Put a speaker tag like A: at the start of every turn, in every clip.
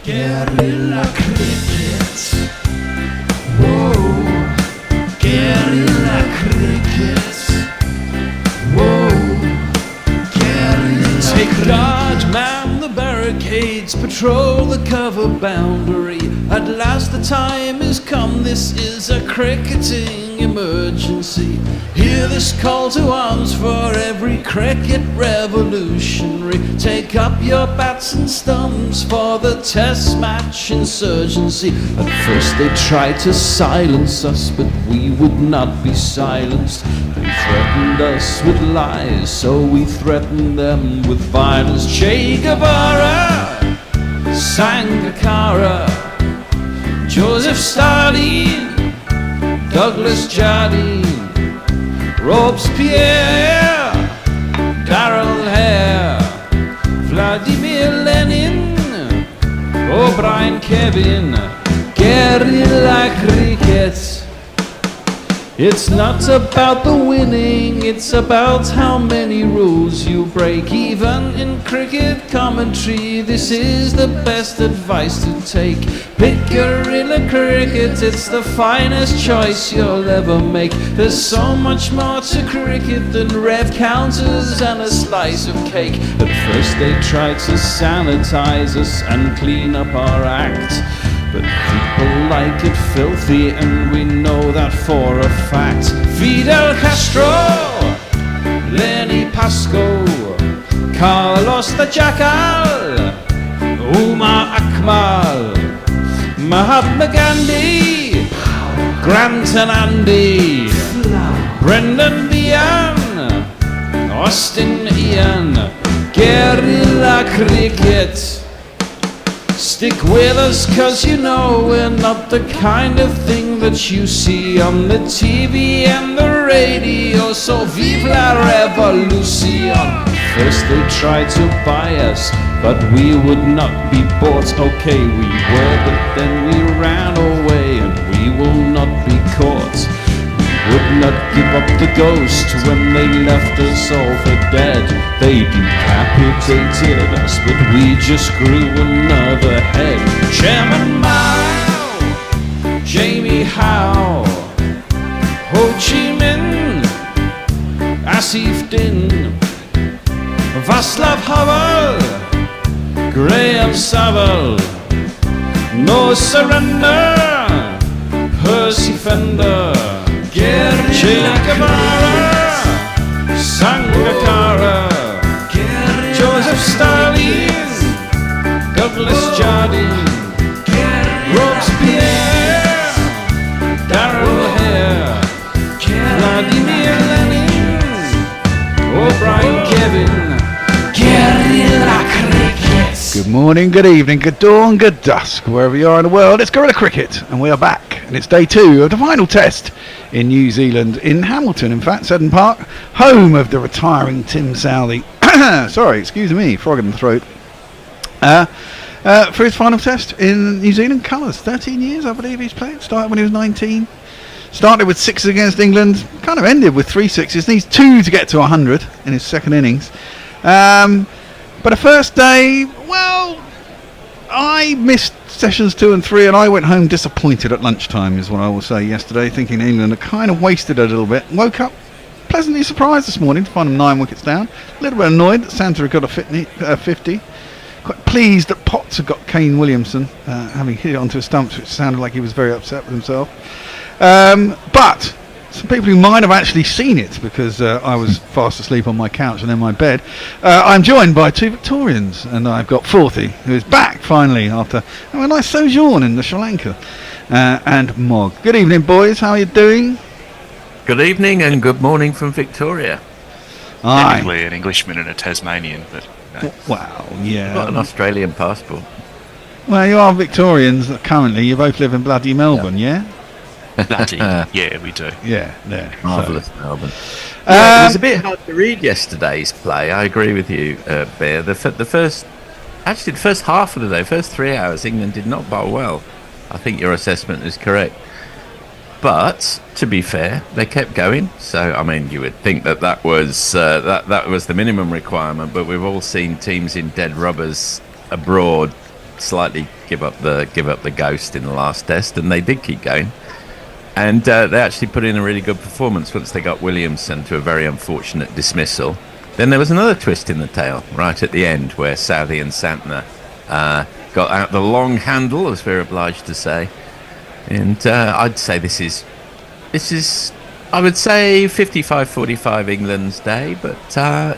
A: Guerrilla cricket. Whoa. Guerrilla cricket. Whoa. Guerrilla. Take guard, man the barricades, patrol the cover boundary. At last the time is come, this is a cricketing emergency. Hear this call to arms for every cricket revolutionary. Take up your bats and stumps for the test match insurgency. At first they tried to silence us, but we would not be silenced. They threatened us with lies, so we threatened them with violence. Che Guevara, Sangakkara, Joseph Stalin, Douglas Jardine, Robespierre, Darrell Hare, Vladimir Lenin, O'Brien Kevin, guerrilla cricket. It's not about the winning, it's about how many rules you break. Even in cricket commentary, this is the best advice to take. Pick guerrilla cricket, it's the finest choice you'll ever make. There's so much more to cricket than rev counters and a slice of cake. At first they tried to sanitize us and clean up our act, but people like it filthy, and we know that for a fact. Fidel Castro, Lenny Pascoe, Carlos the Jackal, Umar Akmal, Mahatma Gandhi, Grant and Andy, Brendan Behan, Austin Ian, guerrilla cricket. Stick with us, cause you know we're not the kind of thing that you see on the TV and the radio. So vive la revolution. First they tried to buy us, but we would not be bought. Okay, we were, but then we ran away, and we will not be caught. Would not give up the ghost when they left us all for dead. They decapitated us, but we just grew another head. Chairman Mao, Jamie Howe, Ho Chi Minh, Asif Din, Václav Havel, Graham Saville, No Surrender, Percy Fender, Che Guevara, Sangakkara, Joseph Stalin, Douglas Jardine, Robespierre, Darrell Hare, Vladimir Lenin, O'Brien Kevin, guerrilla cricket.
B: Good morning, good evening, good dawn, good dusk, wherever you are in the world. It's Guerrilla Cricket, and we are back, and it's day 2 of the final test in New Zealand, in Hamilton, in fact, Seddon Park, home of the retiring Tim Southey. Sorry, excuse me, frog in the throat. For his final test in New Zealand colours. 13 years, I believe he's played. Started when he was 19. Started with 6 against England. Kind of ended with 3 6s. Needs 2 to get to 100 in his second innings. But the first day, well, I missed sessions 2 and 3, and I went home disappointed at lunchtime, is what I will say yesterday, thinking England had kind of wasted a little bit. Woke up pleasantly surprised this morning to find them 9 wickets down. A little bit annoyed that Santa had got a 50. Quite pleased that Potts had got Kane Williamson, having hit it onto a stump, which sounded like he was very upset with himself. But some people who might have actually seen it, because I was fast asleep on my couch and in my bed, I'm joined by 2 Victorians, and I've got Forthy, who is back finally after a nice sojourn in the Sri Lanka, and Mog. Good evening, boys. How are you doing?
C: Good evening and good morning from Victoria.
D: Technically an Englishman and a Tasmanian, but
B: wow, yeah.
C: Got an Australian passport.
B: Well, you are Victorians currently. You both live in bloody Melbourne, yeah?
D: bloody, yeah, we do.
B: Yeah, there.
C: Marvellous Melbourne. It was a bit hard to read yesterday's play. I agree with you, Bear. The first half of the day, first 3 hours, England did not bowl well. I think your assessment is correct. But to be fair, they kept going. So I mean, you would think that was that was the minimum requirement. But we've all seen teams in dead rubbers abroad slightly give up the ghost in the last test, and they did keep going. And they actually put in a really good performance once they got Williamson to a very unfortunate dismissal. Then there was another twist in the tail right at the end where Southey and Santner got out the long handle, as we're obliged to say. And I'd say this is, I would say 55-45 England's day, but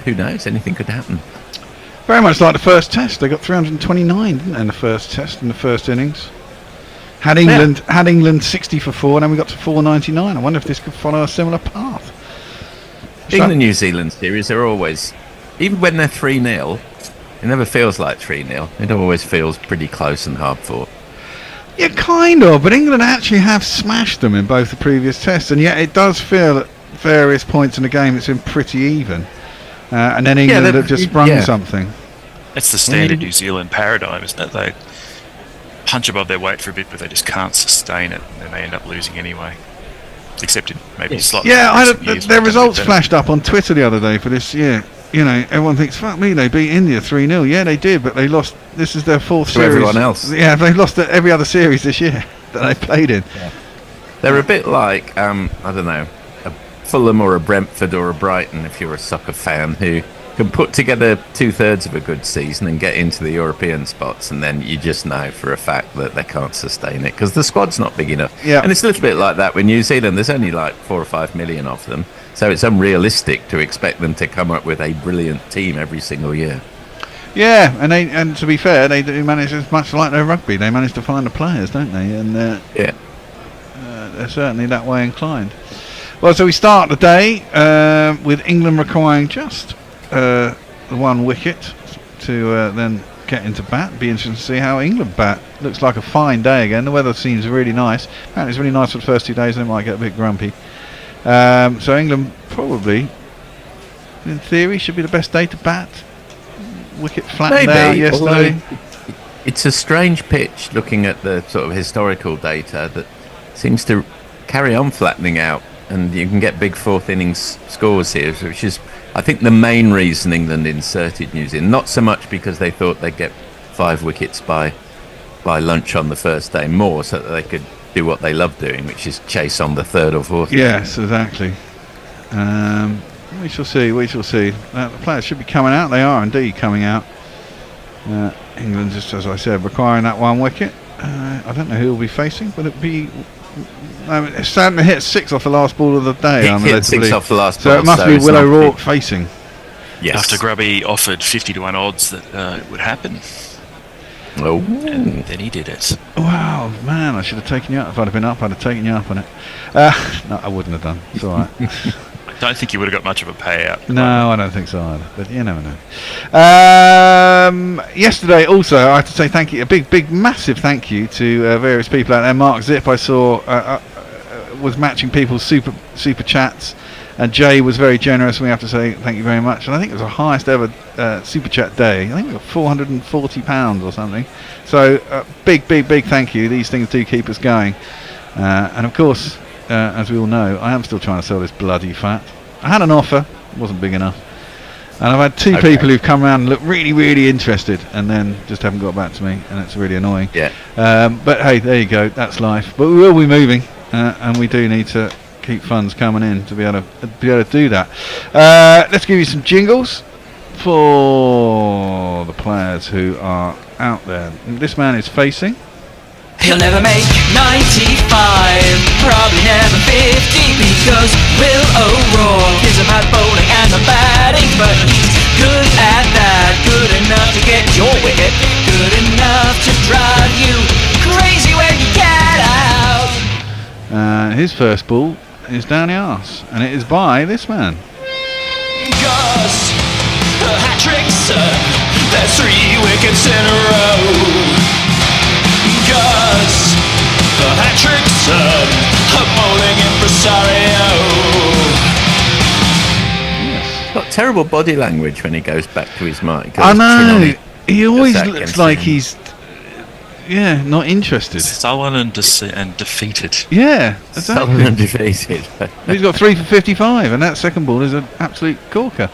C: who knows? Anything could happen.
B: Very much like the first test. They got 329, didn't they, in the first test, in the first innings. Had England 60 for 4, and then we got to 499. I wonder if this could follow a similar path.
C: England-New Zealand series are always, even when they're 3-0, it never feels like 3-0. It always feels pretty close and hard fought.
B: Yeah, kind of, but England actually have smashed them in both the previous tests, and yet it does feel at various points in the game it's been pretty even. And then England have just sprung something.
D: It's the standard New Zealand paradigm, isn't it? They punch above their weight for a bit, but they just can't sustain it, and then they end up losing anyway. Except in maybe slightly.
B: Yeah, their results flashed up on Twitter the other day for this year. You know, everyone thinks, fuck me, they beat India 3-0. Yeah, they did, but they lost. This is their fourth series.
C: Everyone else.
B: Yeah, they've lost every other series this year that they played in.
C: Yeah. They're a bit like, I don't know, a Fulham or a Brentford or a Brighton, if you're a soccer fan, who can put together 2/3 of a good season and get into the European spots, and then you just know for a fact that they can't sustain it because the squad's not big enough.
B: Yeah.
C: And it's a little bit like that with New Zealand. There's only like 4 or 5 million of them, so it's unrealistic to expect them to come up with a brilliant team every single year.
B: Yeah, and to be fair, they do manage, as much like their rugby, they manage to find the players, don't they? And they're certainly that way inclined. Well, so we start the day with England requiring just the 1 wicket to then get into bat. Be interesting to see how England bat. Looks like a fine day again. The weather seems really nice. Apparently it's really nice for the first 2 days, and it might get a bit grumpy. So England probably, in theory, should be the best day to bat. Wicket flattened out yesterday.
C: It's a strange pitch looking at the sort of historical data that seems to carry on flattening out, and you can get big fourth innings scores here, which is, I think, the main reason England inserted New Zealand. Not so much because they thought they'd get 5 wickets by lunch on the first day, more so that they could do what they love doing, which is chase on the 3rd or 4th.
B: Yes, exactly. We shall see. The players should be coming out. They are indeed coming out. England, just as I said, requiring that 1 wicket. I don't know who will be facing. Will it be... it's starting to hit 6 off the last ball of the day.
C: He hit 6 off the last ball.
B: So it must be Willow Rourke facing.
D: Yes. After Grubby offered 50-1 odds that it would happen.
C: Oh.
D: And then he did it.
B: Wow, man, I should have taken you up. If I'd have been up, I'd have taken you up on it. No, I wouldn't have done. It's all right.
D: I don't think you would have got much of a payout.
B: No, I don't think so either. But you never know. Yesterday, also, I have to say thank you, a big, massive thank you to various people out there. Mark Zip, I saw, was matching people's super chats, and Jay was very generous. We have to say thank you very much. And I think it was the highest ever super chat day. I think we got £440 or something. So big thank you. These things do keep us going. And of course, as we all know, I am still trying to sell this bloody fat. I had an offer, it wasn't big enough, and I've had 2 people who've come around and look really interested, and then just haven't got back to me, and it's really annoying.
C: Yeah.
B: But hey, there you go, that's life. But we will be moving, and we do need to keep funds coming in to be able to do that. Let's give you some jingles for the players who are out there. This man is facing.
E: He'll never make 95, probably never 50, because Will O'Rourke is about bowling and the batting, but he's good at that, good enough to get your wicket, good enough to drive you crazy when you get out.
B: His first ball is down the arse, and it is by this man.
E: Gus, the hat-trick son, there's 3 wickets in a row. Gus, the hat-trick son, a bowling impresario.
C: Yes. Got terrible body language when he goes back to his mic.
B: I know. He always looks like he's not interested.
D: Sullen and defeated.
B: Yeah, exactly.
C: Sullen and defeated.
B: He's got 3 for 55, and that second ball is an absolute corker.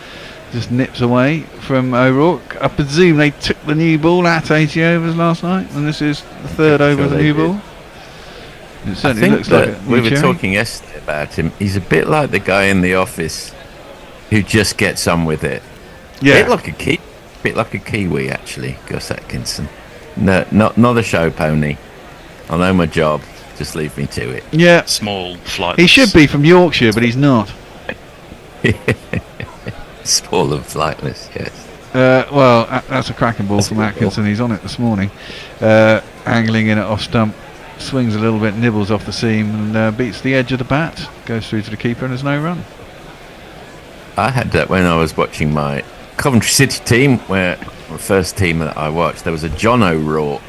B: just nips away from O'Rourke. I presume they took the new ball at 80 overs last night, and this is the third over of the new ball. It certainly looks like a
C: we
B: new
C: were
B: cherry.
C: talking yesterday about him. He's a bit like the guy in the office who just gets on with it.
B: Yeah.
C: Bit like a Kiwi, actually, Gus Atkinson. No, not a show pony. I know my job. Just leave me to it.
B: Yeah.
D: Small flight.
B: He should be from Yorkshire, but he's not.
C: Small and flightless, yes.
B: Well, that's a cracking ball from Atkinson. He's on it this morning. Angling in it off stump. Swings a little bit, nibbles off the seam, and beats the edge of the bat. Goes through to the keeper, and there's no run.
C: I had that when I was watching my Coventry City team, where the first team that I watched, there was a John O'Rourke,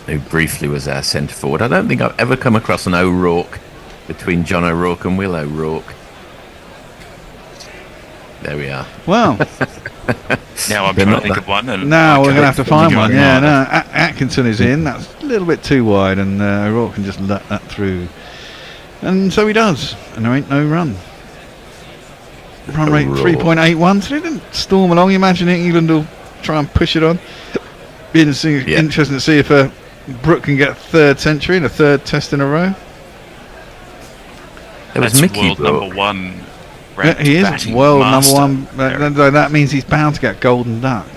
C: who briefly was our centre forward. I don't think I've ever come across an O'Rourke between John O'Rourke and Will O'Rourke. There we are.
B: Well,
D: Now I'm trying to think of one. And
B: now we're
D: okay,
B: going to have to find one. Yeah,
D: on.
B: no, Atkinson is in. That's a little bit too wide, and O'Rourke can just let that through. And so he does, and there ain't no run. Run rate 3.81, so they didn't storm along. You imagine England will try and push it on. Be interesting to see if Brooke can get a third century and a third test in a row.
C: There was
D: That's
C: Mickey
D: world
C: Brooke.
D: number one.
B: Yeah, he is
D: batting
B: world
D: master.
B: number one. That means he's bound to get golden duck.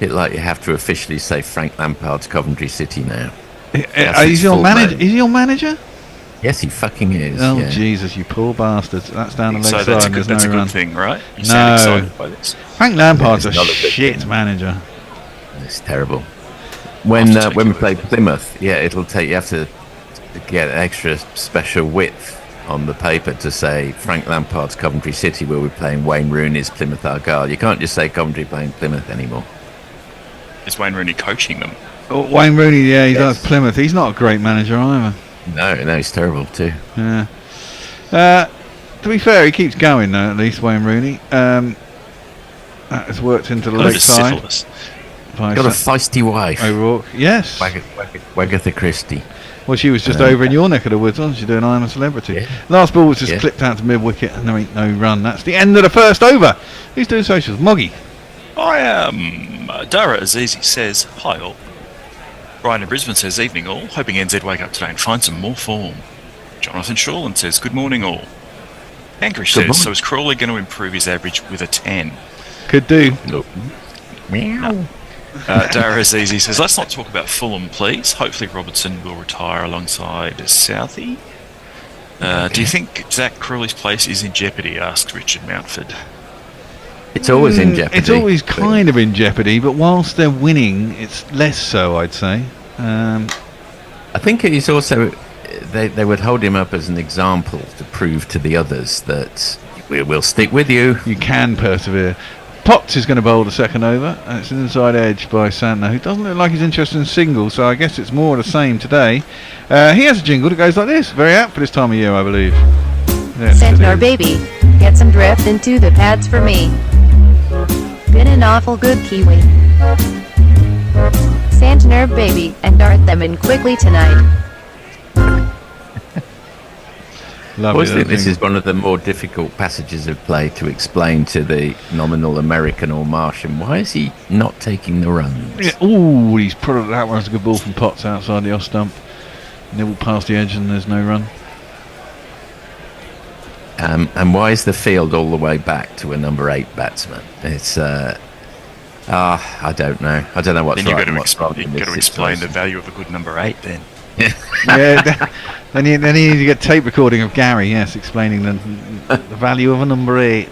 C: Bit like you have to officially say Frank Lampard's Coventry City now.
B: Is your manager? Is he your manager?
C: Yes, he fucking is.
B: Oh
C: yeah.
B: Jesus, you poor bastards! That's down the leg
D: So
B: side.
D: that's a
B: and
D: good,
B: there's no run.
D: thing, right? You sound excited by this.
B: Frank Lampard's a
C: It's not a good
B: shit
C: thing.
B: manager.
C: It's terrible. When we play Plymouth, it'll take you have to get extra special width on the paper to say Frank Lampard's Coventry City, where we're playing Wayne Rooney's Plymouth Argyle. You can't just say Coventry playing Plymouth anymore.
D: Is Wayne Rooney coaching them?
B: Oh, Wayne Rooney, yeah, he does Plymouth. He's not a great manager either.
C: No, he's terrible too.
B: Yeah. To be fair, he keeps going though. At least Wayne Rooney. That has worked into the leg side.
D: Syphilis.
B: by
C: Got a feisty wife,
B: O'Rourke. Yes.
C: Wagatha Christie.
B: Well, she was just over in your neck of the woods, wasn't she, doing I'm a Celebrity?
C: Yeah.
B: Last ball was just
C: Yeah.
B: clipped out to mid-wicket, and there ain't no run. That's the end of the first over. Who's doing socials? Moggy.
D: I am. Dara Azizi says, hi all. Brian in Brisbane says, evening all. Hoping NZ wake up today and find some more form. Jonathan Shawland says, good morning all. Anchorish
C: Good
D: says,
C: morning.
D: so is Crawley going to improve his average with a 10?
B: Could do.
C: Look. Meow.
D: Dara Azizi says, let's not talk about Fulham, please. Hopefully Robertson will retire alongside Southey. Do you think Zach Crawley's place is in jeopardy, asks Richard Mountford.
C: It's always in jeopardy.
B: It's always kind of in jeopardy, but whilst they're winning, it's less so, I'd say.
C: I think he's also... They would hold him up as an example to prove to the others that we'll stick with you.
B: You can persevere. Potts is going to bowl the second over, and it's an inside edge by Santner, who doesn't look like he's interested in singles, so I guess it's more the same today. He has a jingle that goes like this, very apt for this time of year, I believe. Yes,
F: Centaur
B: it is.
F: baby, get some drift into the pads for me. Been an awful good Kiwi. Santner baby, and dart them in quickly tonight.
C: I
B: Lovely
C: always think
B: little
C: this
B: jingle.
C: is one of the more difficult passages of play to explain to the nominal American or Martian. Why is he not taking the runs?
B: Yeah, ooh, he's put it, that one's a good ball from Potts outside the off stump. Nibble past the edge and there's no run.
C: And why is the field all the way back to a number 8 batsman? It's I don't know. I don't know what's
D: Then you've
C: right
D: got
C: and
D: to,
C: what's wrong. in
D: got
C: this
D: to explain the
C: situation.
D: value of a good number 8 then.
B: Yeah, then you need to get tape recording of Gary, yes, explaining the value of a number 8.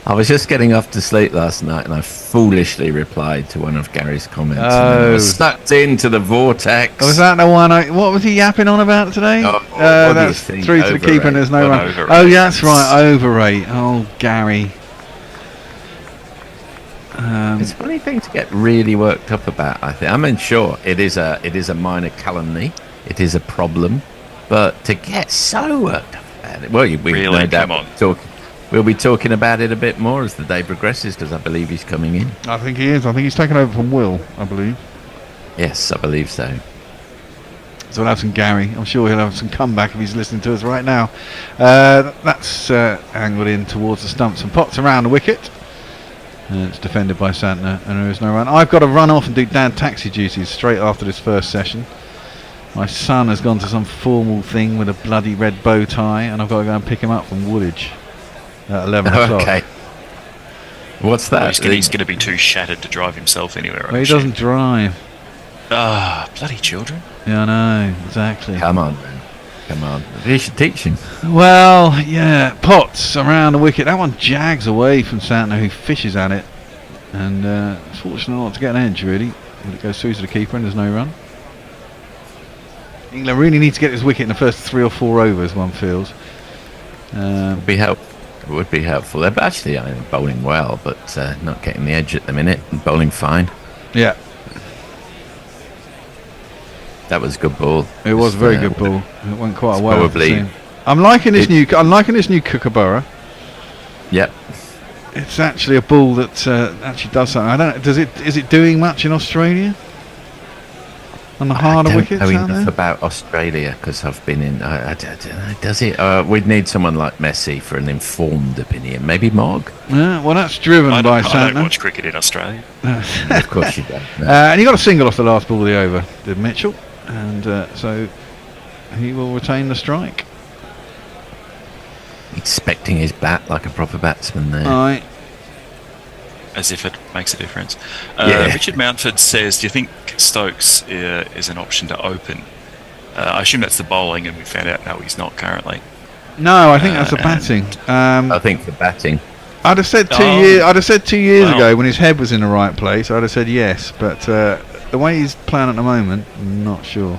C: I was just getting off to sleep last night and I foolishly replied to one of Gary's comments. And then I was sucked into the vortex.
B: Was that the one? What was he yapping on about today?
C: Oh, what do you
B: That's
C: think?
B: through to the keeper and there's no run.
D: Overrate.
B: Oh, yeah, that's right, overrate. Oh, Gary.
C: It's a funny thing to get really worked up about, I think. I mean, sure, it is a minor calumny. It is a problem. But to get so worked up about it... Well, we
D: Really?
C: no doubt
D: Come on.
C: we'll be talking about it a bit more as the day progresses, because I believe he's coming in.
B: I think he is. I think he's taken over from Will, I believe.
C: Yes, I believe so.
B: So we'll have some Gary. I'm sure he'll have some comeback if he's listening to us right now. That's angled in towards the stumps and pots around the wicket. It's defended by Santner, and there is no run. I've got to run off and do dad taxi duties straight after this first session. My son has gone to some formal thing with a bloody red bow tie, and I've got to go and pick him up from Woolwich at 11 o'clock.
C: Okay. What's that?
D: Well, he's going to be too shattered to drive himself anywhere.
B: Well, he doesn't drive.
D: Ah, bloody children.
B: Yeah, I know, exactly.
C: Come on, man. Come on. You should teach him.
B: Well, yeah, pots around the wicket. That one jags away from Santner, who fishes at it. And it's fortunate not to get an edge, really. But it goes through to the keeper and there's no run. England really need to get this wicket in the first 3 or 4 overs, one feels.
C: Would be helpful. They're actually bowling well, but not getting the edge at the minute. And bowling fine.
B: Yeah.
C: That was a good ball.
B: It was a very good ball. It went quite well.
C: Probably.
B: I'm liking this new Kookaburra.
C: Yep.
B: It's actually a ball that actually does something. I don't know. Is it doing much in Australia? On the harder wickets?
C: I don't know enough about Australia because I've been in. I don't know. Does it? We'd need someone like Messi for an informed opinion. Maybe Mog.
B: Yeah. Well, that's driven by Santner.
D: I don't watch cricket in Australia.
C: Of course you don't. No.
B: And he got a single off the last ball of the over, did Mitchell, and so he will retain the strike.
C: Expecting his bat like a proper batsman there.
B: Aye.
D: As if it makes a difference.
C: Yeah.
D: Richard Mountford says, do you think Stokes is an option to open? I assume that's the bowling, and we found out no, he's not currently.
B: No, I think that's the batting.
C: I think for batting.
B: I'd have said 2 years. I'd have said 2 years ago when his head was in the right place. I'd have said yes, but the way he's playing at the moment, I'm not sure.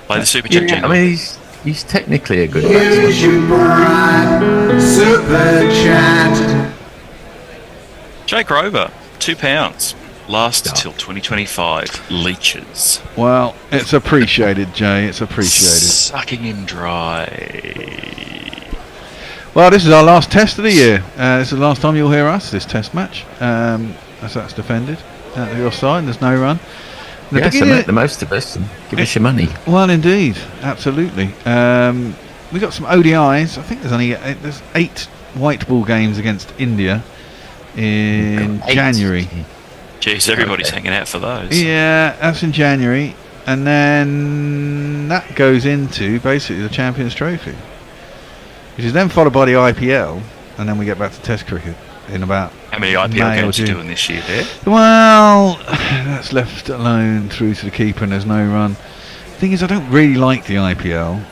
D: Play the super chat jingle.
C: I mean, he's technically a good batsman.
A: Super chat.
D: Jake Rover, £2. Last till 2025. Leeches.
B: Well, it's appreciated, Jay. It's appreciated.
D: Sucking him dry.
B: Well, this is our last test of the year. This is the last time you'll hear us, this test match. As that's defended. At the offside, there's no run.
C: Yes, and make the most of us and give us your money.
B: Well, indeed. Absolutely. We got some ODIs. I think there's 8 white ball games against India in January.
D: Jeez, everybody's hanging out for those.
B: Yeah, that's in January. And then that goes into basically the Champions Trophy, which is then followed by the IPL, and then we get back to Test cricket in about.
D: How many IPL games are you doing this year there?
B: Well, that's left alone through to the keeper, and there's no run. The thing is, I don't really like the IPL,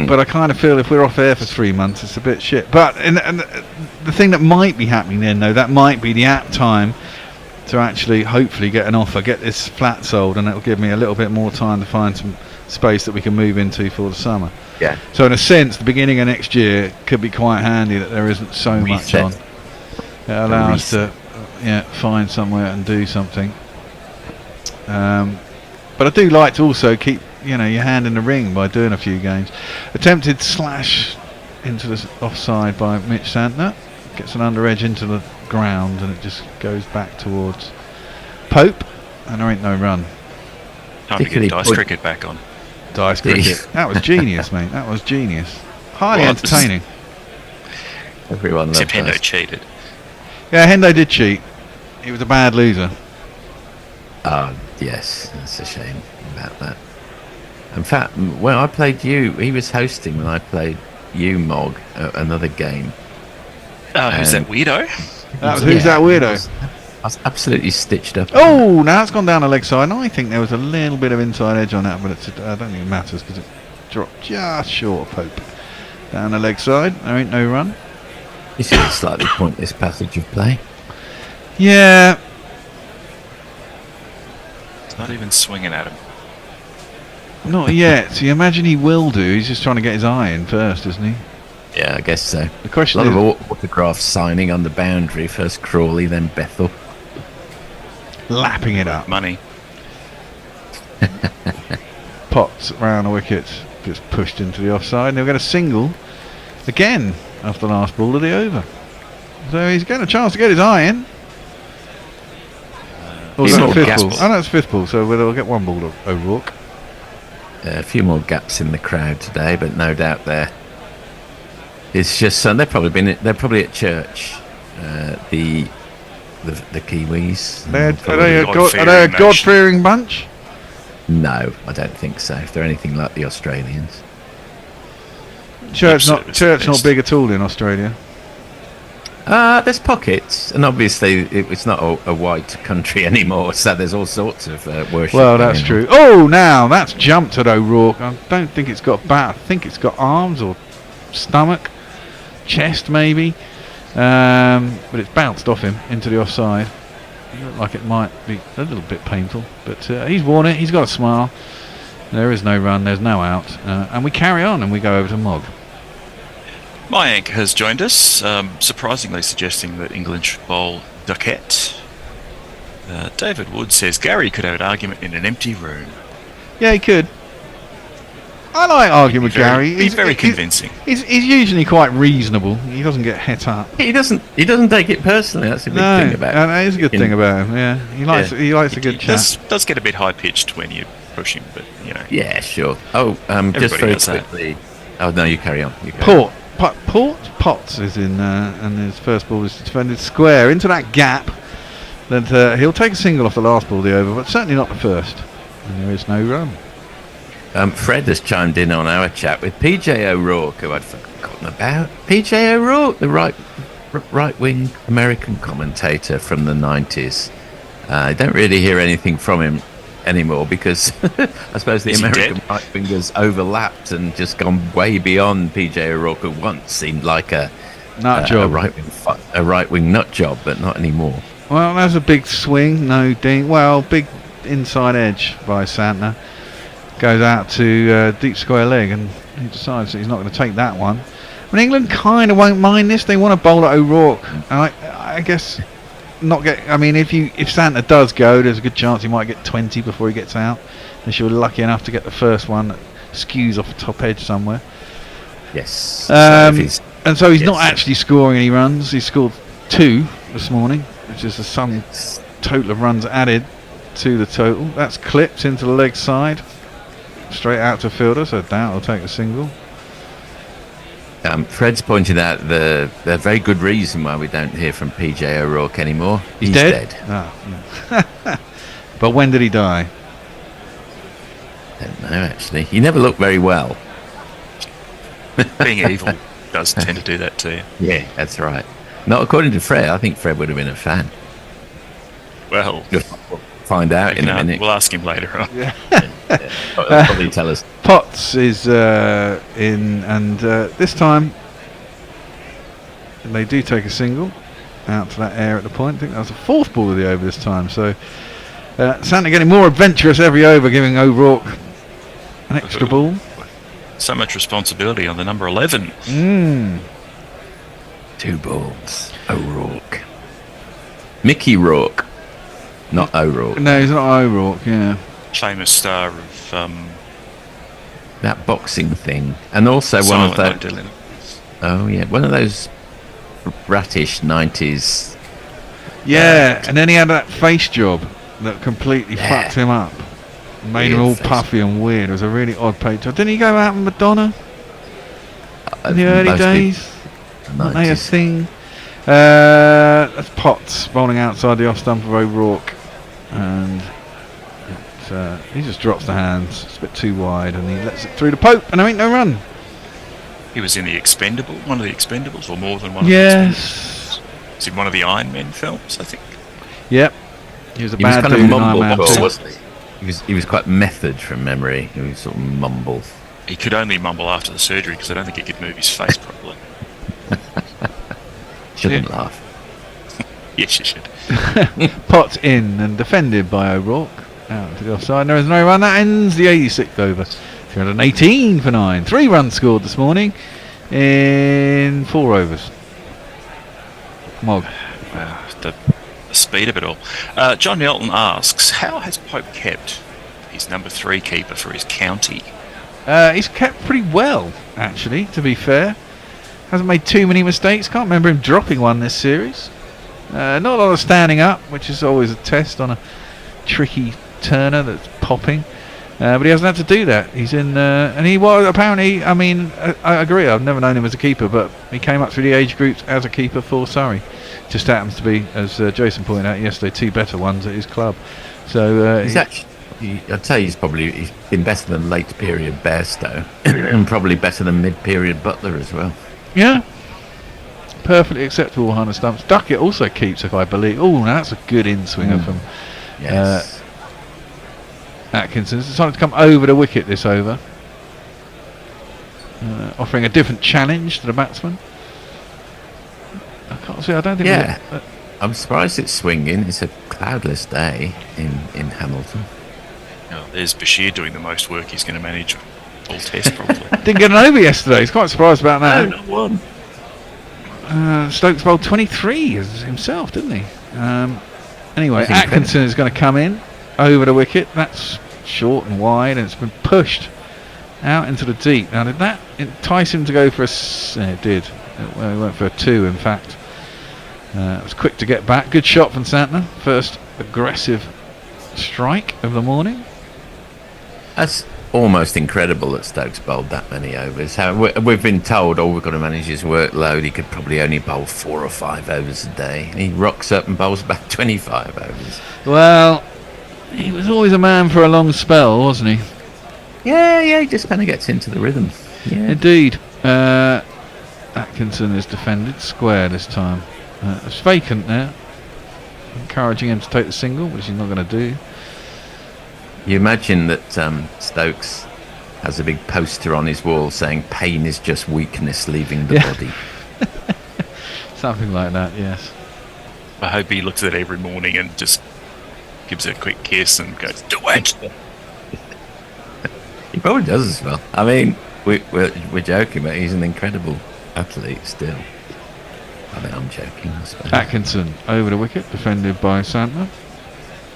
B: but I kind of feel if we're off air for 3 months, it's a bit shit. But and the thing that might be happening then, though, that might be the apt time to actually hopefully get an offer, get this flat sold, and it'll give me a little bit more time to find some space that we can move into for the summer.
C: Yeah.
B: So in a sense, the beginning of next year could be quite handy that there isn't so much on. It allows us to find somewhere and do something. But I do like to also keep your hand in the ring by doing a few games. Attempted slash into the offside by Mitch Santner. Gets an under edge into the ground and it just goes back towards Pope, and there ain't no run.
D: Time to get dice cricket back on.
B: Dice cricket. That was genius, mate. That was genius. Highly entertaining.
C: Everyone loves
D: Except Hendo
C: dice.
D: cheated.
B: Yeah, Hendo did cheat. He was a bad loser.
C: Oh, yes. That's a shame about that. In fact, when I played you, he was hosting when I played you, Mog, another game.
D: Who's that weirdo?
B: Who's that weirdo?
C: I was absolutely stitched up.
B: Oh, now it's gone down the leg side. And I think there was a little bit of inside edge on that, but I don't think it matters because it dropped just short of Pope. Down the leg side. There ain't no run.
C: You see a slightly pointless passage of play.
B: Yeah.
D: It's not even swinging at him.
B: Not yet. You imagine he will do. He's just trying to get his eye in first, isn't he?
C: Yeah, I guess so.
B: The question
C: a
B: is,
C: lot of autographs signing on the boundary. First Crawley, then Bethel.
B: lapping it up.
D: Money.
B: Potts round the wicket, gets pushed into the offside, and he'll get a single again after the last ball of the over. So he's getting a chance to get his eye in. Or is that fifth ball? Oh no, it's fifth ball, so we'll get one ball to O'Rourke.
C: A few more gaps in the crowd today, but no doubt there. It's just they're probably at church. The Kiwis.
B: Are they a God-fearing bunch?
C: No, I don't think so. If they're anything like the Australians.
B: Church not big at all in Australia.
C: There's pockets, and obviously it's not a white country anymore, so there's all sorts of worship.
B: Well, that's true. Oh, now that's jumped at O'Rourke. I don't think it's got back. I think it's got arms or stomach, chest maybe, but it's bounced off him into the offside. It looked like it might be a little bit painful, but he's worn it. He's got a smile. There is no run. There's no out, and we carry on and we go over to Mog.
D: My anchor has joined us, surprisingly suggesting that England should bowl Duquette. David Wood says Gary could have an argument in an empty room.
B: Yeah, he could. I like arguing with Gary.
D: He's very convincing.
B: He's usually quite reasonable. He doesn't get het up.
C: He doesn't take it personally. That's a big thing about him.
B: That is a good thing about him. Yeah, he likes a good chat.
D: Does get a bit high pitched when you push him, but you know.
C: Yeah, sure. Oh, just very quickly. Oh no, you carry on.
B: Potts is in, and his first ball is defended square into that gap. That he'll take a single off the last ball of the over, but certainly not the first. And there is no run.
C: Fred has chimed in on our chat with PJ O'Rourke, who I'd forgotten about. PJ O'Rourke, the right-wing American commentator from the 90s. I don't really hear anything from him anymore because I suppose the American right-wingers overlapped and just gone way beyond PJ O'Rourke, who once seemed like a right-wing nut job, but not anymore.
B: Well, that's a big swing, no ding. Well, big inside edge by Santner. Goes out to deep square leg, and he decides that he's not going to take that one. But England kind of won't mind this. They want to bowl at O'Rourke, and I guess not get. I mean, if Santner does go, there's a good chance he might get 20 before he gets out. If you're lucky enough to get the first one that skews off the top edge somewhere.
C: Yes.
B: And so he's not actually scoring any runs. He scored 2 this morning, which is the sum total of runs added to the total. That's clipped into the leg side. Straight out to fielder, so Doubt will take a single.
C: Fred's pointed out the very good reason why we don't hear from PJ O'Rourke anymore. He's
B: dead. Yeah. But when did he die?
C: I don't know, actually. He never looked very well.
D: Being evil does tend to do that to you.
C: Yeah, that's right. Not according to Fred. I think Fred would have been a fan.
D: Well,
C: we'll find out in a minute.
D: We'll ask him later on.
C: Yeah. He'll probably tell us.
B: Potts is in, and this time they do take a single out to that air at the point. I think that was the 4th ball of the over this time. So Santner getting more adventurous every over, giving O'Rourke an extra ball.
D: So much responsibility on the number 11.
C: 2 balls. O'Rourke. Mickey Rourke. Not O'Rourke.
B: No, he's not O'Rourke, yeah.
D: Famous star of
C: that boxing thing. And also one of those. Oh, yeah. One of those bratish 90s.
B: Yeah, and then he had that face job that completely fucked him up. Made him all puffy and weird. It was a really odd page job. Didn't he go out with Madonna in the early days? Wasn't they a thing? That's Potts bowling outside the off stump of O'Rourke, and he just drops the hands. It's a bit too wide, and he lets it through the pope, and there ain't no run.
D: He was in one of the Expendables, or more than one.
B: Yes.
D: Of the Expendables. He's in one of the Iron Man films, I think.
B: Yep. He was a
C: bad
B: dude in Iron Man 2.
C: Wasn't he? He was quite method from memory. He was sort of mumble.
D: He could only mumble after the surgery because I don't think he could move his face properly.
C: Shouldn't laugh.
D: Yes, you should.
B: Potts in and defended by O'Rourke. Out to the offside. There is no run. That ends the 86th over. 318 for 9. 3 runs scored this morning in 4 overs. Mog.
D: Wow, the speed of it all. John Nelton asks, how has Pope kept his number 3 keeper for his county?
B: He's kept pretty well, actually, to be fair. Hasn't made too many mistakes. Can't remember him dropping one this series. Not a lot of standing up, which is always a test on a tricky turner that's popping. But he hasn't had to do that. He's in, and he was apparently. I mean, I agree. I've never known him as a keeper, but he came up through the age groups as a keeper for Surrey. Just happens to be, as Jason pointed out yesterday, 2 better ones at his club. So
C: he's actually. I'd say he's been better than late period Bairstow, and probably better than mid period Butler as well.
B: Yeah. Perfectly acceptable behind the stumps. Duckett also keeps, if I believe. Oh, now that's a good in-swinger from
C: Yes.
B: Atkinson. He's decided to come over the wicket this over, offering a different challenge to the batsman. I can't see. I don't think.
C: Yeah, I'm surprised it's swinging. It's a cloudless day in Hamilton.
D: Oh, there's Bashir doing the most work he's going to manage all test probably.
B: Didn't get an over yesterday. He's quite surprised about that.
C: No, not one.
B: Stokes bowled 23 himself, didn't he? Anyway,
C: That's incredible.
B: Atkinson is going to come in over the wicket. That's short and wide, and it's been pushed out into the deep. Now, did that entice him to go for a... it did. Well, he went for a 2, in fact. It was quick to get back. Good shot from Santner. First aggressive strike of the morning.
C: That's almost incredible that Stokes bowled that many overs. We've been told, we've got to manage his workload. He could probably only bowl 4 or 5 overs a day. He rocks up and bowls about 25 overs.
B: Well, he was always a man for a long spell, wasn't he?
C: Yeah, he just kind of gets into the rhythm. Yeah.
B: Indeed. Atkinson is defended square this time. It's vacant now. Encouraging him to take the single, which he's not going to do.
C: You imagine that Stokes has a big poster on his wall saying pain is just weakness leaving the body.
B: Something like that, yes.
D: I hope he looks at it every morning and just gives it a quick kiss and goes, do it!
C: He probably does as well. I mean, we're joking, but he's an incredible athlete still. I mean, I'm joking, I suppose.
B: Atkinson over the wicket, defended by Santner.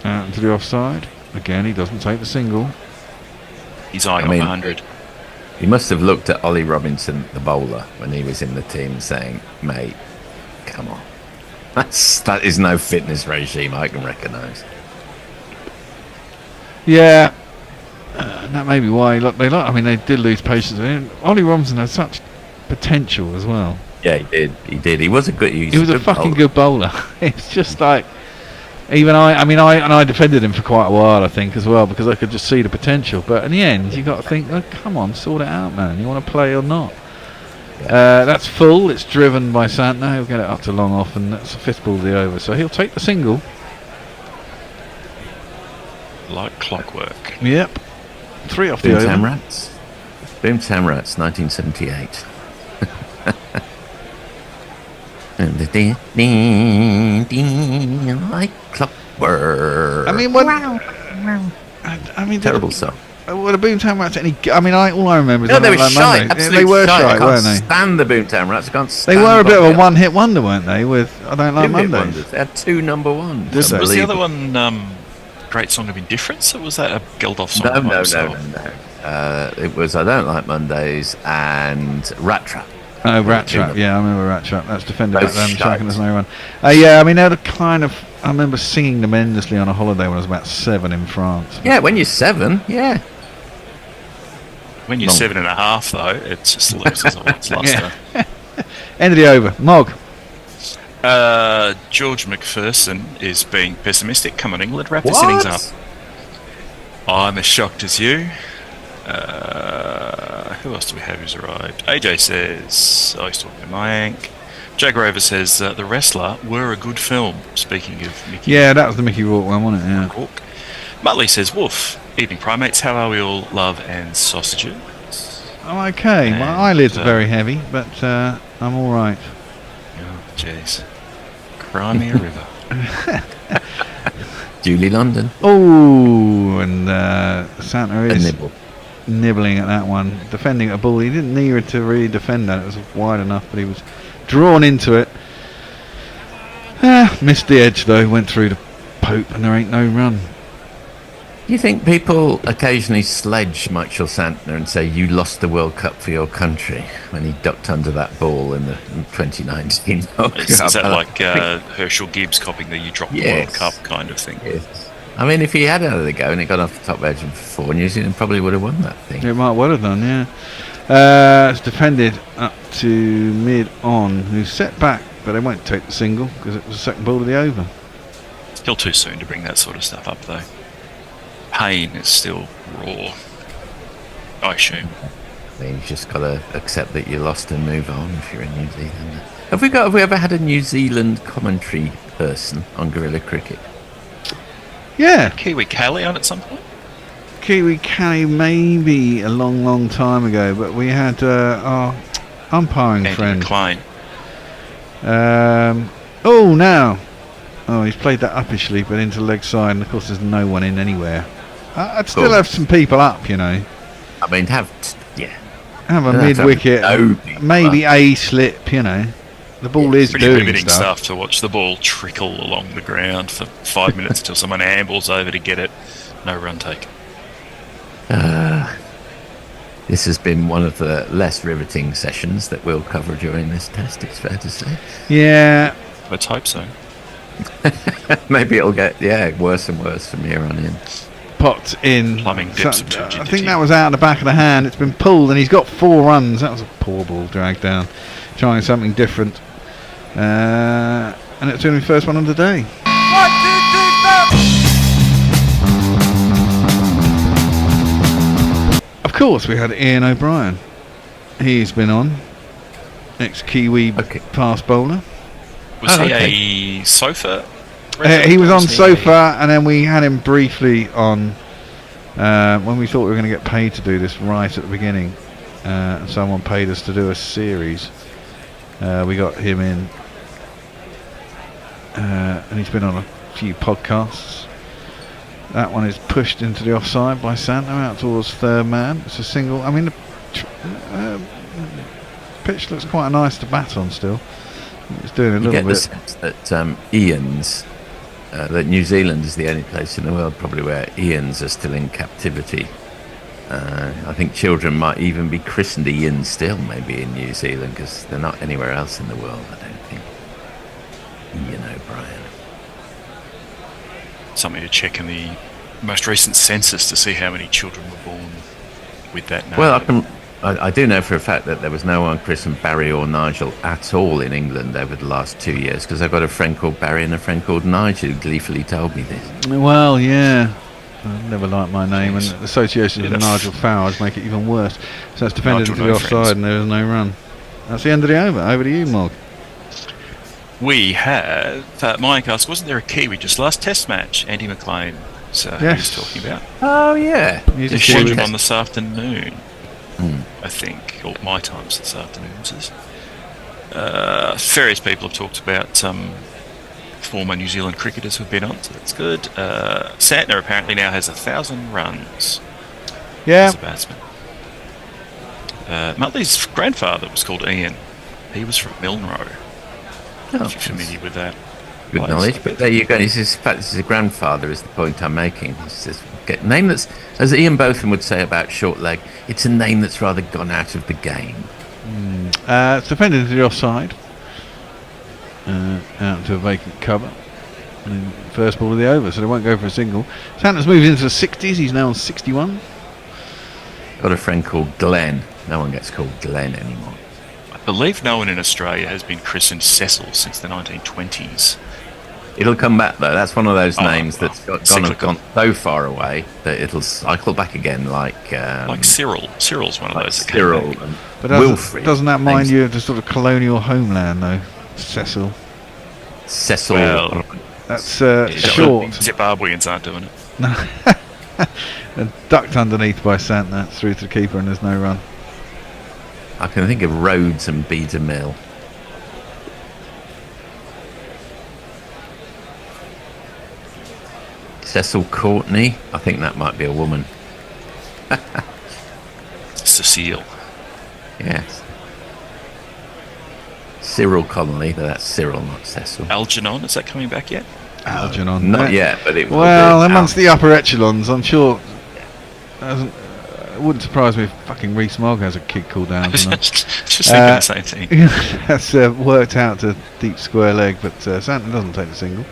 B: Out into the offside. Again, he doesn't take the single.
D: He's eyeing on 100.
C: He must have looked at Ollie Robinson, the bowler, when he was in the team, saying, "Mate, come on, that is no fitness regime I can recognise."
B: Yeah, that may be why I mean, they did lose patience. I mean, Ollie Robinson had such potential as well.
C: Yeah, he did. He was a good.
B: He was a fucking good bowler. It's just like, even I defended him for quite a while, I think, as well, because I could just see the potential. But in the end, you got to think, oh, come on, sort it out, man. You want to play or not? That's full. It's driven by Santner. He'll get it up to long off, and that's the 5th ball of the over. So he'll take the single.
D: Like clockwork.
B: Yep. 3 off the
C: Boom
B: over.
C: Tam Rats. Boom Tam Rats, 1978. And the ding, like clockwork.
B: I mean,
C: terrible song.
B: Well, the Boom Town Rats. All I remember is
C: No, they were
B: Like
C: shy.
B: Monday.
C: Absolutely
B: They were
C: shy.
B: shy,
C: I
B: weren't
C: can't
B: they?
C: stand the Boom Tam Rats. I can't
B: They
C: stand
B: were a bit of a
C: Bobby.
B: one-hit wonder, weren't they? With I Don't Like
C: Two hit
B: Mondays.
C: wonders. They had 2 number ones.
B: Did they?
D: Was the other
C: Unbelievable.
D: one Great Song of Indifference, or was that a Geldof song?
C: No. It was I Don't Like Mondays and Rat Trap.
B: Oh, Rat Trap. Yeah, I remember Rat Trap. That's defended
C: Both
B: back then.
C: shite.
B: Second as no run. Yeah, I mean, they're the kind of. I remember singing them endlessly on a holiday when I was about 7 in France.
C: Yeah, when you're 7, yeah.
D: When you're 7.5, though, it just loses all its luster.
B: End of the over. Mog.
D: George McPherson is being pessimistic. Come on, England, wrap this innings up. I'm as shocked as you. Who else do we have who's arrived? AJ says, he's talking to Mayank. Jack Rover says, The Wrestler were a good film. Speaking of Mickey.
B: Yeah, that was the Mickey Rourke one, wasn't it? Yeah.
D: Rourke. Muttley says, Woof. Evening, primates. How are we all? Love and sausages.
B: I'm okay. My eyelids are very heavy, but I'm all right.
D: Oh, jeez. Crimea River.
C: Julie London.
B: Oh, and Santa
C: A
B: is
C: nibble.
B: nibbling at that one, defending a ball. He didn't need her to really defend that. It was wide enough, but he was drawn into it. Missed the edge though. Went through the pope, and there ain't no run.
C: Do you think people occasionally sledge Michael Santner and say you lost the World Cup for your country when he ducked under that ball in the 2019 World
D: Is
C: Cup?
D: that like Herschel Gibbs copying the you dropped the World Cup kind of thing?
C: Yes. I mean, if he had had a go and it got off the top edge for 4, New Zealand probably would have won that thing.
B: It might well have done, yeah. It's defended up to mid-on, who's set back, but they won't take the single because it was the second ball of the over.
D: Still too soon to bring that sort of stuff up, though. Pain is still raw, I assume.
C: I mean, you've just got to accept that you lost and move on if you're in New Zealand. Have we ever had a New Zealand commentary person on Guerrilla Cricket?
B: Yeah.
D: Kiwi Callie on at some point?
B: Kiwi Callie maybe a long, long time ago, but we had our umpiring
D: Andy
B: friend.
D: McLean.
B: He's played that uppishly, but into leg side, and of course there's no one in anywhere. I'd still
C: Cool.
B: have some people up, you know.
C: I mean, have
B: Have a
C: Don't have to have
B: mid-wicket,
C: no people
B: maybe a slip, you know. The ball is
D: Pretty
B: doing
D: riveting
B: stuff.
D: stuff to watch the ball trickle along the ground for 5 minutes until someone ambles over to get it. No run taken.
C: This has been one of the less riveting sessions that we'll cover during this test, it's fair to say.
B: Yeah,
D: Let's hope so.
C: Maybe it'll get worse and worse from here on in.
B: popped in.
D: Plumbing dips of
B: I
D: rigidity.
B: think that was out of the back of the hand. It's been pulled and he's got 4 runs. That was a poor ball dragged down. Trying something different. And it's only the first one of the day. Of course, we had Ian O'Brien. He's been on. Ex-Kiwi fast bowler.
D: Was he a sofa?
B: He was on sofa, and then we had him briefly on when we thought we were going to get paid to do this right at the beginning. And someone paid us to do a series. We got him in, and he's been on a few podcasts. That one is pushed into the offside by Santo out towards third man. It's a single. I mean, the pitch looks quite nice to bat on still. It's doing a
C: You
B: little
C: get the
B: bit.
C: sense that Ian's, that New Zealand is the only place in the world probably where Ians are still in captivity. I think children might even be christened Ian still, maybe in New Zealand, because they're not anywhere else in the world, I don't think. Ian O'Brien.
D: Something to check in the most recent census to see how many children were born with that name.
C: Well, I do know for a fact that there was no one christened Barry or Nigel at all in England over the last 2 years, because I've got a friend called Barry and a friend called Nigel who gleefully told me this.
B: Well, yeah. I never liked my name, and the associations
D: Yeah,
B: with Nigel Farage make it even worse. So it's defended
D: Nigel,
B: to the
D: no
B: offside,
D: friends.
B: and there was no run. That's the end of the over. Over to you, Mog.
D: we have Mike asked, wasn't there a Kiwi just last Test match? Andy McLean. So
B: Yes.
D: he was talking about.
C: Oh, yeah.
B: He's a
D: They're
B: Kiwi.
D: scheduled on this afternoon, I think, or my time's this afternoon. Various people have talked about former New Zealand cricketers who've been on, so that's good. Santner apparently now has 1,000 runs
B: Yeah.
D: as a batsman. Muttley's grandfather was called Ian. He was from Milnrow.
C: Oh,
D: If you're familiar with that.
C: good
D: place.
C: knowledge, but there you go. This is a grandfather is the point I'm making. It's just name that's, as Ian Botham would say about short leg, it's a name that's rather gone out of the game.
B: It's defended to the offside. Out to a vacant cover. And then first ball of the over, so they won't go for a single. Santa's moved into the 60s. He's now on 61.
C: Got a friend called Glenn. No one gets called Glenn anymore.
D: I believe no one in Australia has been christened Cecil since the 1920s.
C: It'll come back though. That's one of those names
D: well,
C: that's gone
D: cyclical.
C: so far away that it'll cycle back again, like
D: Cyril. Cyril's one of those that
C: Cyril
D: came back.
C: and
B: But
C: Wilfred.
B: doesn't that mind
C: Names-
B: you of the sort of colonial homeland, though, Cecil?
C: Cecil.
D: Well,
B: That's
D: Yeah,
B: short.
D: Zimbabweans aren't doing it.
B: And ducked underneath by Santa through to the keeper, and there's no run.
C: I can think of Rhodes and Beda Mill. Cecil Courtney. I think that might be a woman.
D: Cecile.
C: Yes. Cyril Connolly. That's Cyril, not Cecil.
D: Algernon, is that coming back yet?
B: Algernon.
C: Not yet, but it will
B: Well,
C: be.
B: amongst the upper echelons, I'm sure. It wouldn't surprise me if fucking Rees Mogg has a kid called Algernon.
D: Just thinking the same thing.
B: That's worked out to deep square leg, but Santa doesn't take the single.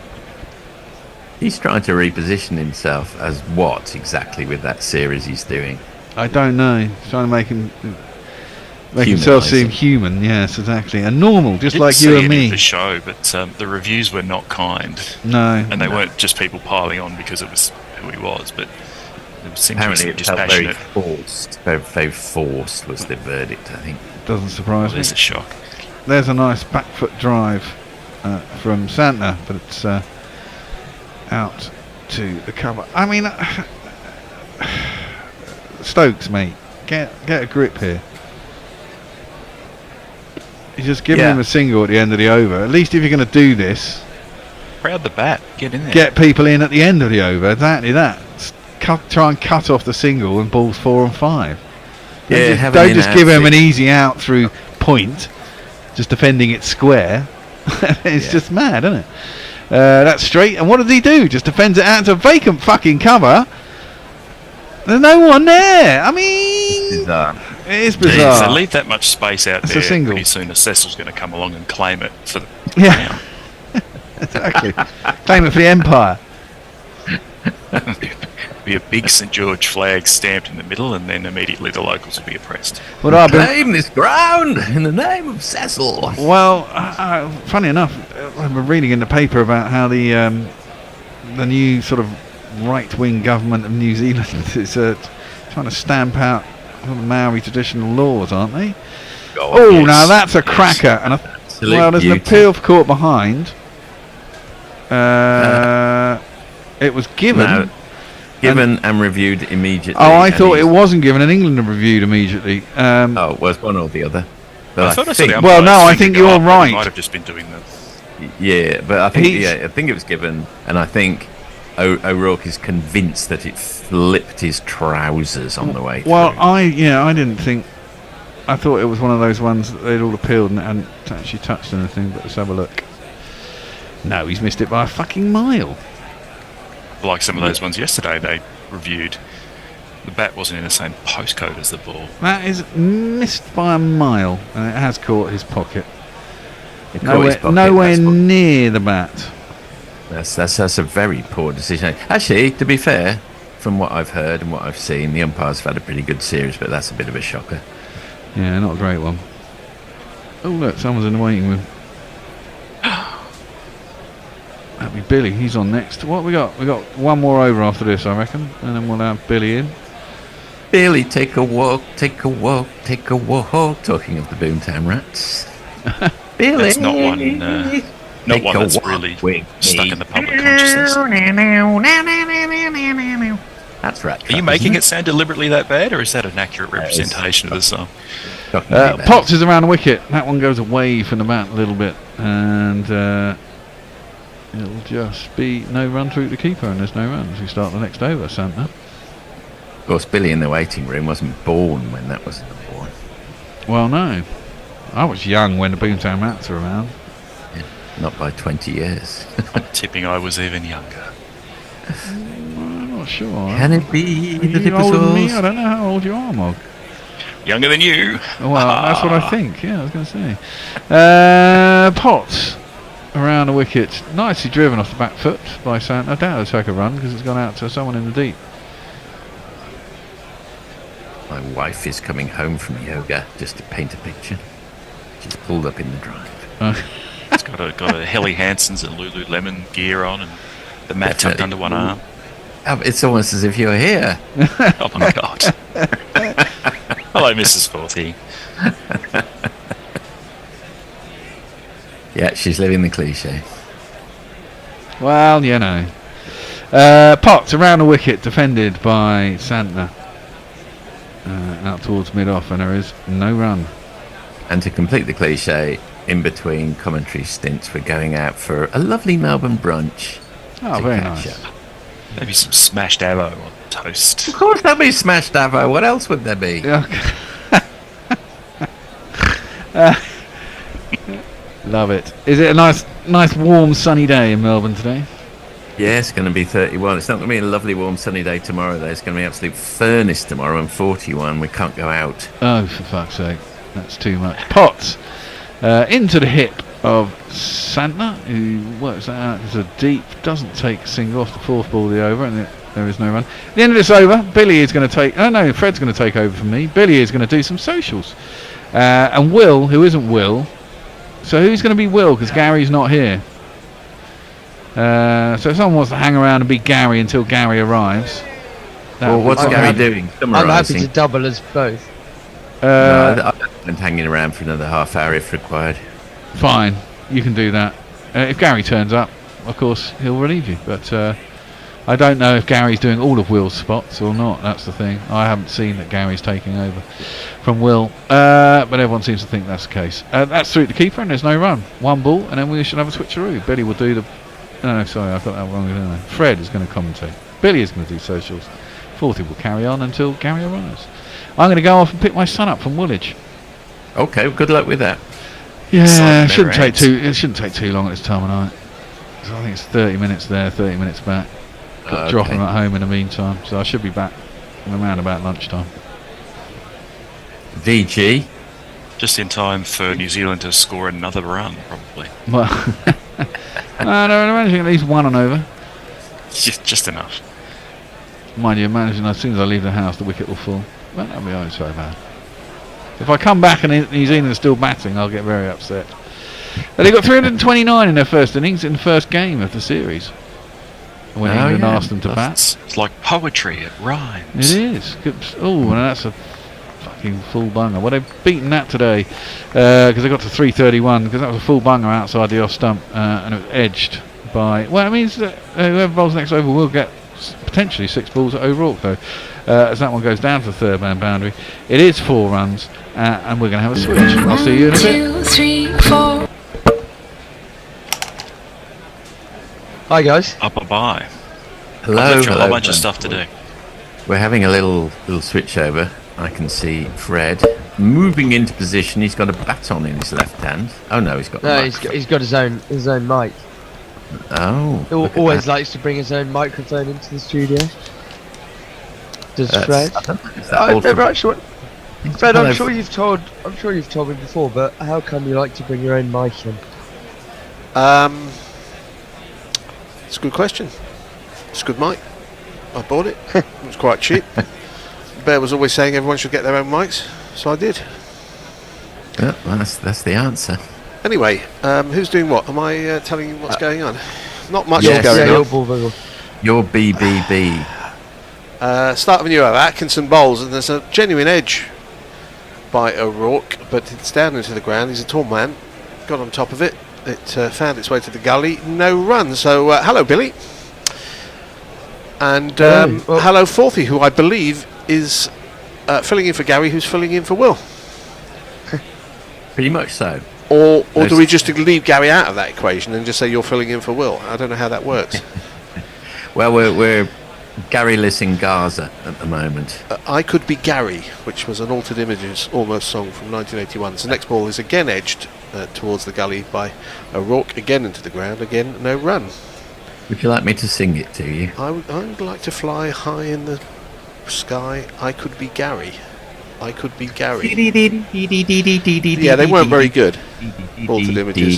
C: He's trying to reposition himself as what exactly with that series he's doing?
B: I don't know. He's trying to make himself
C: Humanise
B: seem
C: him.
B: human. Yes, exactly, and normal, just
D: Didn't
B: like
D: see
B: you and
D: any of
B: me.
D: the show, but the reviews were not kind,
B: No,
D: and they weren't just people piling on because it was who he was, but there seemed
C: Apparently,
D: to be
C: it
D: some
C: felt very
D: dispassionate.
C: forced. Very forced was the verdict, I think.
B: doesn't surprise me.
D: There's a shock.
B: There's a nice back foot drive from Santner, but it's out to the cover. I mean, Stokes, mate, get a grip here. You're just giving him a single at the end of the over. At least if you're going to do this,
D: Crowd the bat, get in there.
B: get people in at the end of the over. Exactly that. Try and cut off the single and balls 4 and 5. Don't just give him an easy out through point, just defending it square. It's just mad, isn't it? That's straight. And what does he do? Just defends it out to vacant fucking cover. There's no one there. I mean,
C: Bizarre.
B: it is
D: Yeah,
B: bizarre.
D: so leave that much space out
B: It's a
D: there.
B: single.
D: Pretty soon, the Cecil's going to come along and claim it for the
B: Yeah.
D: round.
B: Exactly. Claim it for the Empire.
D: Be a big St George flag stamped in the middle, and then immediately the locals will be oppressed.
B: What I've been
C: Claim this ground in the name of Cecil.
B: Well, funny enough, I've been reading in the paper about how the new sort of right-wing government of New Zealand is trying to stamp out the Maori traditional laws, aren't they? Oh,
D: yes.
B: now that's a cracker. And well, there's an appeal court behind. It was given.
C: No, given and reviewed immediately.
B: Oh, I
C: and
B: thought
C: he's-
B: it wasn't given, and England have reviewed immediately.
C: Oh, it was one or the other. But
D: I thought I saw
C: think,
D: the
B: Well,
D: umpires
B: no, I
D: finger
B: think
D: go
B: you're
D: up, but
B: right.
D: He might have just been doing the.
C: yeah, but I think
B: He's-
C: I think it was given, and I think O'Rourke is convinced that it flipped his trousers on the way
B: Well,
C: through.
B: I didn't think. I thought it was one of those ones that they'd all appealed and hadn't actually touched anything. But let's have a look. No, he's missed it by a fucking mile.
D: Like some of those ones yesterday, they reviewed. The bat wasn't in the same postcode as the ball.
B: That is missed by a mile, and it has caught his pocket.
C: It caught his pocket,
B: Nowhere
C: that's what-
B: near the bat.
C: That's a very poor decision. Actually, to be fair, from what I've heard and what I've seen, the umpires have had a pretty good series, but that's a bit of a shocker.
B: Yeah, not a great one. Oh look, someone's in the waiting room. That'd be Billy. He's on next. What we got? We got one more over after this, I reckon, and then we'll have Billy in.
C: Billy, take a walk, take a walk, take a walk. Talking of the Boomtown Rats. Billy,
D: That's not one. Not
C: take
D: one
C: a
D: that's
C: walk
D: really
C: with
D: stuck
C: me.
D: in the public consciousness.
C: That's right.
D: Are you making it sound deliberately that bad, or is that an accurate representation of the song?
B: Potts is around the wicket. That one goes away from the bat a little bit, and it'll just be no run through the keeper, and there's no runs. We start the next over, Santa.
C: Of course, Billy in the waiting room wasn't born when that was born.
B: Well, no. I was young when the Boomtown Rats were around.
C: Not by 20 years.
D: I'm tipping I was even younger.
B: I'm not sure.
C: Can it be
B: Are
C: that
B: you
C: it was
B: older than me?
C: yours?
B: I don't know how old you are, Mog.
D: Younger than you.
B: Well, that's what I think. Yeah, I was going to say. Potts around the wicket, nicely driven off the back foot by Santa. I doubt it'll take a run because it's gone out to someone in the deep.
C: My wife is coming home from yoga, just to paint a picture. She's pulled up in the drive.
D: It's got a Helly Hansen's and Lululemon gear on, and the mat tucked under one arm.
C: It's almost as if you're here.
D: Oh my god. Hello, Mrs. Forthy.
C: Yeah, she's living the cliche.
B: Well, you know. Potts around the wicket, defended by Santner. Out towards mid-off, and there is no run.
C: And to complete the cliche, in between commentary stints, we're going out for a lovely Melbourne brunch.
B: Oh,
C: to
B: very
C: catch
B: nice.
C: up.
D: Maybe some smashed avo on toast.
C: Of course there'll be smashed avo. What else would there be?
B: Love it. Is it a nice warm sunny day in Melbourne today?
C: Yeah, it's going to be 31. It's not going to be a lovely warm sunny day tomorrow though. It's going to be absolute furnace tomorrow and 41. We can't go out.
B: Oh, for fuck's sake. That's too much. Potts Into the hip of Santner, who works that out as a deep, doesn't take single off the fourth ball of the over, and there is no run. At the end of this over, Billy is going to take... Oh no, Fred's going to take over from me. Billy is going to do some socials. And Will, who isn't Will... So who's going to be Will, because Gary's not here? So if someone wants to hang around and be Gary until Gary arrives...
C: Well, what's Gary doing?
G: I'm happy to double as both.
C: No, I don't mind hanging around for another half hour if required.
B: Fine, you can do that. If Gary turns up, of course, he'll relieve you. But I don't know if Gary's doing all of Will's spots or not. That's the thing. I haven't seen that Gary's taking over from Will. But everyone seems to think that's the case. That's through the keeper, and there's no run. One ball, and then we should have a switcheroo. Billy will do the... No, sorry, I've got that wrong. Didn't I? Fred is going to commentate. Billy is going to do socials. Forty will carry on until Gary arrives. I'm going to go off and pick my son up from Woolwich.
C: Okay, good luck with that.
B: Yeah, it shouldn't take too long at this time of night. So I think it's 30 minutes there, 30 minutes back. Got to drop him at home in the meantime, so I should be back around about lunchtime.
C: VG,
D: Just in time for New Zealand to score another run, probably.
B: Well, no, managing at least one on over.
D: Just enough.
B: Mind you, managing as soon as I leave the house, the wicket will fall. Well, that'll be only so bad. If I come back and New Zealand is still batting, I'll get very upset. They got 329 in their first innings in the first game of the series. When England asked them to bat.
D: It's like poetry, it rhymes.
B: It is. Oh, and that's a fucking full bunger. Well, they've beaten that today because they got to 331 because that was a full bunger outside the off stump and it was edged by... Well, it means that whoever bowls next over will get potentially 6 balls at O'Rourke, though, as that one goes down to the third man boundary. It is 4 runs, and we're going to have a switch. I'll see you in a bit.
H: 1, 2, 3, 4.
G: Hi guys.
D: Bye.
C: hello.
D: I've left you a whole
C: hello,
D: bunch of
C: Ben.
D: stuff to do.
C: We're having a little switch over. I can see Fred moving into position. He's got a baton in his left hand. Oh no, he's got.
G: No,
C: the
G: he's got his own mic.
C: Oh.
G: He
C: look at
G: always
C: that.
G: likes to bring his own microphone into the studio. Does
C: That's-
G: Fred?
C: I don't know, is that
G: I've
C: all
G: never
C: from-
G: actually. Fred,
C: Hello.
G: I'm sure you've told me before, but how come you like to bring your own mic in?
I: It's a good question. It's a good mic. I bought it. It was quite cheap. Bear was always saying everyone should get their own mics, so I did.
C: Yeah, well, that's the answer.
I: Anyway, who's doing what? Am I telling you what's going on? Not much
C: Yes.
I: is going
G: your
I: on.
G: ball wiggle.
C: Your BBB.
I: Start of a new hour. Atkinson bowls, and there's a genuine edge by O'Rourke, but it's down into the ground. He's a tall man. Got on top of it. It found its way to the gully. No run. So hello, Billy. And hello, Forthy, who I believe is filling in for Gary, who's filling in for Will.
C: Pretty much so.
I: Or do we just leave Gary out of that equation and just say you're filling in for Will? I don't know how that works.
C: Well, we're Gary-less in Gaza at the moment.
I: I Could Be Gary, which was an Altered Images almost song from 1981. So next ball is again edged towards the gully by O'Rourke, again into the ground, again no run.
C: Would you like me to sing it to you?
I: I would like to fly high in the sky. I could be Gary. I could be Gary. Yeah, they weren't very good. Altered Images.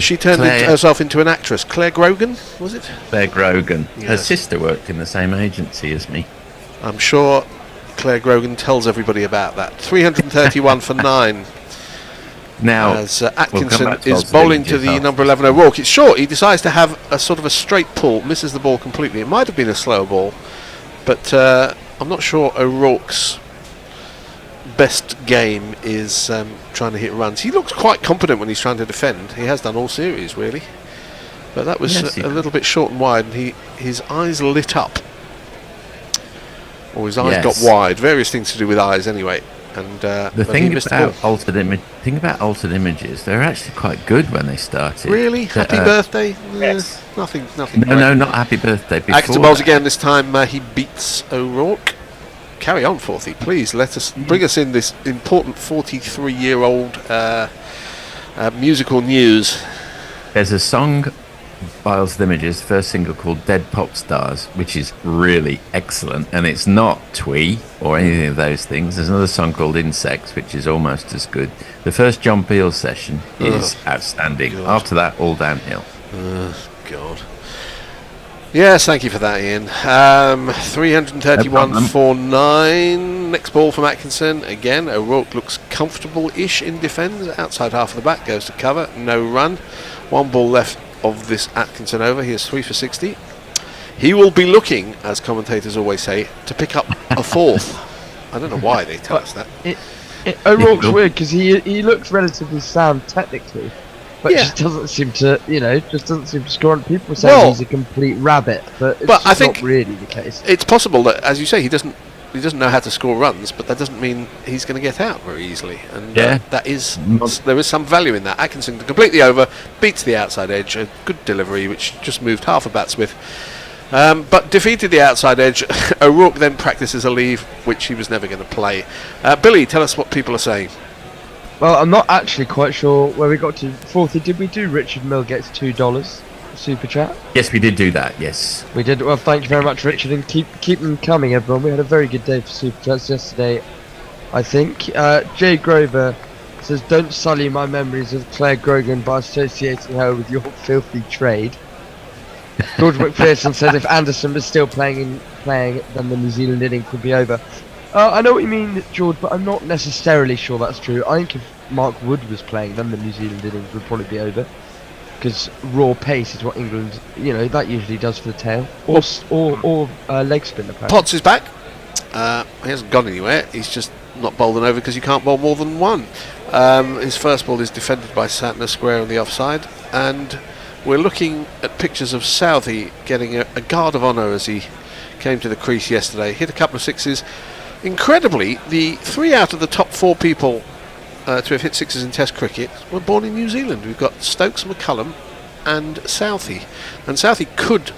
I: She turned herself into an actress. Claire Grogan, was it?
C: Claire Grogan. Her
I: Yes.
C: sister worked in the same agency as me.
I: I'm sure Claire Grogan tells everybody about that. 331 for 9.
C: Now,
I: As
C: we'll come
I: Atkinson
C: back to
I: is
C: Altered
I: bowling to
C: Images
I: the
C: after.
I: number 11 O'Rourke. It's short. He decides to have a sort of a straight pull. Misses the ball completely. It might have been a slow ball, but I'm not sure O'Rourke's best game is trying to hit runs. He looks quite competent when he's trying to defend. He has done all series, really. But that was
C: Yes, he
I: a
C: does.
I: little bit short and wide, and his eyes lit up. Or his eyes
C: Yes.
I: got wide. Various things to do with eyes, anyway. And
C: The
I: but he
C: thing
I: missed the ball.
C: about altered images, they're actually quite good when they started.
I: Really? Happy birthday?
C: yes.
I: Nothing.
C: No, not happy birthday. Before
I: Atkinson bowls
C: that.
I: again. This time he beats O'Rourke. Carry on, Forthy, please. Bring us in this important 43-year-old musical news.
C: There's a song Biles Images, first single called Dead Pop Stars, which is really excellent, and it's not twee or anything of those things. There's another song called Insects, which is almost as good. The first John Peel session is outstanding.
I: God.
C: After that, all downhill.
I: God. Yes, thank you for that, Ian. 331 for 9. Next ball from Atkinson. Again, O'Rourke looks comfortable-ish in defence. Outside half of the bat, goes to cover. No run. One ball left of this Atkinson over. He is 3 for 60. He will be looking, as commentators always say, to pick up a fourth. I don't know why they tell us that.
G: O'Rourke's weird because he looks relatively sound technically, but just doesn't seem to, just doesn't seem to score on. People say he's a complete rabbit, but it's
I: I think
G: not really the case.
I: It's possible that, as you say, he doesn't know how to score runs, but that doesn't mean he's going to get out very easily. And there is some value in that. Atkinson completely over, beats the outside edge, a good delivery, which just moved half a bat's width. But defeated the outside edge. O'Rourke then practices a leave, which he was never going to play. Billy, tell us what people are saying.
G: Well, I'm not actually quite sure where we got to. Fourthly, did we do Richard Mill gets $2 super chat?
C: Yes, we did do that, yes.
G: We did. Well, thank you very much, Richard, and keep them coming, everyone. We had a very good day for super chats yesterday, I think. Jay Grover says, don't sully my memories of Claire Grogan by associating her with your filthy trade. George McPherson says, if Anderson was still playing, then the New Zealand innings would be over. I know what you mean, George, but I'm not necessarily sure that's true. I think if Mark Wood was playing, then the New Zealand innings would probably be over. Because raw pace is what England, that usually does for the tail. Or leg spin, apparently.
I: Potts is back. He hasn't gone anywhere. He's just not bowling over because you can't bowl more than one. His first ball is defended by Santner square on the offside. And we're looking at pictures of Southey getting a guard of honour as he came to the crease yesterday. Hit a couple of sixes. Incredibly, the 3 out of the top 4 people to have hit sixes in Test cricket were born in New Zealand. We've got Stokes, McCullum and Southey. And Southey could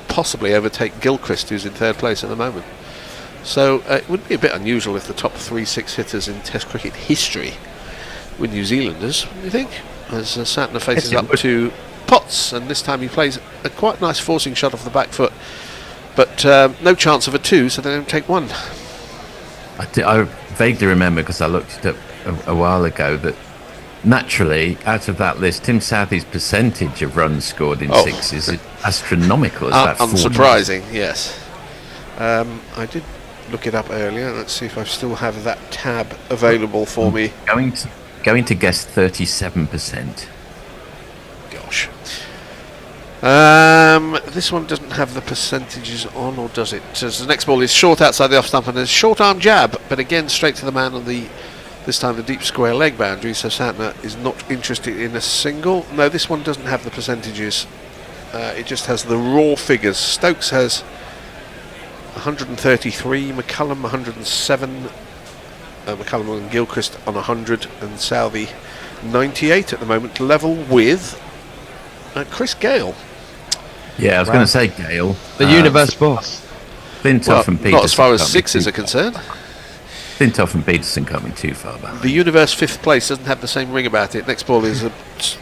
I: possibly overtake Gilchrist, who's in 3rd place at the moment. So it would be a bit unusual if the top 3 6 hitters in Test cricket history were New Zealanders, do you think? As Santner faces up to Potts, and this time he plays a quite nice forcing shot off the back foot. But no chance of a 2, so they don't take 1.
C: I vaguely remember, because I looked it up a while ago, that naturally, out of that list, Tim Southey's percentage of runs scored in sixes is astronomical. It's about 40.
I: Unsurprising, yes. I did look it up earlier. Let's see if I still have that tab available for me.
C: Going to guess 37%.
I: Gosh. This one doesn't have the percentages on, or does it? So the next ball is short outside the off stump, and there's a short arm jab, but again straight to the man on this time the deep square leg boundary. So Santner is not interested in a single. No, this one doesn't have the percentages. It just has the raw figures. Stokes has 133, McCullum 107, McCullum and Gilchrist on 100, and Southey 98 at the moment, level with Chris Gale.
C: Yeah, I was going to say Gale.
G: The universe boss.
C: Flintoff and Peterson.
I: Not as far as sixes are concerned.
C: Flintoff and Peterson coming too far back.
I: The universe 5th place doesn't have the same ring about it. Next ball is a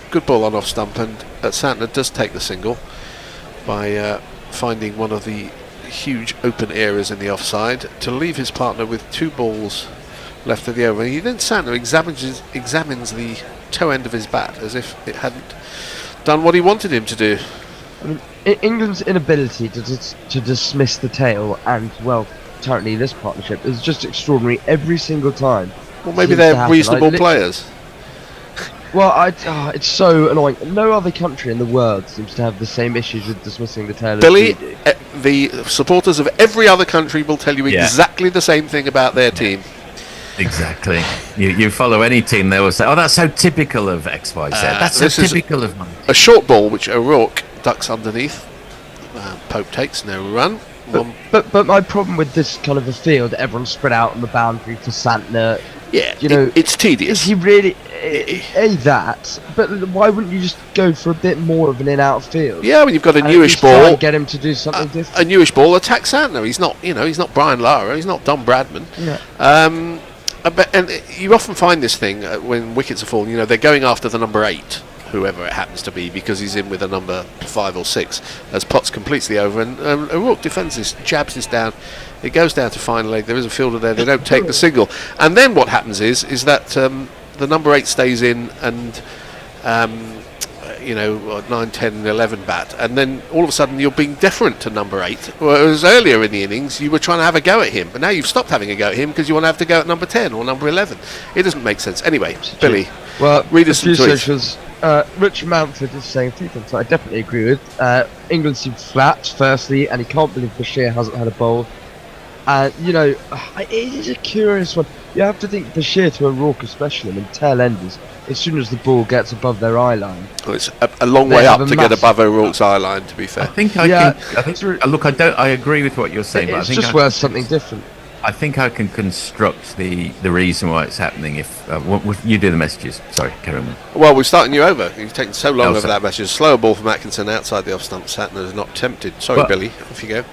I: good ball on off stump, and Santner does take the single by finding one of the huge open areas in the offside to leave his partner with 2 balls left of the over. He then Santner examines the toe end of his bat as if it hadn't done what he wanted him to do.
G: I mean, England's inability to dismiss the tail, and currently this partnership, is just extraordinary every single time.
I: Well, maybe they're reasonable players.
G: Well, it's so annoying. No other country in the world seems to have the same issues with dismissing the tail.
I: Billy, the supporters of every other country will tell you exactly the same thing about their team.
C: Exactly. You follow any team, they will say, "Oh, that's so typical of X, Y, Z. That's so typical of."
I: A short ball which O'Rourke ducks underneath. Pope takes no run.
G: But my problem with this kind of a field, everyone's spread out on the boundary for Santner.
I: Yeah, it's tedious.
G: Is he really that? But why wouldn't you just go for a bit more of an in-out field?
I: Yeah, when you've got a newish ball,
G: and get him to do something different.
I: A newish ball, attack Santner. He's not Brian Lara. He's not Don Bradman.
G: Yeah.
I: And you often find this thing when wickets are falling. They're going after the number 8, whoever it happens to be, because he's in with a number 5 or 6, as Potts completes the over, and O'Rourke defends this, jabs this down. It goes down to final leg. There is a fielder there. They don't take the single, and then what happens is that the number 8 stays in, and 9, 10, and 11 bat, and then all of a sudden you're being deferent to number 8. Whereas earlier in the innings you were trying to have a go at him, but now you've stopped having a go at him because you want to have to go at number 10 or number 11. It doesn't make sense. Anyway, Billy,
G: well,
I: read us some tweets.
G: Socials, Rich Mountford is saying 3 things I definitely agree with. England seemed flat, firstly, and he can't believe Bashir hasn't had a bowl. It is a curious one. You have to think Bashir to O'Rourke especially, tail enders, as soon as the ball gets above their eye line.
I: Well, it's a long way up to get above O'Rourke's eye line, to be fair.
C: I agree with what you're saying, but I think
G: just worth something different.
C: I think I can construct the reason why it's happening if you do the messages. Sorry, carry on.
I: Well, we're starting you over. You've taken so long over that message. Slower ball from Atkinson outside the off stump. Santner is not tempted. Sorry, Billy. Off you go.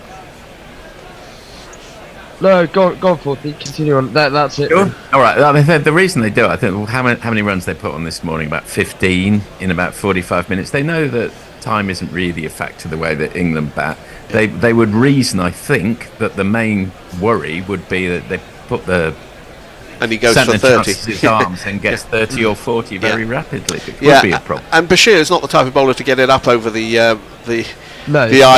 G: No, go on, Forty. Continue on. That's it.
C: Sure. All right. I mean, the reason they do it, I think, how many runs they put on this morning? About 15 in about 45 minutes. They know that time isn't really a factor the way that England bat. They would reason, I think, that the main worry would be that they put the
I: and he goes for 30
C: his arms and gets 30 or 40 very rapidly. It would be a problem.
I: And Bashir is not the type of bowler to get it up over the eye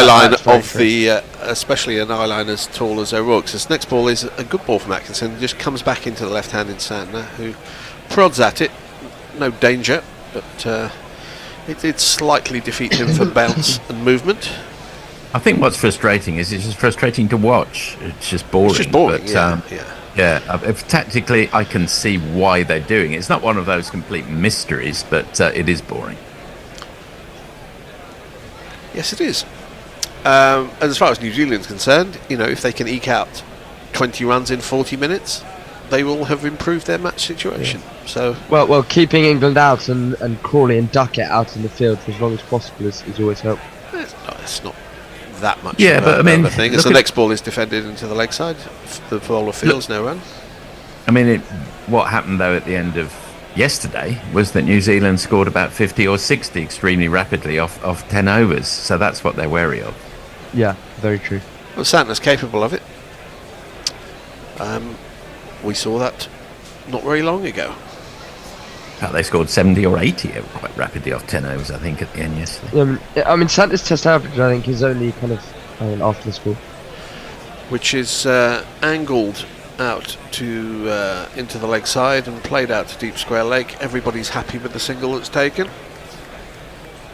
I: line of the especially an eye line as tall as O'Rourke's. This next ball is a good ball from Atkinson. Just comes back into the left-handed Santner, who prods at it. No danger, but it slightly defeats him for bounce and movement.
C: I think what's frustrating is it's just frustrating to watch. It's just boring.
I: It's just boring.
C: But, if tactically, I can see why they're doing it. It's not one of those complete mysteries, but it is boring.
I: Yes, it is. And as far as New Zealand's concerned, if they can eke out 20 runs in 40 minutes, they will have improved their match situation. Yeah. So
G: well, keeping England out and Crawley and Duckett out in the field for as long as possible is always helpful.
I: It's not that much.
C: Yeah, but I mean,
I: thing. As the next ball is defended into the leg side, the bowler feels no run.
C: I mean, what happened though at the end of yesterday was that New Zealand scored about 50 or 60 extremely rapidly off 10 overs, so that's what they're wary of.
G: Yeah, very true.
I: Well, Santner's capable of it. We saw that not very long ago.
C: They scored 70 or 80 quite rapidly off 10 overs, I think, at the end yesterday.
G: Santner's test average, I think, is only kind of after the score.
I: Which is angled out to into the leg side and played out to deep square leg. Everybody's happy with the single that's taken.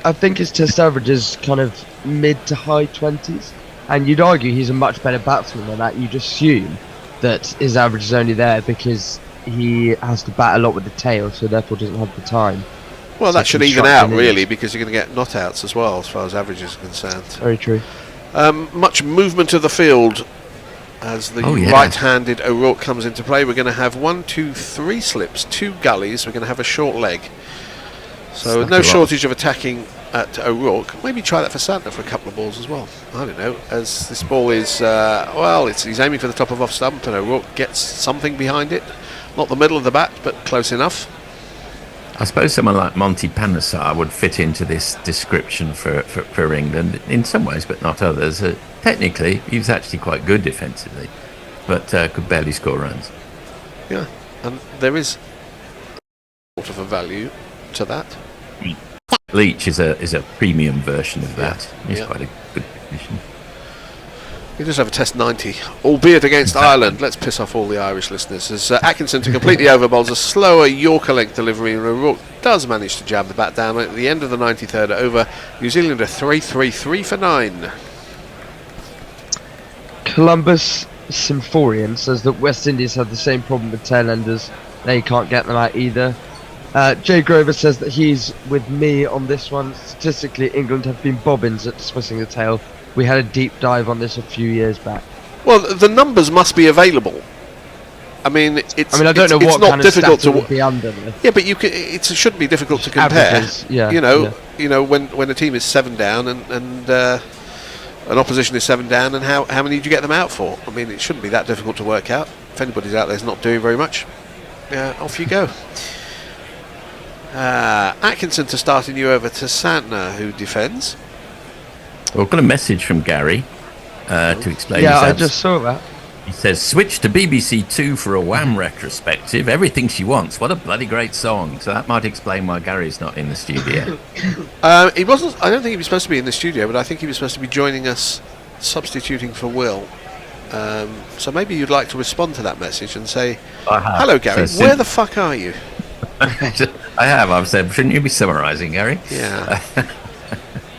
G: I think his test average is kind of mid to high 20s, and you'd argue he's a much better batsman than that. You'd assume that his average is only there because he has to bat a lot with the tail, so therefore doesn't have the time.
I: Well, that should even out really, because you're going to get not outs as well as far as averages are concerned.
G: Very true.
I: Much movement of the field as the right-handed O'Rourke comes into play. We're going to have 1, 2, 3 slips, 2 gullies. We're going to have a short leg. So no shortage of attacking at O'Rourke. Maybe try that for Santner for a couple of balls as well. I don't know. As this ball is, he's aiming for the top of off stump, and O'Rourke gets something behind it. Not the middle of the bat, but close enough.
C: I suppose someone like Monty Panesar would fit into this description for England in some ways, but not others. Technically, he was actually quite good defensively, but could barely score runs.
I: Yeah, and there is sort of a value to that.
C: Leach is a premium version of that. He's quite a good technician.
I: He does have a test 90, albeit against Ireland. Let's piss off all the Irish listeners. As Atkinson to complete the over bowls a slower Yorker length delivery, and O'Rourke does manage to jam the bat down at the end of the 93rd over. New Zealand are 3 for 9.
G: Columbus Symphorian says that West Indies have the same problem with tailenders. They can't get them out either. Jay Grover says that he's with me on this one. Statistically, England have been bobbins at dismissing the tail. We had a deep dive on this a few years back.
I: Well, the numbers must be available. I mean,
G: I don't know what kind of stat it would be under.
I: Yeah, but it shouldn't be difficult to compare.
G: Averages, yeah.
I: When a team is 7 down and an opposition is 7 down, and how many do you get them out for? I mean, it shouldn't be that difficult to work out. If anybody's out there is not doing very much, off you go. Atkinson to start a new over to Santner, who defends.
C: Well, I've got a message from Gary to explain
G: Yeah,
C: his
G: I
C: abs-
G: just saw that.
C: He says, switch to BBC Two for a Wham retrospective. Everything She Wants. What a bloody great song. So that might explain why Gary's not in the studio.
I: He wasn't. I don't think he was supposed to be in the studio, but I think he was supposed to be joining us, substituting for Will. So maybe you'd like to respond to that message and say, "Hello, Gary.
C: So
I: where the fuck are you?"
C: I have. I've said, shouldn't you be summarising, Gary?
I: Yeah.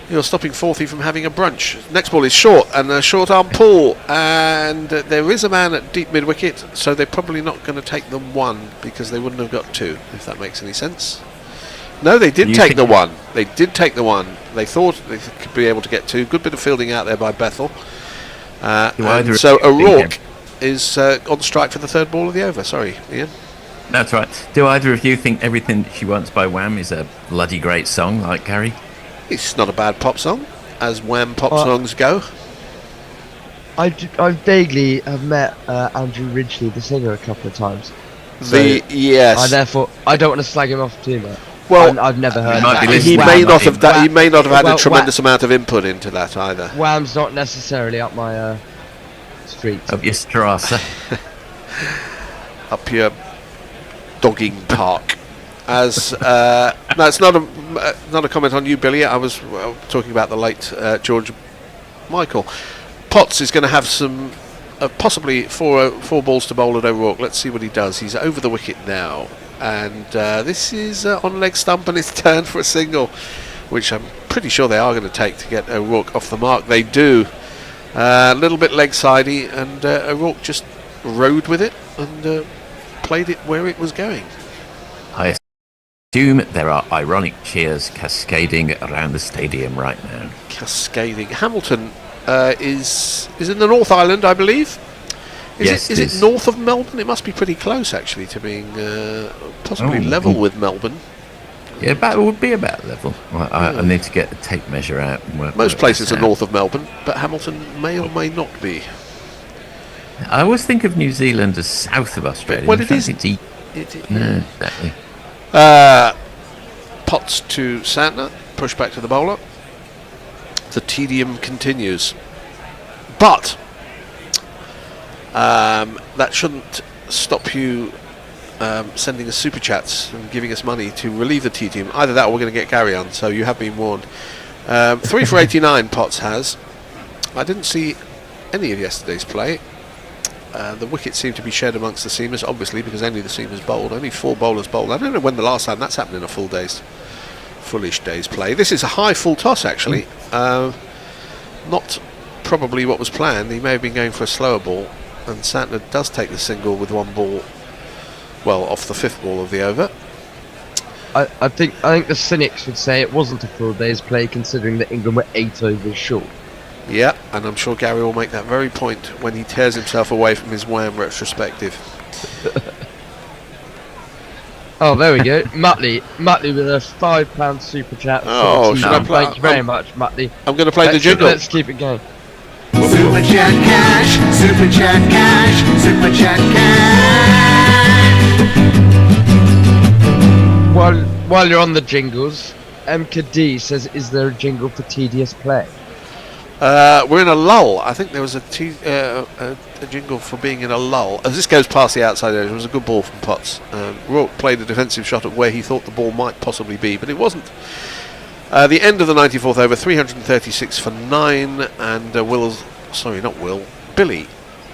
I: You're stopping Forthy from having a brunch. Next ball is short, and a short arm pull, and there is a man at deep mid wicket, so they're probably not going to take the one because they wouldn't have got two, if that makes any sense. No, they did take the one. They did take the one. They thought they could be able to get two. Good bit of fielding out there by Bethel. And so O'Rourke is on strike for the third ball of the over. Sorry, Ian.
C: That's right. Do either of you think Everything She Wants by Wham is a bloody great song like Gary?
I: It's not a bad pop song, as Wham pop songs go.
G: I vaguely have met Andrew Ridgely, the singer, a couple of times.
I: Yes.
G: Therefore, I don't want to slag him off too much.
I: Well,
G: I've never heard.
I: He may not have had a tremendous amount of input into that either.
G: Wham's not necessarily up my street.
C: Up your strasse.
I: Up your dogging park. As no, it's not a comment on you, Billy. I was talking about the late George Michael. Potts is going to have some possibly four balls to bowl at O'Rourke. Let's see what he does. He's over the wicket now, and this is on leg stump, and it's turned for a single, which I'm pretty sure they are going to take to get O'Rourke off the mark. They do. A little bit leg sidey, and O'Rourke just rode with it and played it where it was going.
C: I assume there are ironic cheers cascading around the stadium right now.
I: Cascading. Hamilton is in the North Island, I believe. Is it north of Melbourne? It must be pretty close, actually, to being possibly level with Melbourne.
C: Yeah, it would be about level. Well, I need to get a tape measure out and work.
I: Most places are north of Melbourne, but Hamilton may or may not be.
C: I always think of New Zealand as south of Australia.
I: Well, it is.
C: No, exactly.
I: Potts to Santner, push back to the bowler. The tedium continues, but that shouldn't stop you sending us super chats and giving us money to relieve the tedium. Either that or we're going to get Gary on, so you have been warned. 3 for 89 Potts has. I didn't see any of yesterday's play. The wickets seem to be shed amongst the seamers, obviously, because only the seamers bowled. Only 4 bowlers bowled. I don't know when the last time that's happened in a fullish day's play. This is a high full toss, actually. Not probably what was planned. He may have been going for a slower ball, and Santner does take the single with 1 ball, well, off the 5th ball of the over.
G: I think the cynics would say it wasn't a full day's play, considering that England were 8 overs short.
I: Yeah, and I'm sure Gary will make that very point when he tears himself away from his Wham retrospective.
G: Oh, there we go. Muttley with a £5 super chat.
I: Oh, should I play?
G: Thank you very much, Muttley.
I: I'm going to play the jingle.
G: Let's keep it going.
H: Super chat cash, super chat cash, super chat cash.
G: While you're on the jingles, MKD says, "Is there a jingle for tedious play?"
I: We're in a lull. I think there was a jingle for being in a lull. As this goes past the outside edge, it was a good ball from Potts. Rourke played a defensive shot at where he thought the ball might possibly be, but it wasn't. The end of the 94th over, 336 for 9, and Billy,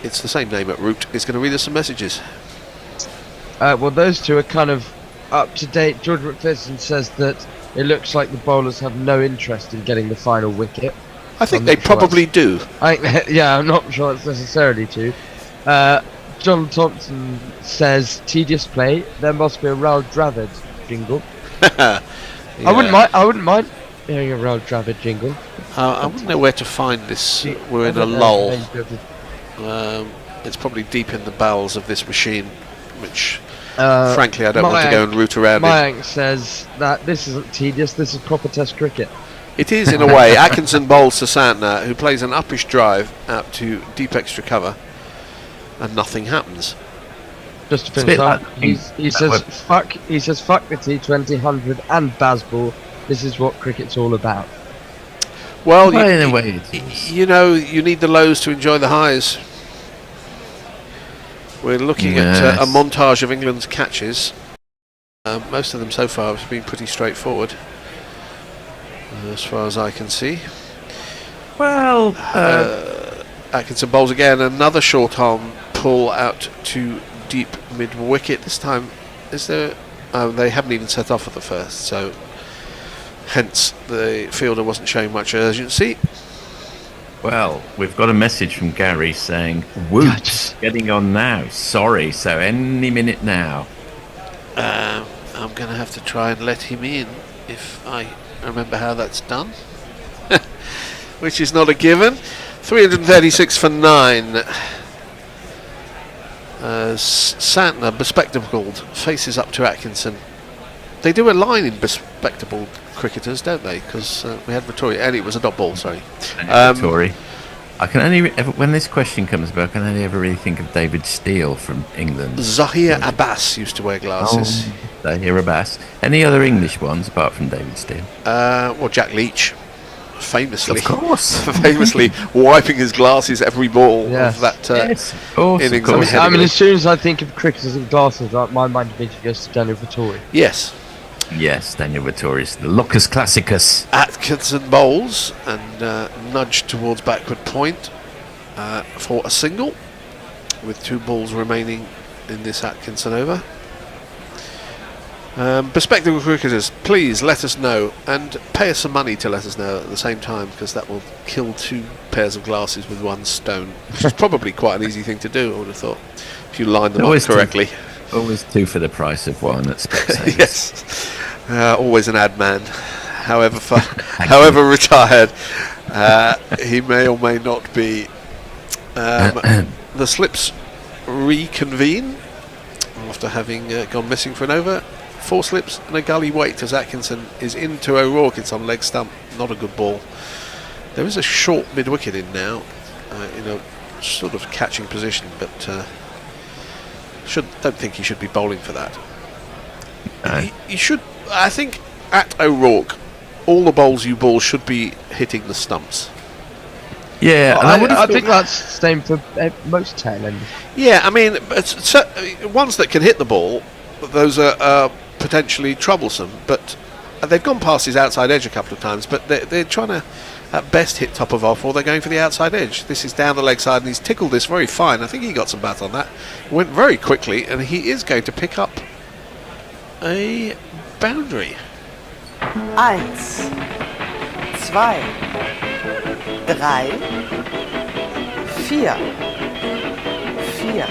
I: it's the same name at root, is going to read us some messages.
G: Well, those two are kind of up to date. George McPherson says that it looks like the bowlers have no interest in getting the final wicket.
I: I think they probably do.
G: Yeah, I'm not sure it's necessarily true. John Thompson says, tedious play, there must be a Raoul Dravid jingle.
I: Yeah.
G: I wouldn't mind hearing a Raoul Dravid jingle.
I: I wouldn't know where to find this. We're in a lull. It's probably deep in the bowels of this machine, which frankly I don't want to go and root around in.
G: Mayank says that this isn't tedious, this is proper test cricket.
I: It is, in a way. Atkinson bowls to Santner, who plays an uppish drive out to deep extra cover, and nothing happens.
G: Just to
C: It's a
G: finish
C: bit
G: up,
C: like-
G: he says fuck the T20 100 and Bazball. This is what cricket's all about.
I: Well,
C: in a way, it is.
I: you know, you need the lows to enjoy the highs. We're looking at a
C: Yes.
I: montage of England's catches. Most of them so far have been pretty straightforward, as far as I can see.
C: Well,
I: Atkinson bowls again, another short arm pull out to deep mid wicket. This time, is there? They haven't even set off at the first, so hence the fielder wasn't showing much urgency.
C: well, we've got a message from Gary saying, "Whoops, getting on now. Sorry, so any minute now."
I: I'm going to have to try and let him in if I remember how that's done, which is not a given. 336 for 9. Santner, bespectacled, faces up to Atkinson. They do a line in bespectacled cricketers, don't they? Because we had Vittori, and it was a dot ball, sorry.
C: Tory. I can only when this question comes about, I can only ever really think of David Steele from England.
I: Zahir Abbas used to wear glasses.
C: Zahir Abbas. Any other English ones apart from David Steele?
I: Well, Jack Leach, famously,
C: Of course.
I: famously wiping his glasses every ball
G: Yes.
I: of that
C: Yes, of course.
I: innings.
C: Of course.
G: I mean, as soon as I think of cricketers and glasses, my mind immediately goes to Daniel Vittori.
I: Yes.
C: Yes, Daniel Vittori's the Locus Classicus.
I: Atkinson bowls and nudged towards backward point for a single, with 2 balls remaining in this Atkinson over. Bespectacled cricketers, please let us know and pay us some money to let us know at the same time, because that will kill 2 pairs of glasses with 1 stone, which is probably quite an easy thing to do, I would have thought, if you line them up
C: Always
I: correctly.
C: Always 2 for the price of 1 at Specsavers.
I: Yes, always an ad man, however however retired he may or may not be. The slips reconvene after having gone missing for an over. 4 slips and a gully wait as Atkinson is into O'Rourke. It's on leg stump, not a good ball. There is a short mid wicket in now, in a sort of catching position, but don't think he should be bowling for that. He should. I think at O'Rourke, all the bowls you ball should be hitting the stumps.
C: Yeah, and
G: I think that's the same for most tail enders.
I: Yeah, I mean, ones that can hit the ball, those are potentially troublesome. But they've gone past his outside edge a couple of times. But they're trying to, at best, hit top of off, or they're going for the outside edge. This is down the leg side, and he's tickled this very fine. I think he got some bat on that. Went very quickly, and he is going to pick up a boundary.
J: 1, 2, 3, 4.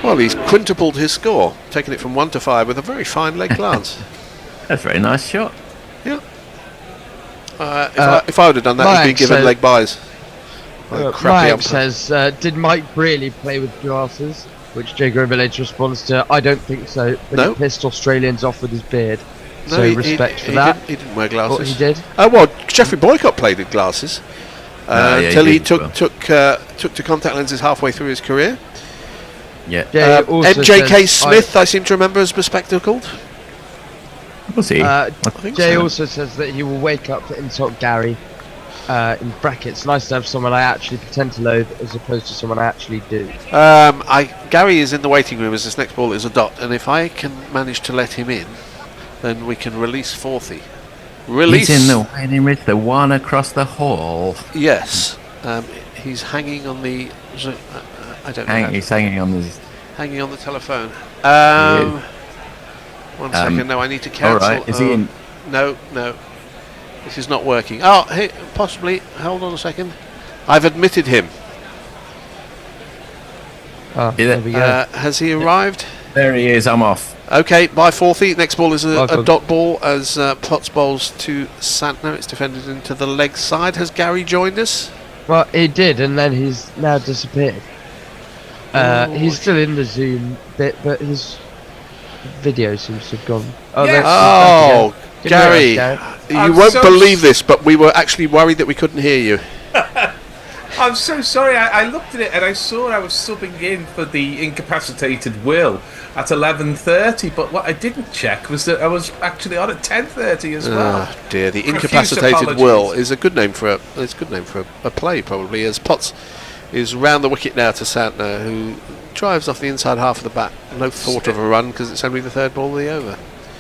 I: Well, he's quintupled his score, taking it from 1 to 5 with a very fine leg glance.
C: That's a very nice shot.
I: Yeah. If I would have done that, he'd been given leg buys.
G: Mike says, did Mike really play with glasses? Which Jay Grover later responds to, I don't think so, but
I: No.
G: he pissed Australians off with his beard.
I: No,
G: So
I: he-
G: respect
I: he-
G: for
I: he
G: that.
I: He didn't wear glasses.
G: What he did?
I: Well, Geoffrey Boycott played with glasses
C: Yeah,
I: until
C: he
I: he
C: did as
I: took to contact lenses halfway through his career.
C: Yeah.
G: Jay also
I: MJK
G: says,
I: Smith, I seem to remember, as bespectacled.
C: Was he?
G: Jay also says that he will wake up to insult Gary. In brackets, nice to have someone I actually pretend to loathe as opposed to someone I actually do.
I: Gary is in the waiting room as this next ball is a dot, and if I can manage to let him in, then we can release Forthy. Release.
C: He's in the waiting with the 1 across the hall.
I: Yes. He's hanging on the. I don't know.
C: He's hanging on the.
I: Hanging on the telephone. One second. No, I need to cancel.
C: All right. Is he in?
I: No. This is not working. Oh, hey, possibly. Hold on a second. I've admitted him.
G: There we go.
I: Has he arrived?
C: There he is. I'm off.
I: Okay, by Forthy. Next ball is a
G: Welcome.
I: dot ball as Potts bowls to Santner. It's defended into the leg side. Has Gary joined us?
G: Well, he did, and then he's now disappeared. He's still in the Zoom bit, but his video seems to have gone. Oh,
A: Yes.
I: Oh,
G: Good
I: Gary,
G: work, Gary.
I: you
A: I'm
I: won't
A: so
I: believe this, but we were actually worried that we couldn't hear you.
K: I'm so sorry. I looked at it and I saw I was subbing in for the incapacitated Will at 11:30, but what I didn't check was that I was actually on at 10:30 as well.
I: Oh dear, the
K: Profuse
I: incapacitated
K: apologies.
I: Will is a good name for a play probably, as Potts is round the wicket now to Santner, who drives off the inside half of the bat. No thought of a run because it's only the third ball of the over.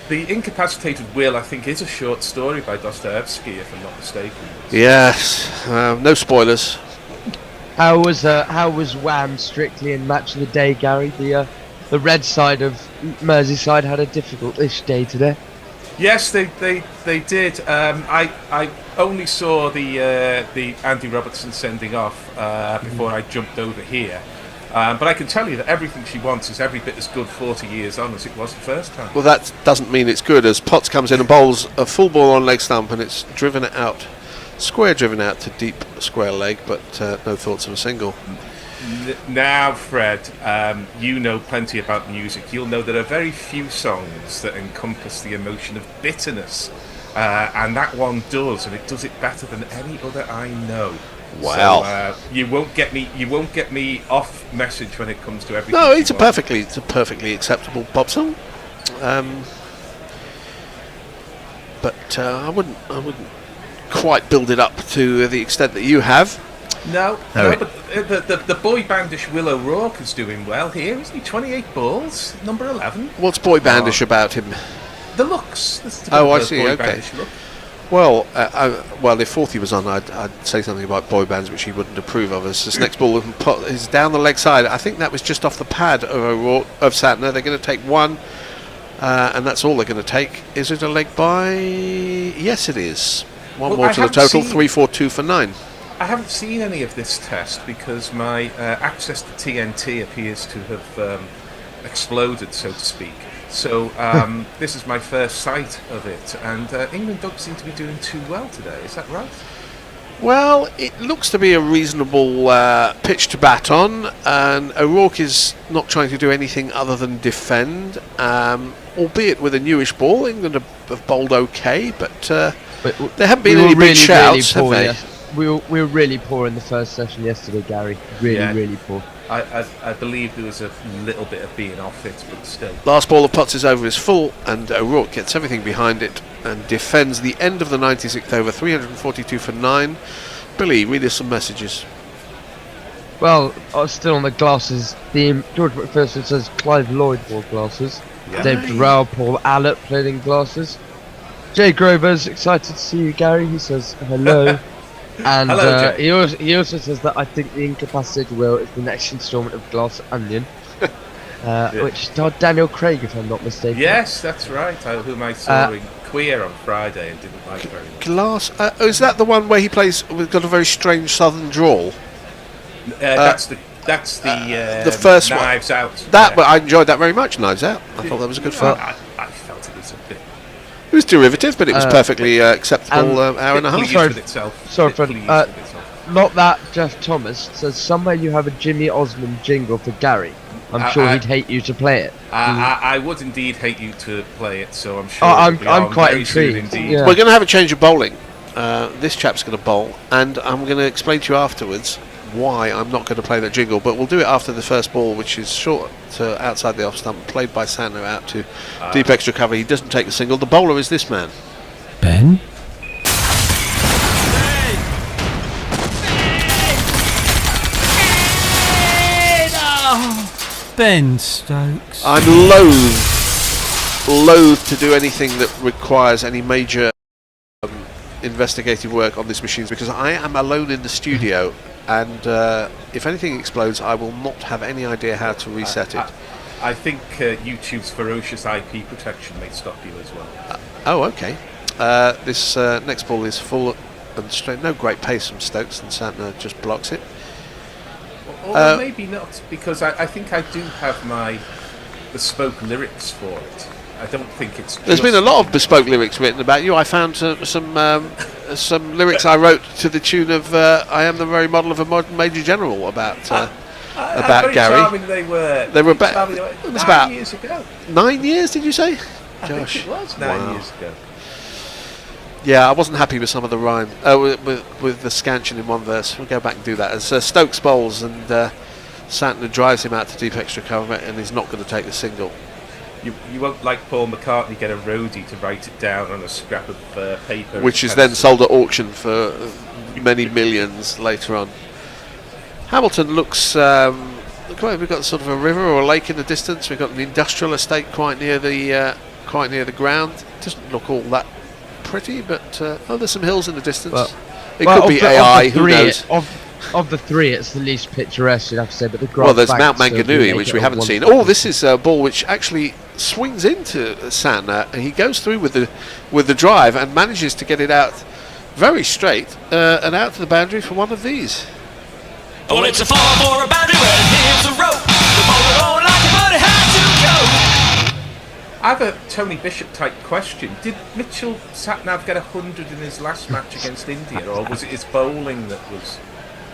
K: The incapacitated Will, I think, is a short story by Dostoevsky, if I'm not mistaken.
I: Yes, no spoilers.
G: How was Wham strictly in match of the day, Gary? The red side of Merseyside had a difficult-ish day today.
K: Yes, they did. I only saw the Andy Robertson sending off before I jumped over here. But I can tell you that everything she wants is every bit as good 40 years on as it was the first time.
I: Well, that doesn't mean it's good, as Potts comes in and bowls a full ball on leg stump, and it's driven out, square driven out to deep square leg, but no thoughts of a single.
K: Now, Fred, you know plenty about music. You'll know there are very few songs that encompass the emotion of bitterness, and that one does, and it does it better than any other I know.
I: Wow!
K: So, you won't get me off message when it comes to everything.
I: No, it's a perfectly acceptable pop song. But I wouldn't quite build it up to the extent that you have.
K: No, but the boy bandish Will O'Rourke is doing well here, isn't he? 28 balls, number 11.
I: What's boy bandish about him?
K: The looks.
I: I see.
K: Boy
I: Okay.
K: bandish look.
I: Well, if Forthy was on, I'd say something about boy bands which he wouldn't approve of. As this next ball is down the leg side, I think that was just off the pad of Santner. They're going to take one, and that's all they're going to take. Is it a leg by? Yes, it is. One more to the total. 3-4-2 for 9.
K: I haven't seen any of this test because my access to TNT appears to have exploded, so to speak. So this is my first sight of it, and England don't seem to be doing too well today. Is that right?
I: Well, it looks to be a reasonable pitch to bat on, and O'Rourke is not trying to do anything other than defend, albeit with a newish ball. England have bowled okay, but there haven't been any big shouts, have they?
G: We were really poor in the first session yesterday, Gary. Really poor.
K: I believe there was a little bit of being off it, but still.
I: Last ball of Potts is over is full, and O'Rourke gets everything behind it and defends the end of the 96th over, 342 for 9. Billy, read us some messages.
G: Well, I was still on the glasses theme. George McPherson says Clive Lloyd wore glasses.
K: Yeah.
G: David Rowell, Paul Allett played in glasses. Jay Grover's excited to see you, Gary. He says hello. And
K: Hello,
G: he also says that I think the incapacitated Will is the next instalment of Glass Onion, which starred Daniel Craig, if I'm not mistaken.
K: Yes, that's right. Whom I saw in Queer on Friday and didn't like very much.
I: Glass. Is that the one where he plays with got a very strange southern drawl?
K: That's the
I: first
K: Knives
I: one.
K: Out.
I: That I enjoyed that very much. Knives Out. I thought that was a good film.
K: I felt it was a bit.
I: It was derivative, but it was perfectly acceptable hour and a half.
G: Sorry, Fred. Not that Jeff Thomas says somewhere you have a Jimmy Osmond jingle for Gary. I'm sure he'd hate you to play it.
K: I would indeed hate you to play it, so I'm sure.
G: I'm quite intrigued.
K: Yeah.
I: We're going to have a change of bowling. This chap's going to bowl, and I'm going to explain to you afterwards why I'm not going to play that jingle, but we'll do it after the first ball, which is short to outside the off stump, played by Santner out to deep extra cover. He doesn't take the single. The bowler is this man.
A: Ben? Ben Stokes.
I: I'm loath to do anything that requires any major investigative work on this machine, because I am alone in the studio, and if anything explodes, I will not have any idea how to reset it.
K: I think YouTube's ferocious IP protection may stop you as well.
I: Oh, okay. This next ball is full and straight. No great pace from Stokes, and Santner just blocks it.
K: Or maybe not, because I think I do have my bespoke lyrics for it. I don't think it's.
I: There's been a lot of bespoke lyrics written about you. I found some lyrics I wrote to the tune of "I am the very model of a modern Major General" about
K: very
I: Gary.
K: Charming they were.
I: They were about. It was about
K: 9 years ago.
I: 9 years, did you say?
K: I think it was 9 years ago.
I: Yeah, I wasn't happy with some of the rhyme, with the scansion in one verse. We'll go back and do that. As Stokes bowls and Santner drives him out to deep extra cover and he's not going to take the single.
K: You won't, like Paul McCartney, get a roadie to write it down on a scrap of paper.
I: Which is then sold at auction for many millions later on. Hamilton looks... look, we've got sort of a river or a lake in the distance. We've got an industrial estate quite near the ground. It doesn't look all that pretty, but there's some hills in the distance. It could be AI, who knows?
G: Of the three, it's the least picturesque, you'd have to say. But the grass
I: there's Mount
G: banks,
I: Manganui, which we haven't seen. Oh, this is a ball which actually swings into Santner, and he goes through with the drive and manages to get it out very straight and out to the boundary for one of these.
E: Well, it's a fall for a boundary where here's a rope. The bowler don't like it, but it had to go.
K: I have a Tony Bishop type question. Did Mitchell Satnav get 100 in his last match against India, or was it his bowling that was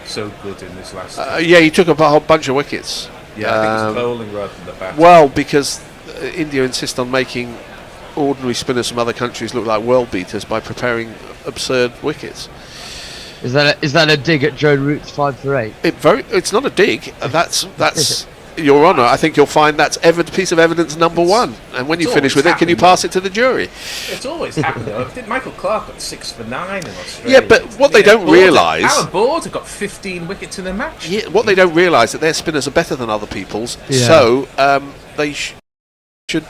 K: so good in this last
I: yeah, he took a whole bunch of wickets.
K: Yeah, I think it was bowling rather than the batting.
I: Well, because India insist on making ordinary spinners from other countries look like world beaters by preparing absurd wickets.
G: Is that a dig at Joe Root's 5 for 8?
I: It's not a dig. That's Your Honour. I think you'll find that's piece of evidence number one. And when you finish with it, can you pass it to the jury?
K: It's always happened though. Did Michael Clarke got 6 for 9 in Australia?
I: Yeah, but what they don't realise...
K: Alan Border got 15 wickets in a match.
I: Yeah, what they don't realise that their spinners are better than other people's, so they should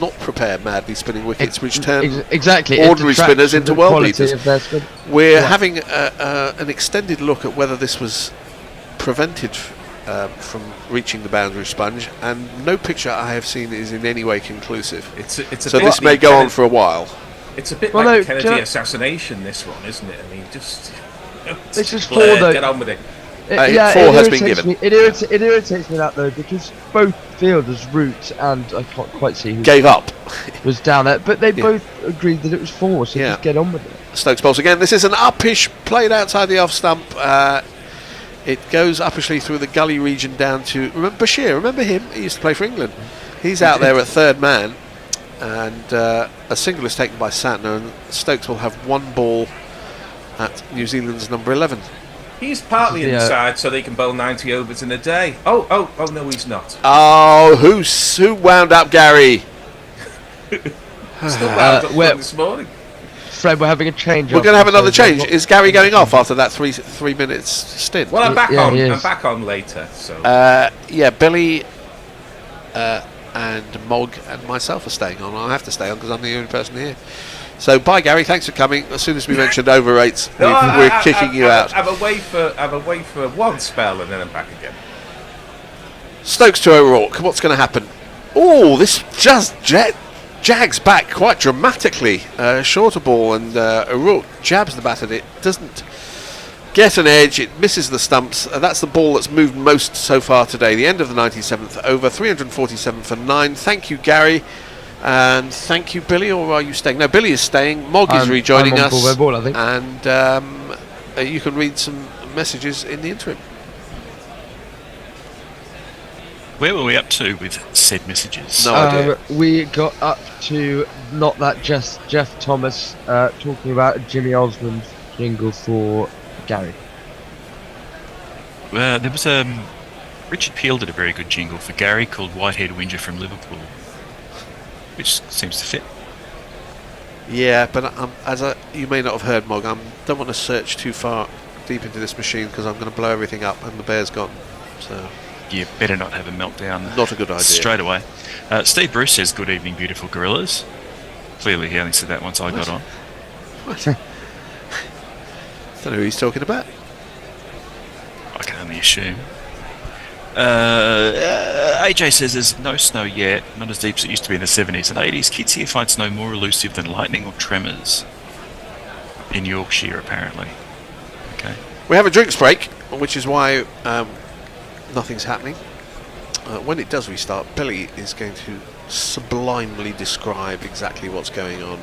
I: not prepare madly spinning wickets which turn ordinary spinners into world beaters. We're having an extended look at whether this was prevented from reaching the boundary sponge, and no picture I have seen is in any way conclusive. So this may go on for a while.
K: It's a bit like the Kennedy assassination, this one, isn't it? I mean, just...
G: This is 4 though.
K: Get on with it.
I: 4 has been given.
G: It irritates me that though, because both fielders, Root and I can't quite see who
I: gave up,
G: was down there, but they both agreed that it was 4, so just get on with it.
I: Stokes bowls again. This is an uppish played outside the off stump. It goes uppishly through the gully region down to... Remember Bashir? Remember him? He used to play for England. He's out there at third man, and a single is taken by Santner, and Stokes will have one ball at New Zealand's number 11.
K: He's partly inside so they can bowl 90 overs in a day. Oh no, he's not.
I: Oh, who wound up Gary?
K: Still wound up this morning.
G: Fred, we're having a change.
I: We're going to have another change. Is Gary going off after that 3 minutes stint?
K: Well, I'm back on. I'm back on later. So
I: Billy and Mog and myself are staying on. I have to stay on because I'm the only person here. So bye, Gary. Thanks for coming. As soon as we mentioned over rates, we're kicking you out.
K: I'm away for one spell and then I'm back again.
I: Stokes to O'Rourke. What's going to happen? Oh, this just jags back quite dramatically. Shorter ball, and O'Rourke jabs the bat at it. Doesn't get an edge. It misses the stumps. That's the ball that's moved most so far today. The end of the 97th over. 347 for 9. Thank you, Gary. And thank you, Billy, or are you staying? No, Billy is staying. Mog is rejoining us.
G: Ball, I think.
I: And you can read some messages in the interim.
D: Where were we up to with said messages?
I: No idea.
G: We got up to not that Jeff Thomas talking about Jimmy Osmond jingle for Gary.
D: There was Richard Peel did a very good jingle for Gary called Whitehead Whinger from Liverpool, which seems to fit.
I: Yeah, but you may not have heard, Mog, I don't want to search too far deep into this machine because I'm going to blow everything up and the bear's gone. So
D: you better not have a meltdown.
I: Not a good idea.
D: Straight away. Steve Bruce says, "Good evening, beautiful gorillas." Clearly, he only said that once I got on.
I: What? I don't know who he's talking about.
D: I can only assume. AJ says there's no snow yet, not as deep as it used to be in the 70s and 80s. Kids here find snow more elusive than lightning or tremors. In Yorkshire, apparently. Okay.
I: We have a drinks break, which is why nothing's happening. When it does restart, Billy is going to sublimely describe exactly what's going on.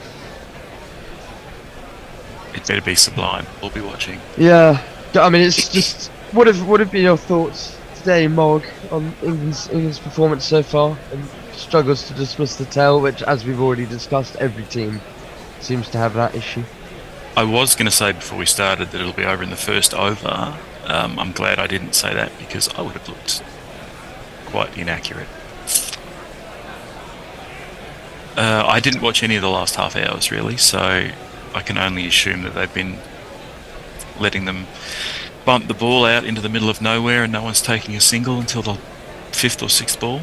D: It better be sublime. We'll be watching.
G: Yeah, I mean, it's just what have been your thoughts today, Mog, on England's performance so far, and struggles to dismiss the tail, which, as we've already discussed, every team seems to have that issue.
D: I was going to say before we started that it'll be over in the first over. I'm glad I didn't say that because I would have looked quite inaccurate. I didn't watch any of the last half hours really, so I can only assume that they've been letting them bump the ball out into the middle of nowhere and no one's taking a single until the 5th or 6th ball.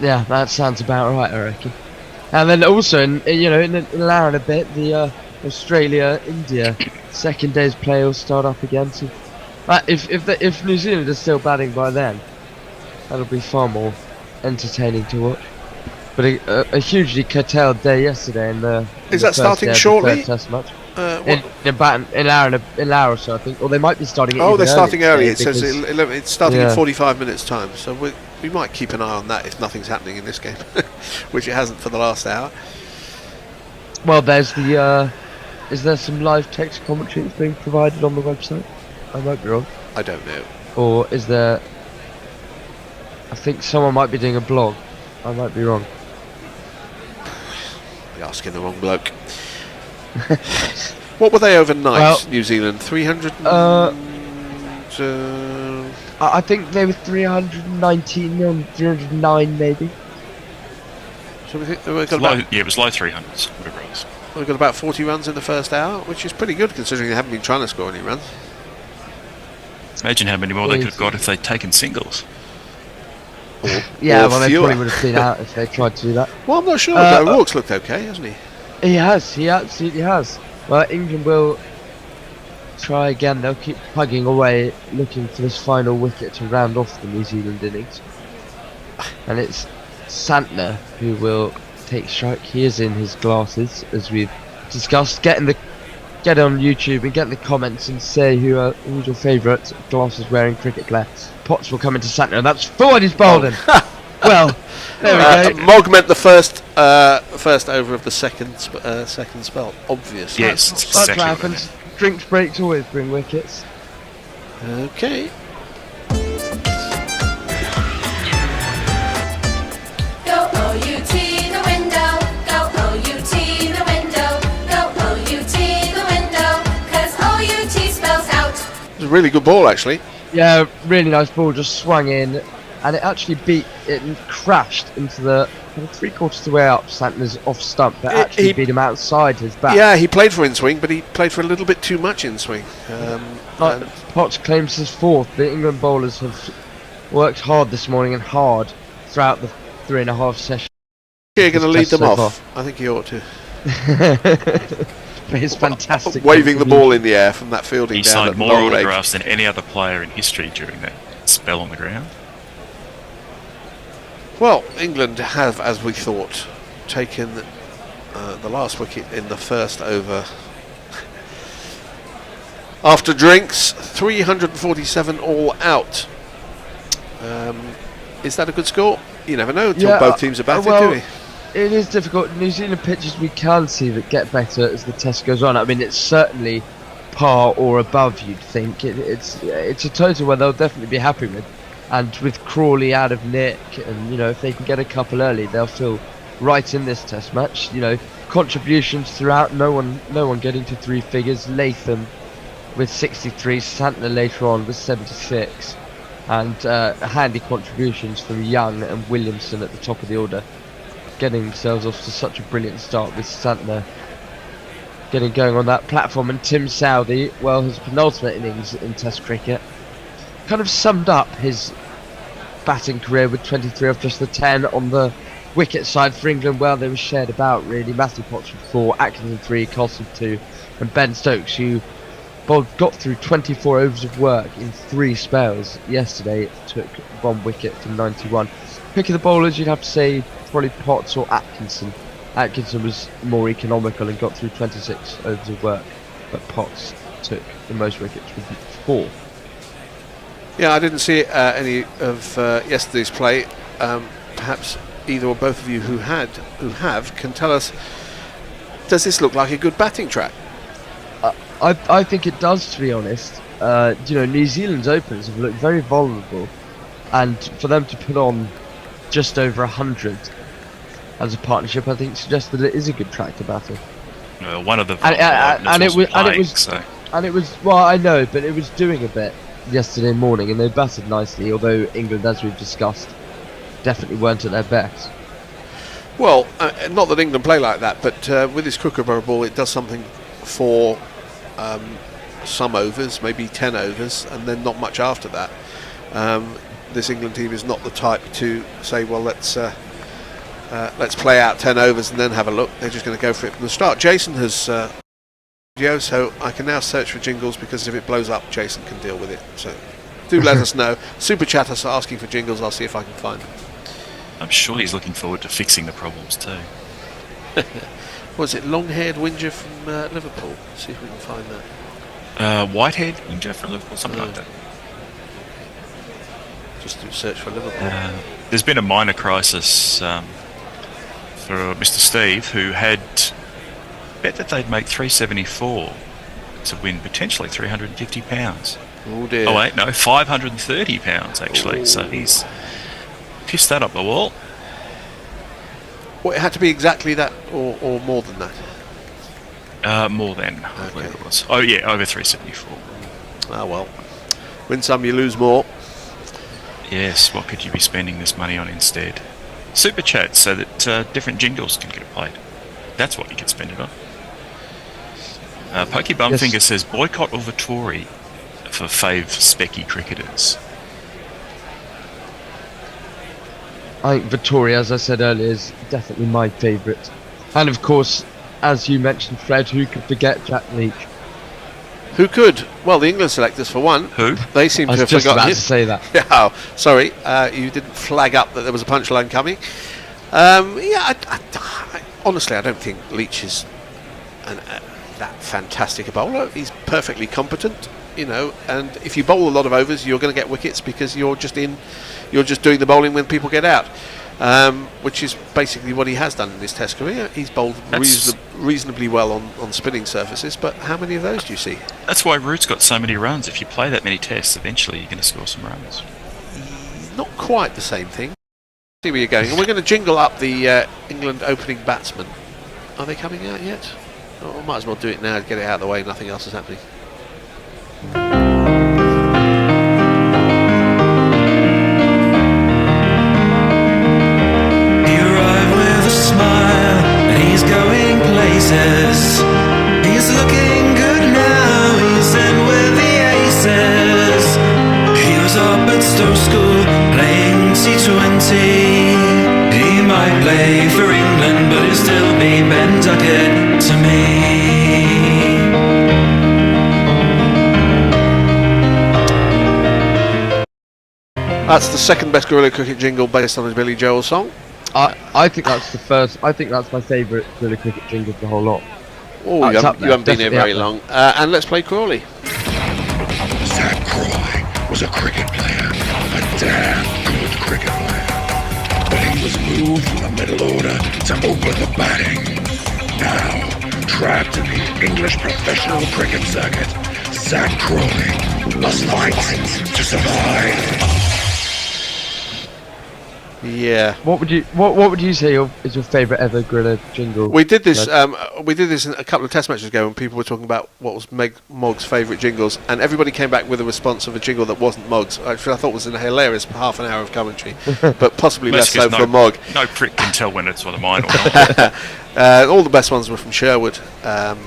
G: That sounds about right, I reckon. And then also, in an hour and a bit, the Australia-India second day's play will start up again. So, if New Zealand is still batting by then, that'll be far more entertaining to watch. But a hugely curtailed day yesterday in the.
I: Is that starting shortly?
G: Test match. In about an hour or so, I think. Or they might be starting.
I: They're starting early. It says it's starting in
G: Yeah.
I: 45 minutes time. So we might keep an eye on that if nothing's happening in this game, which it hasn't for the last hour.
G: Well, there's the. Is there some live text commentary that's being provided on the website? I might be wrong.
I: I don't know.
G: Or is there? I think someone might be doing a blog. I might be wrong.
I: You're asking the wrong bloke. What were they overnight?
G: Well,
I: New Zealand 300.
G: I think they were 319 or 309 maybe.
I: So we think we've got about,
D: it was low 300s, whatever it was.
I: we've got about 40 runs in the first hour, which is pretty good considering they haven't been trying to score any runs.
D: Imagine how many more they could have got if they'd taken singles.
G: Yeah,
I: or
G: well, they
I: fewer.
G: probably would have been out if they tried to do that.
I: Well, I'm not sure. O'Rourke's looked okay, hasn't he?
G: He has. He absolutely has. Well, England will try again. They'll keep plugging away, looking for this final wicket to round off the New Zealand innings. And it's Santner who will take strike. He is in his glasses, as we've discussed. Get on YouTube and get in the comments and say who's your favourite glasses wearing cricket player. Potts will come into Santner, and that's forward. He's bowled him. Well, there we go.
I: Mog meant the first over of the second spell. Obviously.
D: Yes,
G: That's
D: exactly
G: what
D: what I
G: happens.
D: meant.
G: Drinks breaks always bring wickets.
I: Okay.
L: Go OUT the window, go OUT the window, go OUT the window, 'cause OUT spells out.
I: It was a really good ball, actually.
G: Yeah, really nice ball, just swung in, and it actually crashed into the kind of 3/4 of the way up Santner's off stump, but actually beat him outside his bat.
I: Yeah, he played for in swing, but he played for a little bit too much in swing.
G: Potts claims his fourth. The England bowlers have worked hard this morning and hard throughout the 3.5 sessions.
I: You're going to lead them
G: so
I: off. I think he ought to.
G: For his fantastic
I: waving the ball in the air from that fielding
D: He
I: down
D: signed
I: at the
D: more
I: long leg.
D: autographs than any other player in history during that spell on the ground.
I: Well, England have, as we thought, taken the last wicket in the first over. After drinks, 347 all out. Is that a good score? You never know until both teams are batted, do we?
G: It is difficult. New Zealand pitches we can see that get better as the test goes on. I mean, it's certainly par or above, you'd think. It's a total where they'll definitely be happy with. And with Crawley out of nick, and if they can get a couple early, they'll feel right in this test match. Contributions throughout, no one getting to 3 figures. Latham with 63, Santner later on with 76, and handy contributions from Young and Williamson at the top of the order, getting themselves off to such a brilliant start with Santner getting going on that platform, and Tim Southey, well, his penultimate innings in Test cricket, kind of summed up his batting career with 23 off just the 10 on the wicket side for England. Well, they were shared about really. Matthew Potts with 4, Atkinson 3, Colson 2, and Ben Stokes, who got through 24 overs of work in 3 spells yesterday, took 1 wicket from 91. Pick of the bowlers, you'd have to say probably Potts or Atkinson. Atkinson was more economical and got through 26 overs of work, but Potts took the most wickets with 4.
I: Yeah, I didn't see any of yesterday's play. Perhaps either or both of you who have can tell us, does this look like a good batting track?
G: I think it does, to be honest. New Zealand's openers have looked very vulnerable, and for them to put on just over 100 as a partnership, I think suggests that it is a good track to battle.
D: One of the
G: and it was
D: so.
G: and it was well, I know, but it was doing a bit yesterday morning, and they batted nicely. Although England, as we've discussed, definitely weren't at their best.
I: Well, not that England play like that, but with this Kookaburra ball, it does something for some overs, maybe 10 overs, and then not much after that. This England team is not the type to say, well, let's play out 10 overs and then have a look. They're just going to go for it from the start. Jason has video, so I can now search for jingles, because if it blows up, Jason can deal with it. So do let us know. Super chatters are asking for jingles. I'll see if I can find them.
D: I'm sure he's looking forward to fixing the problems too.
I: Was it long-haired Winger from Liverpool? See if we can find that.
D: White-haired Winger from Liverpool, something like that.
I: Just do search for Liverpool.
D: There's been a minor crisis for Mr. Steve, who had bet that they'd make 374 to win potentially £350.
I: Oh dear.
D: Oh wait, no, £530 actually.
I: Ooh.
D: So he's pissed that up the wall.
I: Well, it had to be exactly that, or more than that.
D: More than, I believe it was. Oh yeah, over 374.
I: Ah well. Win some, you lose more.
D: Yes, what could you be spending this money on instead? Super chat, so that different jingles can get played. That's what you could spend it on. Pokey Bumfinger says boycott or Vittori for fave specky cricketers.
G: I think Vittori, as I said earlier, is definitely my favourite. And of course, as you mentioned, Fred, who could forget Jack Leach?
I: Who could? Well, the England selectors for one.
D: Who?
I: They seem to have
G: just
I: forgotten
G: about
I: it.
G: to say that.
I: Yeah, oh, sorry, you didn't flag up that there was a punchline coming. Honestly, I don't think Leach is that fantastic a bowler. He's perfectly competent, and if you bowl a lot of overs, you're going to get wickets, because you're just doing the bowling when people get out, which is basically what he has done in his Test career. He's bowled reasonably well on spinning surfaces, but how many of those do you see?
D: That's why Root's got so many runs. If you play that many tests, eventually you're going to score some runs.
I: Not quite the same thing. See where you're going. And we're going to jingle up the England opening batsmen. Are they coming out yet? Oh, I might as well do it now to get it out of the way. Nothing else is happening.
E: He arrived with a smile, and he's going places. He's looking good now, he's in with the aces. He was up at Stowe School, playing T20. He might play for England, but he'll still be Ben Duckett to me.
I: That's the second best Guerrilla Cricket jingle based on his Billy Joel song.
G: I think that's the first. I think that's my favourite Guerrilla Cricket jingle of the whole lot.
I: Oh, you haven't been here very long. And let's play Crawley.
M: Zach Crawley was a cricket player, a damn good cricket player. But he was moved from the middle order to open the batting. Now, trapped in the English professional cricket circuit, Zach Crawley must fight to survive.
I: Yeah.
G: What would you say is your favourite ever Guerrilla jingle?
I: We did this. We did this a couple of Test matches ago when people were talking about what was Mog's favourite jingles, and everybody came back with a response of a jingle that wasn't Mog's. Actually, I thought was a hilarious half an hour of commentary, but possibly less so for Mog.
D: No prick can tell when it's one of mine or not.
I: All the best ones were from Sherwood. But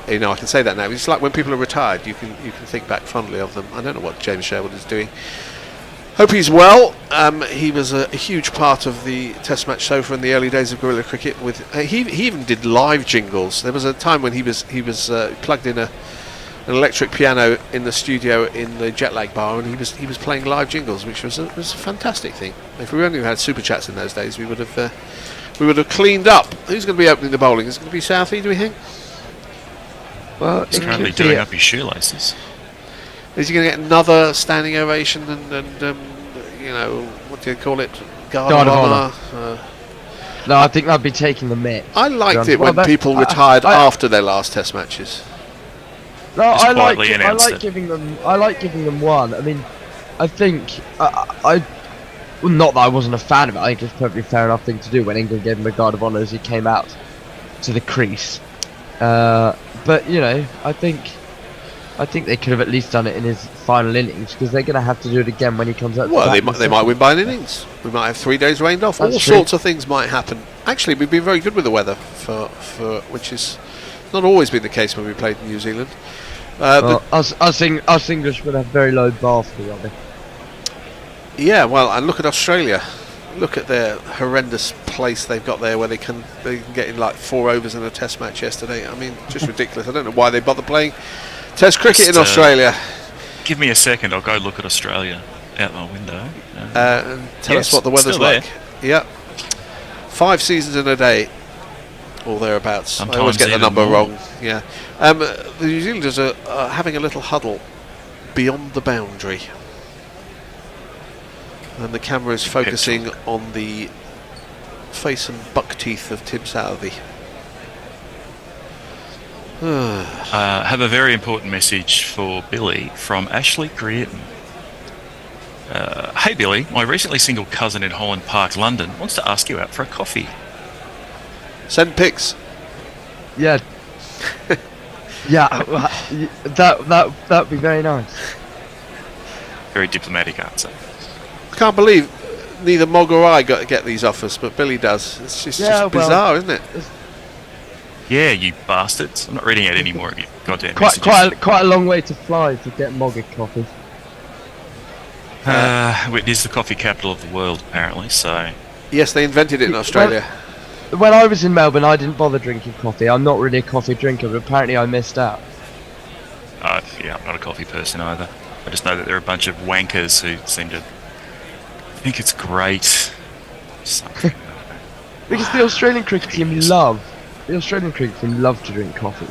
I: I can say that now. It's like when people are retired, you can think back fondly of them. I don't know what James Sherwood is doing. Hope he's well. He was a huge part of the Test match sofa in the early days of Guerrilla Cricket. With he even did live jingles. There was a time when he was plugged in an electric piano in the studio in the jet lag bar, and he was playing live jingles, which was a fantastic thing. If we only had super chats in those days, we would have cleaned up. Who's going to be opening the bowling? Is it going to be Southey? Do we think?
G: Well,
D: he's currently doing up his shoelaces.
I: Is he going to get another standing ovation and what do you call it? Guard of Honour?
G: No, I think that'd be taking the mick.
I: I liked it when people retired after their last Test matches.
G: No, I like giving them one. I mean, I think well, not that I wasn't a fan of it. I think it's a perfectly fair enough thing to do when England gave him a Guard of Honour as he came out. to the crease. But you know, I think they could have at least done it in his final innings, because they're going to have to do it again when he comes out.
I: Well, they might win by an innings. We might have 3 days rained off.
G: That's
I: All
G: true.
I: sorts of things might happen. Actually, we've been very good with the weather for which is not always been the case when we played in New Zealand.
G: Us Englishmen have very low bar for rugby.
I: Yeah, well, and look at Australia. Look at their horrendous place they've got there, where they can get in like 4 overs in a Test match yesterday. I mean, just ridiculous. I don't know why they bother playing Test cricket in Australia.
D: Give me a second, I'll go look at Australia out my window.
I: And tell us what the weather's
D: still there.
I: like. Yeah, 5 seasons in a day, or thereabouts.
D: Sometimes
I: I always get the
D: even
I: number
D: more.
I: wrong. Yeah, the New Zealanders are having a little huddle beyond the boundary, and the camera is focusing on the face and buck teeth of Tim Southey.
D: Have a very important message for Billy from Ashley Creaton. Hey Billy, my recently single cousin in Holland Park, London, wants to ask you out for a coffee.
I: Send pics.
G: Yeah. Yeah, that'd be very nice.
D: Very diplomatic answer.
I: I can't believe neither Mog or I get these offers, but Billy does. It's just bizarre, isn't it?
D: Yeah, you bastards. I'm not reading out any more of your goddamn
G: Quite
D: messages.
G: a long way to fly to get Mogger coffee.
D: It is the coffee capital of the world, apparently, so...
I: Yes, they invented it in Australia.
G: When I was in Melbourne, I didn't bother drinking coffee. I'm not really a coffee drinker, but apparently I missed out.
D: Yeah, I'm not a coffee person either. I just know that there are a bunch of wankers who seem to think it's great. Something.
G: Because the Australian cricket team love to drink coffee,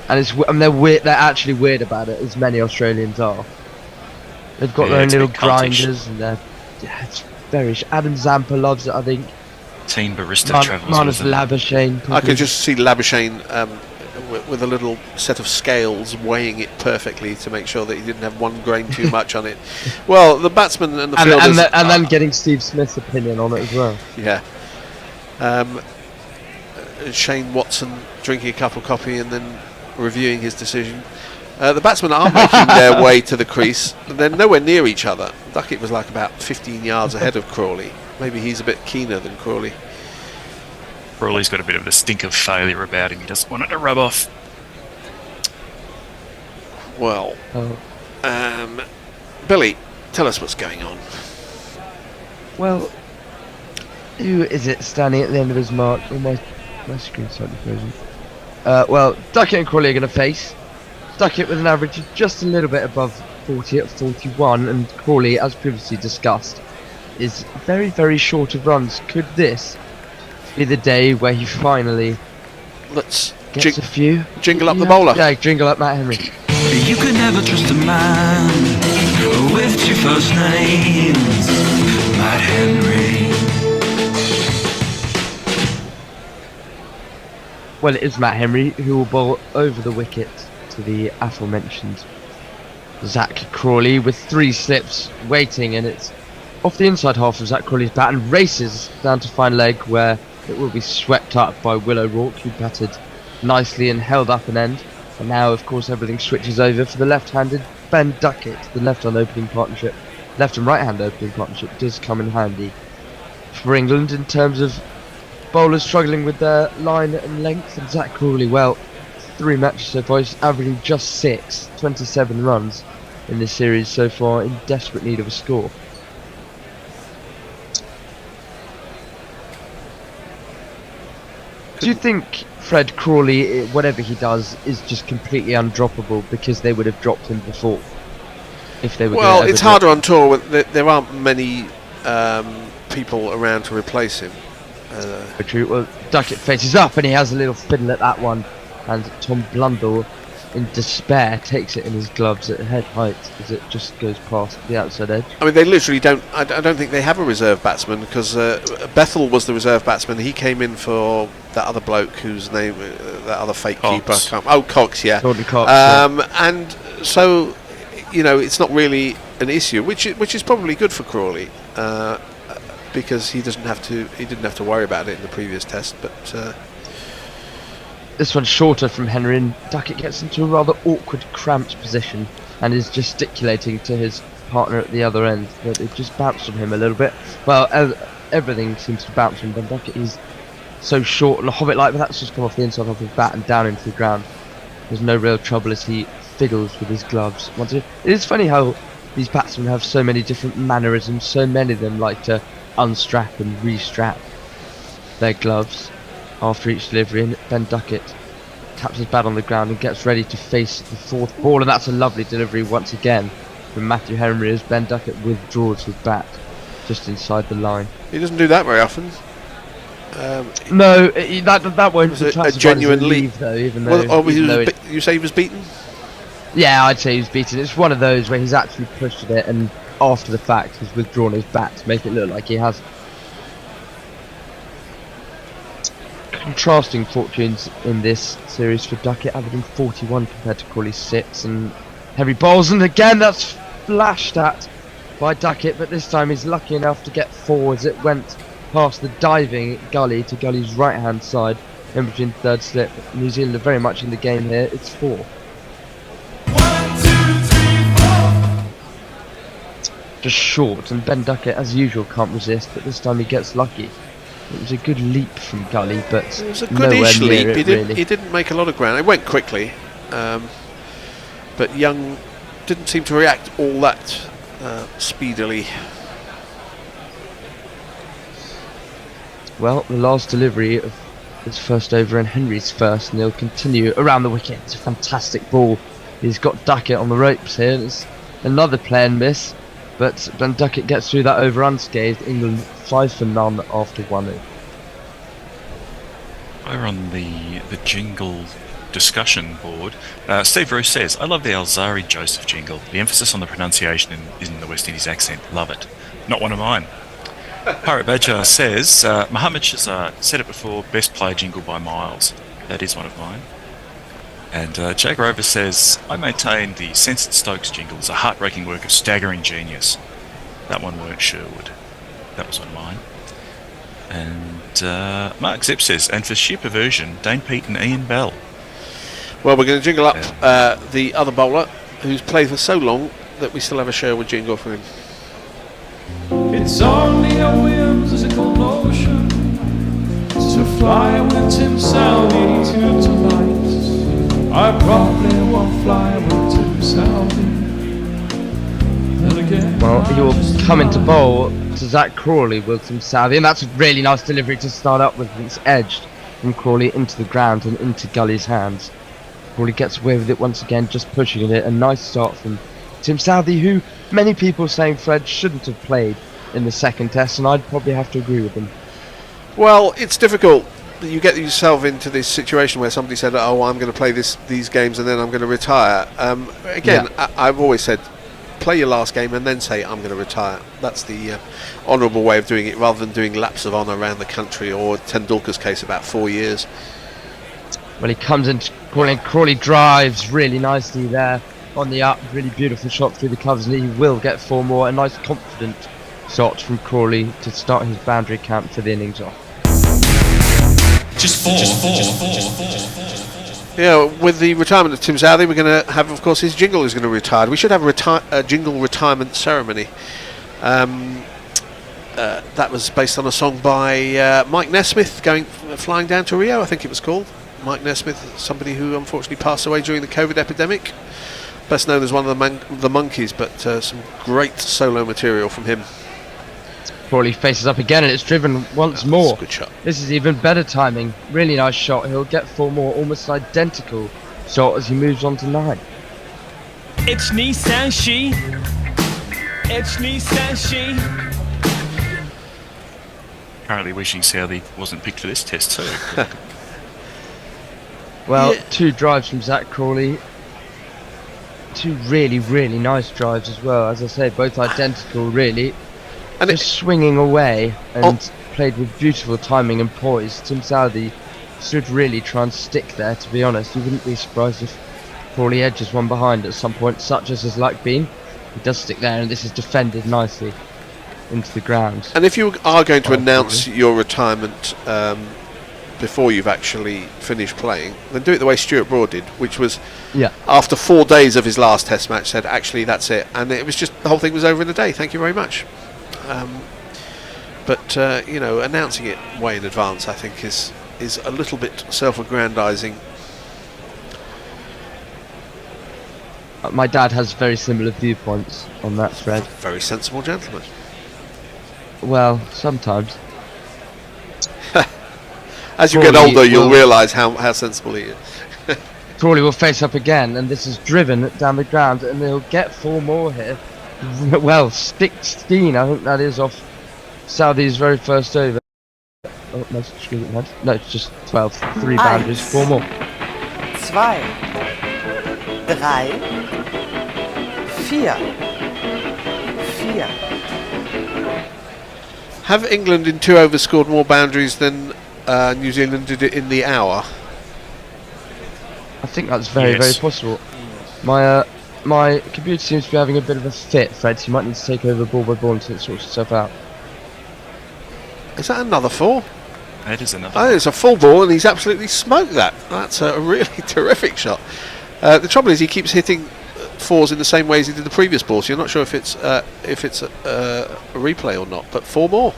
G: and they're weird. They're actually weird about it, as many Australians are. They've got their own
D: it's a
G: little
D: bit cultish.
G: grinders, and it's very. Adam Zampa loves it, I think.
D: Team barista travels
G: Manus
D: with them.
G: Labuschagne.
I: I could just see Labuschagne with a little set of scales weighing it perfectly to make sure that he didn't have 1 grain too much on it. Well, the batsmen and the fielders...
G: And then getting Steve Smith's opinion on it as well.
I: Yeah. Shane Watson drinking a cup of coffee and then reviewing his decision. The batsmen are making their way to the crease. They're nowhere near each other. Duckett was like about 15 yards ahead of Crawley. Maybe he's a bit keener than Crawley.
D: Crawley's got a bit of the stink of failure about him. He doesn't want it to rub off.
I: Well, Billy, tell us what's going on.
G: Well, who is it standing at the end of his mark? Oh, my screen's slightly frozen. Well, Duckett and Crawley are going to face. Duckett with an average of just a little bit above 40 at 41, and Crawley, as previously discussed, is very, very short of runs. Could this be the day where he finally
I: gets
G: a few?
I: Jingle up the bowler.
G: Yeah, jingle up Matt Henry.
E: You could never trust a man with 2 first names, Matt Henry.
G: Well, it is Matt Henry who will bowl over the wicket to the aforementioned Zach Crawley with 3 slips waiting, and it's off the inside half of Zach Crawley's bat and races down to fine leg, where it will be swept up by Will O'Rourke, who batted nicely and held up an end. And now, of course, everything switches over for the left-handed Ben Duckett. The left-hand opening partnership, left and right-hand opening partnership does come in handy for England in terms of bowlers struggling with their line and length. And Zach Crawley, well, 3 matches so far, he's averaging just 27 runs in this series so far, in desperate need of a score. Do you think Fred Crawley, whatever he does, is just completely undroppable because they would have dropped him before? If they were
I: well, it's harder on tour. There aren't many people around to replace him.
G: True. Well, Duckett faces up and he has a little fiddle at that one, and Tom Blundell, in despair, takes it in his gloves at head height as it just goes past the outside edge.
I: I mean, they literally don't. I don't think they have a reserve batsman, because Bethel was the reserve batsman. He came in for that other bloke whose name, that other fake
D: Cox.
I: keeper. Cox, yeah.
G: Jordan Cox.
I: And so, it's not really an issue, which is probably good for Crawley, because he didn't have to worry about it in the previous test. But
G: This one's shorter from Henry, and Duckett gets into a rather awkward, cramped position and is gesticulating to his partner at the other end, but it just bounced on him a little bit. Well, everything seems to bounce on Ben Duckett. He's so short and a hobbit-like, but that's just come off the inside of his bat and down into the ground. There's no real trouble as he fiddles with his gloves. It is funny how these batsmen have so many different mannerisms. So many of them like to unstrap and restrap their gloves after each delivery, and Ben Duckett taps his bat on the ground and gets ready to face the fourth ball, and that's a lovely delivery once again from Matthew Henry as Ben Duckett withdraws his bat just inside the line.
I: He doesn't do that very often.
G: No, that won't
I: was a genuine leap
G: though, even though,
I: you say he was beaten?
G: Yeah, I'd say he was beaten. It's one of those where he's actually pushed it and after the fact he's withdrawn his bat to make it look like he has. Contrasting fortunes in this series for Duckett, averaging 41 compared to Crawley's 6, and Henry bowls, and again that's flashed at by Duckett, but this time he's lucky enough to get 4 as it went past the diving gully to Gully's right hand side in between third slip. New Zealand are very much in the game here. It's 4. 1, 2, 3, 4. Just short, and Ben Duckett as usual can't resist, but this time he gets lucky. It was a good leap from Gully, but
I: it was a goodish leap. He didn't make a lot of ground. It went quickly, but Young didn't seem to react all that speedily.
G: Well, the last delivery of his first over and Henry's first, and he'll continue around the wicket. It's a fantastic ball. He's got Duckett on the ropes here. It's another play and miss, but Ben Duckett gets through that over unscathed. England 5 for none after 1.
D: Over on the jingle discussion board, Steve Roos says, I love the Alzari Joseph jingle. The emphasis on the pronunciation is in the West Indies accent. Love it. Not one of mine. Pirate Badger says, Mohammed Shazar said it before, best player jingle by miles. That is one of mine. And Jack Rover says, I maintain the Censored Stokes jingle is a heartbreaking work of staggering genius. That one weren't Sherwood. That was one of mine. And Mark Zip says, and for sheer perversion, Dane Pete and Ian Bell.
I: Well, we're going to jingle up the other bowler who's played for so long that we still have a Sherwood jingle for him.
A: It's only a whimsical notion to fly with Tim Southey to tonight. I probably won't fly with Tim Southey.
G: Well, he will come into bowl to Zach Crawley with Tim Southey, and that's a really nice delivery to start up with. It's edged from Crawley into the ground and into Gully's hands. Crawley gets away with it once again, just pushing it. A nice start from Tim Southey, who many people saying Fred shouldn't have played in the second test, and I'd probably have to agree with them.
I: Well, it's difficult. You get yourself into this situation where somebody said, oh, I'm going to play these games and then I'm going to retire. I've always said, play your last game and then say, I'm going to retire. That's the honourable way of doing it, rather than doing laps of honour around the country, or Tendulkar's case, about 4 years.
G: Well, he comes in, Crawley drives really nicely there on the up, really beautiful shot through the covers, and he will get 4 more. A nice confident shot from Crawley to start his boundary count for the innings off.
E: Just four.
I: Yeah, with the retirement of Tim Southey, we're going to have, of course, his jingle is going to retire. We should have a jingle retirement ceremony. That was based on a song by Mike Nesmith, flying down to Rio, I think it was called. Mike Nesmith, somebody who unfortunately passed away during the COVID epidemic. Best known as one of the Monkeys, but some great solo material from him.
G: Crawley faces up again, and it's driven once more.
I: That's a good shot.
G: This is even better timing. Really nice shot. He'll get 4 more, almost identical shot as he moves on to 9.
E: It's Nissan She. It's Nissan She.
D: Apparently wishing Southey wasn't picked for this test too.
G: Well, 2 drives from Zach Crawley. 2 really, really nice drives as well. As I say, both identical, really. And just swinging away and played with beautiful timing and poise. Tim Southey should really try and stick there, to be honest. You wouldn't be surprised if Crawley edges one behind at some point, such as his luck been. He does stick there, and this is defended nicely into the ground.
I: And if you are going to announce your retirement, before you've actually finished playing, then do it the way Stuart Broad did, which was
G: Yeah.
I: after 4 days of his last Test match, said, actually, that's it. And it was just, the whole thing was over in a day. Thank you very much. But announcing it way in advance, I think, is a little bit self-aggrandizing.
G: My dad has very similar viewpoints on that thread.
I: Very sensible gentleman.
G: Well, sometimes.
I: As you get older, you'll realise how sensible he is.
G: Crawley will face up again, and this is driven down the ground, and they'll get 4 more here. Well, 16, I think that is off Southey's very first over. Oh, no, it's just 12. 3 boundaries, 4 more.
J: 2, 3, 4.
I: Have England in 2 overs scored more boundaries than New Zealand did it in the hour?
G: I think that's very possible. My computer seems to be having a bit of a fit, Fred, so you might need to take over ball by ball until it sorts itself out.
I: Is that another 4?
D: It is another.
I: Oh, it's a full ball, and he's absolutely smoked that. That's a really terrific shot. The trouble is, he keeps hitting 4s in the same way as he did the previous ball, so you're not sure if it's a replay or not. But 4 more.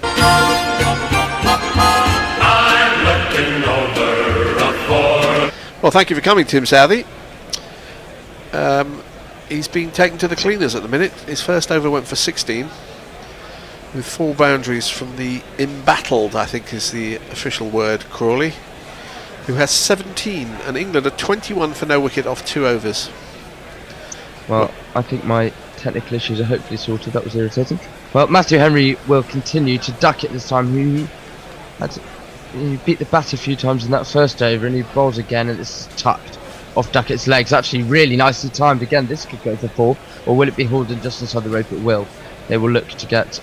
M: I'm looking over a 4.
I: Well, thank you for coming, Tim Southey. He's been taken to the cleaners at the minute. His first over went for 16, with 4 boundaries from the embattled, I think is the official word, Crawley, who has 17, and England are 21 for no wicket off 2 overs.
G: Well, I think my technical issues are hopefully sorted. That was irritating. Well, Matthew Henry will continue to duck it this time. He beat the bat a few times in that first over, and he bowls again, and it's tucked off Duckett's legs. Actually, really nicely timed. Again, this could go for 4, or will it be hauled in just inside the rope? It will. They will look to get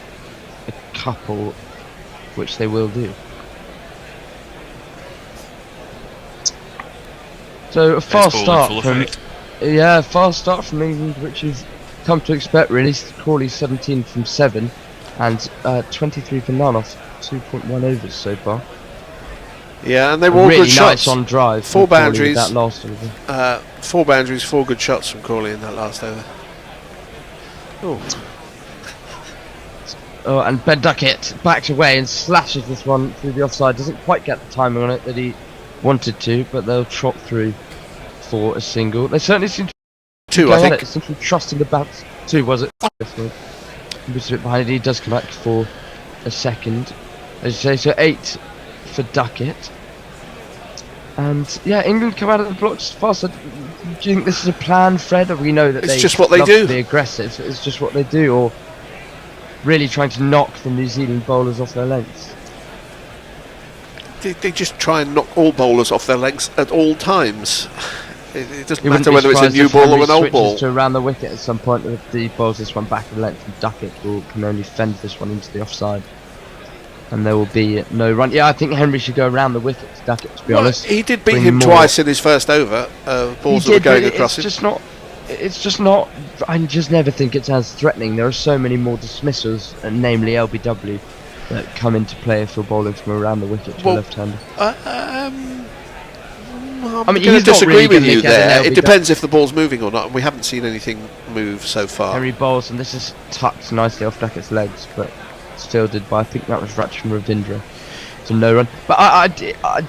G: a couple, which they will do. So a fast start from fast start from England, which you've come to expect really. Crawley 17 from 7, and 23 for none off 2.1 overs so far.
I: Yeah, and they were all
G: really
I: good shots.
G: nice on drive.
I: 4 boundaries.
G: That last over.
I: 4 boundaries, 4 good shots from Crawley in that last over.
G: Oh, and Ben Duckett backs away and slashes this one through the offside. Doesn't quite get the timing on it that he wanted to, but they'll trot through for a single. They certainly seem to
I: 2, I think.
G: Seem to be trusting the bats. 2, was it? He was a bit behind it. He does come back for a second. As you say, so 8 for Duckett. And yeah, England come out of the blocks fast. Do you think this is a plan, Fred? Or we know that
I: It's
G: they
I: just what they
G: love
I: do.
G: to be aggressive. It's just what they do, or really trying to knock the New Zealand bowlers off their lengths.
I: They just try and knock all bowlers off their legs at all times. It doesn't
G: It
I: matter
G: wouldn't be
I: whether it's a
G: surprised
I: new
G: if
I: ball
G: Henry
I: or an old
G: switches
I: ball.
G: to around the wicket at some point. If the bowls this one back in length, and Duckett can only fend this one into the offside, and there will be no run. Yeah, I think Henry should go around the wicket to Duckett, to be honest.
I: He did beat
G: Bring
I: him
G: more.
I: twice in his first over. Balls that were going across him.
G: It's just not. I just never think it's as threatening. There are so many more dismissals, and namely LBW, that come into play if you're bowling from around the wicket to a left-hander.
I: I'm
G: I mean,
I: going to
G: he's not
I: disagree
G: really
I: with
G: gonna
I: you
G: get an
I: there. It
G: LBW.
I: depends if the ball's moving or not, and we haven't seen anything move so far.
G: Henry bowls, and this is tucked nicely off Duckett's legs, but it's fielded by, I think that was Rachin Ravindra. It's a no run. But I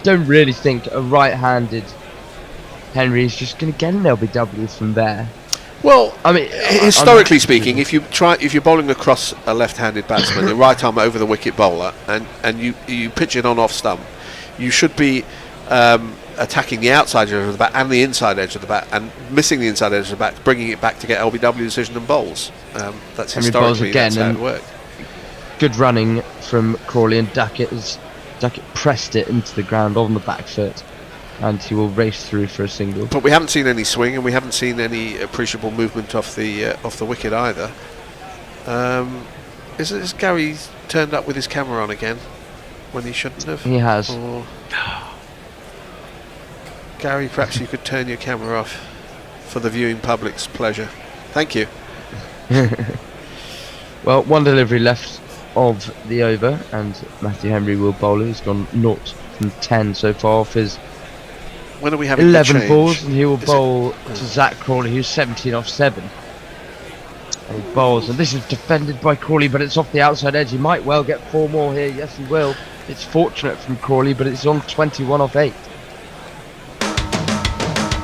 G: don't really think a right-handed Henry is just going to get an LBW from there.
I: Well,
G: I mean,
I: historically speaking, if you're bowling across a left-handed batsman, the right arm over the wicket bowler, and you pitch it on off stump, you should be attacking the outside edge of the bat and the inside edge of the bat, and missing the inside edge of the bat, bringing it back to get LBW decision and bowls. That's
G: Henry bowls
I: historically
G: again,
I: that's how it
G: and
I: worked.
G: good running from Crawley, and Duckett pressed it into the ground on the back foot, and he will race through for a single.
I: But we haven't seen any swing, and we haven't seen any appreciable movement off the wicket either. Is Gary turned up with his camera on again when he shouldn't have?
G: He has.
I: Or Gary, perhaps you could turn your camera off for the viewing public's pleasure. Thank you.
G: Well, one delivery left of the over, and Matthew Henry will bowl. He's gone 0 from 10 so far off his
I: When are we having
G: 11
I: the change?
G: balls, and he will
I: Is
G: bowl to Zach Crawley, who's 17 off 7. And he bowls, and this is defended by Crawley, but it's off the outside edge. He might well get 4 more here. Yes, he will. It's fortunate from Crawley, but it's on 21 off 8.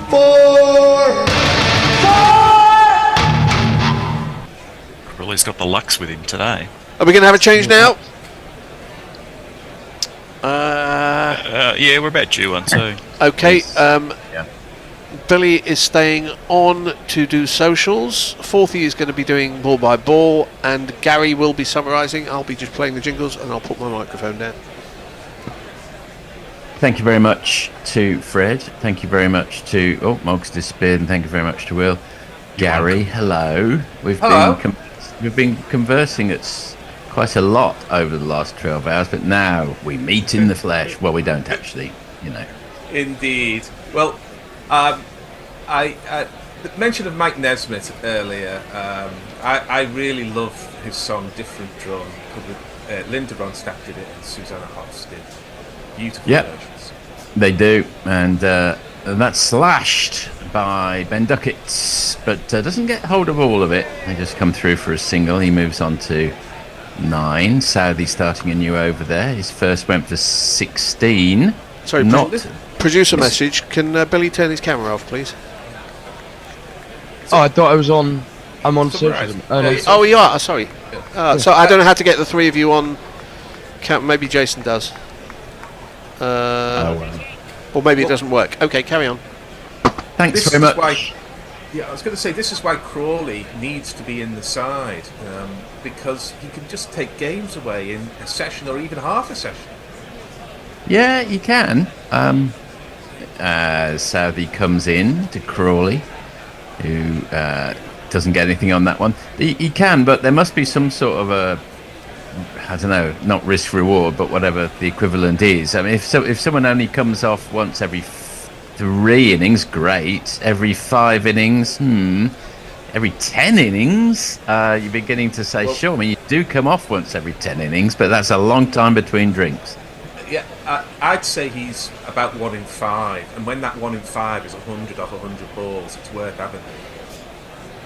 H: 4!
D: Crawley's got the Lux with him today.
I: Are we going to have a change now?
D: Yeah, we're about due one too.
I: Okay. Billy is staying on to do socials. Forthy is going to be doing ball by ball, and Gary will be summarising. I'll be just playing the jingles, and I'll put my microphone down.
C: Thank you very much to Fred. Thank you very much to Mog's disappeared, and thank you very much to Will. Gary, hello. We've been conversing quite a lot over the last 12 hours, but now we meet in the flesh. Well, we don't actually, you know.
K: Indeed. Well, I the mention of Mike Nesmith earlier. I really love his song "Different Drum." Linda Ronstadt did it, and Susanna Hoffs did. Beautiful versions.
C: They do, and that's slashed by Ben Duckett, but doesn't get hold of all of it. They just come through for a single. He moves on to 9. Southey starting a new over there. His first went for 16.
I: Sorry, producer message. Can Billy turn his camera off, please?
G: Oh, I thought I was on. I'm on social.
I: Oh, you are. Sorry. So I don't know how to get the three of you on. Maybe Jason does. Or maybe it doesn't work. Okay, carry on.
C: Thanks very much.
K: I was going to say, this is why Crawley needs to be in the side, because he can just take games away in a session or even half a session.
C: Yeah, he can. Southey comes in to Crawley, who doesn't get anything on that one. He can, but there must be some sort of a, I don't know, not risk reward, but whatever the equivalent is. I mean, if someone only comes off once every 3 innings, great. Every 5 innings, every 10 innings, you're beginning to say, sure. I mean, you do come off once every 10 innings, but that's a long time between drinks.
K: Yeah, I'd say he's about 1 in 5, and when that 1 in 5 is 100 off 100 balls, it's worth having.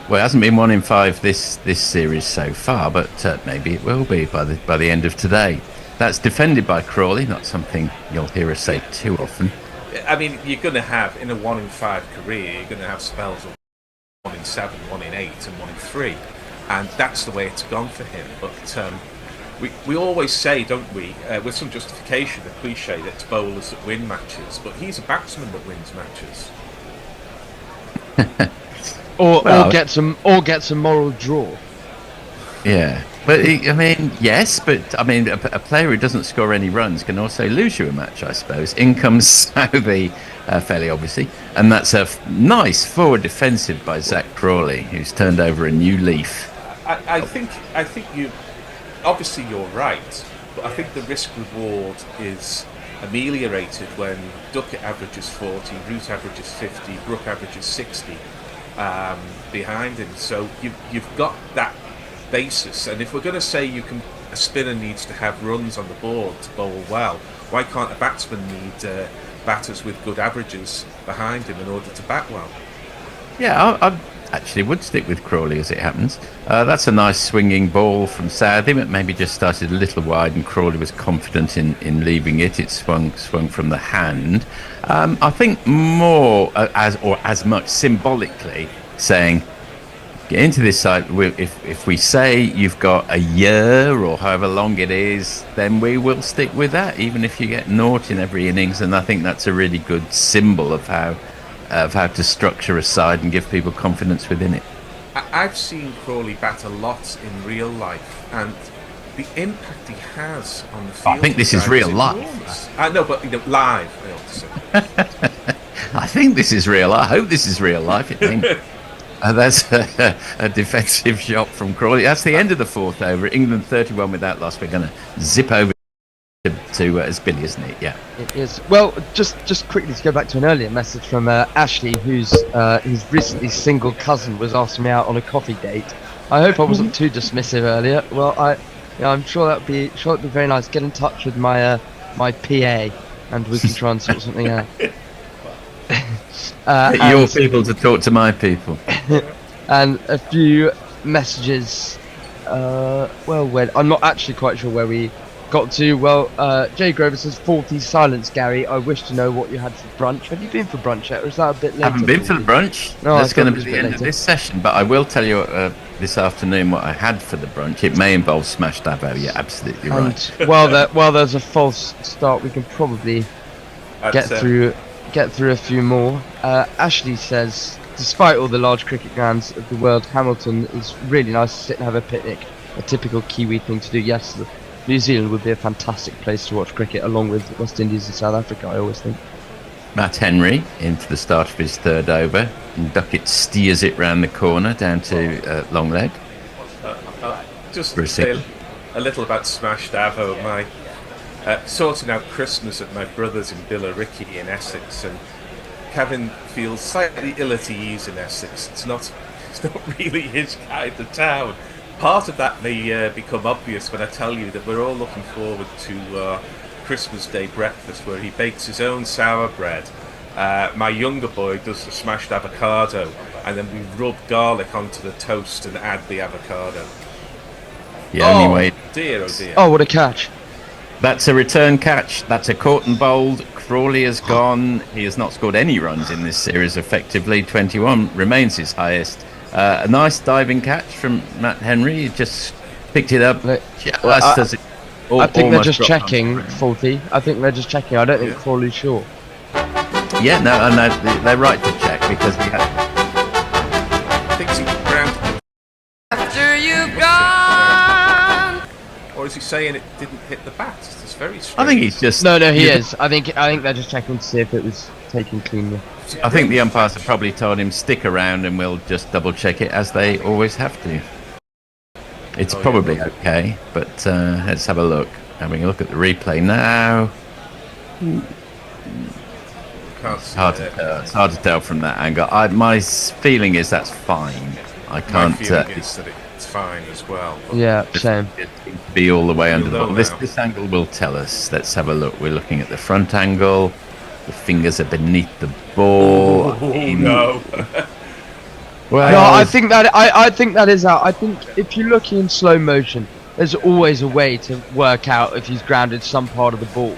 C: Well, it hasn't been 1 in 5 this series so far, but maybe it will be by the end of today. That's defended by Crawley, not something you'll hear us say too often.
K: I mean, you're going to have, in a 1 in 5 career, you're going to have spells of 1 in 7, 1 in 8, and 1 in 3. And that's the way it's gone for him. But we always say, don't we, with some justification, the cliche that it's bowlers that win matches. But he's a batsman that wins matches.
G: or gets a moral draw.
C: Yeah. But yes, but I mean, a player who doesn't score any runs can also lose you a match, I suppose. In comes Southey, fairly obviously, and that's a nice forward defensive by Zach Crawley, who's turned over a new leaf.
K: I think you, obviously you're right, but I think the risk reward is ameliorated when Duckett averages 40, Root averages 50, Brook averages 60 behind him. So you've got that basis, and if we're going to say a spinner needs to have runs on the board to bowl well, why can't a batsman need batters with good averages behind him in order to bat well?
C: Yeah, I actually would stick with Crawley as it happens. That's a nice swinging ball from Southey. It maybe just started a little wide, and Crawley was confident in leaving it. It swung from the hand. I think more as much symbolically saying, get into this side. If we say you've got a year or however long it is, then we will stick with that, even if you get naught in every innings. And I think that's a really good symbol of how to structure a side and give people confidence within it.
K: I've seen Crawley bat a lot in real life, and the impact he has on the field.
C: I think this is real life.
K: No, but live, I ought to say.
C: I think this is real. I hope this is real life. That's a defensive shot from Crawley. That's the end of the 4th over. England 31 without loss. We're going to zip over to Billy, isn't it? Yeah.
G: It is. Well, just quickly to go back to an earlier message from Ashley, whose recently single cousin was asking me out on a coffee date. I hope I wasn't too dismissive earlier. Well, Yeah, I'm sure that'd be very nice. Get in touch with my my PA, and we can try and sort something out.
C: Get your people to talk to my people.
G: And a few messages. I'm not actually quite sure where we got to. Jay Grover says 40 silence, Gary. I wish to know what you had for brunch. Have you been for brunch yet, or is that a bit later?
C: I haven't been for the brunch.
G: No,
C: that's going to be
G: a
C: the
G: bit
C: end of this session. But I will tell you this afternoon what I had for the brunch. It may involve smashed avo. You're absolutely right.
G: While there's a false start, we can probably get through a few more. Ashley says, despite all the large cricket grounds of the world, Hamilton is really nice to sit and have a picnic. A typical Kiwi thing to do. Yes, New Zealand would be a fantastic place to watch cricket, along with West Indies and South Africa, I always think.
C: Matt Henry into the start of his third over, and Duckett steers it round the corner down to long leg.
K: Just to say a little about smashed avo. My sorting out Christmas at my brother's in Billericay in Essex, and Kevin feels slightly ill at ease in Essex. It's not really his kind of town. Part of that may become obvious when I tell you that we're all looking forward to Christmas Day breakfast, where he bakes his own sour bread. My younger boy does the smashed avocado, and then we rub garlic onto the toast and add the avocado.
C: Anyway.
K: Dear, oh dear.
G: Oh, what a catch.
C: That's a return catch. That's a caught and bowled. Crawley has gone. He has not scored any runs in this series effectively. 21 remains his highest. A nice diving catch from Matt Henry. He just picked it up.
G: I think they're just checking, Faulty. I think they're just checking. I don't think Crawley's sure.
C: Yeah, no, they're right to check because we have.
L: After you've gone.
K: Or is he saying it didn't hit the bat? It's very strange.
C: I think he's just.
G: No, he is. I think they're just checking to see if it was taken cleanly.
C: I think the umpires have probably told him stick around and we'll just double check it as they always have to. It's probably okay, but let's have a look. Having a look at the replay now. It's hard to tell from that angle. My feeling is that's fine. I can't.
K: My feeling is that it's fine as well.
G: Yeah, same.
C: It be all the way under the ball. This angle will tell us. Let's have a look. We're looking at the front angle. The fingers are beneath the ball.
K: No.
C: Well,
G: no, I think that is out. I think if you look in slow motion, there's always a way to work out if he's grounded some part of the ball.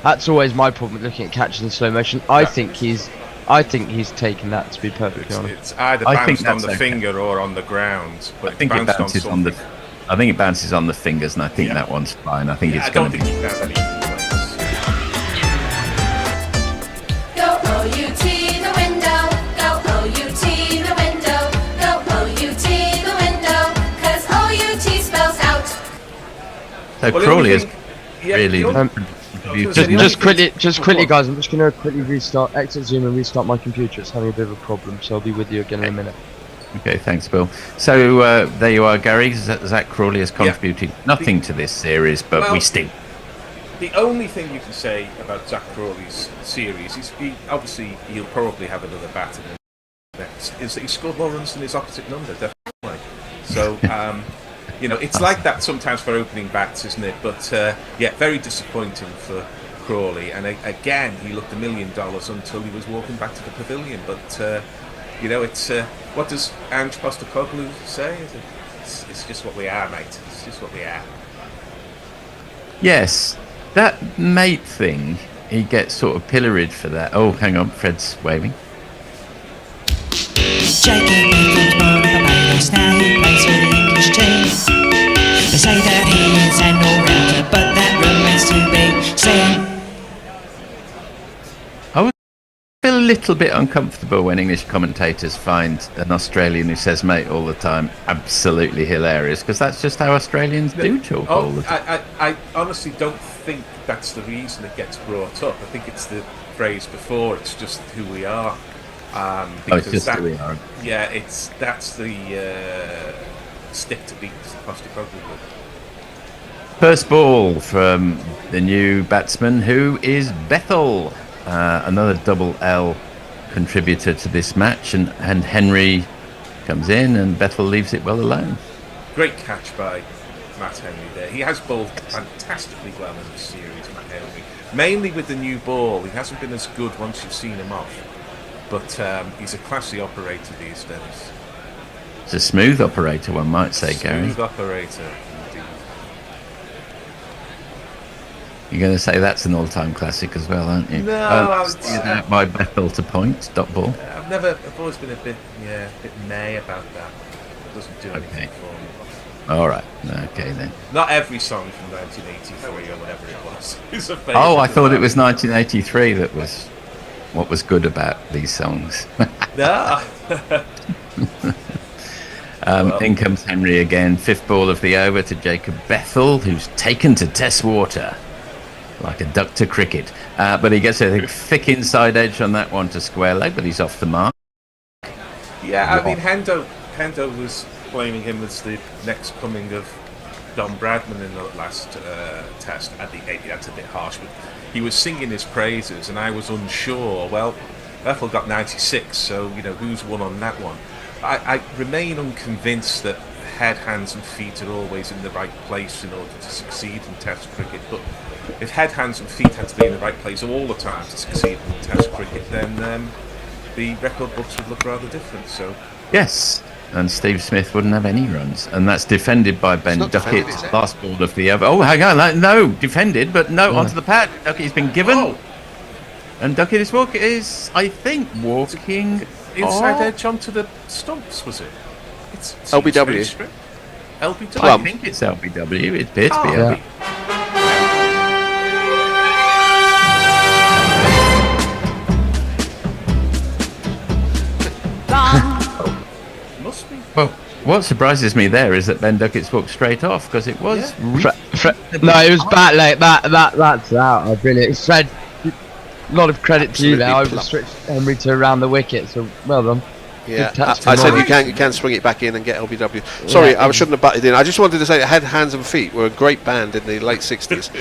G: That's always my problem with looking at catches in slow motion. I think he's taken that, to be perfectly honest.
K: It's either bounced on the finger or on the ground. But
C: I think it bounces on the. I think it bounces on the fingers, and I think that one's fine. I think it's going to be.
L: Go OUT the window, go OUT the window, go OUT the window, 'cause OUT spells out.
C: So Crawley is really.
G: Just quickly, guys. I'm just gonna quickly exit Zoom and restart my computer. It's having a bit of a problem, so I'll be with you again in a minute.
C: Okay, thanks, Bill. So there you are, Gary. Zach Crawley has contributed nothing to this series, but we stink.
K: The only thing you can say about Zach Crawley's series is he'll probably have another bat in the next. Is that he scored more runs than his opposite number, definitely. So. It's like that sometimes for opening bats, isn't it? But very disappointing for Crawley. And again, he looked $1 million until he was walking back to the pavilion. But it's what does Ange Postecoglou say? It's just what we are, mate. It's just what we are.
C: Yes, that mate thing. He gets sort of pilloried for that. Oh, hang on, Fred's waving.
E: Now he plays for the English team. They say that he is an all-rounder, but that remains to be seen.
C: I would feel a little bit uncomfortable when English commentators find an Australian who says mate all the time absolutely hilarious, because that's just how Australians do talk all the time.
K: I honestly don't think that's the reason it gets brought up. I think it's the phrase before, it's just who we are.
C: It's just who we are.
K: Yeah, that's the stick to beat Postecoglou with.
C: First ball from the new batsman, who is Bethel, another double L contributor to this match, and Henry comes in and Bethel leaves it well alone.
K: Great catch by Matt Henry there. He has bowled fantastically well in this series, Matt Henry. Mainly with the new ball. He hasn't been as good once you've seen him off. But he's a classy operator these days.
C: It's a smooth operator, one might say, Gary.
K: Smooth operator, indeed.
C: You're going to say that's an all-time classic as well, aren't you?
K: No,
C: by Bethel to point, dot ball.
K: I've always been a bit nay about that. It doesn't do anything for me.
C: All right. Okay, then.
K: Not every song from 1983 or whatever it was is a favourite.
C: Oh, I thought it was 1983 that was what was good about these songs.
K: No.
C: In comes Henry again. 5th ball of the over to Jacob Bethel, who's taken to test water like a duck to cricket. But he gets a thick inside edge on that one to square leg, but he's off the mark.
K: Yeah, I mean, Hendo was blaming him as the next coming of Don Bradman in the last test. That's a bit harsh, but he was singing his praises, and I was unsure. Well, Bethel got 96, so who's won on that one? I remain unconvinced that head, hands, and feet are always in the right place in order to succeed in Test cricket. But if head, hands, and feet had to be in the right place all the time to succeed in Test cricket, then the record books would look rather different. So
C: yes. And Steve Smith wouldn't have any runs. And that's defended by Ben Duckett, last ball of the over. Oh, hang on. No, defended, but no, onto the pad. Duckett's been given. Oh. And Duckett is, I think, walking
K: inside edge onto the stumps, was it? It's
I: LBW.
K: LBW?
C: I think it's LBW. It appears to be LBW.
K: Must be.
C: Well, what surprises me there is that Ben Duckett's walked straight off, because it was...
G: No, it was bat leg. That's out. I've really... Fred, a lot of credit to you there. I would stretch Henry to around the wicket, so well done.
I: Yeah, I said you can swing it back in and get LBW. Sorry, I shouldn't have butted in. I just wanted to say that Head, Hands and Feet were a great band in the late 60s.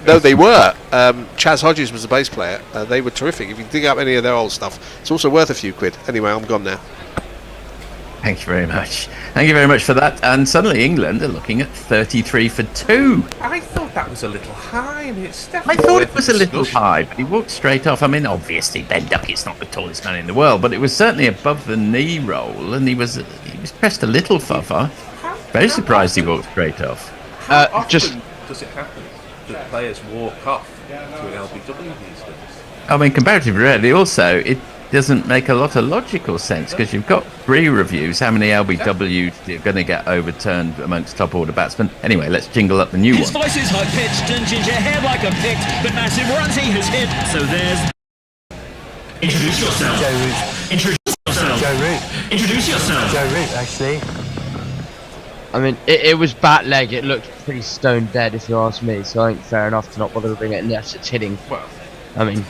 I: No, they were. Chaz Hodges was the bass player. They were terrific. If you dig up any of their old stuff, it's also worth a few quid. Anyway, I'm gone now.
C: Thank you very much. Thank you very much for that. And suddenly England are looking at 33 for 2.
K: I thought that was a little high. I mean, it's definitely.
C: I thought it was a little high, but he walked straight off. I mean, obviously Ben Duckett's not the tallest man in the world, but it was certainly above the knee roll, and he was pressed a little far. Very surprised he walked straight off.
K: How often does it happen that players walk off to an LBW these days?
C: I mean, comparatively rarely. Also, it doesn't make a lot of logical sense, because you've got 3 reviews. How many LBWs are going to get overturned amongst top order batsmen? Anyway, let's jingle up the new
N: His
C: one.
N: voice is high pitched and ginger hair like a pick, but massive runs he has hit. So there's. Introduce yourself.
O: Joe Root.
N: Introduce yourself.
O: Joe Root.
N: Introduce yourself.
O: Joe Root, actually.
G: I mean, it was bat leg. It looked pretty stone dead, if you ask me. So I think fair enough to not bother to bring it unless it's hitting.
K: Well,
G: I mean,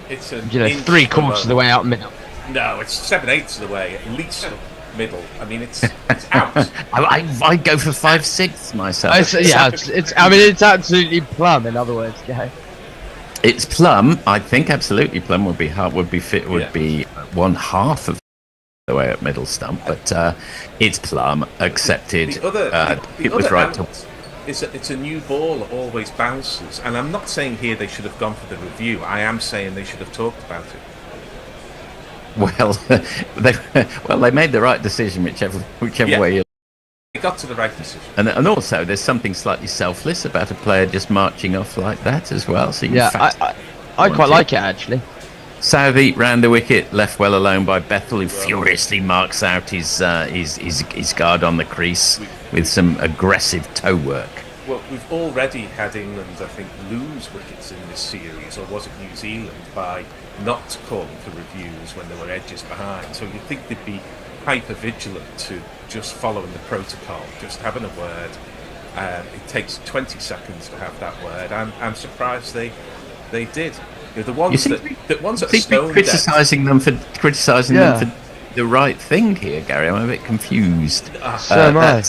K: it's a
G: 3/4 of the way out middle.
K: No, it's 7/8 of the way, at least middle. I mean, it's out.
C: I go for 5/6 myself.
G: It's absolutely plumb. In other words, yeah.
C: It's plumb. I think absolutely plumb would be be 1/2 of the way at middle stump, but it's plumb. Accepted. It was right to.
K: It's a new ball that always bounces, and I'm not saying here they should have gone for the review. I am saying they should have talked about it.
C: Well, they made the right decision, whichever way you.
K: They got to the right decision.
C: And also, there's something slightly selfless about a player just marching off like that as well. So
G: I quite like it actually.
C: Southey round the wicket, left well alone by Bethel, who furiously marks out his guard on the crease with some aggressive toe work.
K: Well, we've already had England, I think, lose wickets in this series, or was it New Zealand, by not calling for reviews when there were edges behind. So you'd think they'd be hyper vigilant to just following the protocol, just having a word. It takes 20 seconds to have that word. I'm surprised they did. The ones that stone
C: criticising them for the right thing here, Gary. I'm a bit confused.
G: So am I.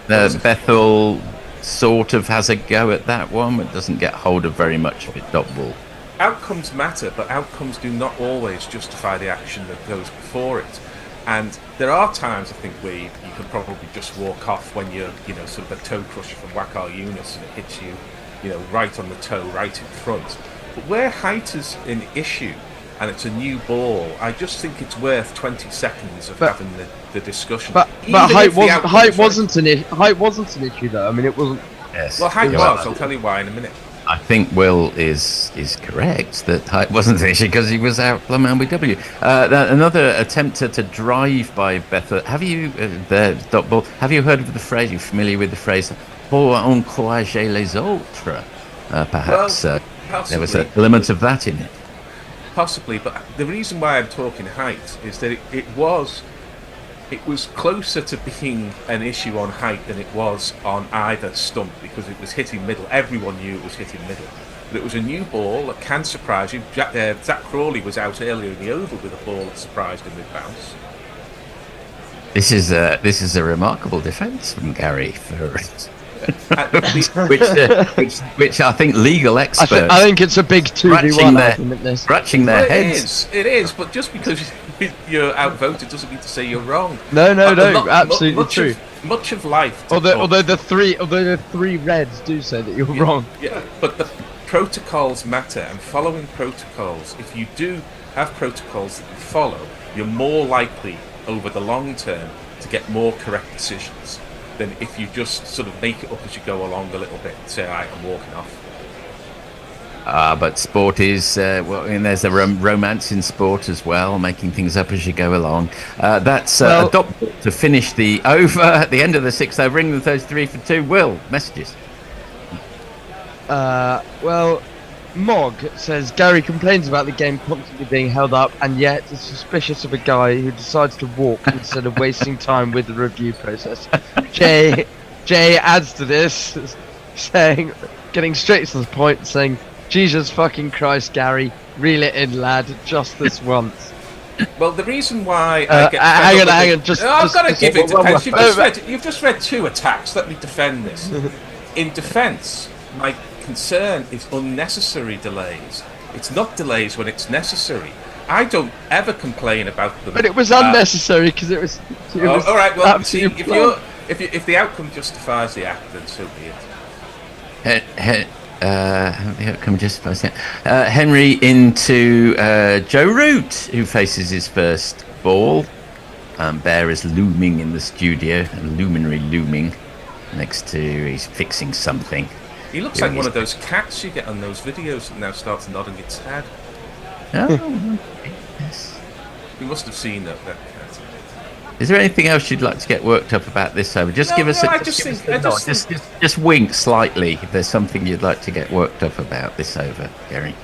C: Bethel sort of has a go at that one, but doesn't get hold of very much of it. Dot ball.
K: Outcomes matter, but outcomes do not always justify the action that goes before it. And there are times, I think, where you can probably just walk off when you're, sort of a toe crusher from Wakar Yunus and it hits you, right on the toe, right in front. But where height is an issue and it's a new ball, I just think it's worth 20 seconds of having the discussion.
G: But height wasn't an issue though. I mean, it wasn't.
C: Yes.
K: Well, height was. I'll tell you why in a minute.
C: I think Will is correct that height wasn't an issue because he was out from LBW. Another attempt to drive by Betha. Have you dot ball? Have you heard of the phrase? Are you familiar with the phrase "pour encourager les autres"? Perhaps there was an element of that in it.
K: Possibly, but the reason why I'm talking height is that it was closer to being an issue on height than it was on either stump because it was hitting middle. Everyone knew it was hitting middle. But it was a new ball that can surprise you. Zach Crawley was out earlier in the oval with a ball that surprised him with bounce.
C: This is a remarkable defence from Gary for which I think legal experts.
G: I think it's a big 2v1 argument.
C: Scratching their heads.
K: It is, but just because you're outvoted doesn't mean to say you're wrong.
G: No, absolutely true.
K: Much of life.
G: Although the three reds do say that you're wrong.
K: Yeah, but the protocols matter, and following protocols. If you do have protocols that you follow, you're more likely over the long term to get more correct decisions than if you just sort of make it up as you go along a little bit and say, "Right, I'm walking off."
C: But sport is and there's a romance in sport as well, making things up as you go along. That's a dot to finish the over at the end of the sixth over. England 33 for 2. Will, messages.
G: Mog says Gary complains about the game constantly being held up, and yet is suspicious of a guy who decides to walk instead of wasting time with the review process. Jay adds to this, saying, getting straight to the point, saying, "Jesus fucking Christ, Gary, reel it in, lad, just this once."
K: Well, the reason why I get
G: hang on,
K: I've got to give it defense. You've just read 2 attacks. Let me defend this. In defense, my concern is unnecessary delays. It's not delays when it's necessary. I don't ever complain about them.
G: But it was unnecessary because it was.
K: All right. Well, see, if the outcome justifies the act, then so be it.
C: The outcome justifies it. Henry into Joe Root, who faces his first ball. Bear is looming in the studio, a luminary looming next to. He's fixing something.
K: He looks like one of those cats you get on those videos that now starts nodding its head.
C: Oh, yes.
K: You must have seen that cat.
C: Is there anything else you'd like to get worked up about this over? Just give us just wink slightly if there's something you'd like to get worked up about this over, Gary.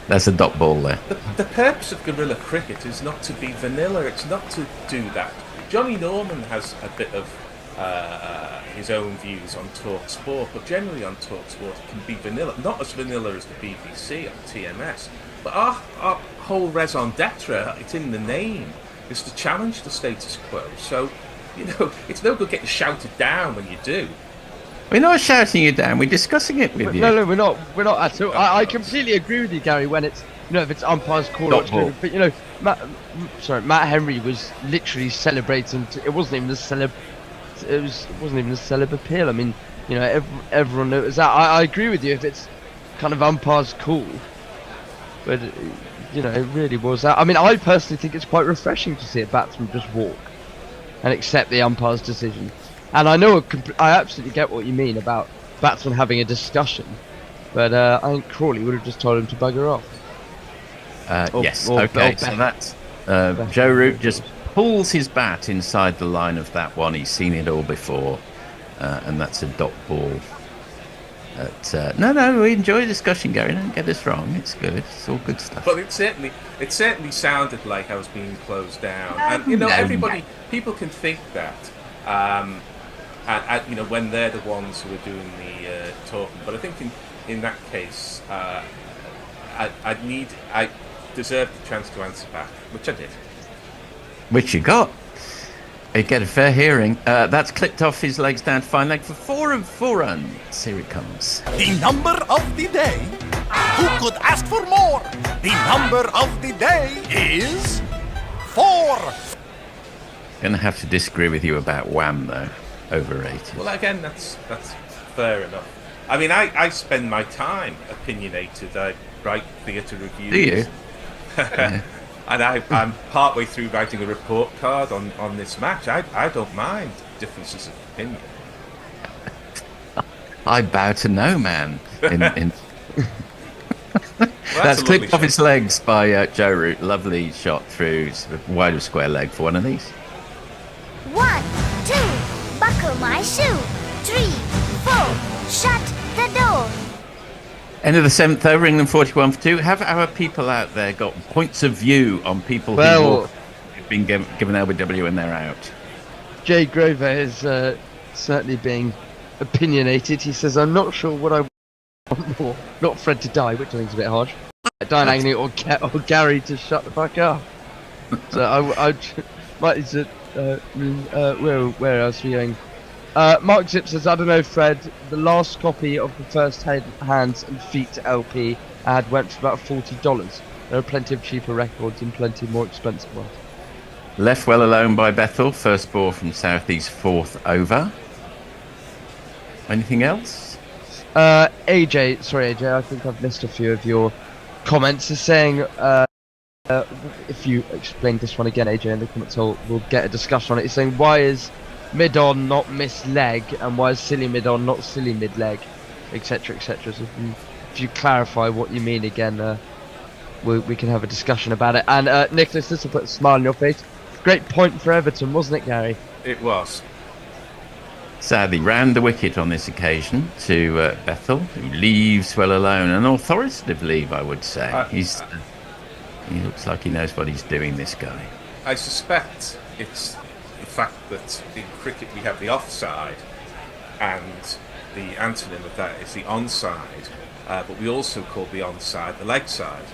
C: That's a dot ball there.
K: The purpose of guerrilla cricket is not to be vanilla. It's not to do that. Johnny Norman has a bit of his own views on Talk Sport, but generally on Talk Sport it can be vanilla, not as vanilla as the BBC on TMS, but our whole raison d'etre, it's in the name, is to challenge the status quo. So, it's no good getting shouted down when you do.
C: We're not shouting you down, we're discussing it with you.
G: No, we're not at all. I completely agree with you, Gary, when it's, if it's umpire's call or but Matt Henry was literally celebrating, it wasn't even a celeb appeal. I mean, everyone knows that. I agree with you if it's kind of umpire's call, but it really was that. I mean, I personally think it's quite refreshing to see a batsman just walk and accept the umpire's decision. And I know I absolutely get what you mean about batsmen having a discussion, but I think Crawley would have just told him to bugger off.
C: Yes. Okay. So that's Joe Root just pulls his bat inside the line of that one. He's seen it all before, and that's a dot ball. No, we enjoy discussion, Gary. Don't get us wrong. It's good. It's all good stuff.
K: But it certainly sounded like I was being closed down, and people can think that, when they're the ones who are doing the talking. But I think in that case, I deserved the chance to answer back, which I did.
C: Which you got. You get a fair hearing. That's clipped off his legs down to fine leg for 4 and 4 runs. Here it comes.
O: The number of the day. Who could ask for more? The number of the day is 4.
C: Gonna have to disagree with you about Wham though. Overrated.
K: Well, again, that's fair enough. I mean, I spend my time opinionated. I write theatre reviews.
C: Do you?
K: And I'm partway through writing a report card on this match. I don't mind differences of opinion.
C: I bow to no man. In
K: Well,
C: that's
K: a
C: clipped
K: lovely
C: off his legs by Joe Root. Lovely shot through wide of square leg for one of these.
P: 1, 2, buckle my shoe. 3, 4, shut the door.
C: End of the 7th over, England 41 for 2. Have our people out there got points of view on people who've been given LBW and they're out?
G: Jay Grover is certainly being opinionated. He says, I'm not sure what I want more. Not Fred to die, which I think is a bit harsh. Diane Agnew or Gary to shut the fuck up. So I might where else are we going? Mark Zip says, I don't know, Fred, the last copy of the first Hands and Feet LP ad went for about $40. There are plenty of cheaper records and plenty more expensive ones.
C: Left well alone by Bethel. First ball from Southeast, 4th over. Anything else?
G: AJ, sorry AJ, I think I've missed a few of your comments. Is saying, if you explain this one again, AJ, in the comments, we'll get a discussion on it. He's saying, why is mid-on not miss-leg, and why is silly mid-on not silly mid-leg, etc, etc. So if you clarify what you mean again, we can have a discussion about it. And Nicholas, this will put a smile on your face. Great point for Everton, wasn't it, Gary?
K: It was.
C: Sadly, round the wicket on this occasion to Bethel, who leaves well alone. An authoritative leave, I would say. He looks like he knows what he's doing, this guy.
K: I suspect it's the fact that in cricket we have the offside, and the antonym of that is the onside. But we also call the onside the leg side.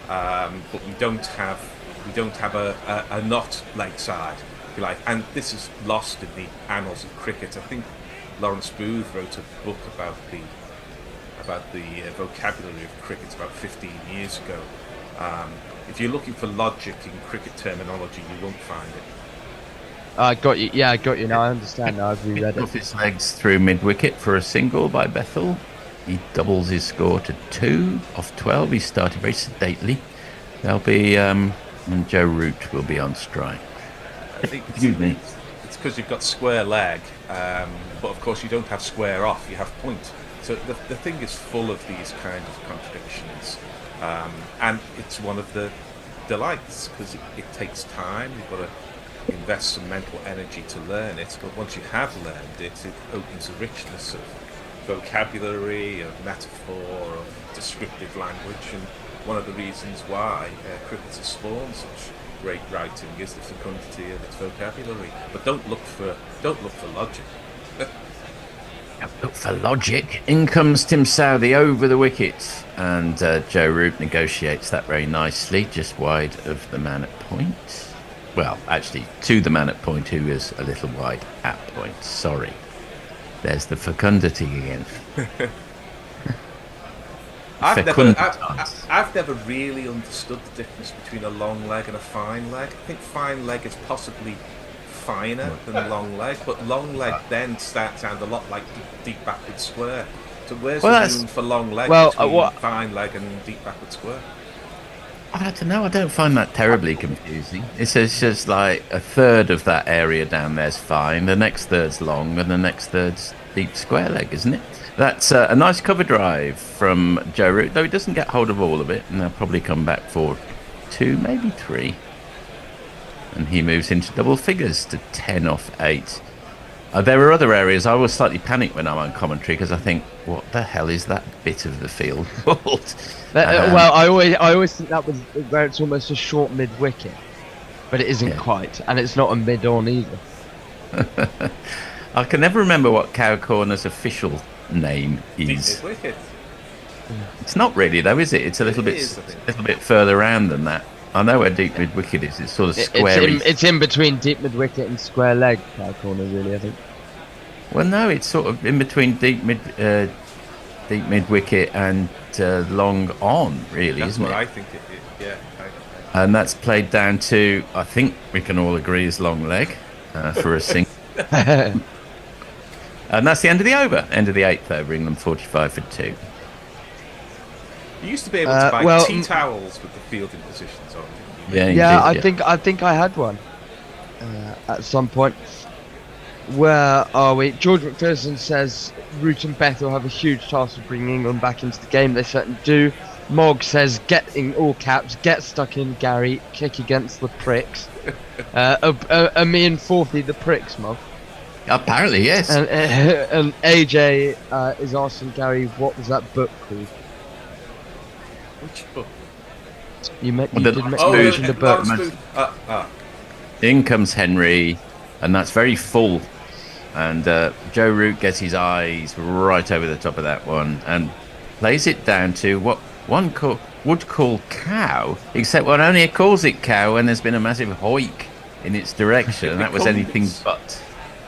K: But we don't have a not leg side, if you like. And this is lost in the annals of cricket. I think Lawrence Booth wrote a book about the vocabulary of cricket about 15 years ago. If you're looking for logic in cricket terminology, you won't find it.
G: I got you. Yeah, I got you now. I understand now. I've reread it.
C: Off his legs through mid-wicket for a single by Bethel. He doubles his score to 2 off 12. He started very sedately. There'll be and Joe Root will be on strike.
K: I think it's because you've got square leg, but of course you don't have square off. You have point. So the thing is full of these kind of contradictions, and it's one of the delights because it takes time. You've got to invest some mental energy to learn it, but once you have learned it, it opens a richness of vocabulary, of metaphor, of descriptive language, and one of the reasons why cricket has spawned such great writing is the fecundity of its vocabulary. But don't look for logic.
C: Look for logic. In comes Tim Southey over the wicket, and Joe Root negotiates that very nicely, just wide of the man at point. Well, actually, to the man at point, who is a little wide at point. Sorry. There's the fecundity again.
K: I've never really understood the difference between a long leg and a fine leg. I think fine leg is possibly finer than long leg, but long leg then starts to sound a lot like deep backward square. So where's the room for long leg between fine leg and deep backward square?
C: I don't know. I don't find that terribly confusing. It's just like a third of that area down there's fine, the next third's long, and the next third's deep square leg, isn't it? That's a nice cover drive from Joe Root, though he doesn't get hold of all of it, and they'll probably come back for 2, maybe 3. And he moves into double figures to 10 off 8. There are other areas. I always slightly panic when I'm on commentary because I think, what the hell is that bit of the field called?
G: Well, I always think that was where it's almost a short mid-wicket, but it isn't quite, and it's not a mid-on either.
C: I can never remember what Cow Corner's official name is.
K: Mid-wicket.
C: It's not really, though, is it? It's a little bit further around than that. I know where deep mid-wicket is. It's sort of square.
G: It's in between deep mid-wicket and square leg, Cow Corner, really, I think.
C: Well, no, it's sort of in between deep mid-wicket and long on, really,
K: That's
C: isn't it?
K: what I think it is, yeah.
C: And that's played down to, I think we can all agree, is long leg. for a single. And that's the end of the over. End of the 8th over. England 45 for 2.
K: You used to be able to buy tea towels with the fielding positions on.
C: Yeah,
G: yeah.
C: did,
G: I think I had one at some point. Where are we? George McPherson says Root and Beth will have a huge task of bringing England back into the game. They certainly do. Mog says, get in all caps, get stuck in, Gary, kick against the pricks. Me and Fourthy, the pricks, Mog.
C: Apparently, yes.
G: And AJ is asking Gary, what was that book called?
K: Which book?
G: You did mention the book.
C: In comes Henry, and that's very full. And Joe Root gets his eyes right over the top of that one and plays it down to what one would call cow, except one only calls it cow when there's been a massive hoik in its direction, and that was anything but.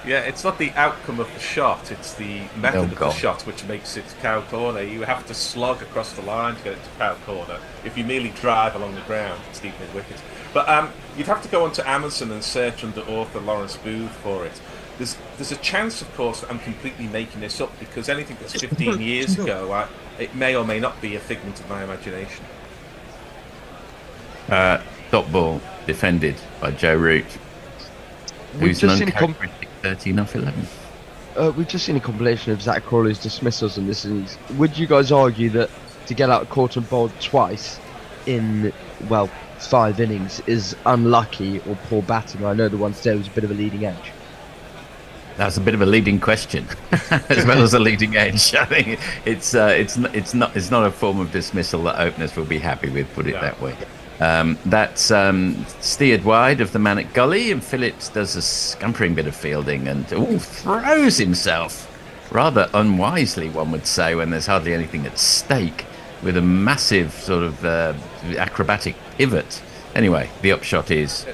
K: Yeah, it's not the outcome of the shot, it's the method of the shot which makes it cow corner. You have to slog across the line to get it to cow corner. If you merely drive along the ground, it's deep in wickets. But you'd have to go onto Amazon and search under author Lawrence Booth for it. There's a chance, of course, that I'm completely making this up, because anything that's 15 years ago, it may or may not be a figment of my imagination.
C: Dot ball defended by Joe Root, who's an uncharacteristic 13 off 11.
G: We've just seen a compilation of Zach Crawley's dismissals in this innings. Would you guys argue that to get out caught and bowled twice in, 5 innings is unlucky or poor batting? I know the one today was a bit of a leading edge.
C: That's a bit of a leading question, as well as a leading edge. I think it's not a form of dismissal that openers will be happy with. Put it that way. That's steered wide of the man at Gully, and Phillips does a scumpering bit of fielding and throws himself rather unwisely, one would say, when there's hardly anything at stake, with a massive sort of acrobatic pivot. Anyway, the upshot is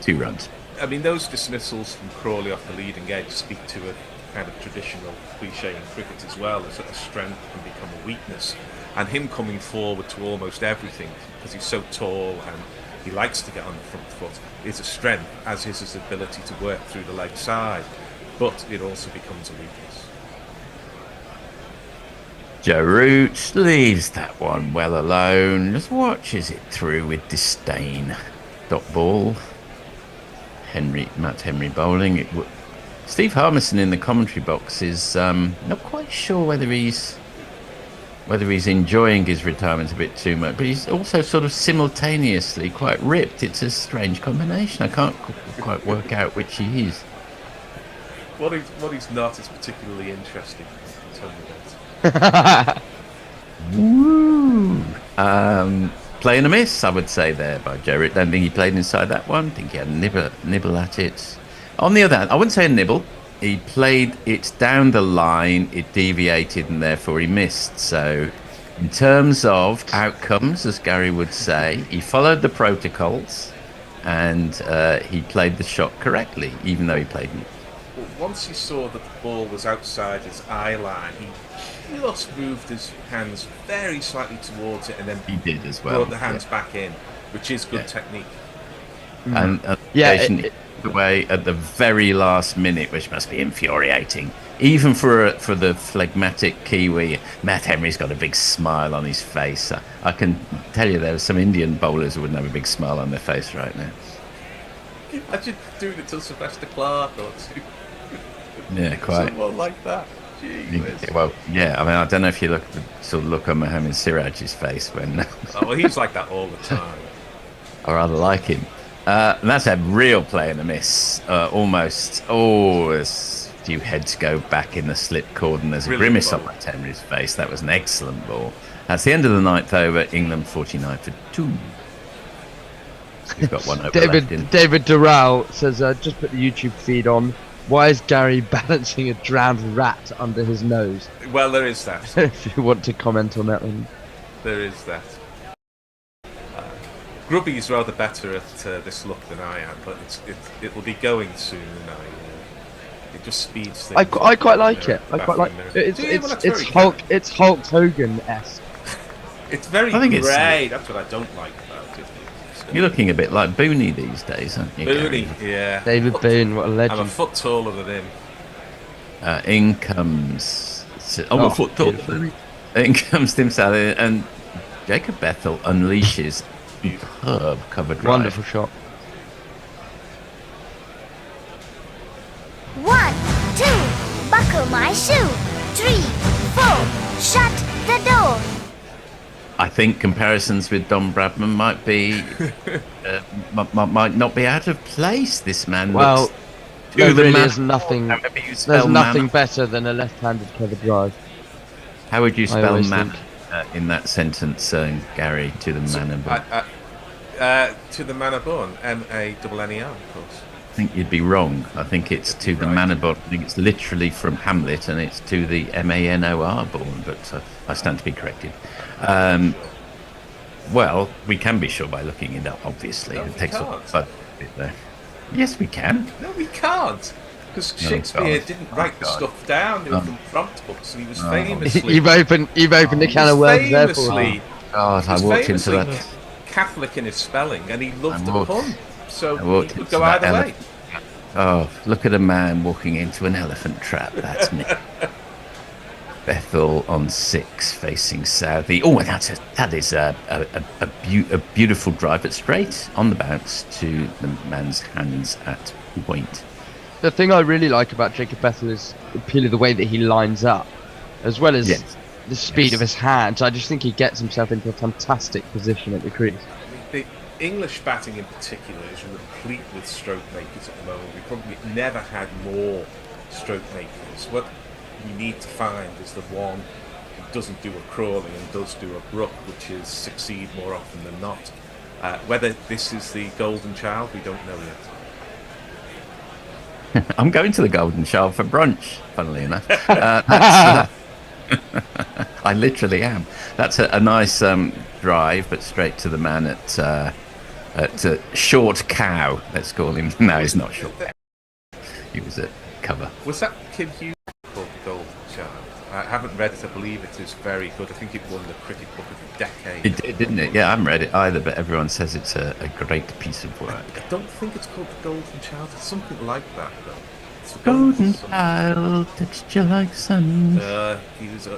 C: 2 runs.
K: I mean, those dismissals from Crawley off the leading edge speak to a kind of traditional cliche in cricket as well, as that a strength can become a weakness. And him coming forward to almost everything, because he's so tall and he likes to get on the front foot, is a strength, as is his ability to work through the leg side. But it also becomes a weakness.
C: Joe Root leaves that one well alone, just watches it through with disdain. Dot ball. Matt Henry bowling. Steve Harmison in the commentary box is not quite sure whether he's enjoying his retirement a bit too much, but he's also sort of simultaneously quite ripped. It's a strange combination. I can't quite work out which he is.
K: What he's not is particularly interesting. I'll tell you that.
C: Woo! Play and a miss, I would say, there by Joe Root. Don't think he played inside that one. Think he had a nibble at it. On the other hand, I wouldn't say a nibble. He played it down the line, it deviated, and therefore he missed. So, in terms of outcomes, as Gary would say, he followed the protocols, and he played the shot correctly, even though he played it.
K: Well, once he saw that the ball was outside his eye line, he just moved his hands very slightly towards it, and then
C: he did as well.
K: Brought the hands back in, which is good technique.
C: And away at the very last minute, which must be infuriating, even for the phlegmatic Kiwi. Matt Henry's got a big smile on his face. I can tell you there are some Indian bowlers who wouldn't have a big smile on their face right now.
K: Imagine doing it to Sylvester Clark or to
C: yeah, quite
K: someone like that. Jeez.
C: Well, yeah. I mean, I don't know if you look at the sort of look on Mohammed Siraj's face when.
K: Oh, well, he's like that all the time.
C: I rather like him. And that's a real play and a miss. Almost. Oh, there's a few heads go back in the slip cord, and there's a grimace on Matt Henry's face. That was an excellent ball. That's the end of the 9th over. England 49 for 2. We've got one over left in.
G: David Doral says, just put the YouTube feed on. Why is Gary balancing a drowned rat under his nose?
K: Well, there is that.
G: If you want to comment on that one.
K: There is that. Grubby's rather better at this look than I am, but it will be going soon. It just speeds things.
G: I quite like it. I quite like it. It's Hulk Hogan-esque.
K: It's very grey. That's what I don't like about it.
C: You're looking a bit like Booney these days, aren't you?
K: Booney,
C: Gary?
K: yeah.
G: David Boone, what a
K: I'm
G: legend.
K: a foot taller than him.
C: In comes... a foot
G: beautiful.
C: In comes Tim Sally, and Jacob Bethel unleashes superb cover drive.
G: Wonderful shot.
P: 1, 2, buckle my shoe. 3, 4, shut the door.
C: I think comparisons with Don Bradman might be might not be out of place. This man
G: Well,
C: looks
G: there
C: the
G: really
C: man-
G: is nothing.
C: however you
G: There's
C: spell
G: nothing
C: man.
G: better than a left-handed cover drive.
C: How would you
G: I
C: spell
G: always
C: man
G: think.
C: in that sentence, Gary? To the man above.
K: To the manor born, M-A-N-N-E-R, of course.
C: I think you'd be wrong. I think it's to the manor born. I think it's literally from Hamlet, and it's to the M-A-N-O-R born. But I stand to be corrected. Well, we can be sure by looking it up. Obviously,
K: No,
C: it
K: we
C: takes
K: can't.
C: a bit there. Yes, we can.
K: No, we can't. Because
C: No,
K: Shakespeare
C: God.
K: didn't write the
C: God.
K: stuff down. They were
C: No.
K: from prompt books, and he was
C: No.
K: famously...
G: You've opened a can of worms there for
K: famously,
G: me.
C: God,
K: he
C: I
K: was
C: walked into
K: famously
C: that.
K: Catholic in his spelling, and he loved
C: I
K: a
C: walked-
K: pun. So
C: I
K: he
C: walked
K: could
C: into
K: go
C: that
K: either way.
C: Oh, look at a man walking into an elephant trap. That's me. Bethel on 6, facing Southey. Oh, that is a beautiful drive, but straight on the bounce to the man's hands at point.
G: The thing I really like about Jacob Bethel is purely the way that he lines up, as well as
C: Yes.
G: the speed of his hands. I just think he gets himself into a fantastic position at the crease.
K: The English batting in particular is replete with stroke makers at the moment. We probably never had more stroke makers. What we need to find is the one who doesn't do a Crawley and does do a Brook, which is succeed more often than not. Whether this is the golden child, we don't know yet.
C: I'm going to the Golden Child for brunch, funnily enough. I literally am. That's a nice drive, but straight to the man at Short Cow, let's call him. No, he's not Short Cow. He was at cover.
K: Was that Kim Hughes called the Golden Child? I haven't read it. I believe it is very good. I think it won the Cricket Book of the Decade.
C: It did, didn't it? Yeah, I haven't read it either, but everyone says it's a great piece of work.
K: I don't think it's called the Golden Child. It's something like that, though. It's the
C: Golden
K: something.
C: child, touched you like sun.
K: He was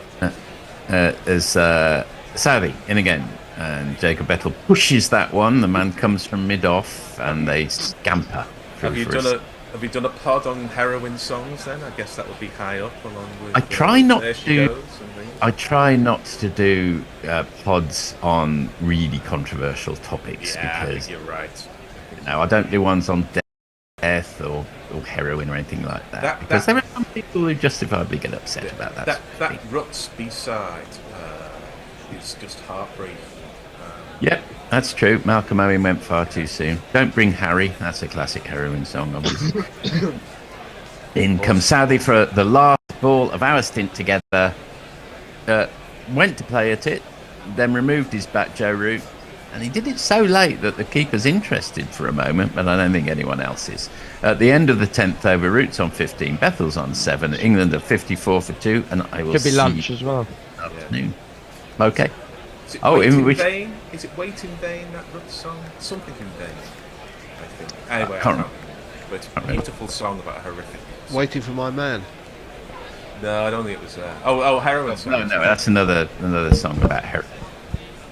C: As Southey in again, and Jacob Bethel pushes that one. The man comes from mid-off, and they scamper.
K: Have you done a pod on heroin songs then? I guess that would be high up along with.
C: I try not
K: There She
C: to.
K: Goes and things.
C: I try not to do pods on really controversial topics
K: Yeah, I
C: because
K: think you're right.
C: I don't do ones on death or heroin or anything like that, because there are some people who justifiably get upset about that.
K: That Ruts B-side is just heartbreaking.
C: Yep, that's true. Malcolm Owen went far too soon. Don't Bring Harry. That's a classic heroin song, obviously. In comes Southey for the last ball of our stint together. Went to play at it, then removed his bat, Joe Root, and he did it so late that the keeper's interested for a moment, but I don't think anyone else is. At the end of the 10th over, Root's on 15, Bethel's on 7, England are 54 for 2, and I will
G: Could be
C: see
G: lunch
C: you
G: as well.
C: this afternoon. Okay.
K: Is it
C: Oh,
K: Wait
C: in
K: in
C: which-
K: Vain? Is it Wait in Vain, that Ruts song? Something in Vain, I think. Anyway, I
C: can't
K: can't remember. But it's a beautiful song about a horrific.
I: Waiting for My Man.
K: No, I don't think it was. Heroin song.
C: No, that's another song about her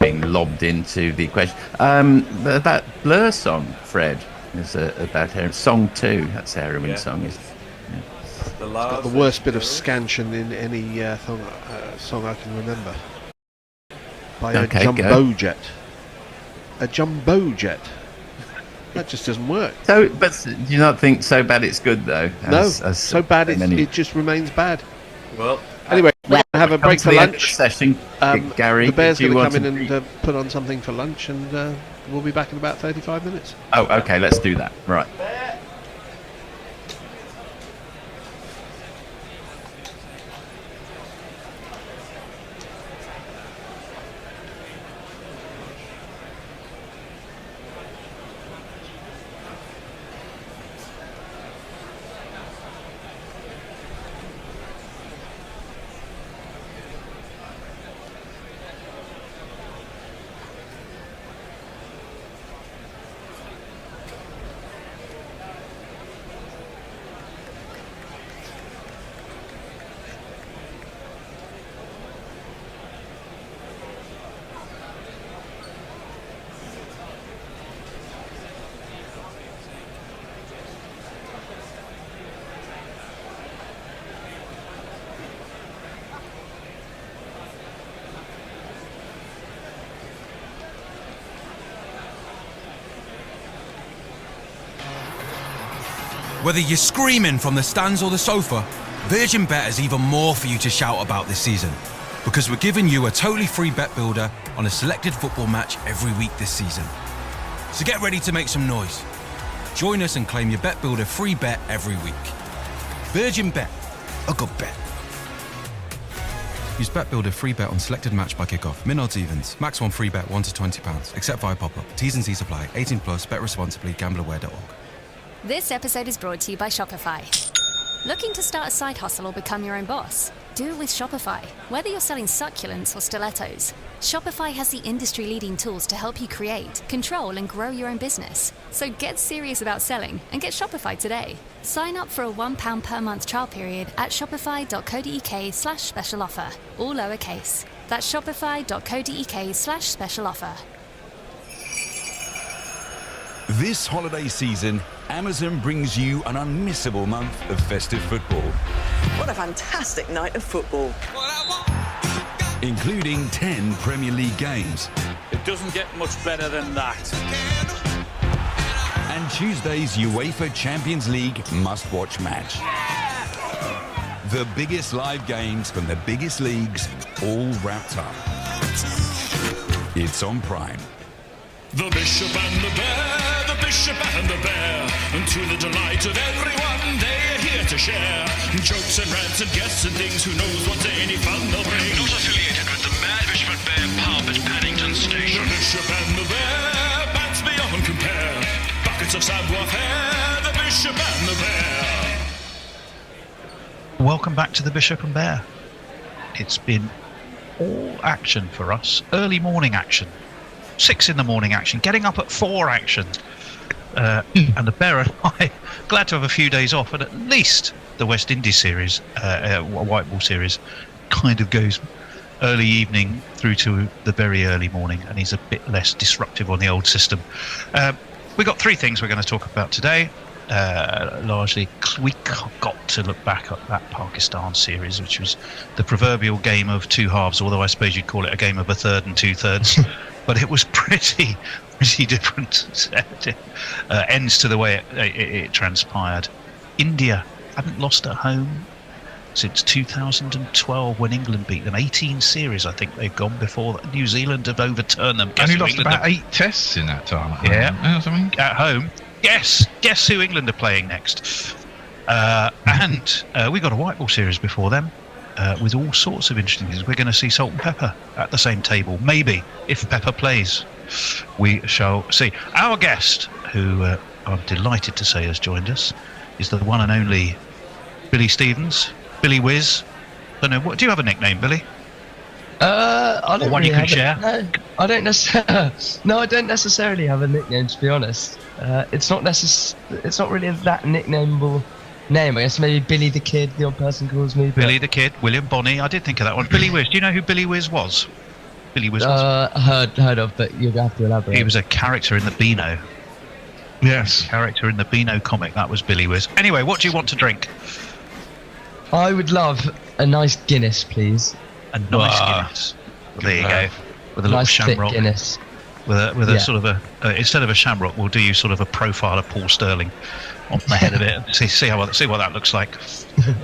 C: being lobbed into the equation. That Blur song, Fred, is about her. Song 2, that's a heroin song. Is
I: It's got the worst bit of scansion in any song I can remember. By
C: Okay,
I: a jumbo jet. A jumbo jet. That just doesn't work.
C: So, but do you not think So Bad It's Good though?
I: So bad it just remains bad.
K: Well,
I: anyway, we're going to have a break for lunch.
C: Session, Gary,
I: the Bear's
C: do you
I: going to
C: want
I: come in and put on something for lunch, and we'll be back in about 35 minutes.
C: Oh, okay, let's do that. Right.
Q: Whether you're screaming from the stands or the sofa, Virgin Bet has even more for you to shout about this season. Because we're giving you a totally free bet builder on a selected football match every week this season. So get ready to make some noise. Join us and claim your bet builder free bet every week. Virgin Bet, a good bet. Use bet builder free bet on selected match by kickoff. Min odds evens. Max one free bet £1 to £20. Except via pop-up. T's and C's apply. 18 plus. Bet responsibly. Gambleaware.org.
R: This episode is brought to you by Shopify. Looking to start a side hustle or become your own boss? Do it with Shopify. Whether you're selling succulents or stilettos, Shopify has the industry-leading tools to help you create, control, and grow your own business. So get serious about selling and get Shopify today. Sign up for a £1 per month trial period at shopify.co.uk/special offer, all lowercase. That's shopify.co.uk/special offer.
S: This holiday season, Amazon brings you an unmissable month of festive football.
J: What a fantastic night of football.
S: Including 10 Premier League games.
N: It doesn't get much better than that.
S: And Tuesday's UEFA Champions League must-watch match. The biggest live games from the biggest leagues, all wrapped up. It's on Prime.
M: The Bishop and the Bear, the Bishop and the Bear, and to the delight of everyone, they're here to share jokes and rants and guests and things. Who knows what any fun they'll bring? Not affiliated with the Mad Bishop and Bear pub at Paddington Station. The Bishop and the Bear, bats beyond compare, buckets of savoir-faire. The Bishop and the Bear.
T: Welcome back to the Bishop and Bear. It's been all action for us. Early morning action. 6 in the morning action, getting up at 4 action, and the Bear and I glad to have a few days off, and at least the West Indies series, white ball series, kind of goes early evening through to the very early morning, and he's a bit less disruptive on the old system. We've got 3 things we're going to talk about today. Largely, we got to look back at that Pakistan series, which was the proverbial game of 2 halves, although I suppose you'd call it a game of a third and 2/3. But it was pretty different ends to the way it transpired. India hadn't lost at home since 2012 when England beat them. 18 series, I think they've gone before that. New Zealand have overturned them.
B: And he lost about 8 tests in that time.
T: Yeah, at home. Guess who England are playing next? And we got a white ball series before them. With all sorts of interesting things. We're going to see Salt and Pepper at the same table. Maybe, if Pepper plays. We shall see. Our guest, who I'm delighted to say has joined us, is the one and only Billy Stevens. Billy Whiz. Don't know, do you have a nickname, Billy?
G: I don't.
T: Or one
G: really
T: you can share?
G: No, I don't necessarily. No, I don't necessarily have a nickname, to be honest. It's not really that nicknameable name. I guess maybe Billy the Kid, the odd person calls me.
T: Billy the Kid, William Bonney. I did think of that one. Billy Whiz. Do you know who Billy Whiz was? Billy Whiz was.
G: Heard of, but you'll have to elaborate.
T: He was a character in the Beano.
B: Yes.
T: Character in the Beano comic. That was Billy Whiz. Anyway, what do you want to drink?
G: I would love a nice Guinness, please.
T: A nice Guinness. Well, there you go. With a little
G: nice
T: shamrock.
G: Thick Guinness.
T: With a sort of a instead of a shamrock, we'll do you sort of a profile of Paul Sterling on the head of it. And see what that looks like.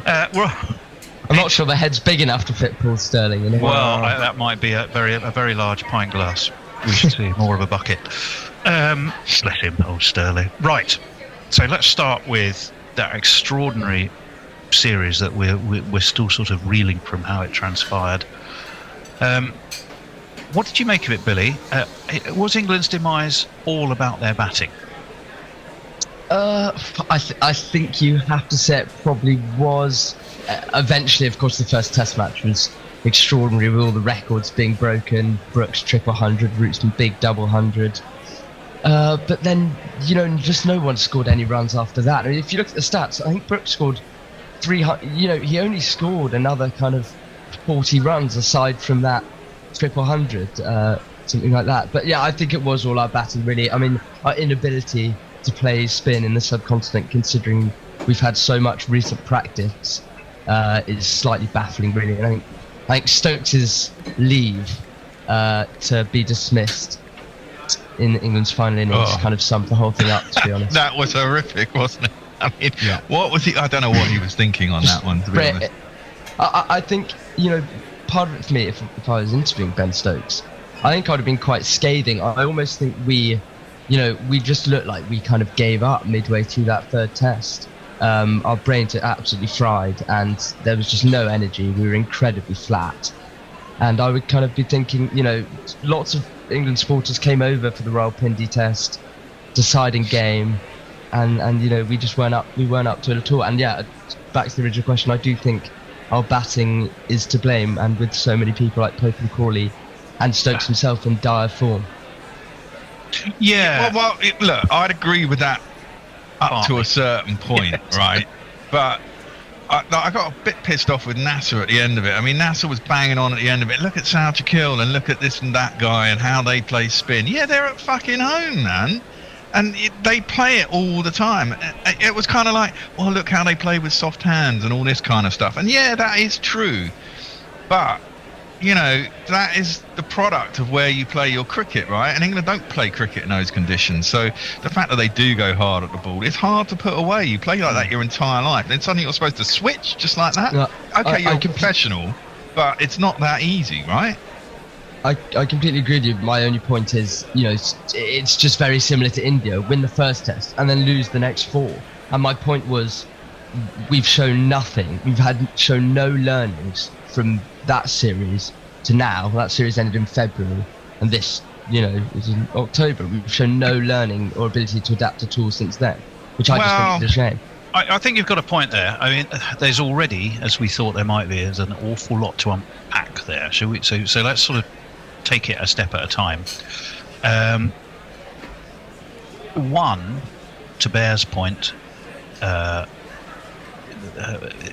G: I'm not sure the head's big enough to fit Paul Sterling.
T: Well, that might be a very large pint glass. We should see more of a bucket. Bless him, old Sterling. Right. So let's start with that extraordinary series that we're still sort of reeling from how it transpired. What did you make of it, Billy? Was England's demise all about their batting?
G: I think you have to say it probably was. Eventually, of course, the first Test match was extraordinary with all the records being broken. Brooks triple 100, Rootsman big double 100. But then, just no one scored any runs after that. I mean, if you look at the stats, I think Brooks scored 300. He only scored another kind of 40 runs aside from that triple 100, something like that. But yeah, I think it was all our batting, really. I mean, our inability to play spin in the subcontinent, considering we've had so much recent practice, is slightly baffling, really. And I think Stokes' leave to be dismissed in England's final innings kind of summed the whole thing up, to be honest.
B: That was horrific, wasn't it? I mean, what was he? I don't know what he was thinking on that one. To be honest,
G: I think, part of it for me, if I was interviewing Ben Stokes, I think I'd have been quite scathing. I almost think we just looked like we kind of gave up midway through that third test. Our brains are absolutely fried, and there was just no energy. We were incredibly flat. And I would kind of be thinking, lots of England supporters came over for the Rawalpindi test, deciding game, and we just weren't up to it at all. And back to the original question, I do think our batting is to blame, and with so many people like Pope and Crawley and Stokes himself in dire form.
B: Yeah, look, I'd agree with that up to a certain point, right? But I got a bit pissed off with Nasser at the end of it. I mean, Nasser was banging on at the end of it. Look at South Shaquille and look at this and that guy and how they play spin. Yeah, they're at fucking home, man. And they play it all the time. It was kind of like, well, look how they play with soft hands and all this kind of stuff. And yeah, that is true. But, that is the product of where you play your cricket, right? And England don't play cricket in those conditions. So the fact that they do go hard at the ball, it's hard to put away. You play like that your entire life. Then suddenly you're supposed to switch just like that?
G: No,
B: okay, you're professional, but it's not that easy, right?
G: I completely agree with you. My only point is, it's just very similar to India. Win the first test and then lose the next 4. And my point was, we've shown nothing. We've shown no learnings from that series to now. That series ended in February, and this, is in October. We've shown no learning or ability to adapt at all since then, which I just think is a shame.
T: I think you've got a point there. I mean, there's already, as we thought there might be, there's an awful lot to unpack there. So let's sort of take it a step at a time. One, to Bear's point,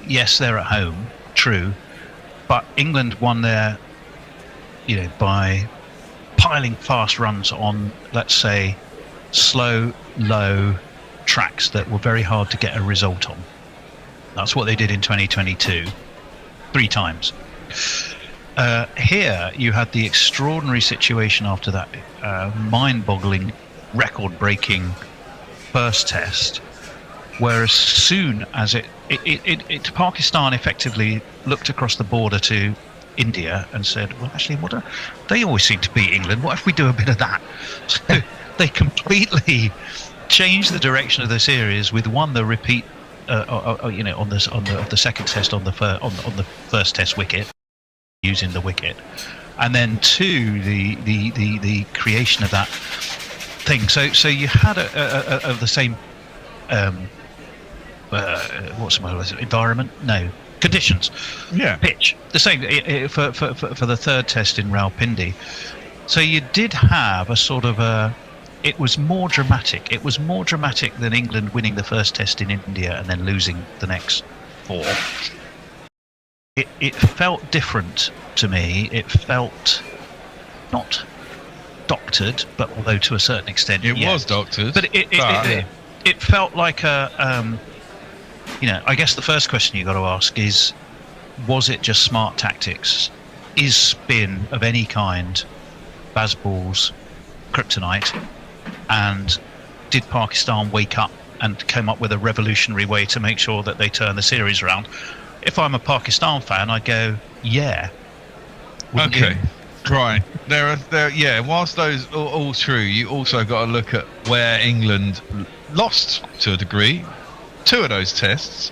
T: yes, they're at home, true, but England won there, by piling fast runs on, let's say, slow, low tracks that were very hard to get a result on. That's what they did in 2022, 3 times. Here you had the extraordinary situation after that mind-boggling, record-breaking first test, where as soon as Pakistan effectively looked across the border to India and said, well, actually, they always seem to beat England. What if we do a bit of that? So they completely changed the direction of the series with the repeat, on the second test on the first test wicket, using the wicket, and then 2, the creation of that thing. So you had of the same environment? No, conditions.
B: Yeah,
T: pitch the same for the third test in Rawalpindi. So you did have a sort of it was more dramatic. It was more dramatic than England winning the first test in India and then losing the next 4. It felt different to me. It felt not doctored, but although to a certain extent
B: it was doctored.
T: But it felt like I guess the first question you got to ask is, was it just smart tactics? Is spin of any kind Bazball's kryptonite? And did Pakistan wake up and come up with a revolutionary way to make sure that they turn the series around? If I'm a Pakistan fan, I'd go, yeah.
B: Okay, right. Whilst those are all true, you also got to look at where England lost to a degree 2 of those tests.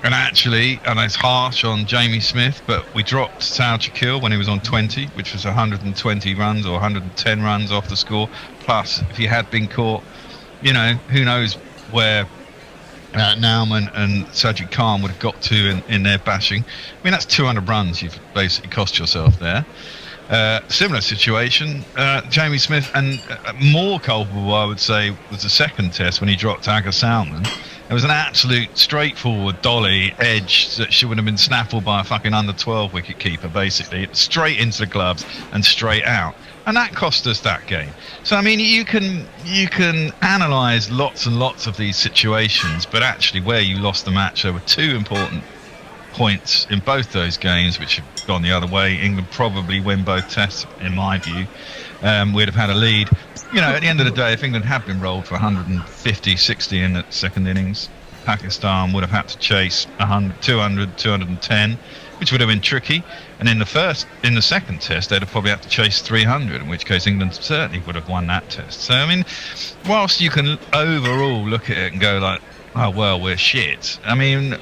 B: And actually, and it's harsh on Jamie Smith, but we dropped South Shaquille when he was on 20, which was 120 runs or 110 runs off the score. Plus, if he had been caught, who knows where Nauman and Sajid Khan would have got to in their bashing. I mean, that's 200 runs you've basically cost yourself there. Similar situation, Jamie Smith, and more culpable, I would say, was the second test when he dropped Agha Salman. It was an absolute straightforward dolly edge that should have been snaffled by a fucking under-12 wicket keeper, basically. Straight into the gloves and straight out. And that cost us that game. So, I mean, you can analyse lots and lots of these situations, but actually where you lost the match, there were 2 important points in both those games which have gone the other way. England probably win both tests, in my view. We'd have had a lead. At the end of the day, if England had been rolled for 150, 60 in the second innings, Pakistan would have had to chase 100, 200, 210, which would have been tricky. And in the second test, they'd have probably had to chase 300, in which case England certainly would have won that test. So, I mean, whilst you can overall look at it and go like, oh, well, we're shit. I mean,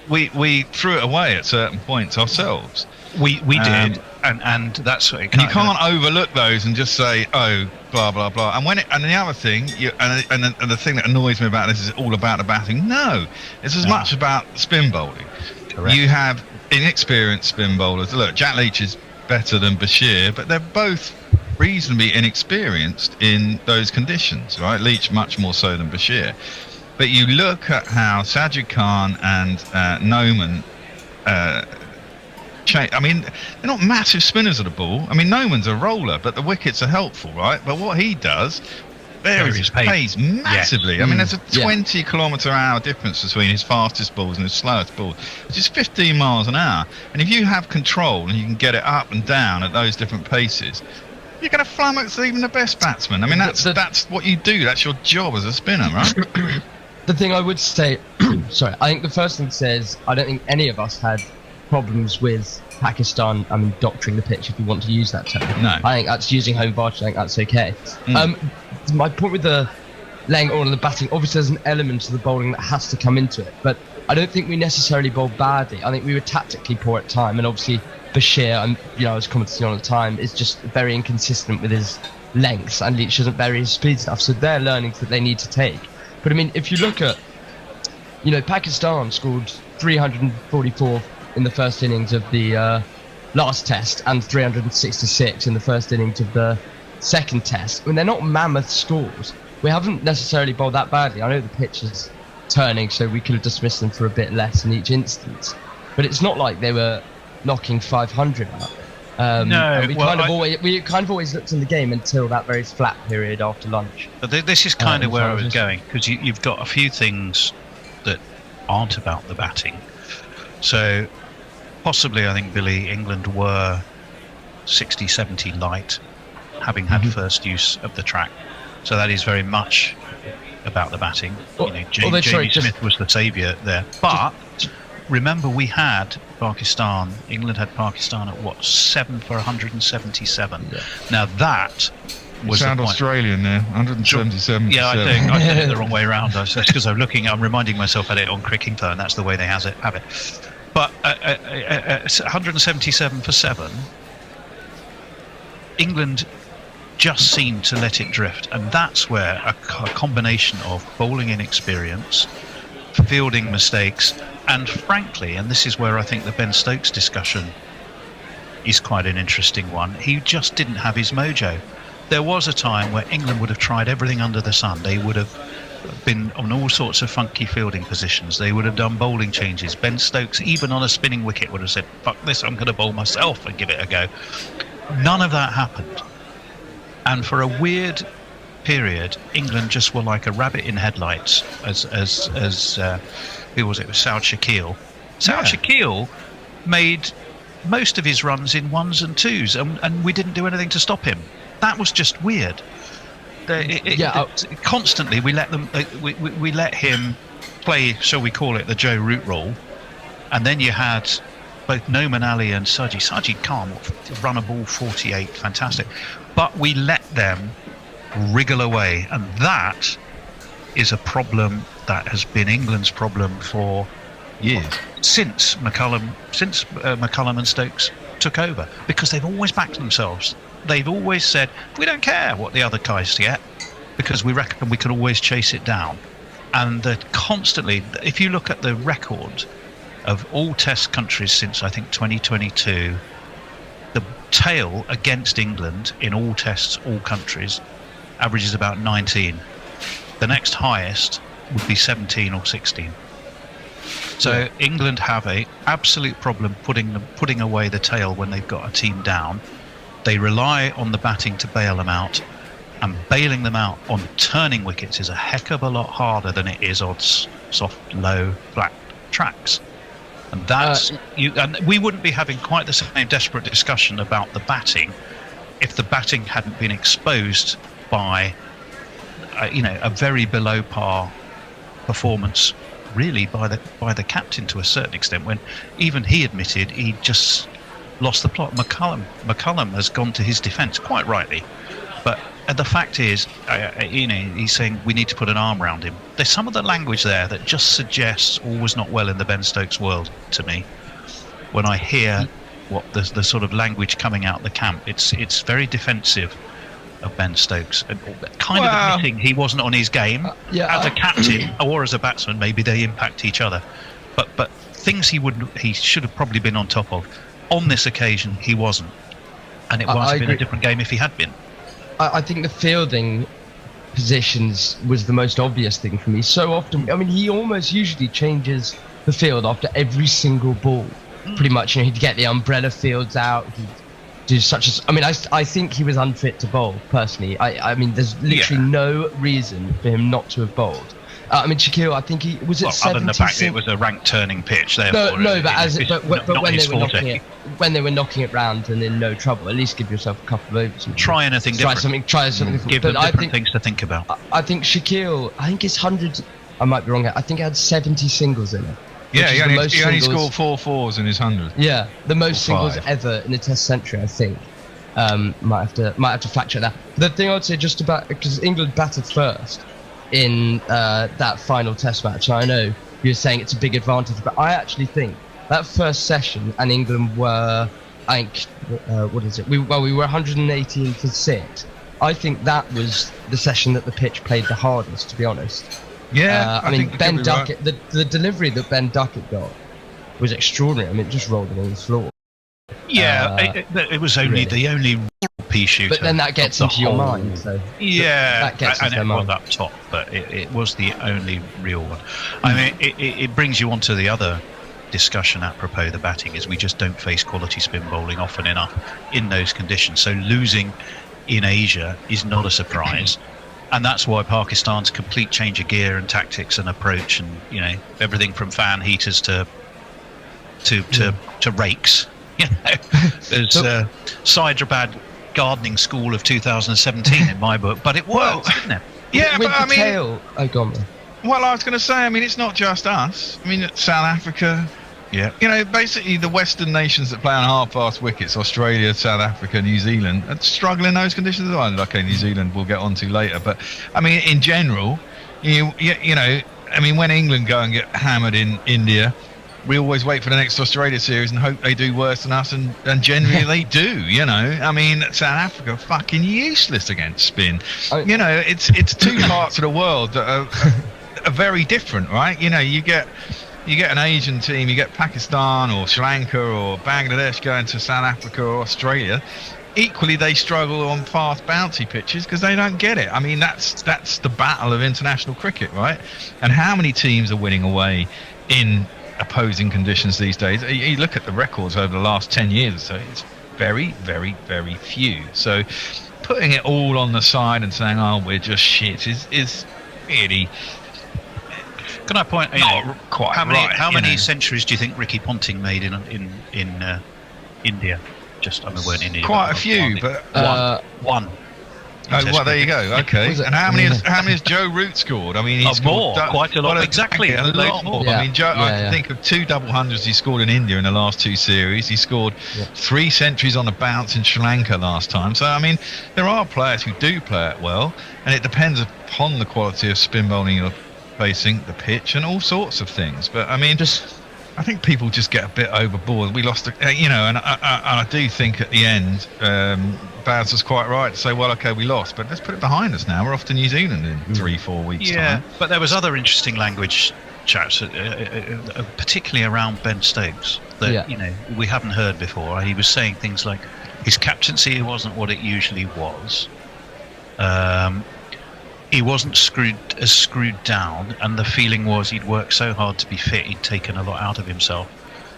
B: we threw it away at certain points ourselves.
T: We did, and that's what
B: you can't overlook those and just say, oh, blah blah blah. And the other thing, and the thing that annoys me about this is all about the batting. No, it's as much about spin bowling.
T: Correct.
B: You have inexperienced spin bowlers. Look, Jack Leach is better than Bashir, but they're both reasonably inexperienced in those conditions, right? Leach much more so than Bashir. But you look at how Sajid Khan and Noman. I mean, they're not massive spinners of the ball. I mean, Noman's a roller, but the wickets are helpful, right? But what he does varies his pace massively. I mean, there's a 20 km/h difference between his fastest balls and his slowest balls, which is 15 miles an hour. And if you have control and you can get it up and down at those different paces, you're going to flummox even the best batsman. I mean, that's what you do. That's your job as a spinner, right?
G: The thing I would say, sorry, I think the first thing says, I don't think any of us had problems with Pakistan, doctoring the pitch, if you want to use that term.
B: No.
G: I think that's using home advantage. I think that's okay. My point with the laying on the batting, obviously there's an element of the bowling that has to come into it, but I don't think we necessarily bowled badly. I think we were tactically poor at time, and obviously Bashir, I was commenting on at the time, is just very inconsistent with his lengths, and Leach doesn't vary his speed enough, so they're learnings that they need to take. But I mean, if you look at, Pakistan scored 344 in the first innings of the last test and 366 in the first innings of the second test. I mean, they're not mammoth scores. We haven't necessarily bowled that badly. I know the pitch is turning, so we could have dismissed them for a bit less in each instance. But it's not like they were knocking 500 out.
T: No,
G: we kind of always looked in the game until that very flat period after lunch.
T: But this is kind of where I was going, because you've got a few things that aren't about the batting. So possibly, I think, Billy, England were 60-70 light, having had first use of the track. So that is very much about the batting. Jamie Smith was the saviour there. But remember, we had England had Pakistan at 7 for 177. Yeah. Now that was
B: sound Australian there, 177.
T: Yeah, I think I did it the wrong way around. That's because I'm reminding myself at it on Cricinfo, and that's the way they have it. But 177 for 7, England just seemed to let it drift, and that's where a combination of bowling inexperience, fielding mistakes, and frankly, and this is where I think the Ben Stokes discussion is quite an interesting one, he just didn't have his mojo. There was a time where England would have tried everything under the sun. They would have been on all sorts of funky fielding positions. They would have done bowling changes. Ben Stokes, even on a spinning wicket, would have said, fuck this, I'm going to bowl myself and give it a go. None of that happened. And for a weird period, England just were like a rabbit in headlights, as who was it? It was Saud Shakil. Saud Shakil made most of his runs in 1s and 2s, and we didn't do anything to stop him. That was just weird. Constantly we let them. We let him play, shall we call it, the Joe Root role, and then you had both Noman Ali and Sajid Khan run a ball 48, fantastic, but we let them wriggle away, and that is a problem that has been England's problem for years, since McCullum and Stokes took over, because they've always backed themselves. They've always said, we don't care what the other guys get, because we reckon we can always chase it down. And constantly, if you look at the record of all test countries since I think 2022, the tail against England in all tests, all countries, averages about 19. The next highest would be 17 or 16. So England have a absolute problem putting away the tail when they've got a team down. They rely on the batting to bail them out, and bailing them out on turning wickets is a heck of a lot harder than it is on soft, low, flat tracks. And that's and we wouldn't be having quite the same desperate discussion about the batting if the batting hadn't been exposed by a very below par performance really by the captain to a certain extent, when even he admitted he just lost the plot. McCullum has gone to his defence quite rightly, but the fact is, he's saying we need to put an arm around him. There's some of the language there that just suggests all was not well in the Ben Stokes world to me. When I hear what the sort of language coming out of the camp, it's very defensive of Ben Stokes, and kind of admitting he wasn't on his game as a captain or as a batsman. Maybe they impact each other, but things he should have probably been on top of. On this occasion, he wasn't, and it would have been a different game if he had been.
G: I think the fielding positions was the most obvious thing for me. So often, I mean, he almost usually changes the field after every single ball. Pretty much, he'd get the umbrella fields out. He'd do such as. I mean, I think he was unfit to bowl personally. I mean, there's literally no reason for him not to have bowled. I mean, Shaquille, I think he was at 70.
T: Other than the fact it was a rank turning pitch.
G: But when they were knocking it round and in no trouble, at least give yourself a couple of overs.
T: Try anything different.
G: Try something different.
T: Give them different things to think about.
G: I think Shaquille, I think his 100. I might be wrong here. I think it had 70 singles in it.
U: Yeah, he only scored 4 fours in his 100.
G: Yeah, the most singles ever in a Test century, I think. Might have to fact check that. The thing I'd say just about, because England batted first in that final Test match. I know you're saying it's a big advantage, but I actually think that first session and England were, I think, what is it? We were 118 for 6. I think that was the session that the pitch played the hardest, to be honest.
U: Yeah,
G: I mean, Ben Duckett, right. the delivery that Ben Duckett got was extraordinary. I mean, it just rolled it on the floor.
T: Yeah, it was only the only pea shooter.
G: But then that gets into your mind. So
T: that
G: gets into
T: it
G: mind.
T: was up top, but it was the only real one. I mean, it brings you on to the other discussion apropos the batting, is we just don't face quality spin bowling often enough in those conditions. So losing in Asia is not a surprise. And that's why Pakistan's complete change of gear and tactics and approach, and everything from fan heaters to rakes. There's Hyderabad gardening school of 2017 in my book, but it works, didn't it?
U: Yeah,
G: with
U: but I mean,
G: tail. Oh, go on.
U: Well, I was going to say, I mean, it's not just us. I mean, South Africa.
T: Yeah.
U: Basically the Western nations that play on half-fast wickets, Australia, South Africa, New Zealand, struggle in those conditions as well. Okay, New Zealand we'll get onto later, but I mean, in general, I mean, when England go and get hammered in India, we always wait for the next Australia series and hope they do worse than us, and generally they do. I mean, South Africa are fucking useless against spin. It's two parts of the world that are very different, right? You get an Asian team, you get Pakistan or Sri Lanka or Bangladesh going to South Africa or Australia. Equally, they struggle on fast, bouncy pitches because they don't get it. I mean, that's the battle of international cricket, right? And how many teams are winning away in opposing conditions these days? You look at the records over the last 10 years or so, it's very, very, very few. So putting it all on the side and saying, oh, we're just shit is really...
T: Can I point?
U: Quite
T: how many centuries do you think Ricky Ponting made in India? Just we weren't in India.
U: Quite a few, but
T: one.
U: Oh, well, there you go. Okay, and how many has Joe Root scored? I mean, he scored
T: quite a lot. Exactly,
U: a lot more.
T: Yeah.
U: I mean, I can think of 2 double hundreds he scored in India in the last 2 series. He scored 3 centuries on the bounce in Sri Lanka last time. So I mean, there are players who do play it well, and it depends upon the quality of spin bowling you're facing, the pitch, and all sorts of things. But I mean, I think people just get a bit overboard. We lost, and I do think at the end, Baz was quite right to say, well, okay, we lost, but let's put it behind us now. We're off to New Zealand in 3-4 weeks' time.
T: But there was other interesting language, chaps, particularly around Ben Stokes, that we haven't heard before. He was saying things like his captaincy wasn't what it usually was. He wasn't screwed down, and the feeling was he'd worked so hard to be fit, he'd taken a lot out of himself.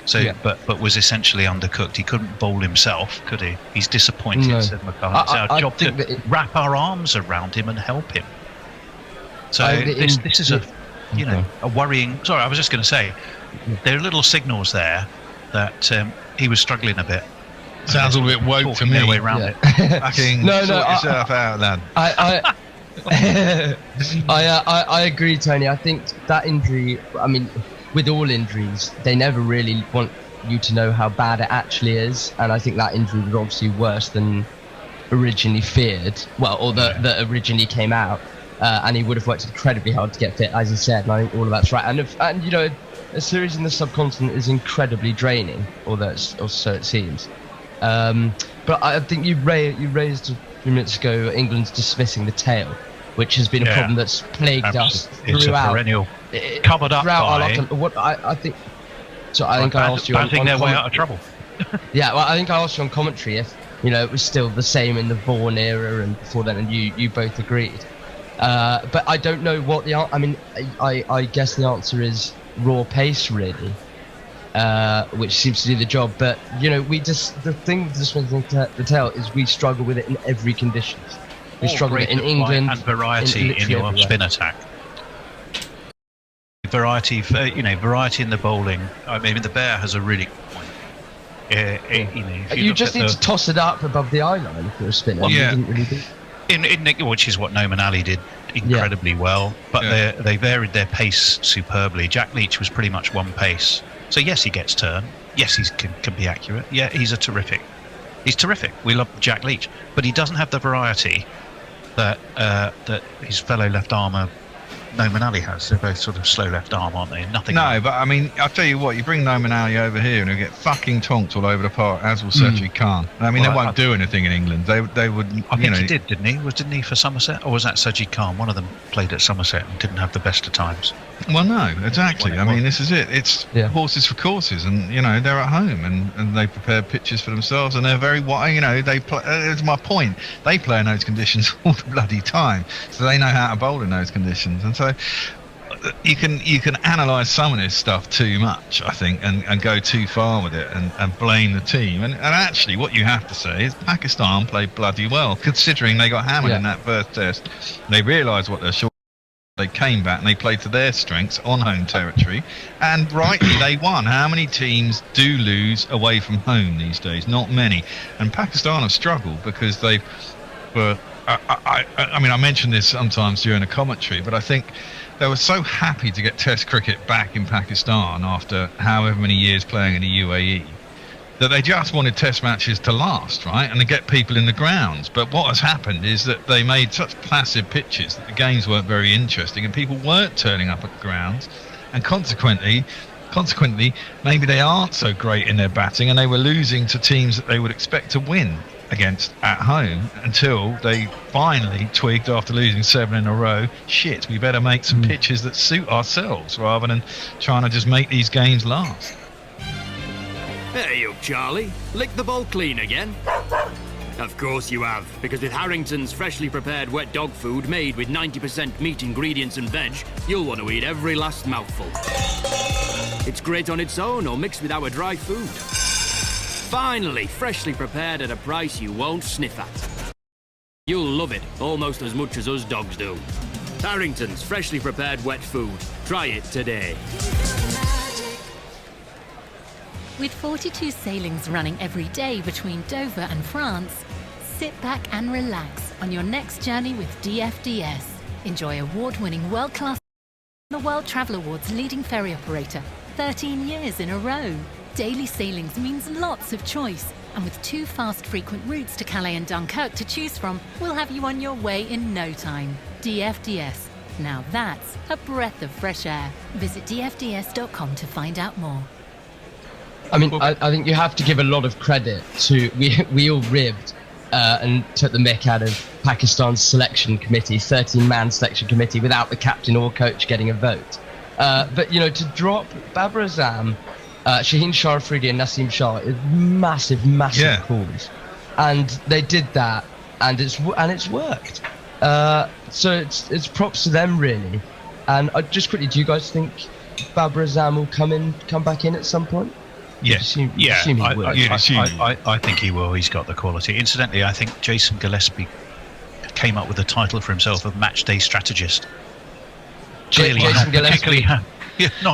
T: So, but was essentially undercooked. He couldn't bowl himself, could he? He's disappointed, said McCarthy. It's our job to wrap our arms around him and help him. So this is a worrying. Sorry, I was just going to say there are little signals there that he was struggling a bit.
U: Sounds a little bit woke to me.
T: Way around it.
U: Fucking sort yourself out, lad.
G: I agree, Tony. I think that injury, I mean, with all injuries, they never really want you to know how bad it actually is, and I think that injury was obviously worse than originally feared, or that originally came out, and he would have worked incredibly hard to get fit, as you said, and I think all of that's right. And you know, a series in the subcontinent is incredibly draining, or so it seems. But I think you raised a few minutes ago England's dismissing the tail, which has been a problem that's plagued us throughout.
T: It's a perennial, covered up by.
G: What I think. So I think I asked you.
T: I think they're way out of trouble.
G: Yeah, well, I think I asked you on commentary if it was still the same in the Vaughan era and before then, and you both agreed. But I don't know what the. I mean, I guess the answer is raw pace, really, which seems to do the job. But the thing with the tail is we struggle with it in every condition. We struggle with it in England
T: and variety in your
G: everywhere.
T: spin attack. Variety in the bowling. I mean, the Bear has a really good point.
G: You just need to toss it up above the eye line if you're a spinner.
T: Well,
G: You didn't really do.
T: Which is what Noman Ali did incredibly well. But they varied their pace superbly. Jack Leach was pretty much one pace. So yes, he gets turn. Yes, he can be accurate. Yeah, he's terrific. We love Jack Leach, but he doesn't have the variety that his fellow left armour Noman Ali has. They're both sort of slow left arm, aren't they? Nothing.
U: No, but I mean, I'll tell you what. You bring Noman Ali over here, and he'll get fucking tonked all over the park, as will Sajid Khan. I mean, they won't do anything in England. They would.
T: I think he did, didn't he? Didn't he for Somerset, or was that Sajid Khan? One of them played at Somerset and didn't have the best of times.
U: Well, no, exactly. I mean, this is it. It's horses for courses, and they're at home, and they prepare pitches for themselves, and they're very they play. It's my point. They play in those conditions all the bloody time, so they know how to bowl in those conditions, and so. You can analyse some of this stuff too much, I think, and go too far with it and blame the team. And actually, what you have to say is Pakistan played bloody well, considering they got hammered in that first test. They realised what they're short. They came back and they played to their strengths on home territory, and rightly they won. How many teams do lose away from home these days? Not many. And Pakistan have struggled because they were. I mean, I mention this sometimes during a commentary, but I think they were so happy to get Test cricket back in Pakistan after however many years playing in the UAE that they just wanted Test matches to last, right, and to get people in the grounds. But what has happened is that they made such placid pitches that the games weren't very interesting and people weren't turning up at the grounds, and consequently, maybe they aren't so great in their batting, and they were losing to teams that they would expect to win against at home until they finally twigged after losing 7 in a row. Shit, we better make some pitches that suit ourselves rather than trying to just make these games last.
F: Hey, you Charlie. Lick the bowl clean again? Of course you have, because with Harrington's freshly prepared wet dog food made with 90% meat ingredients and veg, you'll want to eat every last mouthful. It's great on its own or mixed with our dry food. Finally, freshly prepared at a price you won't sniff at. You'll love it almost as much as us dogs do. Harrington's freshly prepared wet food. Try it today.
V: With 42 sailings running every day between Dover and France, sit back and relax on your next journey with DFDS. Enjoy award-winning world-class the World Travel Awards leading ferry operator, 13 years in a row. Daily sailings means lots of choice, and with 2 fast frequent routes to Calais and Dunkirk to choose from, we'll have you on your way in no time. DFDS. Now that's a breath of fresh air. Visit dfds.com to find out more.
G: I mean, I think you have to give a lot of credit to we all ribbed and took the mick out of Pakistan's selection committee, 13-man selection committee, without the captain or coach getting a vote. But to drop Babar Azam, Shaheen Shah Afridi and Naseem Shah is massive calls, and they did that, and it's worked. So it's props to them really. And just quickly, do you guys think Babar Azam will come back in at some point?
T: Yes, I think he will. He's got the quality. Incidentally, I think Jason Gillespie came up with the title for himself of match day strategist.
G: Jason Gillespie.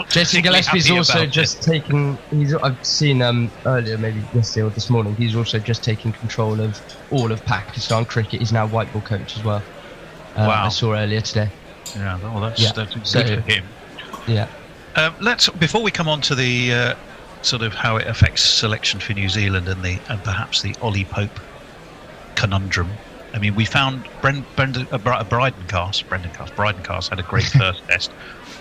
T: Jason
G: Gillespie's also just taken. I've seen earlier, maybe yesterday or this morning. He's also just taken control of all of Pakistan cricket. He's now white ball coach as well. I saw earlier today.
T: Yeah, well, that's good
G: So,
T: for him.
G: Yeah.
T: Let's before we come on to the sort of how it affects selection for New Zealand and perhaps the Ollie Pope conundrum. I mean, we found Bryden Cast had a great first test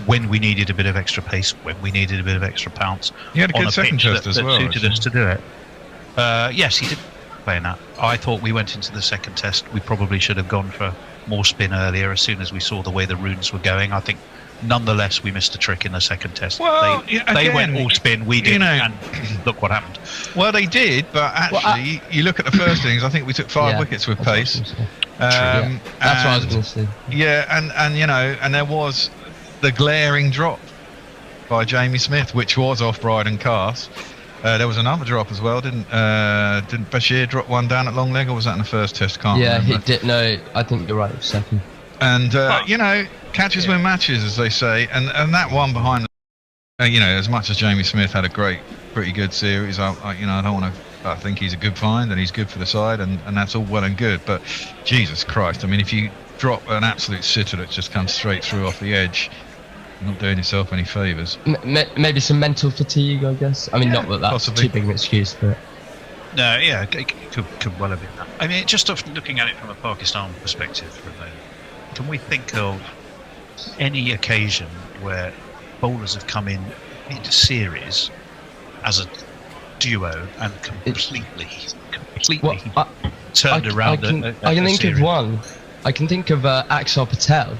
T: when we needed a bit of extra pace, when we needed a bit of extra pounce.
U: He had a good second test as well.
T: Suited us to do it. Yes, he did play in that. I thought we went into the second test. We probably should have gone for more spin earlier as soon as we saw the way the runes were going. I think, nonetheless, we missed a trick in the second test.
U: Well,
T: they went all spin, we didn't, and look what happened.
U: Well, they did, but actually, you look at the first innings. I think we took 5 wickets with pace.
G: That's what I was going to say.
U: Yeah, and there was the glaring drop by Jamie Smith, which was off Bryden Cast. There was another drop as well, didn't Bashir drop one down at long leg, or was that in the first test? Can't remember.
G: He did. No, I think you're right. Second.
U: And catches win matches, as they say, and that one behind, as much as Jamie Smith had a pretty good series, I don't want to. I think he's a good find and he's good for the side, and that's all well and good. But Jesus Christ, I mean, if you drop an absolute sitter that just comes straight through off the edge, you're not doing yourself any favours.
G: Maybe some mental fatigue, I guess. I mean, not that that's
U: possibly
G: too big an excuse, but.
T: No, yeah, it could well have been that. I mean, just looking at it from a Pakistan perspective for a moment, can we think of any occasion where bowlers have come into series as a duo and completely turned around?
G: I can think of one. I can think of Axar Patel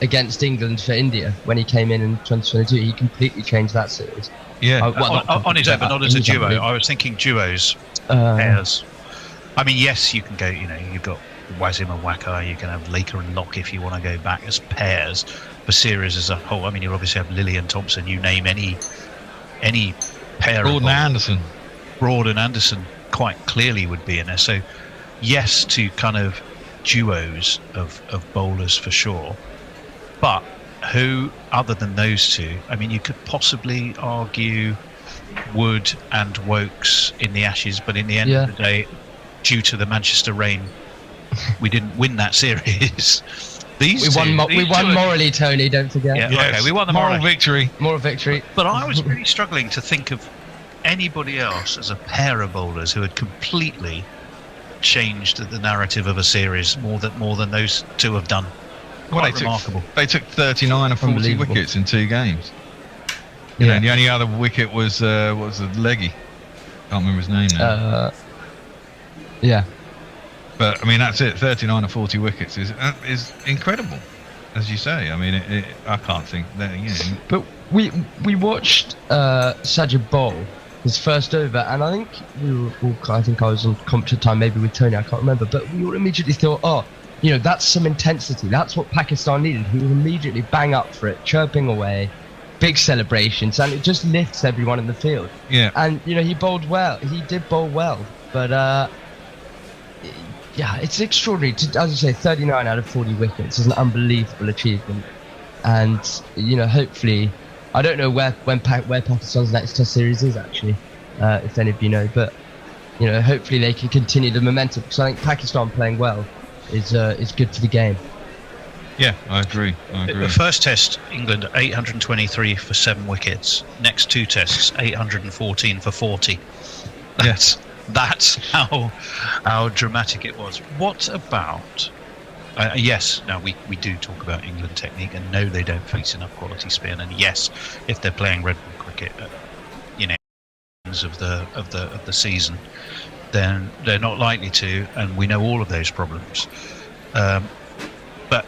G: against England for India when he came in 2022. He completely changed that series.
U: Yeah,
T: on his own, but not as a duo. I was thinking duos, pairs. I mean, yes, you can go. You've got Wasim and Waqar. You can have Laker and Locke if you want to go back as pairs. For series as a whole, I mean, you obviously have Lilly and Thompson. You name any pair.
U: Broad
T: and Anderson quite clearly would be in there. So, yes, to kind of duos of bowlers for sure. But who, other than those two, I mean, you could possibly argue Wood and Wokes in the Ashes, but in the end of the day, due to the Manchester rain, we didn't win that series. We won
G: morally, Tony, don't forget.
T: Yeah, okay, we won the
U: moral victory.
G: Moral victory.
T: But I was really struggling to think of anybody else as a pair of bowlers who had completely changed the narrative of a series more than those two have done. Quite remarkable.
U: They took 39 or 40 wickets in 2 games. The only other wicket was a leggy. Can't remember his name now. But I mean, that's it. 39 or 40 wickets is incredible, as you say. I mean, I can't think that.
G: But we watched Sajid bowl his first over, and I think I think I was on commentary time, maybe with Tony. I can't remember, but we all immediately thought, that's some intensity. That's what Pakistan needed. He would immediately bang up for it, chirping away, big celebrations, and it just lifts everyone in the field.
U: Yeah.
G: And he bowled well. He did bowl well, but it's extraordinary. As you say, 39 out of 40 wickets is an unbelievable achievement. And hopefully, I don't know where Pakistan's next Test series is actually, if any of you know, but hopefully they can continue the momentum, because I think Pakistan playing well is good for the game.
U: Yeah, I agree.
T: The first test, England 823 for 7 wickets. Next 2 tests, 814 for 40. That's how dramatic it was. What about? Yes, now we do talk about England technique, and no, they don't face enough quality spin. And yes, if they're playing red ball cricket, of the season, then they're not likely to, and we know all of those problems. But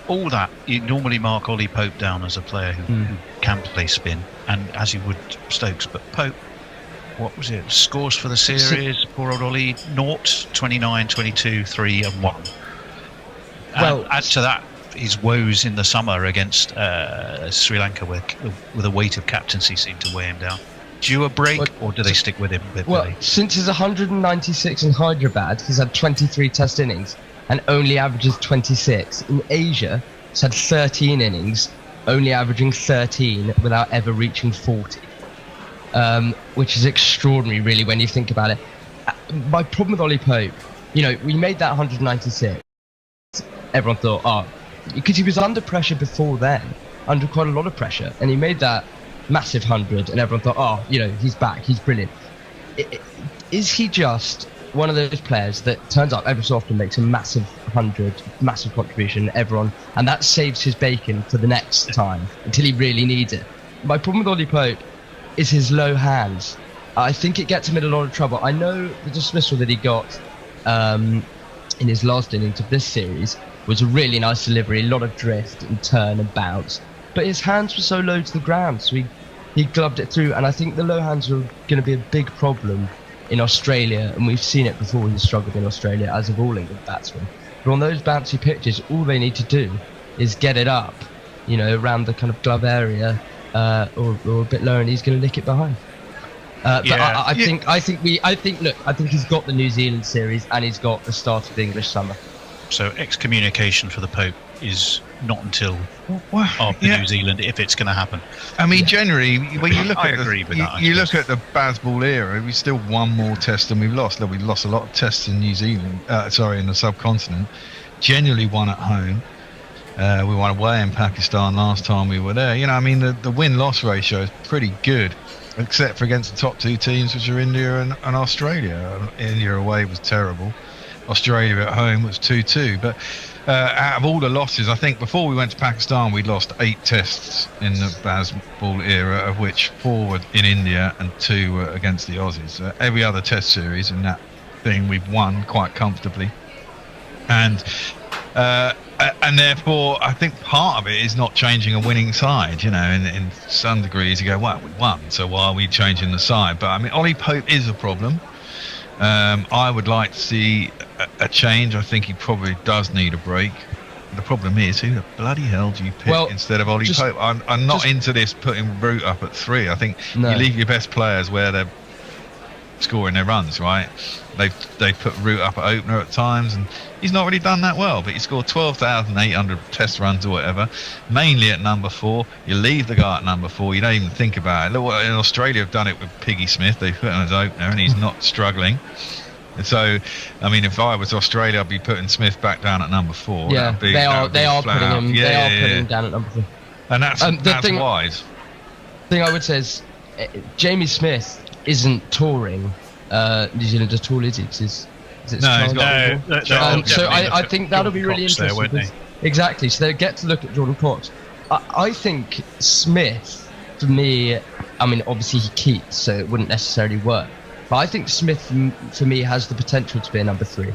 T: all that, you normally mark Ollie Pope down as a player who can play spin, and as you would Stokes. But Pope, what was it? Scores for the series, poor old Ollie, 0, 29, 22, 3 and 1. Well, add to that his woes in the summer against Sri Lanka, where the weight of captaincy seemed to weigh him down. Due a break, or do they stick with him?
G: Since his 196 in Hyderabad, he's had 23 Test innings and only averages 26. In Asia, he's had 13 innings, only averaging 13 without ever reaching 40. Which is extraordinary, really, when you think about it. My problem with Ollie Pope, we made that 196. Everyone thought, because he was under pressure before then, under quite a lot of pressure, and he made that massive 100, and everyone thought, oh, he's back, he's brilliant. Is he just one of those players that turns up every so often, makes a massive 100, massive contribution, and that saves his bacon for the next time until he really needs it? My problem with Ollie Pope is his low hands. I think it gets him in a lot of trouble. I know the dismissal that he got in his last innings of this series was a really nice delivery, a lot of drift and turn and bounce, but his hands were so low to the ground, so he gloved it through, and I think the low hands are going to be a big problem in Australia, and we've seen it before. He's struggled in Australia, as of all England batsmen. But on those bouncy pitches, all they need to do is get it up, around the kind of glove area, or a bit lower, and he's going to nick it behind. But I think he's got the New Zealand series, and he's got the start of the English summer.
T: So excommunication for the Pope is not until after New Zealand, if it's going to happen.
U: I mean, generally, when you look at
T: look
U: at the Bazball era, we still won more tests than we've lost. We've lost a lot of tests in New Zealand, in the subcontinent. Generally won at home. We won away in Pakistan last time we were there. The win-loss ratio is pretty good, except for against the top two teams, which are India and Australia. India away was terrible. Australia at home was 2-2. But out of all the losses, I think before we went to Pakistan, we'd lost 8 tests in the Bazball era, of which 4 were in India and 2 were against the Aussies. Every other test series in that thing we've won quite comfortably. And therefore, I think part of it is not changing a winning side. In some degrees, you go, well, we won, so why are we changing the side? But I mean, Ollie Pope is a problem. I would like to see a change. I think he probably does need a break. The problem is, who the bloody hell do you pick instead of Ollie Pope? I'm not into this putting Root up at 3. I think you leave your best players where they're scoring their runs, right? They put Root up at opener at times, and he's not really done that well, but he scored 12,800 test runs or whatever, mainly at number 4. You leave the guy at number 4, you don't even think about it. Look, in Australia have done it with Piggy Smith. They put him as opener and he's not struggling. And so, I mean, if I was Australia, I'd be putting Smith back down at number 4.
G: Yeah, they are putting him down at number 4.
U: And that's wise.
G: The thing I would say is, Jamie Smith isn't touring New Zealand at all, is he? So I think that'll be really interesting. Exactly. So they get to look at Jordan Cox. I think Smith, for me, I mean, obviously he keeps, so it wouldn't necessarily work. But I think Smith, for me, has the potential to be a number 3.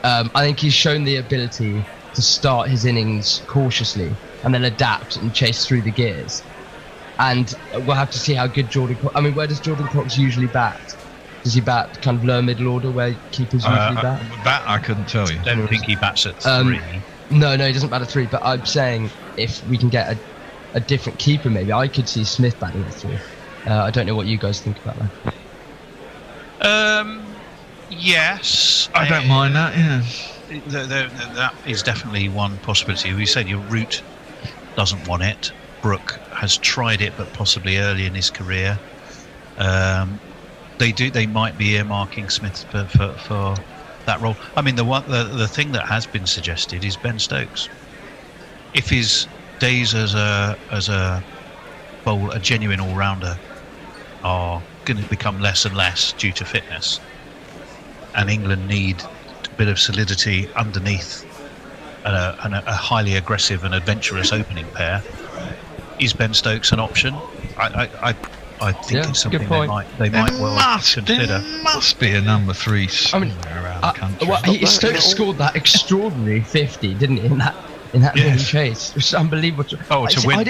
G: I think he's shown the ability to start his innings cautiously and then adapt and chase through the gears. And we'll have to see how good Jordan Cox... I mean, where does Jordan Cox usually bat? Does he bat kind of lower middle order where keepers usually bat?
U: That I couldn't tell you.
T: I don't think he bats at 3.
G: No, he doesn't bat at 3. But I'm saying if we can get a different keeper, maybe I could see Smith batting at 3. I don't know what you guys think about that.
T: Yes,
U: I don't mind that. Yeah,
T: that is definitely one possibility. We said your Root doesn't want it. Brooke has tried it, but possibly early in his career. They might be earmarking Smith for that role. I mean, the thing that has been suggested is Ben Stokes. If his days as a bowler, a genuine all-rounder, are going to become less and less due to fitness, and England need a bit of solidity underneath a highly aggressive and adventurous opening pair, is Ben Stokes an option? I think it's something they might well consider.
U: There must be a number 3 somewhere around the country.
G: Stokes scored that extraordinary 50, didn't he, in that winning chase? It was unbelievable.
U: To win,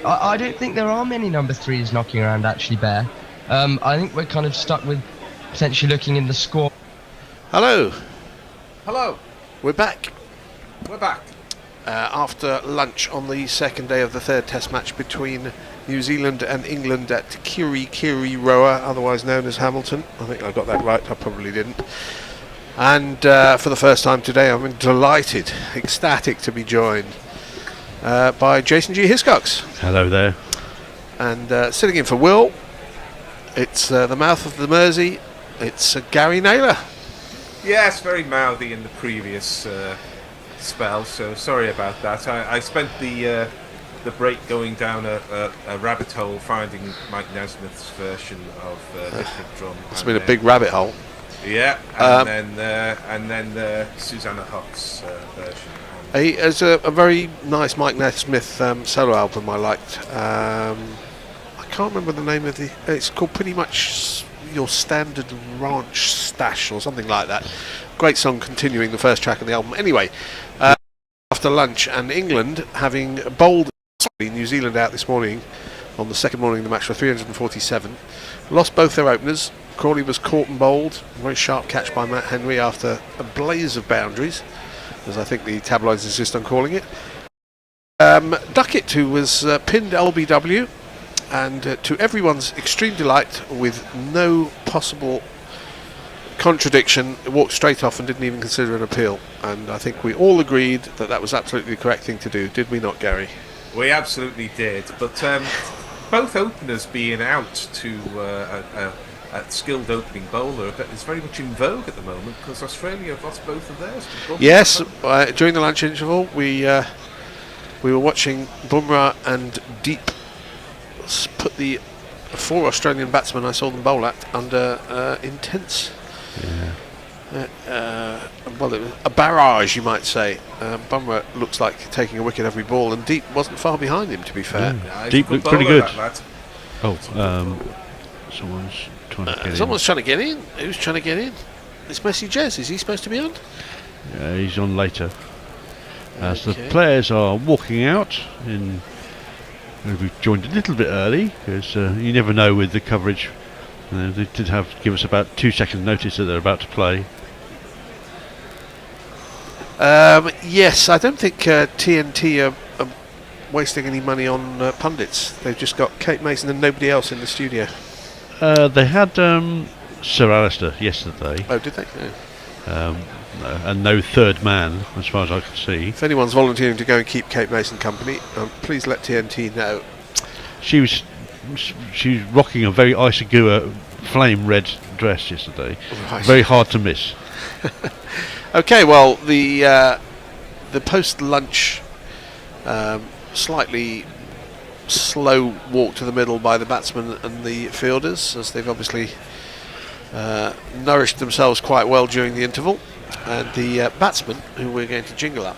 G: I don't think there are many number 3s knocking around actually, Bear. I think we're kind of stuck with potentially looking in the squad.
I: Hello.
K: We're back.
I: After lunch on the second day of the third test match between New Zealand and England at Kiri Roa, otherwise known as Hamilton. I think I got that right, I probably didn't. And for the first time today, I'm delighted, ecstatic to be joined by Jason G. Hiscox.
A: Hello there.
I: And sitting in for Will, it's the mouth of the Mersey, it's Gary Naylor.
K: Yes, very mouthy in the previous spell, so sorry about that. I spent the break going down a rabbit hole finding Mike Nesmith's version of District Drum.
I: It's been a big rabbit hole.
K: Yeah, and then Susanna Hock's version.
I: It's a very nice Mike Nesmith solo album I liked. I can't remember the name of it's called pretty much Your Standard Ranch Stash or something like that. Great song continuing the first track of the album. Anyway, after lunch, and England having bowled New Zealand out this morning on the second morning of the match for 347, lost both their openers. Crawley was caught and bowled. A very sharp catch by Matt Henry after a blaze of boundaries, as I think the tabloids insist on calling it. Duckett, who was pinned LBW, and to everyone's extreme delight, with no possible contradiction, walked straight off and didn't even consider an appeal. And I think we all agreed that that was absolutely the correct thing to do, did we not, Gary?
K: We absolutely did, but both openers being out to a skilled opening bowler is very much in vogue at the moment, because Australia have lost both of theirs.
I: Yes, during the lunch interval we were watching Bumrah and Deep put the 4 Australian batsmen I saw them bowl at under intense well, it was a barrage, you might say. Bumrah looks like taking a wicket every ball, and Deep wasn't far behind him, to be fair.
A: Deep looked pretty good. Someone's trying to get in.
I: Someone's trying to get in. Who's trying to get in? It's Messi Jez. Is he supposed to be on?
A: Yeah, he's on later. So the players are walking out. We've joined a little bit early, because you never know with the coverage. They did give us about 2 seconds notice that they're about to play.
I: Yes, I don't think TNT are wasting any money on pundits. They've just got Kate Mason and nobody else in the studio.
A: They had Sir Alistair yesterday.
I: Oh, did they? Yeah.
A: And no third man, as far as I could see.
I: If anyone's volunteering to go and keep Kate Mason company, please let TNT know.
A: She was rocking a very Isagua flame red dress yesterday. Right. Very hard to miss.
I: Okay, well, the post-lunch slightly slow walk to the middle by the batsmen and the fielders, as they've obviously nourished themselves quite well during the interval, and the batsmen, who we're going to jingle up,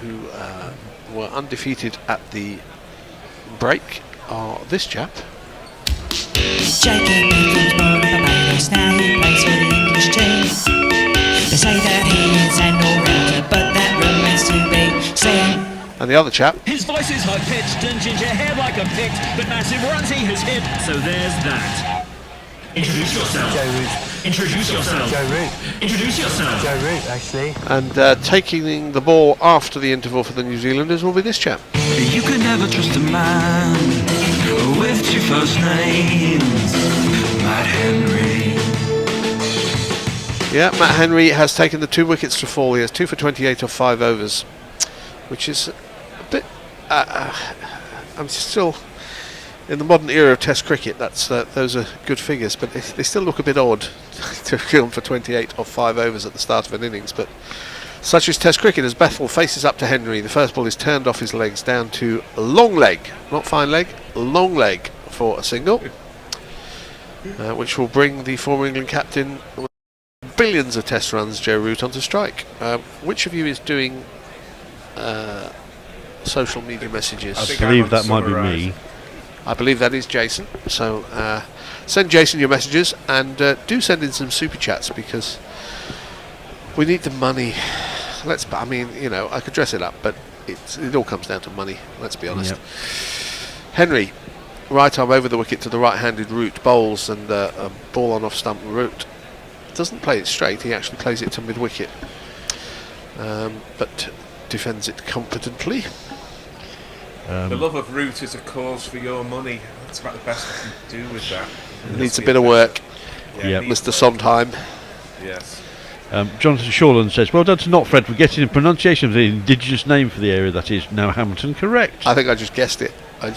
I: who were undefeated at the break, are this chap.
E: Jacob Nicholls, born in Barbados, now he plays for the English team. They say that he is an all-rounder, but that remains to be seen.
I: And the other chap.
N: His voice is high-pitched and ginger hair like a pick, but massive runs he has hit, so there's that. Introduce yourself.
H: Joe Root.
N: Introduce yourself.
H: Joe Root.
N: Introduce yourself.
H: Joe Root, actually.
I: And taking the ball after the interval for the New Zealanders will be this chap.
E: You can never trust a man with 2 first names. Matt Henry.
I: Yeah, Matt Henry has taken the 2 wickets to fall. He has 2 for 28 off 5 overs, which is a bit. I'm still in the modern era of Test cricket. Those are good figures, but they still look a bit odd to film for 28 off 5 overs at the start of an innings. But such is Test cricket, as Bethel faces up to Henry. The first ball is turned off his legs down to long leg, not fine leg, long leg for a single, which will bring the former England captain with billions of Test runs, Joe Root, onto strike. Which of you is doing social media messages?
A: I believe that might be me.
I: I believe that is Jason. So send Jason your messages, and do send in some super chats, because we need the money. I mean, I could dress it up, but it all comes down to money. Let's be honest. Yep. Henry, right arm over the wicket to the right-handed Root, bowls, and a ball on off stump. Root doesn't play it straight. He actually plays it to mid wicket, but defends it competently.
K: The love of Root is a cause for your money. That's about the best I can do with that.
I: It needs a bit of work.
K: Yeah,
I: Mr. Sondheim.
K: Yes.
A: Jonathan Shawland says, well done to Notfred for getting the pronunciation of the indigenous name for the area that is now Hamilton correct.
I: I think I just guessed it. I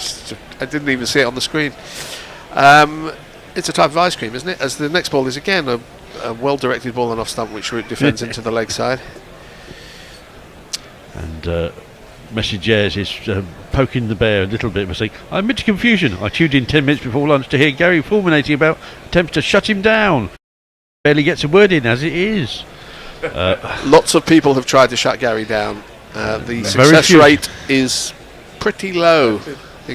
I: didn't even see it on the screen. It's a type of ice cream, isn't it? As the next ball is again a well-directed ball on off stump, which Root defends into the leg side.
A: And Messages is poking the bear a little bit, saying, "I'm amid confusion. I tuned in 10 minutes before lunch to hear Gary fulminating about attempts to shut him down. Barely gets a word in as it is."
I: Lots of people have tried to shut Gary down. The success rate is pretty low.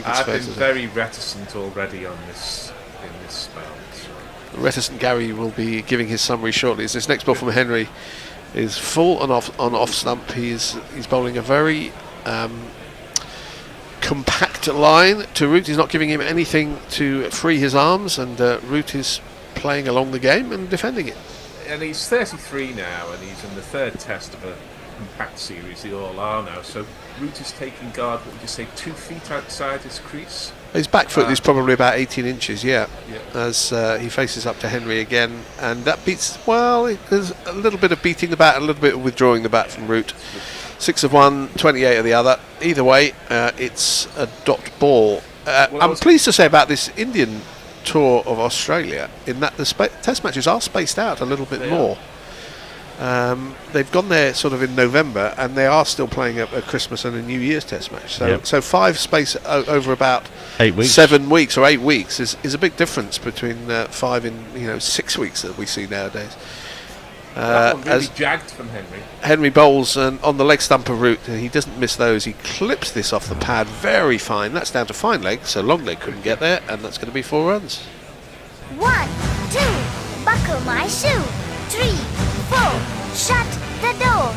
K: I've been very reticent already on this in this spell. So.
I: Reticent Gary will be giving his summary shortly. As this next ball from Henry is full on off stump. He's bowling a very compact line to Root. He's not giving him anything to free his arms, and Root is playing along the game and defending it.
K: And he's 33 now, and he's in the third test of a compact series. They all are now. So Root is taking guard, what would you say, 2 feet outside his crease?
I: His back foot is probably about 18 inches, as he faces up to Henry again. And that beats, well, there's a little bit of beating the bat, a little bit of withdrawing the bat from Root. 6 of one, 28 of the other. Either way, it's a dot ball. I'm pleased to say about this Indian tour of Australia, in that the test matches are spaced out a little bit more. They've gone there sort of in November, and they are still playing a Christmas and a New Year's test match. So 5 space over about
A: 8 weeks.
I: 7 weeks or 8 weeks is a big difference between 5 and 6 weeks that we see nowadays.
K: That one really jagged from Henry.
I: Henry bowls on the leg stump of Root, and he doesn't miss those. He clips this off the pad, very fine. That's down to fine leg, so long leg couldn't get there, and that's going to be 4 runs.
P: 1, 2, buckle my shoe. 3, 4, shut the door.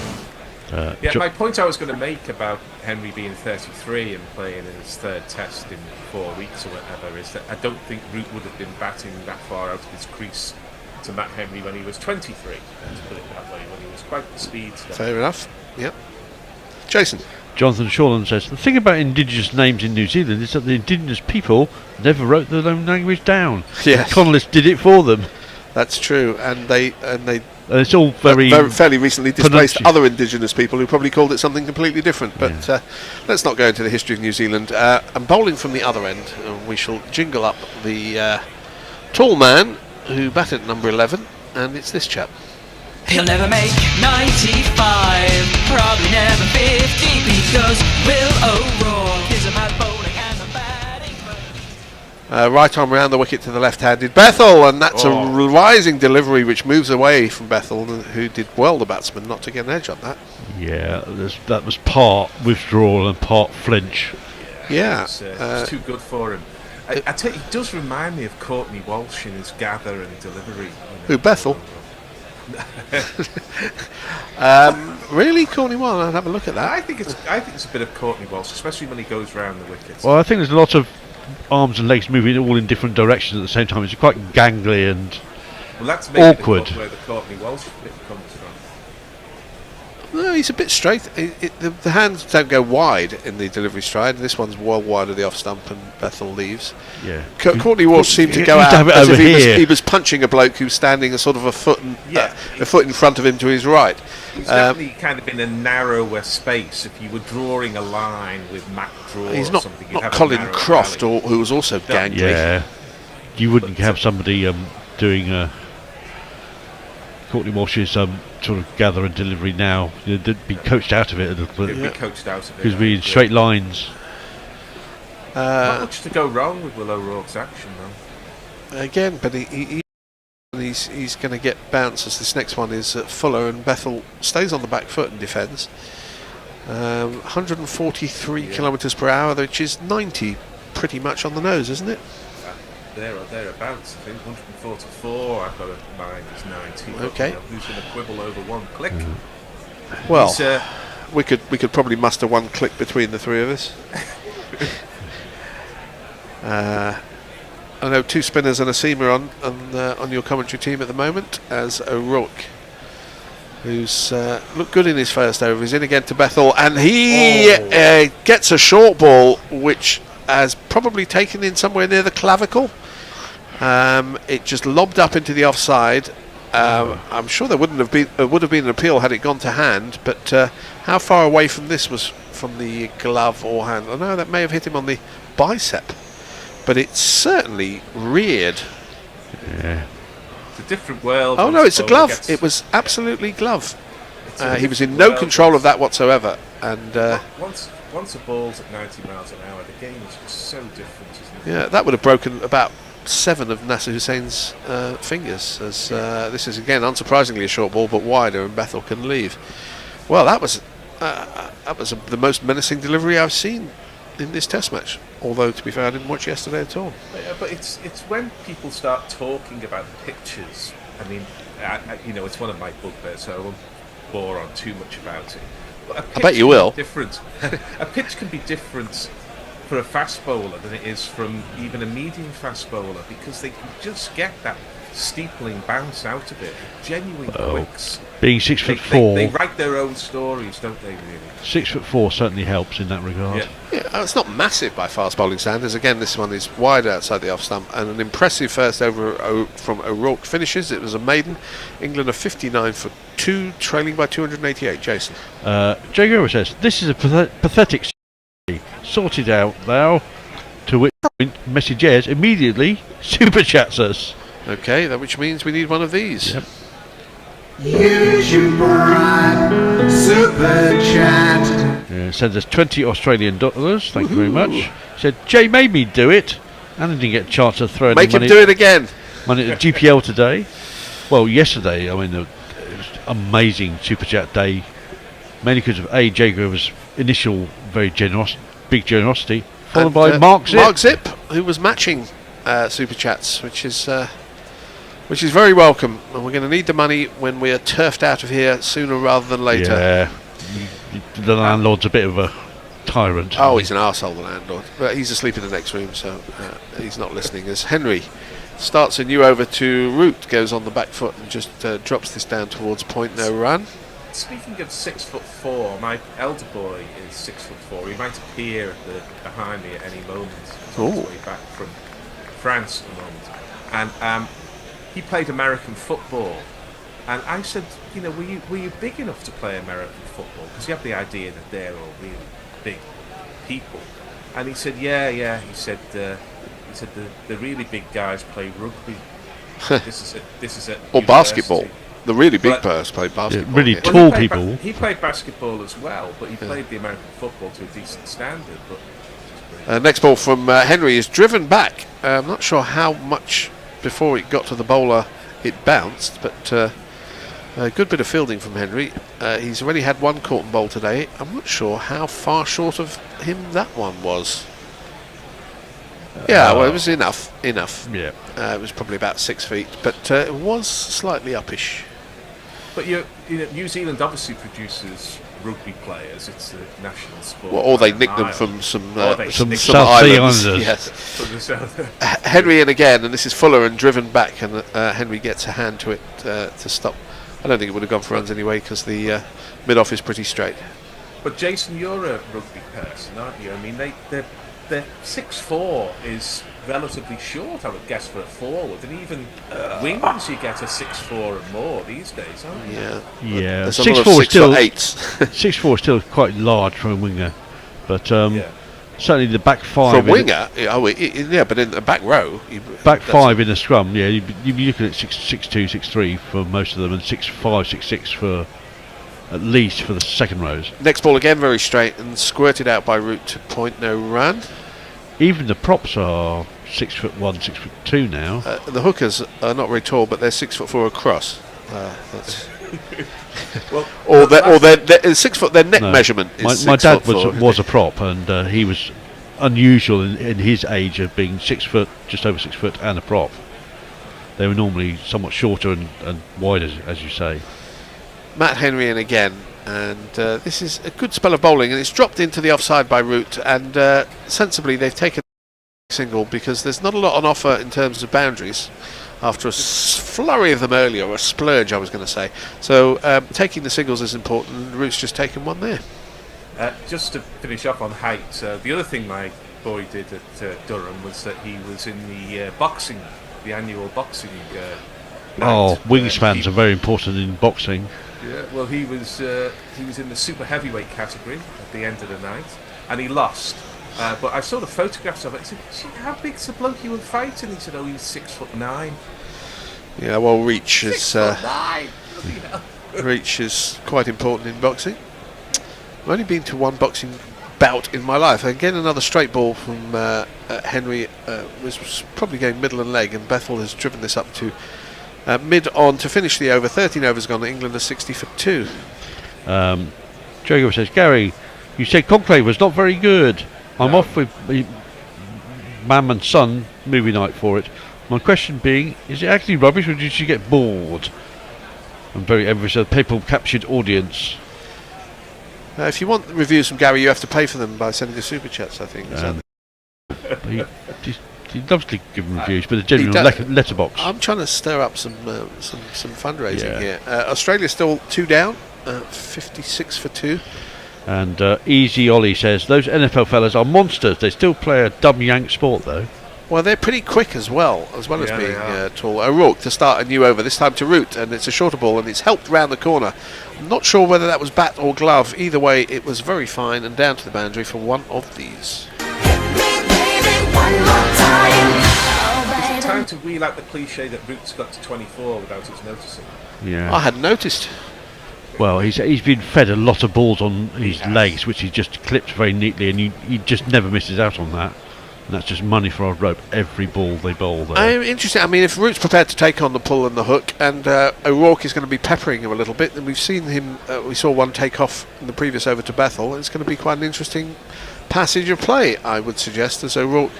K: My point I was going to make about Henry being 33 and playing in his third test in 4 weeks or whatever is that I don't think Root would have been batting that far out of his crease to Matt Henry when he was 23, to put it that way, when he was quite the speed.
I: Fair enough, yep. Jason.
A: Jonathan Shawland says, "The thing about indigenous names in New Zealand is that the indigenous people never wrote their own language down.
I: Yes.
A: The colonists did it for them."
I: That's true, and
A: it's all very
I: fairly recently displaced other indigenous people who probably called it something completely different. But let's not go into the history of New Zealand. And bowling from the other end, we shall jingle up the tall man who batted at number 11, and it's this chap.
E: He'll never make 95, probably never 50, because Will O'Rourke is about bowling and the batting.
I: Right arm round the wicket to the left-handed Bethel, and that's a rising delivery which moves away from Bethel, who did well, the batsman, not to get an edge on that.
A: Yeah, that was part withdrawal and part flinch.
I: Yeah.
K: It's too good for him. I tell you, he does remind me of Courtney Walsh in his gather and delivery.
I: Who, Bethel? Really, Courtney Walsh? I'll have a look at that.
K: I think it's a bit of Courtney Walsh, especially when he goes round the wickets.
A: Well, I think there's a lot of arms and legs moving all in different directions at the same time. It's quite gangly and
K: that's
A: awkward.
K: Where the Courtney Walsh bit comes from.
I: No, he's a bit straight. The hands don't go wide in the delivery stride. This one's well wide of the off stump, and Bethel leaves.
A: Yeah.
I: Courtney Walsh seemed to go out as if he was punching a bloke who's standing a sort of a foot in front of him to his right.
K: He's definitely kind of in a narrower space. If you were drawing a line with Mac Draw
I: he's
K: or
I: not,
K: something,
I: not Colin Croft, who was also gangly.
A: Yeah, you wouldn't have somebody doing Courtney Walsh's sort of gather and delivery now. They'd be coached out of it a little bit.
K: They'd be coached out of it.
A: Because we're in straight lines.
K: Not much to go wrong with Will O'Rourke's action, though.
I: Again, but he's going to get bounce as this next one is Fuller, and Bethel stays on the back foot and defends. 143 kilometres per hour, which is 90 pretty much on the nose, isn't it?
K: There or thereabouts, I think. 144, I've got in mind, is 90.
I: Okay.
K: Who's going to quibble over one click?
I: Well, we could probably muster one click between the three of us. I know 2 spinners and a seamer on your commentary team at the moment, as O'Rourke, who's looked good in his first over, is in again to Bethel, and he gets a short ball which has probably taken in somewhere near the clavicle. It just lobbed up into the offside. I'm sure there would have been an appeal had it gone to hand, but how far away from this was from the glove or hand? I know that may have hit him on the bicep, but it's certainly reared.
A: Yeah.
K: It's a different world.
I: Oh no, it's a glove. It was absolutely glove. He was in no control of that whatsoever. And
K: once a ball's at 90 miles an hour, the game is just so different, isn't it?
I: yeah, that would have broken about 7 of Nasser Hussein's fingers. As this is again, unsurprisingly, a short ball, but wider, and Bethel can leave. Well, that was the most menacing delivery I've seen in this Test match. Although, to be fair, I didn't watch yesterday at all.
K: But it's when people start talking about the pitches. I mean, it's one of my bugbears, so I won't bore on too much about it. But
I: I bet you will.
K: Different. A pitch can be different for a fast bowler than it is from even a medium fast bowler, because they can just get that steepling bounce out of it. Genuine quicks.
A: Being 6'4",
K: they write their own stories, don't they? Really.
A: 6'4" certainly helps in that regard.
I: Yeah, it's not massive by fast bowling standards. Again, this one is wide outside the off stump, and an impressive first over from O'Rourke finishes. It was a maiden. England are 59 for 2, trailing by 288. Jason.
A: Jay Grover says, "This is a pathetic sorted out now." To which point, messages immediately super chats us.
I: Okay, which means we need one of these.
A: Yep.
D: YouTube Prime Super Chat.
A: Sends us $20 Australian. Thank you very much. Said Jay made me do it, and I didn't get a chance to throw
I: Make
A: money.
I: Him do it again.
A: Money at GPL today. Well, yesterday. I mean, it was amazing super chat day. Mainly because of Jay Grover's initial big generosity, followed by Mark Zip.
I: Mark Zip, who was matching super chats, which is very welcome, and we're going to need the money when we are turfed out of here sooner rather than later.
A: Yeah, the landlord's a bit of a tyrant.
I: Oh, he's an arsehole, the landlord, but he's asleep in the next room, so he's not listening. As Henry starts a new over to Root, goes on the back foot and just drops this down towards point, no run.
K: Speaking of 6'4", my elder boy is 6'4". He might appear behind me at any moment. He's on his way back from France at the moment, and he played American football, and I said, were you big enough to play American football? Because you have the idea that they're all really big people, and he said, yeah. He said the really big guys play rugby. This is it.
I: Or basketball. The really big players play basketball.
A: Yeah, really tall people.
K: He played basketball as well, but he played the American football to a decent standard. But
I: next ball from Henry is driven back. I'm not sure how much before it got to the bowler it bounced, but a good bit of fielding from Henry. He's already had one caught and bowl today. I'm not sure how far short of him that one was. Well, it was enough.
A: Yeah.
I: It was probably about 6 feet, but it was slightly uppish.
K: But New Zealand obviously produces rugby players. It's the national sport.
I: Well, or they nick them from some
A: South Sea
I: islands.
A: Islanders.
I: Yes. Henry in again, and this is Fuller and driven back, and Henry gets a hand to it to stop. I don't think it would have gone for runs anyway because the mid-off is pretty straight.
K: But Jason, you're a rugby person, aren't you? I mean, they're 6'4" is relatively short, I would guess, for a forward, and even wings you get a 6'4" and more these days, aren't you?
A: Yeah.
I: 6'4" is still
A: 6'4" is still quite large for a winger, but certainly the back five.
I: For a winger, but in the back row,
A: back five in a scrum, you'd be looking at 6'2", 6'3" for most of them, and 6'5", 6'6" for at least for the second rows.
I: Next ball again, very straight and squirted out by Root to point, no run.
A: Even the props are 6'1", 6'2" now.
I: The hookers are not very tall, but they're 6'4" across. That's or they're 6 foot. Their neck measurement is
A: my
I: 6
A: dad
I: foot
A: was a prop, and he was unusual in his age of being 6 foot, just over 6 foot, and a prop. They were normally somewhat shorter and wider, as you say.
I: Matt Henry in again, and this is a good spell of bowling, and it's dropped into the offside by Root, and sensibly they've taken a single because there's not a lot on offer in terms of boundaries after a flurry of them earlier, or a splurge I was going to say. So taking the singles is important, and Root's just taken one there.
K: Just to finish off on height, the other thing my boy did at Durham was that he was in the boxing, the annual boxing night.
A: Wingspans are very important in boxing.
K: Yeah, well, he was in the super heavyweight category at the end of the night, and he lost. But I saw the photographs of it. I said, "How big's the bloke you were fighting?" He said, "Oh, he's 6'9".
I: Yeah, well, reach is
K: 6'9".
I: reach is quite important in boxing. I've only been to one boxing bout in my life. Again, another straight ball from Henry was probably going middle and leg, and Bethel has driven this up to mid on to finish the over. 13 overs gone. England are 60 for 2.
A: Jago says, Gary, you said Conclave was not very good. I'm off with Mam and Son movie night for it. My question being, is it actually rubbish or did you get bored? I'm very envious of the people captured audience.
I: If you want reviews from Gary, you have to pay for them by sending the super chats, I think.
A: He loves to give them reviews, but a general letterbox.
I: I'm trying to stir up some fundraising here. Australia still 2 down, 56 for 2.
A: And Easy Ollie says, those NFL fellas are monsters. They still play a dumb yank sport, though.
I: Well, they're pretty quick as well as being tall. O'Rourke to start a new over, this time to Root, and it's a shorter ball, and it's helped round the corner. I'm not sure whether that was bat or glove. Either way, it was very fine and down to the boundary for one of these.
K: Is it time to wheel out the cliche that Root's got to 24 without us noticing?
A: Yeah,
I: I hadn't noticed.
A: Well, he's been fed a lot of balls on his legs, which he just clipped very neatly, and he just never misses out on that. And that's just money for our rope, every ball they bowl there.
I: I'm interested. I mean, if Root's prepared to take on the pull and the hook, and O'Rourke is going to be peppering him a little bit, then we've seen him, we saw one take off in the previous over to Bethel. It's going to be quite an interesting passage of play, I would suggest, as O'Rourke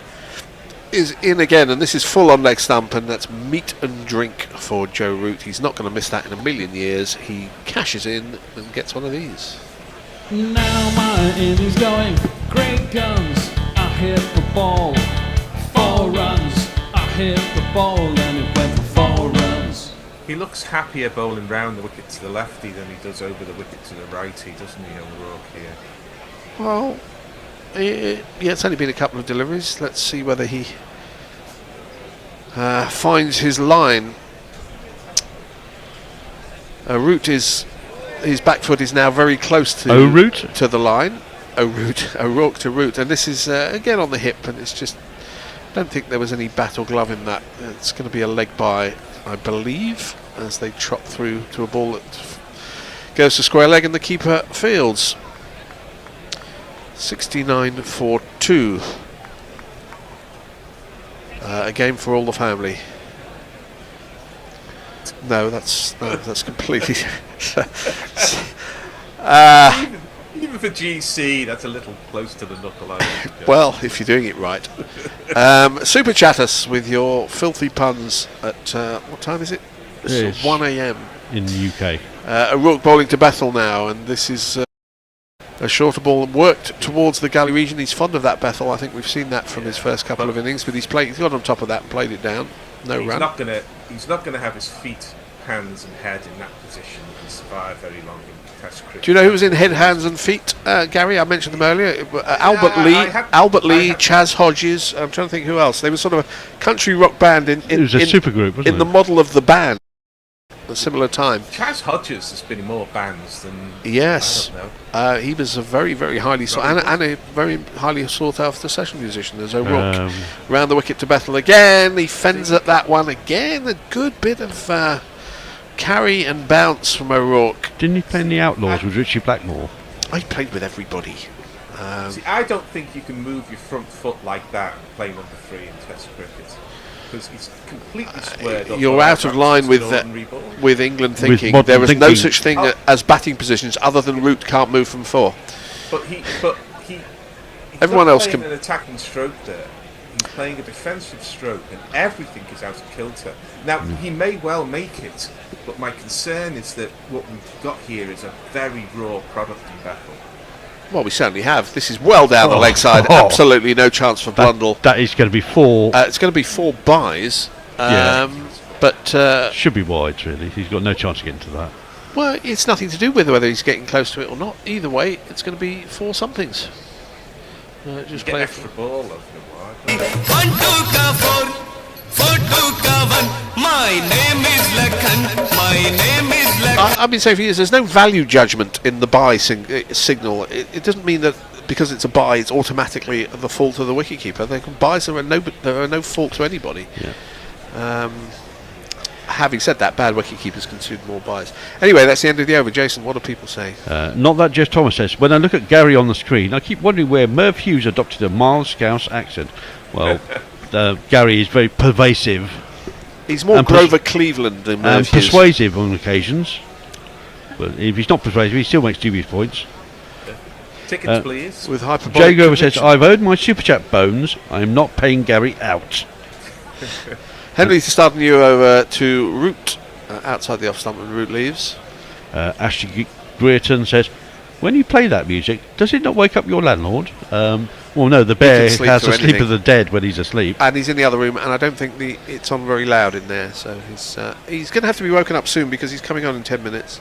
I: is in again, and this is full on leg stump, and that's meat and drink for Joe Root. He's not going to miss that in a million years. He cashes in and gets one of these.
H: Now my innings going, great guns. I hit the ball, 4 runs. I hit the ball and it went for 4 runs.
K: He looks happier bowling round the wicket to the lefty than he does over the wicket to the righty, doesn't he, O'Rourke here?
I: Well, it's only been a couple of deliveries. Let's see whether he finds his line. Root his back foot is now very close to the line. O'Rourke to Root, and this is again on the hip, and it's just, I don't think there was any bat or glove in that. It's going to be a leg by, I believe, as they trot through to a ball that goes to square leg, and the keeper fields. 69 for 2. A game for all the family. No, that's completely.
K: Even for GC, that's a little close to the knuckle.
I: Well, if you're doing it right. Super chat us with your filthy puns at what time is it? It's 1 a.m.
A: in the UK.
I: O'Rourke bowling to Bethel now, and this is a shorter ball worked towards the galley region. He's fond of that, Bethel. I think we've seen that from his first couple of innings, but he's got on top of that and played it down. He's
K: run. He's not gonna have his feet, hands, and head in that position and survive very long in Test cricket.
I: Do you know who was in head, hands, and feet, Gary? I mentioned them earlier. Albert Lee, Chaz Hodges. I'm trying to think who else. They were sort of a country rock band in
A: it was a supergroup, wasn't
I: in
A: it?
I: the model of the band. A similar time.
K: Chaz Hodges has been in more bands than.
I: Yes,
K: I don't know.
I: he was a very, very highly and a very highly sought after session musician. There's O'Rourke round the wicket to Bethel again. He fends at that one again. A good bit of carry and bounce from O'Rourke.
A: Didn't he play in the Outlaws with Richie Blackmore?
I: I played with everybody.
K: See, I don't think you can move your front foot like that playing number 3 in Test cricket. Because he's completely squared up.
I: You're out of line with England thinking there is no such thing as batting positions other than Root can't move from 4.
K: But he
I: everyone else can.
K: An attacking stroke there. He's playing a defensive stroke, and everything is out of kilter. Now he may well make it, but my concern is that what we've got here is a very raw product in Bethel.
I: Well, we certainly have. This is well down the leg side. Absolutely no chance for Blundell.
A: That is going to be 4.
I: It's going to be 4 byes. But
A: should be wide, really. He's got no chance of getting to that.
I: Well, it's nothing to do with whether he's getting close to it or not. Either way, it's going to be 4 somethings. Just play
K: extra ball over the wide.
E: 1 2 ka 4 4 2 ka 1. My name is Lakhan. My name is Lakhan.
I: I've been saying for years, there's no value judgment in the bye signal. It doesn't mean that because it's a bye, it's automatically the fault of the wicketkeeper. Byes there are no fault to anybody.
A: Yeah.
I: having said that, bad wicket keepers concede more byes. Anyway, that's the end of the over. Jason, what do people say?
A: Not that Jeff Thomas says. When I look at Gary on the screen, I keep wondering where Merv Hughes adopted a mild Scouse accent. Well, Gary is very pervasive.
I: He's more Grover Cleveland than Merv Hughes.
A: Persuasive on occasions. But if he's not persuasive, he still makes dubious points.
K: Tickets, please.
I: With hyperbolic
A: Jay Grover says,
I: conviction.
A: I've owed my Super Chat bones. I am not paying Gary out.
I: Henry's starting you over to Root outside the off stump, and Root leaves.
A: Ashley Greerton says, when you play that music, does it not wake up your landlord? Well, no, the bear
I: sleep
A: has
I: through
A: a sleep
I: anything.
A: of the dead when he's asleep.
I: And he's in the other room, and I don't think it's on very loud in there, so he's going to have to be woken up soon because he's coming on in 10 minutes.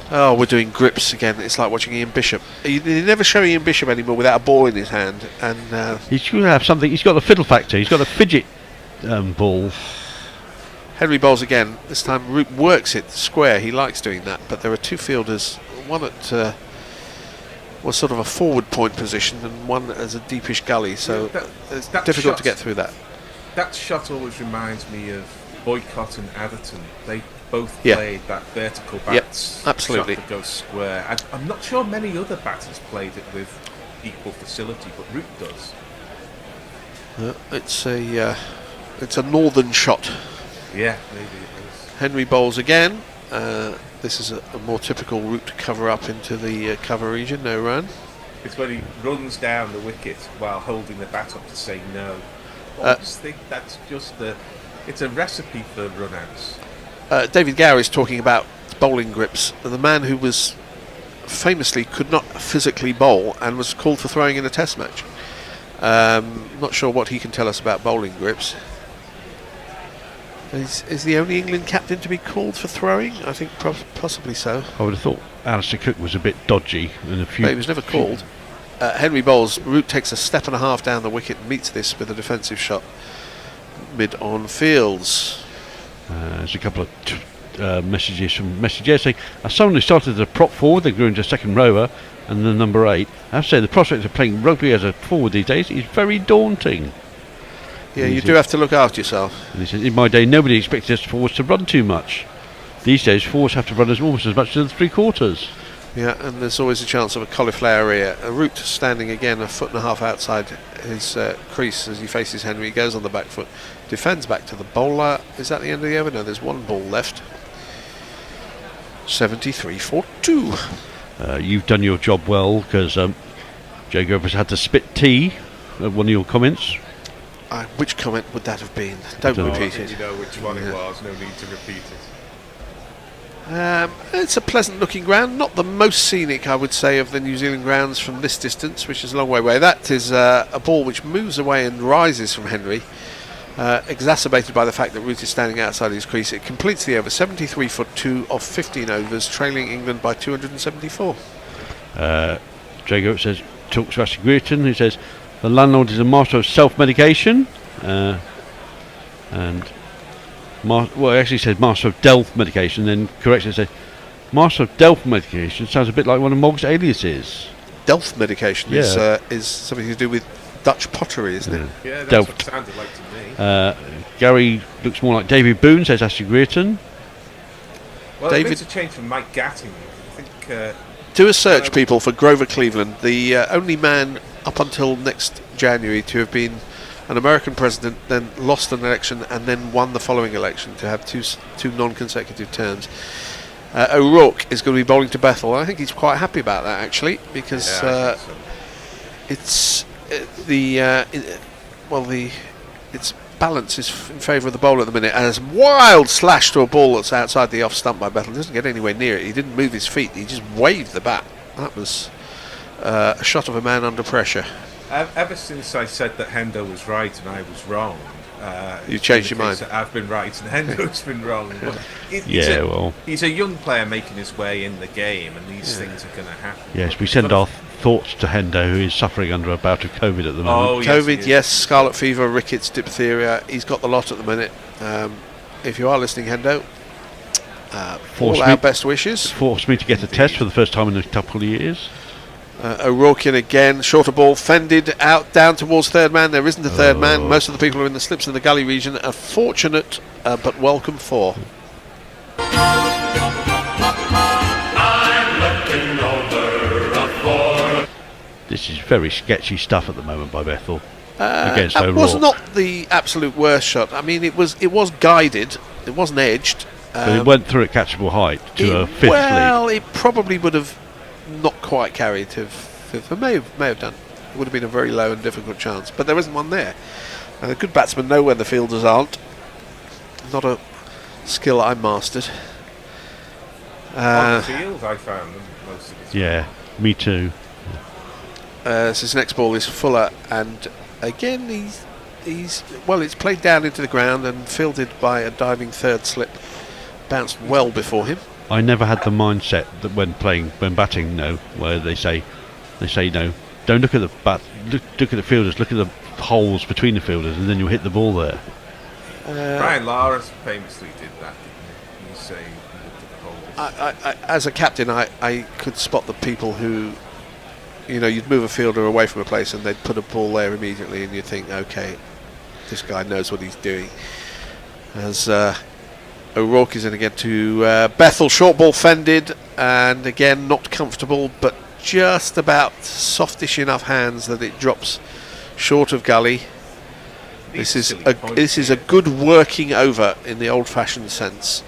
I: Oh, we're doing grips again. It's like watching Ian Bishop. You never show Ian Bishop anymore without a ball in his hand. And
A: He should have something. He's got the fiddle factor. He's got a fidget ball.
I: Henry bowls again. This time Root works it square. He likes doing that, but there are two fielders. One at was sort of a forward point position, and one as a deepish gully. So it's difficult to get through that.
K: That shot always reminds me of Boycott and Atherton. They both played that vertical bats
I: absolutely.
K: shot that goes square. I'm not sure many other batters played it with equal facility, but Root does.
I: It's a northern shot.
K: Yeah, maybe it is.
I: Henry bowls again. This is a more typical Root cover up into the cover region. No run.
K: It's when he runs down the wicket while holding the bat up to say no. I just think that's just it's a recipe for run-outs.
I: David Gower is talking about bowling grips. The man who was famously could not physically bowl and was called for throwing in a test match. Not sure what he can tell us about bowling grips. Is the only England captain to be called for throwing? I think possibly so.
A: I would have thought Alistair Cook was a bit dodgy in a few.
I: But he was never called. Henry bowls. Root takes a step and a half down the wicket and meets this with a defensive shot mid-on fields.
A: There's a couple of messages from messages saying, as someone who started as a prop forward, they grew into second rower, and then number 8. I have to say, the prospect of playing rugby as a forward these days is very daunting.
I: Yeah, you do have to look after yourself.
A: And he says, in my day, nobody expected us forwards to run too much. These days, forwards have to run almost as much as the three quarters.
I: Yeah, and there's always a chance of a cauliflower ear. A Root standing again a foot and a half outside his crease as he faces Henry. He goes on the back foot, defends back to the bowler. Is that the end of the over? No, there's one ball left. 73 for 2.
A: You've done your job well because Joe Grover's had to spit tea at one of your comments.
I: Which comment would that have been? Don't repeat it.
K: You know which one it was, no need to repeat it.
I: It's a pleasant looking ground, not the most scenic I would say of the New Zealand grounds from this distance, which is a long way away. That is a ball which moves away and rises from Henry, exacerbated by the fact that Root is standing outside his crease. It completes the over, 73 for 2 of 15 overs, trailing England by 274.
A: Jago says, talks to Ashley Greerton, who says the landlord is a master of self-medication, and well, it actually says master of Delft medication, then corrects it, says master of Delft medication sounds a bit like one of Mog's aliases.
I: Delft medication is something to do with Dutch pottery, isn't it?
K: Yeah, that's
I: Delft.
K: what it sounded like to me.
A: Gary looks more like David Boone, says Ashley Greerton.
K: Well, it makes a change from Mike Gatting. I think.
I: Do a search, people, for Grover Cleveland, the only man up until next January to have been an American president, then lost an election, and then won the following election to have two non-consecutive terms. O'Rourke is going to be bowling to Bethel. I think he's quite happy about that, actually, because it's its balance is in favour of the bowler at the minute, and it's wild slash to a ball that's outside the off stump by Bethel. He doesn't get anywhere near it. He didn't move his feet. He just waved the bat. That was a shot of a man under pressure.
K: Ever since I said that Hendo was right and I was wrong,
I: you changed your mind.
K: I've been right and Hendo's been wrong. But he's a young player making his way in the game, and these things are going to happen.
A: Yes, we send our thoughts to Hendo, who is suffering under a bout of COVID at the moment.
I: COVID, yes, scarlet fever, rickets, diphtheria. He's got the lot at the minute. If you are listening, Hendo, all our best wishes.
A: Forced me to get a test for the first time in a couple of years.
I: O'Rourke in again, shorter ball, fended out down towards third man. There isn't a third man. Most of the people are in the slips in the gully region. A fortunate but welcome 4.
A: This is very sketchy stuff at the moment by Bethel.
I: It
A: O'Rourke.
I: was not the absolute worst shot. I mean, it was guided. It wasn't edged.
A: But it went through at catchable height to a 5th lead.
I: Well, it probably would have not quite carried to 5th. It may have done. It would have been a very low and difficult chance. But there isn't one there. And a good batsman know when the fielders aren't. Not a skill I mastered.
K: On the field, I found them most of the time.
A: Yeah, me too.
I: So his next ball is Fuller, and again he's well, it's played down into the ground and fielded by a diving third slip, bounced well before him.
A: I never had the mindset that when batting, where they say no, don't look at the look at the fielders, look at the holes between the fielders, and then you'll hit the ball there.
K: Brian Lara famously did that, didn't he? You say he looked at the holes.
I: As a captain, I could spot the people who, you'd move a fielder away from a place and they'd put a ball there immediately, and you'd think, okay, this guy knows what he's doing. As O'Rourke is in again to Bethel, short ball fended, and again not comfortable, but just about softish enough hands that it drops short of gully. This is a good working over in the old-fashioned sense.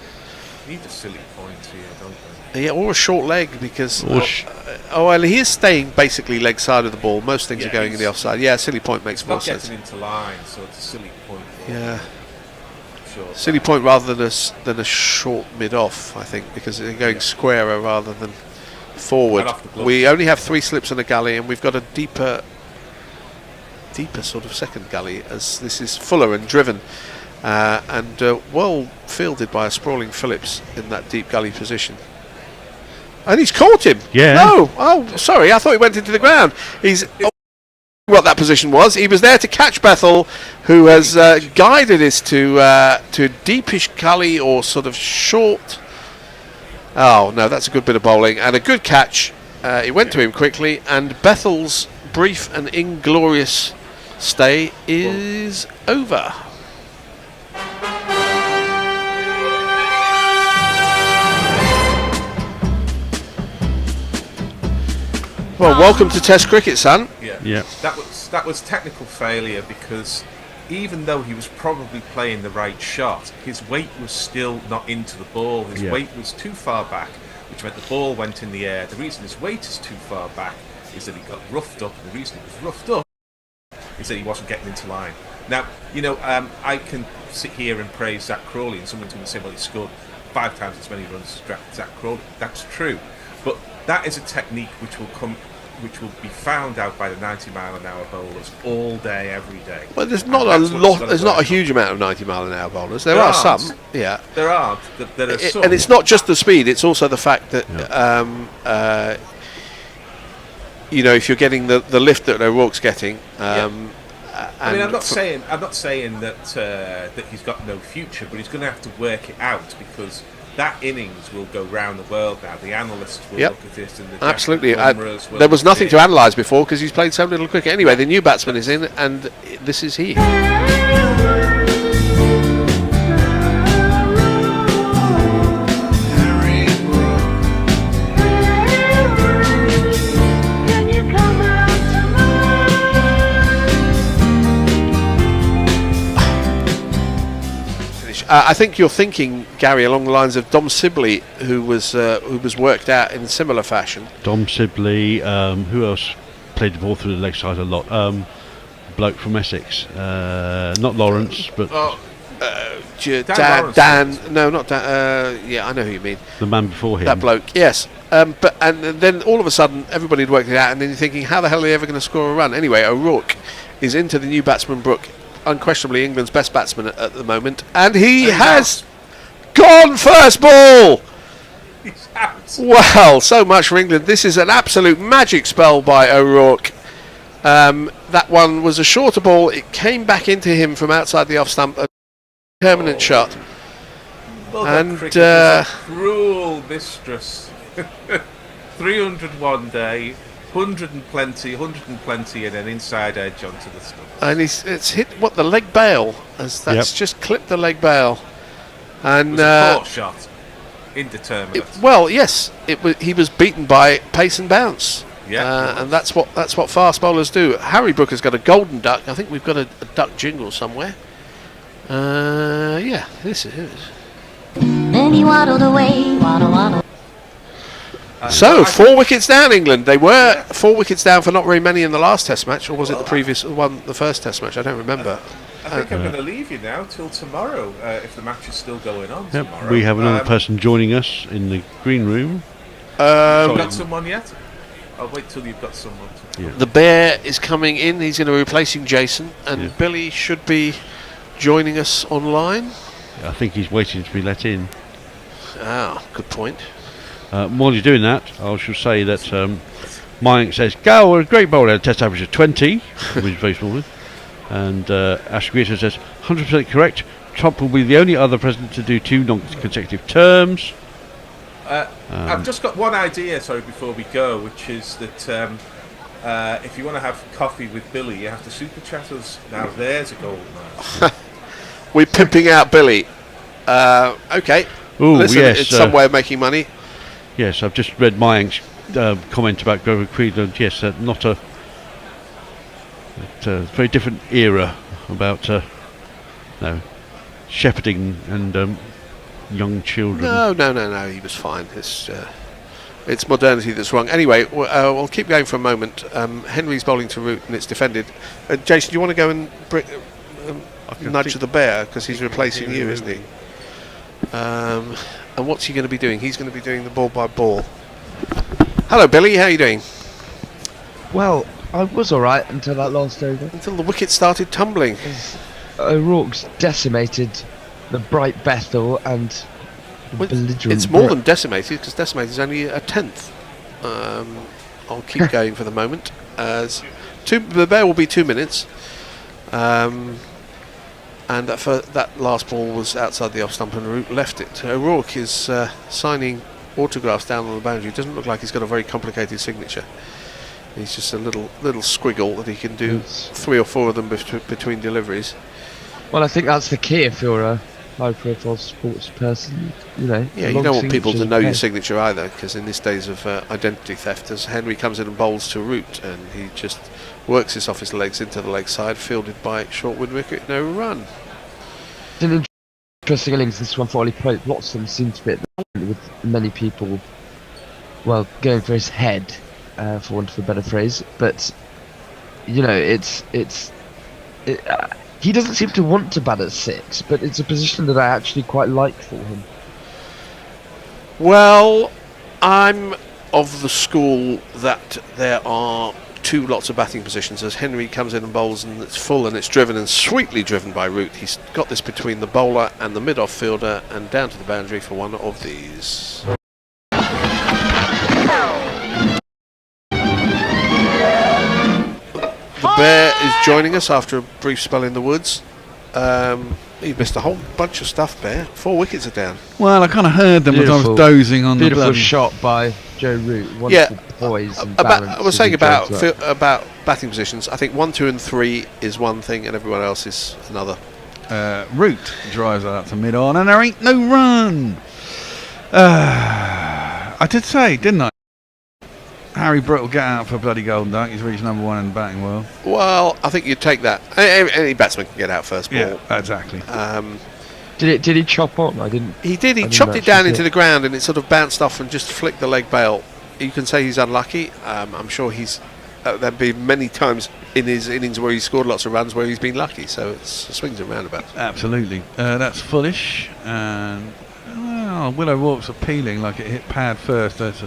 K: Need a silly point here, don't they?
I: Yeah, or a short leg, because well, he is staying basically leg side of the ball. Most things are going in the offside. Yeah, silly point makes more sense.
K: Not getting into line, so it's a silly point.
I: Yeah, silly point rather than a short mid-off, I think, because they're going squarer rather than forward. We only have 3 slips in a gully, and we've got a deeper sort of second gully, as this is fuller and driven, and well fielded by a sprawling Phillips in that deep gully position. And he's caught him.
A: Yeah.
I: No. Oh, sorry. I thought he went into the ground. He's what that position was. He was there to catch Bethel, who has guided this to deepish gully or sort of short. Oh no, that's a good bit of bowling and a good catch. He went to him quickly, and Bethel's brief and inglorious stay is over. Well, welcome to Test cricket, son.
K: Yeah. That was technical failure, because even though he was probably playing the right shot, his weight was still not into the ball. His weight was too far back, which meant the ball went in the air. The reason his weight is too far back is that he got roughed up, and the reason he was roughed up is that he wasn't getting into line. Now, I can sit here and praise Zach Crawley, and someone's going to say, well, he scored 5 times as many runs as Zach Crawley. That's true, but that is a technique which will be found out by the 90-mile-an-hour bowlers all day, every day.
I: Well, there's not a lot. There's not a huge amount of 90-mile-an-hour bowlers. There are some. Yeah,
K: there are. There are some.
I: And it's not just the speed. It's also the fact that if you're getting the lift that O'Rourke's getting.
K: I mean, I'm not saying that he's got no future, but he's going to have to work it out, because that innings will go round the world now. The analysts will look at it, and the
I: absolutely. There was nothing to analyse before, because he's played so little cricket. Anyway, the new batsman is in, and this is he. I think you're thinking, Gary, along the lines of Dom Sibley, who was worked out in similar fashion.
A: Dom Sibley, who else played the ball through the leg side a lot? Bloke from Essex, not Lawrence, but
I: Dan. No, not Dan. Yeah, I know who you mean.
A: The man before him.
I: That bloke. Yes. And then all of a sudden everybody had worked it out, and then you're thinking, how the hell are they ever going to score a run? Anyway, O'Rourke is into the new batsman Brook. Unquestionably England's best batsman at the moment, and he has gone first ball.
K: He's out.
I: Well, so much for England. This is an absolute magic spell by O'Rourke. That one was a shorter ball. It came back into him from outside the off stump. A permanent shot.
K: Well, and cruel mistress. 301 day. 100 and plenty, and an inside edge onto the stump.
I: And it's hit the leg bail, as that's just clipped the leg bail. And
K: it was a poor shot. Indeterminate.
I: Yes, he was beaten by pace and bounce.
K: Yeah,
I: and that's what fast bowlers do. Harry Brooker's got a golden duck. I think we've got a duck jingle somewhere. This is.
P: Then he waddled away, waddle, waddle.
I: So 4 wickets down, England. They were 4 wickets down for not very many in the last Test match, or was it the previous one, the first Test match? I don't remember.
K: I think I'm going to leave you now till tomorrow, if the match is still going on tomorrow.
A: We have another person joining us in the green room.
K: Have you got someone yet? I'll wait till you've got someone.
I: The Bear is coming in. He's going to be replacing Jason, and Billy should be joining us online.
A: I think he's waiting to be let in.
I: Ah, good point.
A: While you're doing that, I shall say that Mayank says, Gal, we're a great bowler, a Test average of 20, which is very small. And Ash Greta says, 100% correct. Trump will be the only other president to do 2 non-consecutive terms.
K: I've just got one idea, before we go, which is that if you want to have coffee with Billy, you have to super chat us. Now there's a goal.
I: We're pimping out Billy. Okay.
A: Ooh,
I: listen,
A: yes,
I: it's some way of making money.
A: Yes, I've just read Mayank's comment about Grover Cleveland. Yes, not a very different era about shepherding and young children.
I: No, he was fine. It's modernity that's wrong. Anyway, we'll keep going for a moment. Henry's bowling to Root and it's defended. Jason, do you want to go and nudge the Bear, because he's replacing you, isn't he? And what's he going to be doing? He's going to be doing the ball by ball. Hello, Billy. How are you doing?
G: Well, I was alright until that last over.
I: Until the wicket started tumbling.
G: O'Rourke's decimated the bright Bethel and the belligerent.
I: It's more than decimated, because decimated is only a tenth. I'll keep going for the moment. The Bear will be 2 minutes. And that last ball was outside the off stump and Root left it. O'Rourke is signing autographs down on the boundary. Doesn't look like he's got a very complicated signature. He's just a little squiggle that he can do 3 or 4 of them between deliveries.
G: Well, I think that's the key if you're a high-profile sports person.
I: Yeah, you don't want people to know your signature either, because in these days of identity theft, as Henry comes in and bowls to Root, and he just works this off his legs into the leg side, fielded by short wind wicket, no run.
G: It's an interesting innings, this one for Ollie Pope. Lots of them seem to be at the point with many people, going for his head, for want of a better phrase. But he doesn't seem to want to bat at 6, but it's a position that I actually quite like for him.
I: Well, I'm of the school that there are 2 lots of batting positions, as Henry comes in and bowls and it's full and it's driven and sweetly driven by Root. He's got this between the bowler and the mid-off fielder and down to the boundary for one of these. The Bear is joining us after a brief spell in the woods. He missed a whole bunch of stuff, Bear. 4 wickets are down.
B: Well, I kind of heard them as I was dozing on the
G: beautiful shot by Joe Root. Wonderful poise and balance.
I: I was saying about batting positions. I think 1, 2 and 3 is one thing and everyone else is another.
B: Root drives that up to mid-on and there ain't no run. I did say, didn't I? Harry Brooke will get out for a bloody golden duck. He's reached number 1 in the batting world.
I: Well, I think you'd take that. Any batsman can get out first ball.
B: Yeah, exactly.
G: Did he chop on? I didn't.
I: He did. He chopped it down into the ground, and it sort of bounced off and just flicked the leg bail. You can say he's unlucky. I'm sure he's. There've been many times in his innings where he's scored lots of runs where he's been lucky. So it's swings and roundabouts.
B: Absolutely. That's foolish. And Will O'Rourke's appealing like it hit pad first. That's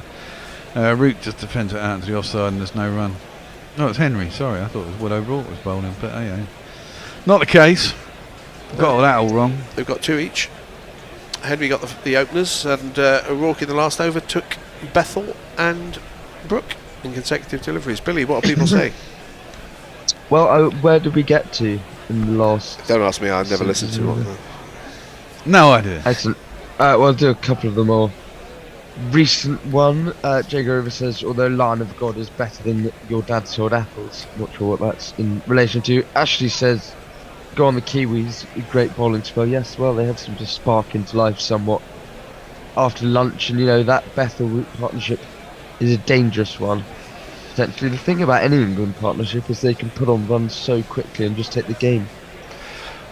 B: Root just defends it out to the offside and there's no run. No, it's Henry. Sorry, I thought it was Will O'Rourke was bowling, but not the case. Got all that all wrong.
I: They've got 2 each. Henry got the openers, and O'Rourke in the last over took Bethel and Brooke in consecutive deliveries. Billy, what are people saying?
G: Well, where did we get to in the last?
I: Don't ask me. I've never listened to one.
B: No idea.
G: Excellent. Well, I'll do a couple of the more recent one. Jay Grover says, although Line of God is better than your dad sold apples. Not sure what that's in relation to. Ashley says, go on the Kiwis, a great bowling spell. Yes, well, they have seemed to spark into life somewhat after lunch, and that Bethel-Root partnership is a dangerous one. Potentially, the thing about any England partnership is they can put on runs so quickly and just take the game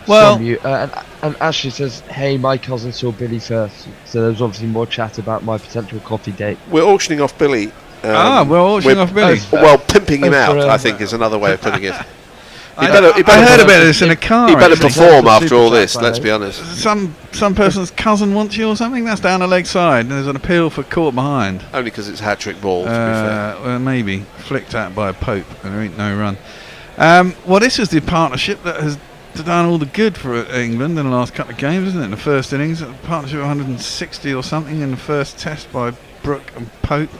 G: from you. And Ashley says, "Hey, my cousin saw Billy first." So there's obviously more chat about my potential coffee date.
I: We're auctioning off Billy.
B: We're auctioning off Billy.
I: Well, pimping him out, I think, is another way of putting it.
B: I heard about this in a car.
I: He better
B: actually.
I: perform after all this. Let's be honest.
B: Some person's cousin wants you or something. That's down the leg side. And there's an appeal for caught behind.
I: Only because it's a hat-trick ball. To be fair.
B: Well, maybe flicked out by a Pope, and there ain't no run. Well, this is the partnership that has done all the good for England in the last couple of games, isn't it? In the first innings, a partnership of 160 or something in the first test by Brooke and Pope.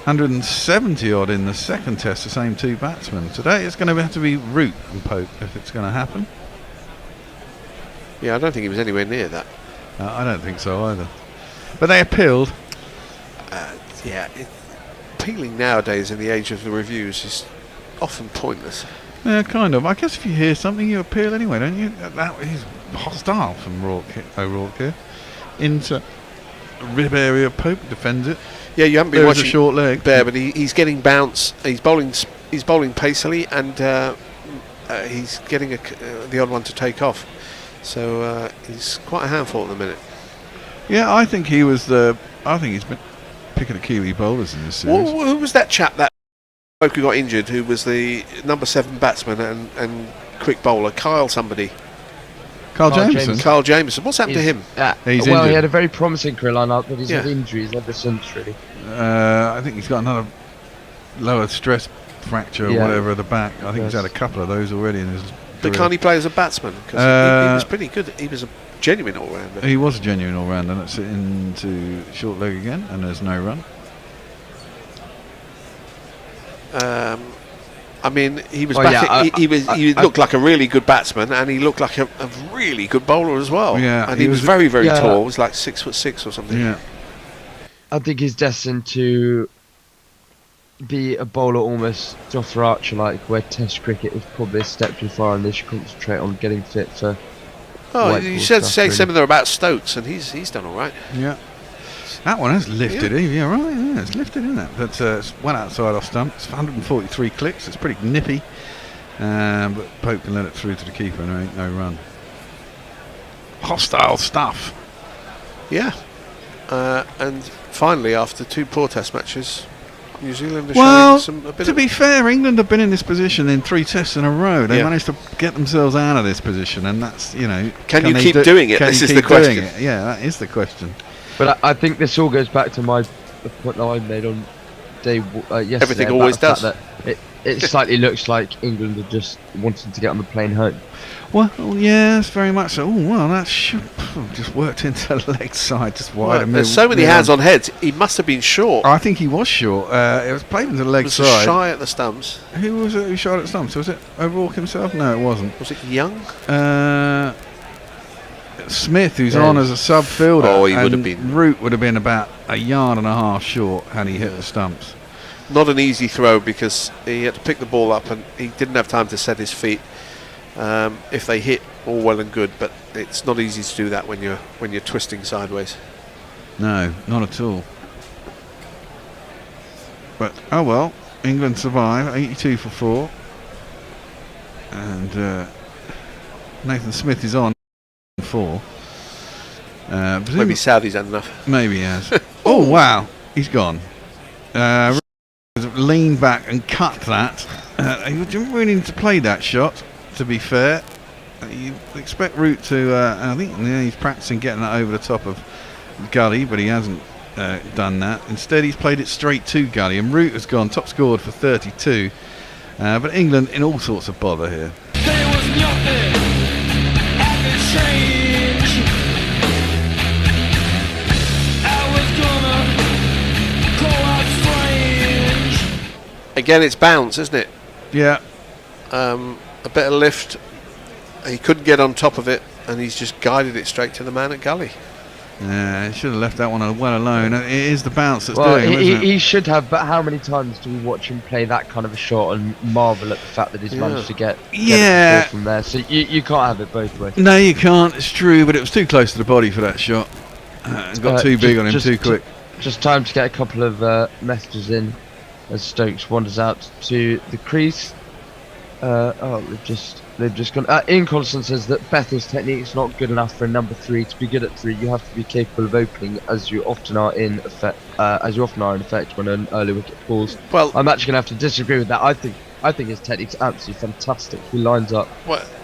B: 170 odd in the second test, the same two batsmen. Today it's going to have to be Root and Pope if it's going to happen.
I: Yeah, I don't think he was anywhere near that.
B: I don't think so either. But they appealed.
I: Appealing nowadays in the age of the reviews is often pointless.
B: Yeah, kind of. I guess if you hear something, you appeal anyway, don't you? That is hostile from O'Rourke here. Into rib area of Pope, defends it.
I: Yeah, you haven't been
B: There is
I: watching
B: a short leg
I: there, but he's getting bounce. He's bowling pacily, and he's getting the odd one to take off. So he's quite a handful at the minute.
B: Yeah, I think he was I think he's been picking the Kiwi bowlers in this series.
I: Who was that chap, that bloke who got injured, who was the number 7 batsman and quick bowler? Kyle Jameson. Carl Jameson. What's happened to him?
B: He's
G: he
B: injured.
G: had a very promising career line-up, but he's had injuries ever since, really.
B: I think he's got another lower stress fracture or whatever at the back. I think he's had a couple of those already in his
I: But can't he play as a batsman? Because he was pretty good. He was a genuine all-rounder.
B: He was a genuine all-rounder. That's it into short leg again, and there's no run.
I: I mean, he was he looked like a really good batsman, and he looked like a really good bowler as well.
B: Yeah,
I: and he was very, very tall. He was like 6'6" or something.
B: Yeah,
G: I think he's destined to be a bowler almost Jofra Archer-like, where Test cricket is probably a step too far, and they should concentrate on getting fit for.
I: You should say similar about Stokes, and he's done all right.
B: Yeah. That one has lifted, yeah, right. Yeah, it's lifted, isn't it? But it's one outside off stump. It's 143 clicks. It's pretty nippy. But Pope can let it through to the keeper, and there ain't no run. Hostile stuff.
I: Yeah. And finally, after 2 poor Test matches, New Zealand are showing a bit
B: to be fair, England have been in this position in 3 tests in a row. They managed to get themselves out of this position, and that's,
I: Can you keep doing it? This is the question.
B: Yeah, that is the question.
G: But I think this all goes back to the point that I made on day yesterday.
I: Everything always does.
G: That it slightly looks like England are just wanting to get on the plane home.
B: Well, yes, very much so. Oh, well, that just worked into the leg side, just wide.
I: There's so many hands on heads. He must have been short.
B: I think he was short. It was played into the leg side.
I: Shy at the stumps.
B: Who was it who shot at the stumps? Was it O'Rourke himself? No, it wasn't.
I: Was it Young?
B: Smith, who's on as a sub fielder.
I: Oh, he would have been.
B: Root would have been about a yard and a half short had he hit the stumps.
I: Not an easy throw, because he had to pick the ball up and he didn't have time to set his feet. If they hit, all well and good, but it's not easy to do that when you're twisting sideways.
B: No, not at all. But oh well, England survive, 82 for 4, and Nathan Smith is on 4.
I: Maybe Southey's had enough.
B: Maybe he has. Oh wow, he's gone. Leaned back and cut that. He didn't really need to play that shot, to be fair. You expect Root to, I think he's practicing getting that over the top of Gully, but he hasn't done that. Instead, he's played it straight to Gully, and Root has gone top scored for 32. But England in all sorts of bother here.
H: There was nothing happened strange. I was gonna call out strange.
I: Again, it's bounce, isn't it?
B: Yeah.
I: A bit of lift. He couldn't get on top of it, and he's just guided it straight to the man at Gully.
B: Yeah, he should have left that one well alone. It is the bounce that's
G: Well,
B: doing him, isn't it?
G: he should have, but how many times do we watch him play that kind of a shot and marvel at the fact that he's managed to get it from there? So you can't have it both ways.
B: No, you can't. It's true, but it was too close to the body for that shot. Got too big on him too quick.
G: Just time to get a couple of messages in as Stokes wanders out to the crease. They've just gone. Ian Collison says that Bethel's technique is not good enough for a number 3. To be good at 3, you have to be capable of opening, as you often are in effect. When an early wicket falls. Well, I'm actually going to have to disagree with that. I think his technique's absolutely fantastic. He lines up.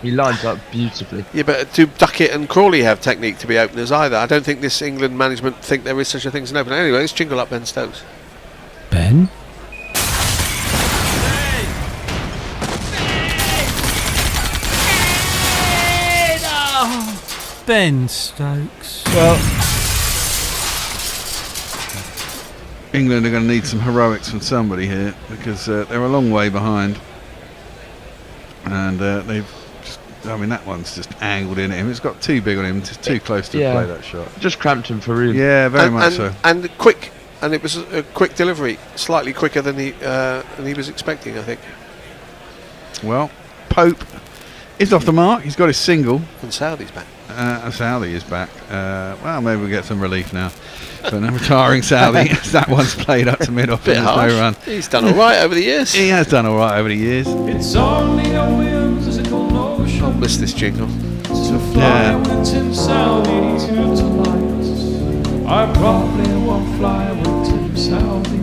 G: He lines up beautifully.
I: Yeah, but do Duckett and Crawley have technique to be openers either? I don't think this England management think there is such a thing as an opener. Anyway, let's jingle up Ben Stokes.
H: Ben? Ben Stokes.
B: Well, England are going to need some heroics from somebody here because they're a long way behind, and they've. That one's just angled in at him. It's got too big on him. It's too close to play that shot.
G: Just cramped him for room.
B: Yeah, very much so.
I: And quick, and it was a quick delivery, slightly quicker than he was expecting, I think.
B: Well, Pope is off the mark. He's got his single.
I: And Southey's back.
B: Southey is back. Well, maybe we'll get some relief now. But no retiring Southey. That one's played up to mid-off and there's no run.
I: He's done all right over the years.
B: He has done all right over the years.
H: It's only a whimsical notion.
I: I'll miss this jingle.
H: To fly with Tim Southey to tonight. I probably won't fly with Tim Southey.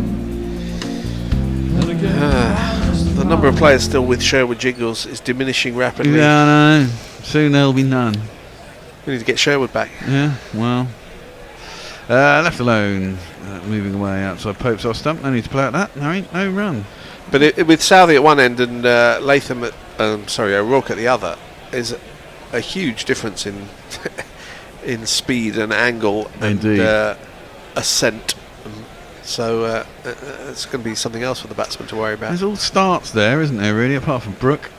H: And again,
I: the number of players still with Sherwood jingles is diminishing rapidly.
B: Yeah, I know. Soon there'll be none.
I: We need to get Sherwood back.
B: Yeah, well. Left alone, moving away outside Pope's off stump. No need to play at that. No run.
I: But with Southey at one end and Latham at, O'Rourke at the other, is a huge difference in in speed and angle and ascent. So it's going to be something else for the batsman to worry about.
B: There's all starts there, isn't there? Really, apart from Brooke.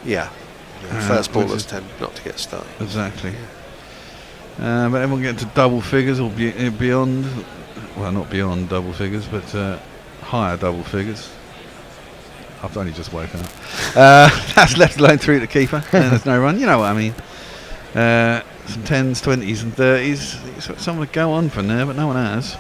I: Yeah. First ballers tend not to get started.
B: Exactly. But everyone getting to double figures or beyond. Well, not beyond double figures, but higher double figures. I've only just woken up. That's left alone through the keeper. And there's no run. You know what I mean. Some 10s, 20s and 30s. Expect someone to go on from there, but no one has.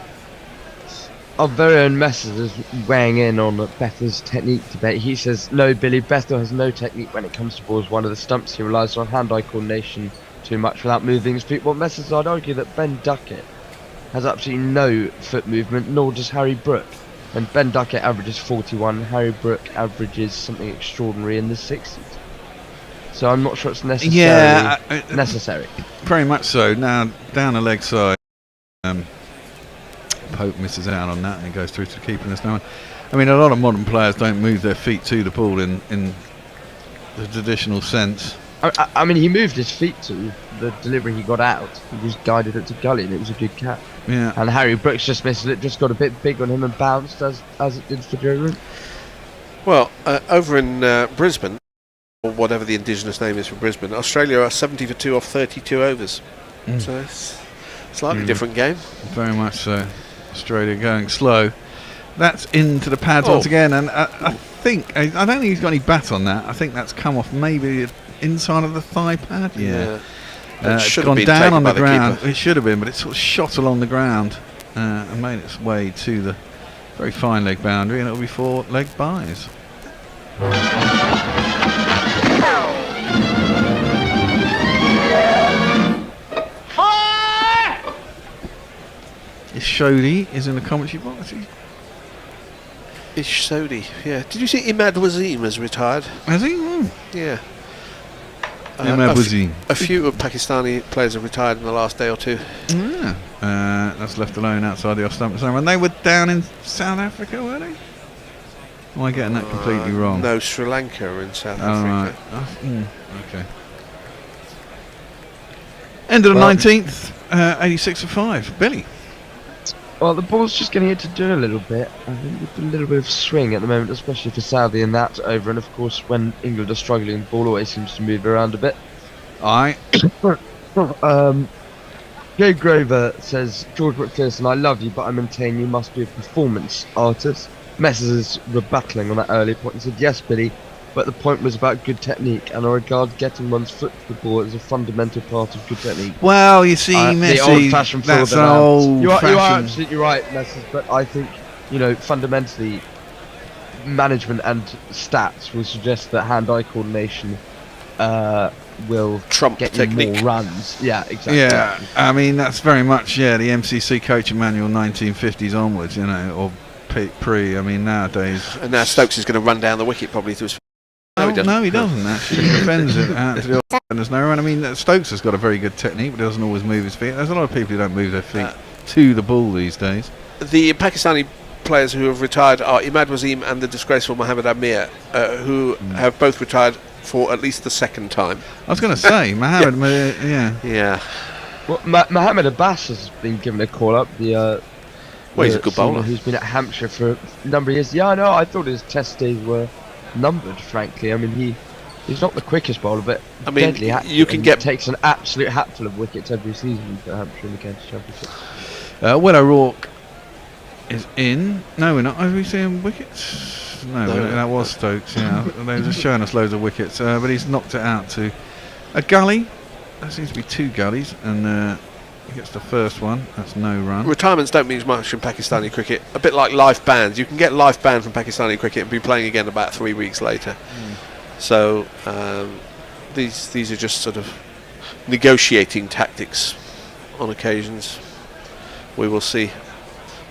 G: Our very own Messrs is weighing in on Bethel's technique debate. He says, no, Billy, Bethel has no technique when it comes to balls. One of the stumps, he relies on hand-eye coordination too much without moving his feet. Well, Messrs, I'd argue that Ben Duckett has absolutely no foot movement, nor does Harry Brooke. And Ben Duckett averages 41, Harry Brooke averages something extraordinary in the 60s. So I'm not sure it's necessary.
B: Very much so. Now, down the leg side. Pope misses out on that and he goes through to the keeper and there's no one. I mean, a lot of modern players don't move their feet to the ball in the traditional sense.
G: I mean, he moved his feet to the delivery he got out. He just guided it to gully and it was a good catch.
B: Yeah.
G: And Harry Brooks just missed it, just got a bit big on him and bounced as it did for Joe Root.
I: Well, over in Brisbane, or whatever the indigenous name is for Brisbane, Australia are 70 for 2 off 32 overs. So it's a slightly different game.
B: Very much so. Australia going slow. That's into the pads once again, and I don't think he's got any bat on that. I think that's come off maybe inside of the thigh pad. Yeah. It's gone down on the ground. It should have been, but it sort of shot along the ground and made its way to the very fine leg boundary, and it'll be 4 leg byes. Ishodi is in the commentary box.
I: Ishodi, yeah. Did you see Imad Wasim has retired?
B: Has he?
I: Yeah.
B: Imad Wasim.
I: A few of Pakistani players have retired in the last day or two.
B: Yeah. That's left alone outside the off stump. And they were down in South Africa, were they? Am I getting that completely wrong?
I: No, Sri Lanka in South Africa.
B: Right. Okay. End of the 19th, 86 for 5. Billy.
G: Well, the ball's just getting it to do a little bit. I think with a little bit of swing at the moment, especially for Southey and that's over. And of course, when England are struggling, the ball always seems to move around a bit. Jay Grover says, George McPherson, I love you, but I maintain you must be a performance artist. Messrs is rebattling on that earlier point. He said, yes, Billy, but the point was about good technique, and I regard getting one's foot to the ball as a fundamental part of good technique.
B: Well, you see, Messi,
G: the old-fashioned
B: that's an old
G: you are absolutely right, Messrs, but I think, fundamentally, management and stats will suggest that hand-eye coordination will
I: trump
G: get
I: technique.
G: you more runs. Yeah, exactly.
B: Yeah, I mean, that's very much, the MCC coaching manual 1950s onwards, or pre. I mean, nowadays.
I: And now Stokes is going to run down the wicket probably to his.
B: No, he doesn't actually. He defends it out to the there's no run. I mean, Stokes has got a very good technique, but he doesn't always move his feet. There's a lot of people who don't move their feet to the ball these days.
I: The Pakistani players who have retired are Imad Wasim and the disgraceful Mohammad Amir, who have both retired for at least the second time.
B: I was going to say, Mohammad,
I: yeah.
G: Well, Mohammad Abbas has been given a call up. Well,
I: he's a good bowler.
G: Who's been at Hampshire for a number of years. Yeah, I know. I thought his test days were numbered, frankly. I mean, he's not the quickest bowler, but deadly accurate.
I: You can get
G: takes an absolute hatful of wickets every season for Hampshire in the County Championship.
B: Will O'Rourke is in. No, we're not. Have we seen wickets? No, that was Stokes. Yeah, they were just showing us loads of wickets, but he's knocked it out to a gully. There seems to be two gullies, and he gets the first one. That's no run.
I: Retirements don't mean much in Pakistani cricket. A bit like life bans. You can get life banned from Pakistani cricket and be playing again about 3 weeks later. So these are just sort of negotiating tactics on occasions. We will see.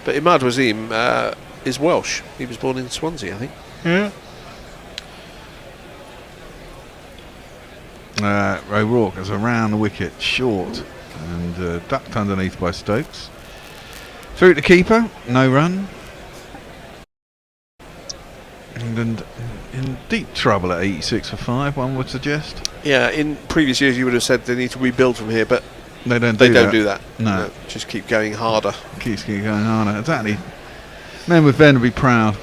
I: But Imad Wasim is Welsh. He was born in Swansea, I think.
B: Yeah. O'Rourke is around the wicket, short, and ducked underneath by Stokes. Through to keeper, no run. England in deep trouble at 86 for 5, one would suggest.
I: Yeah, in previous years you would have said they need to rebuild from here, but
B: they don't
I: do that.
B: No.
I: Just keep going harder.
B: Keep going harder, exactly. Men with Ben will be proud.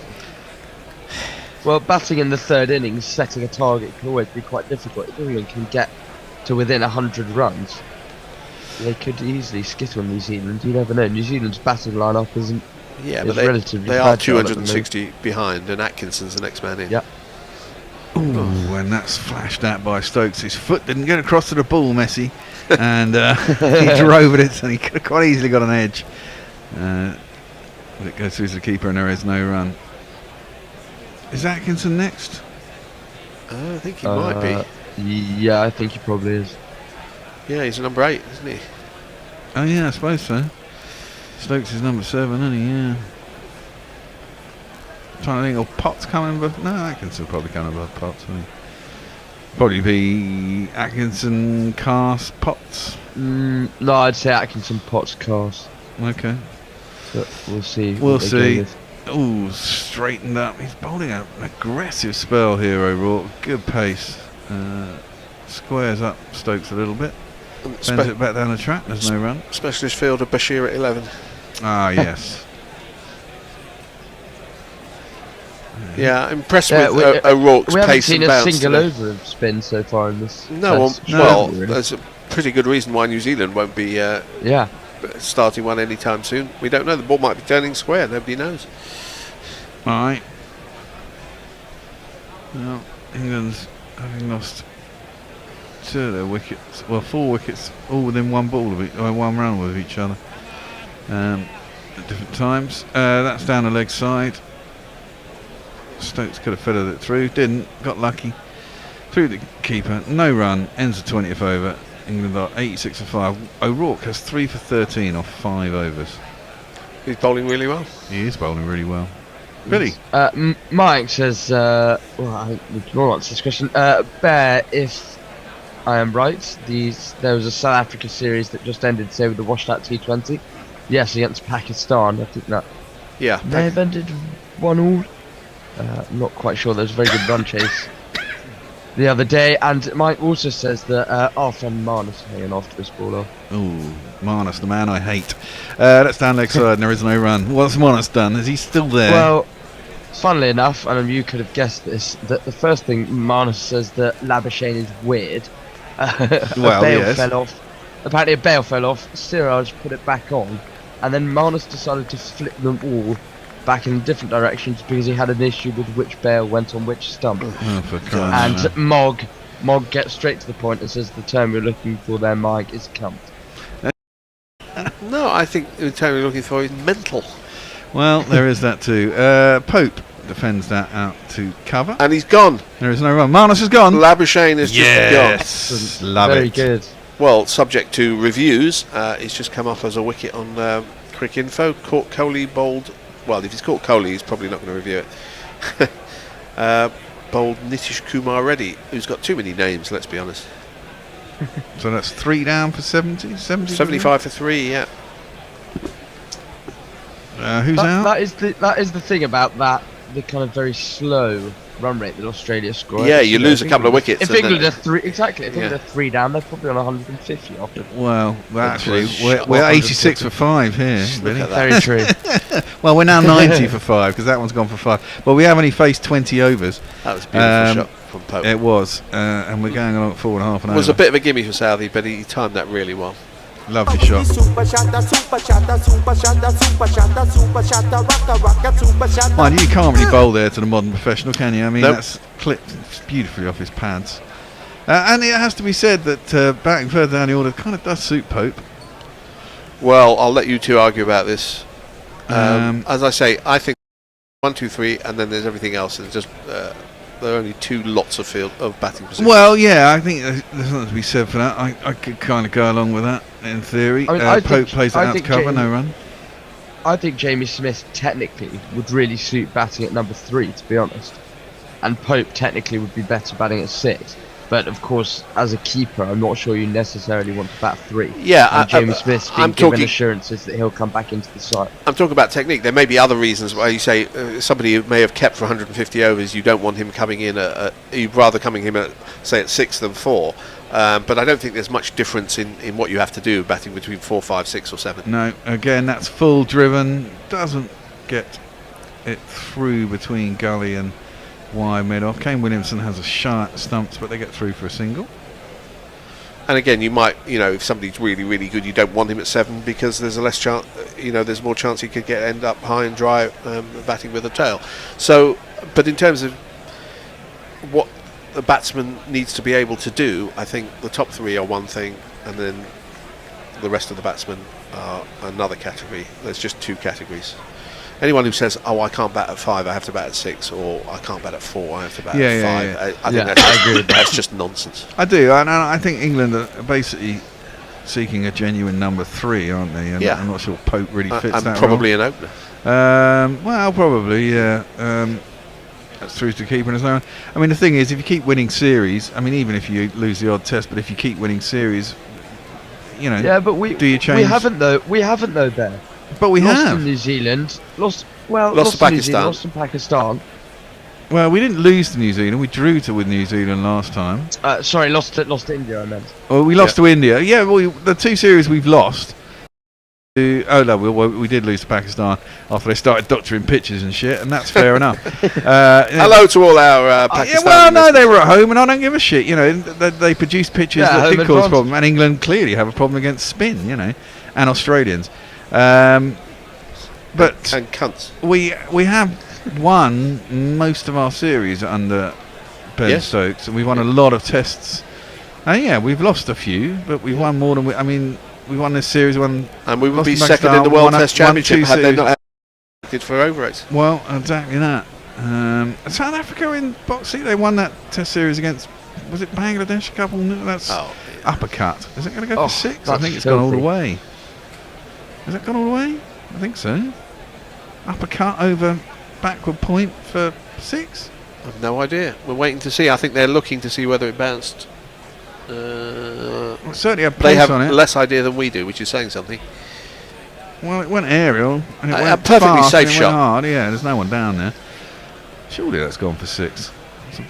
G: Well, batting in the third innings, setting a target can always be quite difficult. If England can get to within 100 runs, they could easily skittle New Zealand. You never know. New Zealand's batting line-up isn't.
I: Yeah, but they are 260 behind, and Atkinson's the next man in.
G: Yeah.
B: Ooh, and that's flashed out by Stokes. His foot didn't get across to the ball, Messi, and he drove at it, and he could have quite easily got an edge. But it goes through to the keeper, and there is no run. Is Atkinson next?
I: I think he might be.
G: Yeah, I think he probably is.
I: Yeah, he's number 8, isn't he?
B: Oh yeah, I suppose so. Stokes is number 7, isn't he? Yeah. Trying to think, will Potts coming above? No, Atkinson will probably come above Potts, won't he? Probably be Atkinson, Cast, Potts.
G: No, I'd say Atkinson, Potts, Cast.
B: Okay.
G: But we'll see.
B: We'll see. Ooh, straightened up. He's bowling an aggressive spell here, O'Rourke. Good pace. Squares up Stokes a little bit. Bends it back down the track. There's no run.
I: Specialist fielder Bashir at 11.
B: Ah, yes.
I: Yeah, impressed with O'Rourke's pace and bounce.
G: We haven't seen a single over of spin so far in this.
I: No, well, there's a pretty good reason why New Zealand won't be starting one anytime soon. We don't know. The ball might be turning square. Nobody knows.
B: All right. Well, England's having lost 2 of their wickets. Well, 4 wickets, all within one ball of one run with each other. At different times. That's down the leg side. Stokes could have feathered it through, didn't, got lucky. Through the keeper, no run, ends the 20th over. England are 86 for 5. O'Rourke has 3 for 13 off 5 overs.
I: He's bowling really well.
B: He is bowling really well. Billy?
G: Mike says, well, I think we can all answer this question. Bear, if I am right, there was a South Africa series that just ended, say, with the washed out T20. Yes, against Pakistan. I think that may have ended 1-1. I'm not quite sure. There was a very good run chase the other day, and Mike also says that our friend Marnus hanging off to this ball.
B: Ooh, Marnus, the man I hate. That's down leg side, and there is no run. What's Marnus done? Is he still there?
G: Well, funnily enough, and you could have guessed this, that the first thing Marnus says that Labuschagne is weird.
B: Well,
G: Bale
B: yes.
G: fell off apparently a bail fell off. Siraj put it back on, and then Marnus decided to flip them all back in different directions because he had an issue with which bail went on which stump. And Mog gets straight to the point and says the term you're looking for there, Mike, is cunt.
I: No, I think the term you're looking for is mental.
B: Well, there is that too. Pope defends that out to cover.
I: And he's gone.
B: There is no run. Marnus is gone.
I: Labuschagne is
B: just gone. Love
G: Very
B: it.
G: good.
I: Well, subject to reviews, it's just come up as a wicket on Crick Info. Caught Kohli bowled. Well, if he's caught Kohli, he's probably not going to review it. Bowled Nitish Kumar Reddy, who's got too many names, let's be honest.
B: So that's 3 down for 70?
I: 75 for 3, yeah.
B: Who's out?
G: That is the thing about that, the kind of very slow run rate that Australia score.
I: Yeah, you lose a couple of wickets.
G: If England are 3, exactly. If England are 3 down, they're probably on 150 after.
B: Well, actually, we're 86 for 5 here.
G: Very true.
B: Well, we're now 90 for 5 because that one's gone for 5. But we have only faced 20 overs.
I: That was a beautiful shot from Pope.
B: It was, and we're going along at 4.5 an over.
I: It was a bit of a gimme for Southey, but he timed that really well.
B: Lovely shot. Mind you, can't really bowl there to the modern professional, can you? I mean, that's clipped beautifully off his pads. And it has to be said that batting further down the order kind of does suit Pope.
I: Well, I'll let you two argue about this. As I say, I think 1, 2, 3, and then there's everything else. It's just there are only 2 lots of batting positions.
B: Well, yeah, I think there's something to be said for that. I could kind of go along with that in theory. Pope plays it out to cover, no run.
G: I think Jamie Smith technically would really suit batting at number 3, to be honest. And Pope technically would be better batting at 6. But of course, as a keeper, I'm not sure you necessarily want to bat 3.
I: Yeah,
G: and Jamie Smith's been given
I: talking
G: assurances that he'll come back into the side.
I: I'm talking about technique. There may be other reasons why you say somebody who may have kept for 150 overs, you don't want him coming in you'd rather coming in at, say, at 6 than 4. But I don't think there's much difference in what you have to do batting between 4, 5, 6 or 7.
B: No, again, that's full driven. Doesn't get it through between gully and wide mid-off. Kane Williamson has a shot at stumps, but they get through for a single.
I: And again, you might, if somebody's really, really good, you don't want him at 7 because there's a less chance, there's more chance he could end up high and dry batting with a tail. So, but in terms of what the batsman needs to be able to do, I think the top 3 are one thing, and then the rest of the batsmen are another category. There's just 2 categories. Anyone who says, I can't bat at 5, I have to bat at 6, or I can't bat at 4, I have to bat at 5. I think that's just nonsense.
B: I do, and I think England are basically seeking a genuine number 3, aren't they? And I'm not sure Pope really fits that
I: probably
B: role.
I: an opener.
B: Well, probably, yeah. That's through to keeper and so on. I mean, the thing is, if you keep winning series, I mean, even if you lose the odd test, but if you keep winning series,
G: Yeah, but
B: do you change?
G: We haven't though, Ben.
B: But we
G: lost
B: have.
G: to New Zealand. Lost
I: to
G: Pakistan. Lost to Pakistan.
B: Well, we didn't lose to New Zealand. We drew with New Zealand last time.
G: Sorry, lost to India, I meant.
B: Oh, we lost to India. Yeah, well, the 2 series we've lost. We did lose to Pakistan after they started doctoring pitches and shit, and that's fair enough.
I: Hello to all our Pakistani listeners.
B: They were at home, and I don't give a shit. They produced pitches that did cause a problem, and England clearly have a problem against spin. And Australians. But
I: and cunts.
B: We have won most of our series under Ben Stokes, and we won a lot of tests. And we've lost a few, but we've won more than we won this series. And
I: we would be second in the World Test Championship had they not acted for over 8.
B: Well, exactly that. South Africa in boxing, they won that Test series against, was it Bangladesh? A couple. That's uppercut. Is it going to go for 6? I think it's gone all the way. Has it gone all the way? I think so. Uppercut over backward point for 6?
I: I've no idea. We're waiting to see. I think they're looking to see whether it bounced.
B: Certainly a
I: they have
B: on it.
I: less idea than we do, which is saying something.
B: Well, it went aerial and it went
I: a perfectly
B: fast
I: safe
B: and it
I: shot.
B: Went hard. Yeah, there's no one down there. Surely that's gone for 6. It's a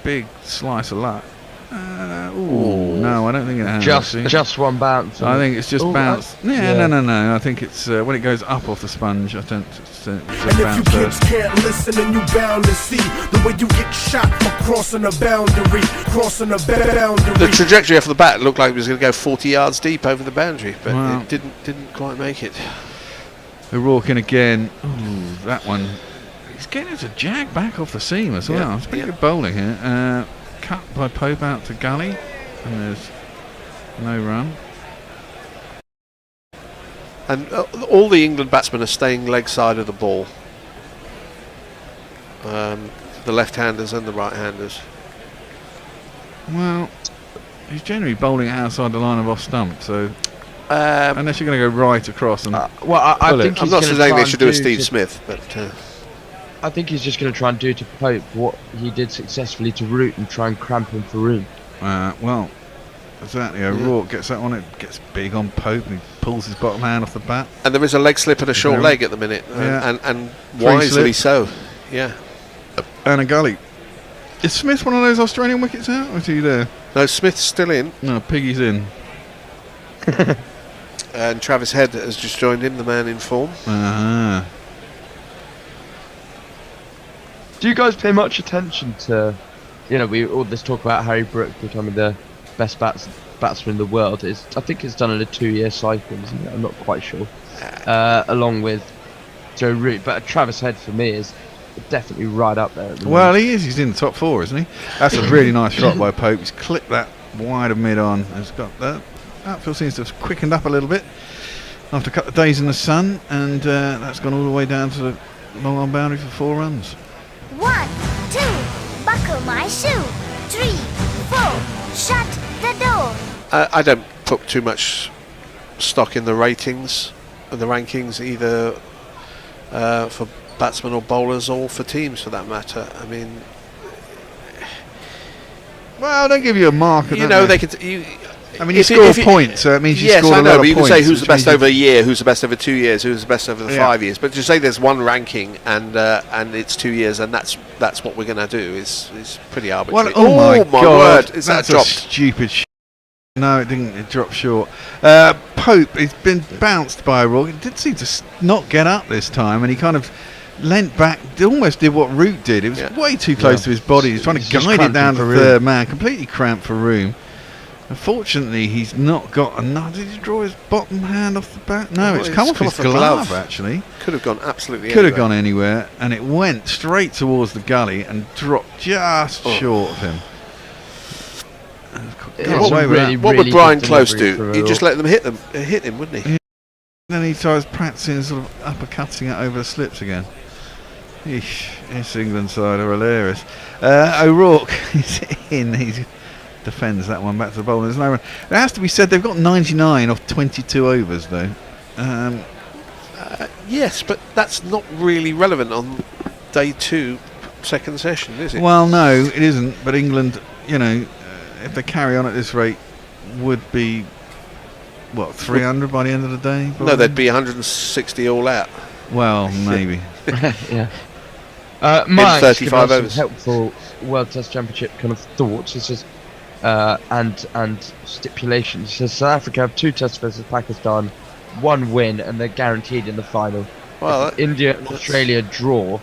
B: big slice of luck. No, I don't think it has.
G: Just one bounce.
B: I think it's just bounced. No. I think it's when it goes up off the sponge. I don't. It's
L: and if you kids can't listen, then you bound to see the way you get shot for crossing a boundary,
I: The trajectory off the bat looked like it was going to go 40 yards deep over the boundary, but it didn't quite make it.
B: O'Rourke in again. Ooh, that one. He's getting it to jag back off the seam as well. It's pretty good bowling here. Cut by Pope out to gully, and there's no run.
I: And all the England batsmen are staying leg side of the ball. The left-handers and the right-handers.
B: Well, he's generally bowling outside the line of off stump, so unless you're going to go right across and
G: I think
I: I'm not saying they should do a Steve Smith, but
G: I think he's just going to try and do to Pope what he did successfully to Root and try and cramp him for room.
B: Well, exactly. O'Rourke gets that one. It gets big on Pope and he pulls his bottom hand off the bat.
I: And there is a leg slip and a short leg at the minute, and wisely so. Yeah.
B: And a gully. Is Smith one of those Australian wickets out, or is he there?
I: No, Smith's still in.
B: No, Piggy's in.
I: And Travis Head has just joined in, the man in form.
G: Do you guys pay much attention to, we all this talk about Harry Brook becoming the best batsman in the world? I think it's done in a 2-year cycle, isn't it? I'm not quite sure. Along with Joe Root, but Travis Head for me is definitely right up there.
B: Well, he is. He's in the top 4, isn't he? That's a really nice shot by Pope. He's clipped that wide of mid on. Has got that. Outfield seems to have quickened up a little bit after a couple of days in the sun, and that's gone all the way down to the long on boundary for 4 runs.
P: 1, 2, buckle my shoe. 3, 4, shut the door.
I: I don't put too much stock in the ratings and the rankings either for batsmen or bowlers or for teams for that matter. I mean,
B: well, they give you a mark.
I: They could.
B: I mean, you score points, so it means you scored a lot of points. Yes, I know,
I: but you can say who's the best over a year, who's the best over 2 years, who's the best over the 5 years. But to say there's one ranking and it's 2 years and that's what we're going to do is pretty arbitrary.
B: Well, oh my God,
I: word! Is
B: that's
I: that dropped?
B: Stupid No, it didn't. It dropped short. Pope, he's been bounced by O'Rourke. It did seem to not get up this time, and he kind of leant back, almost did what Root did. It was way too close to his body. He's trying to guide it down to third man, completely cramped for room. Unfortunately, he's not got enough. Did he draw his bottom hand off the bat? No, it's come off his glove, actually.
I: Could have gone absolutely
B: anywhere. Could have gone anywhere, and it went straight towards the gully and dropped just short of him.
I: What would Brian Close do? He'd just let them hit him, wouldn't he?
B: Then he tries practicing sort of uppercutting it over the slips again. Eesh, this England side are hilarious. O'Rourke is in. He defends that one back to the bowler. There's no run. It has to be said they've got 99 off 22 overs though.
I: Yes, but that's not really relevant on day 2, second session, is it?
B: Well, no, it isn't. But England, if they carry on at this rate, would be 300 by the end of the day? Probably?
I: No, they'd be 160 all out.
B: Well, maybe.
G: Yeah. Mike,
I: 35 overs.
G: Helpful World Test Championship kind of thoughts. It says and stipulations. It says South Africa have 2 tests versus Pakistan, 1 win, and they're guaranteed in the final.
I: Well,
G: if India and Australia draw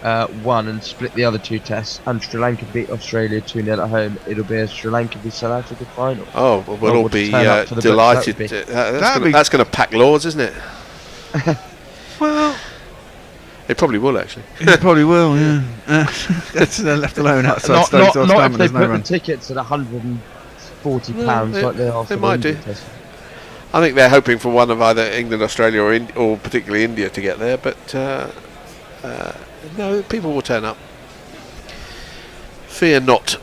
G: 1 and split the other 2 tests, and Sri Lanka beat Australia 2-0 at home, it'll be a Sri Lanka v South Africa final.
I: Oh, well, we'll all be delighted. That's going to pack Lords, isn't it?
B: Well,
I: it probably will actually.
B: It probably will, yeah. That's left alone outside Stokes.
G: Not if they put the tickets at £140 like they are.
I: They might do. I think they're hoping for one of either England, Australia, or particularly India to get there. But no, people will turn up. Fear not.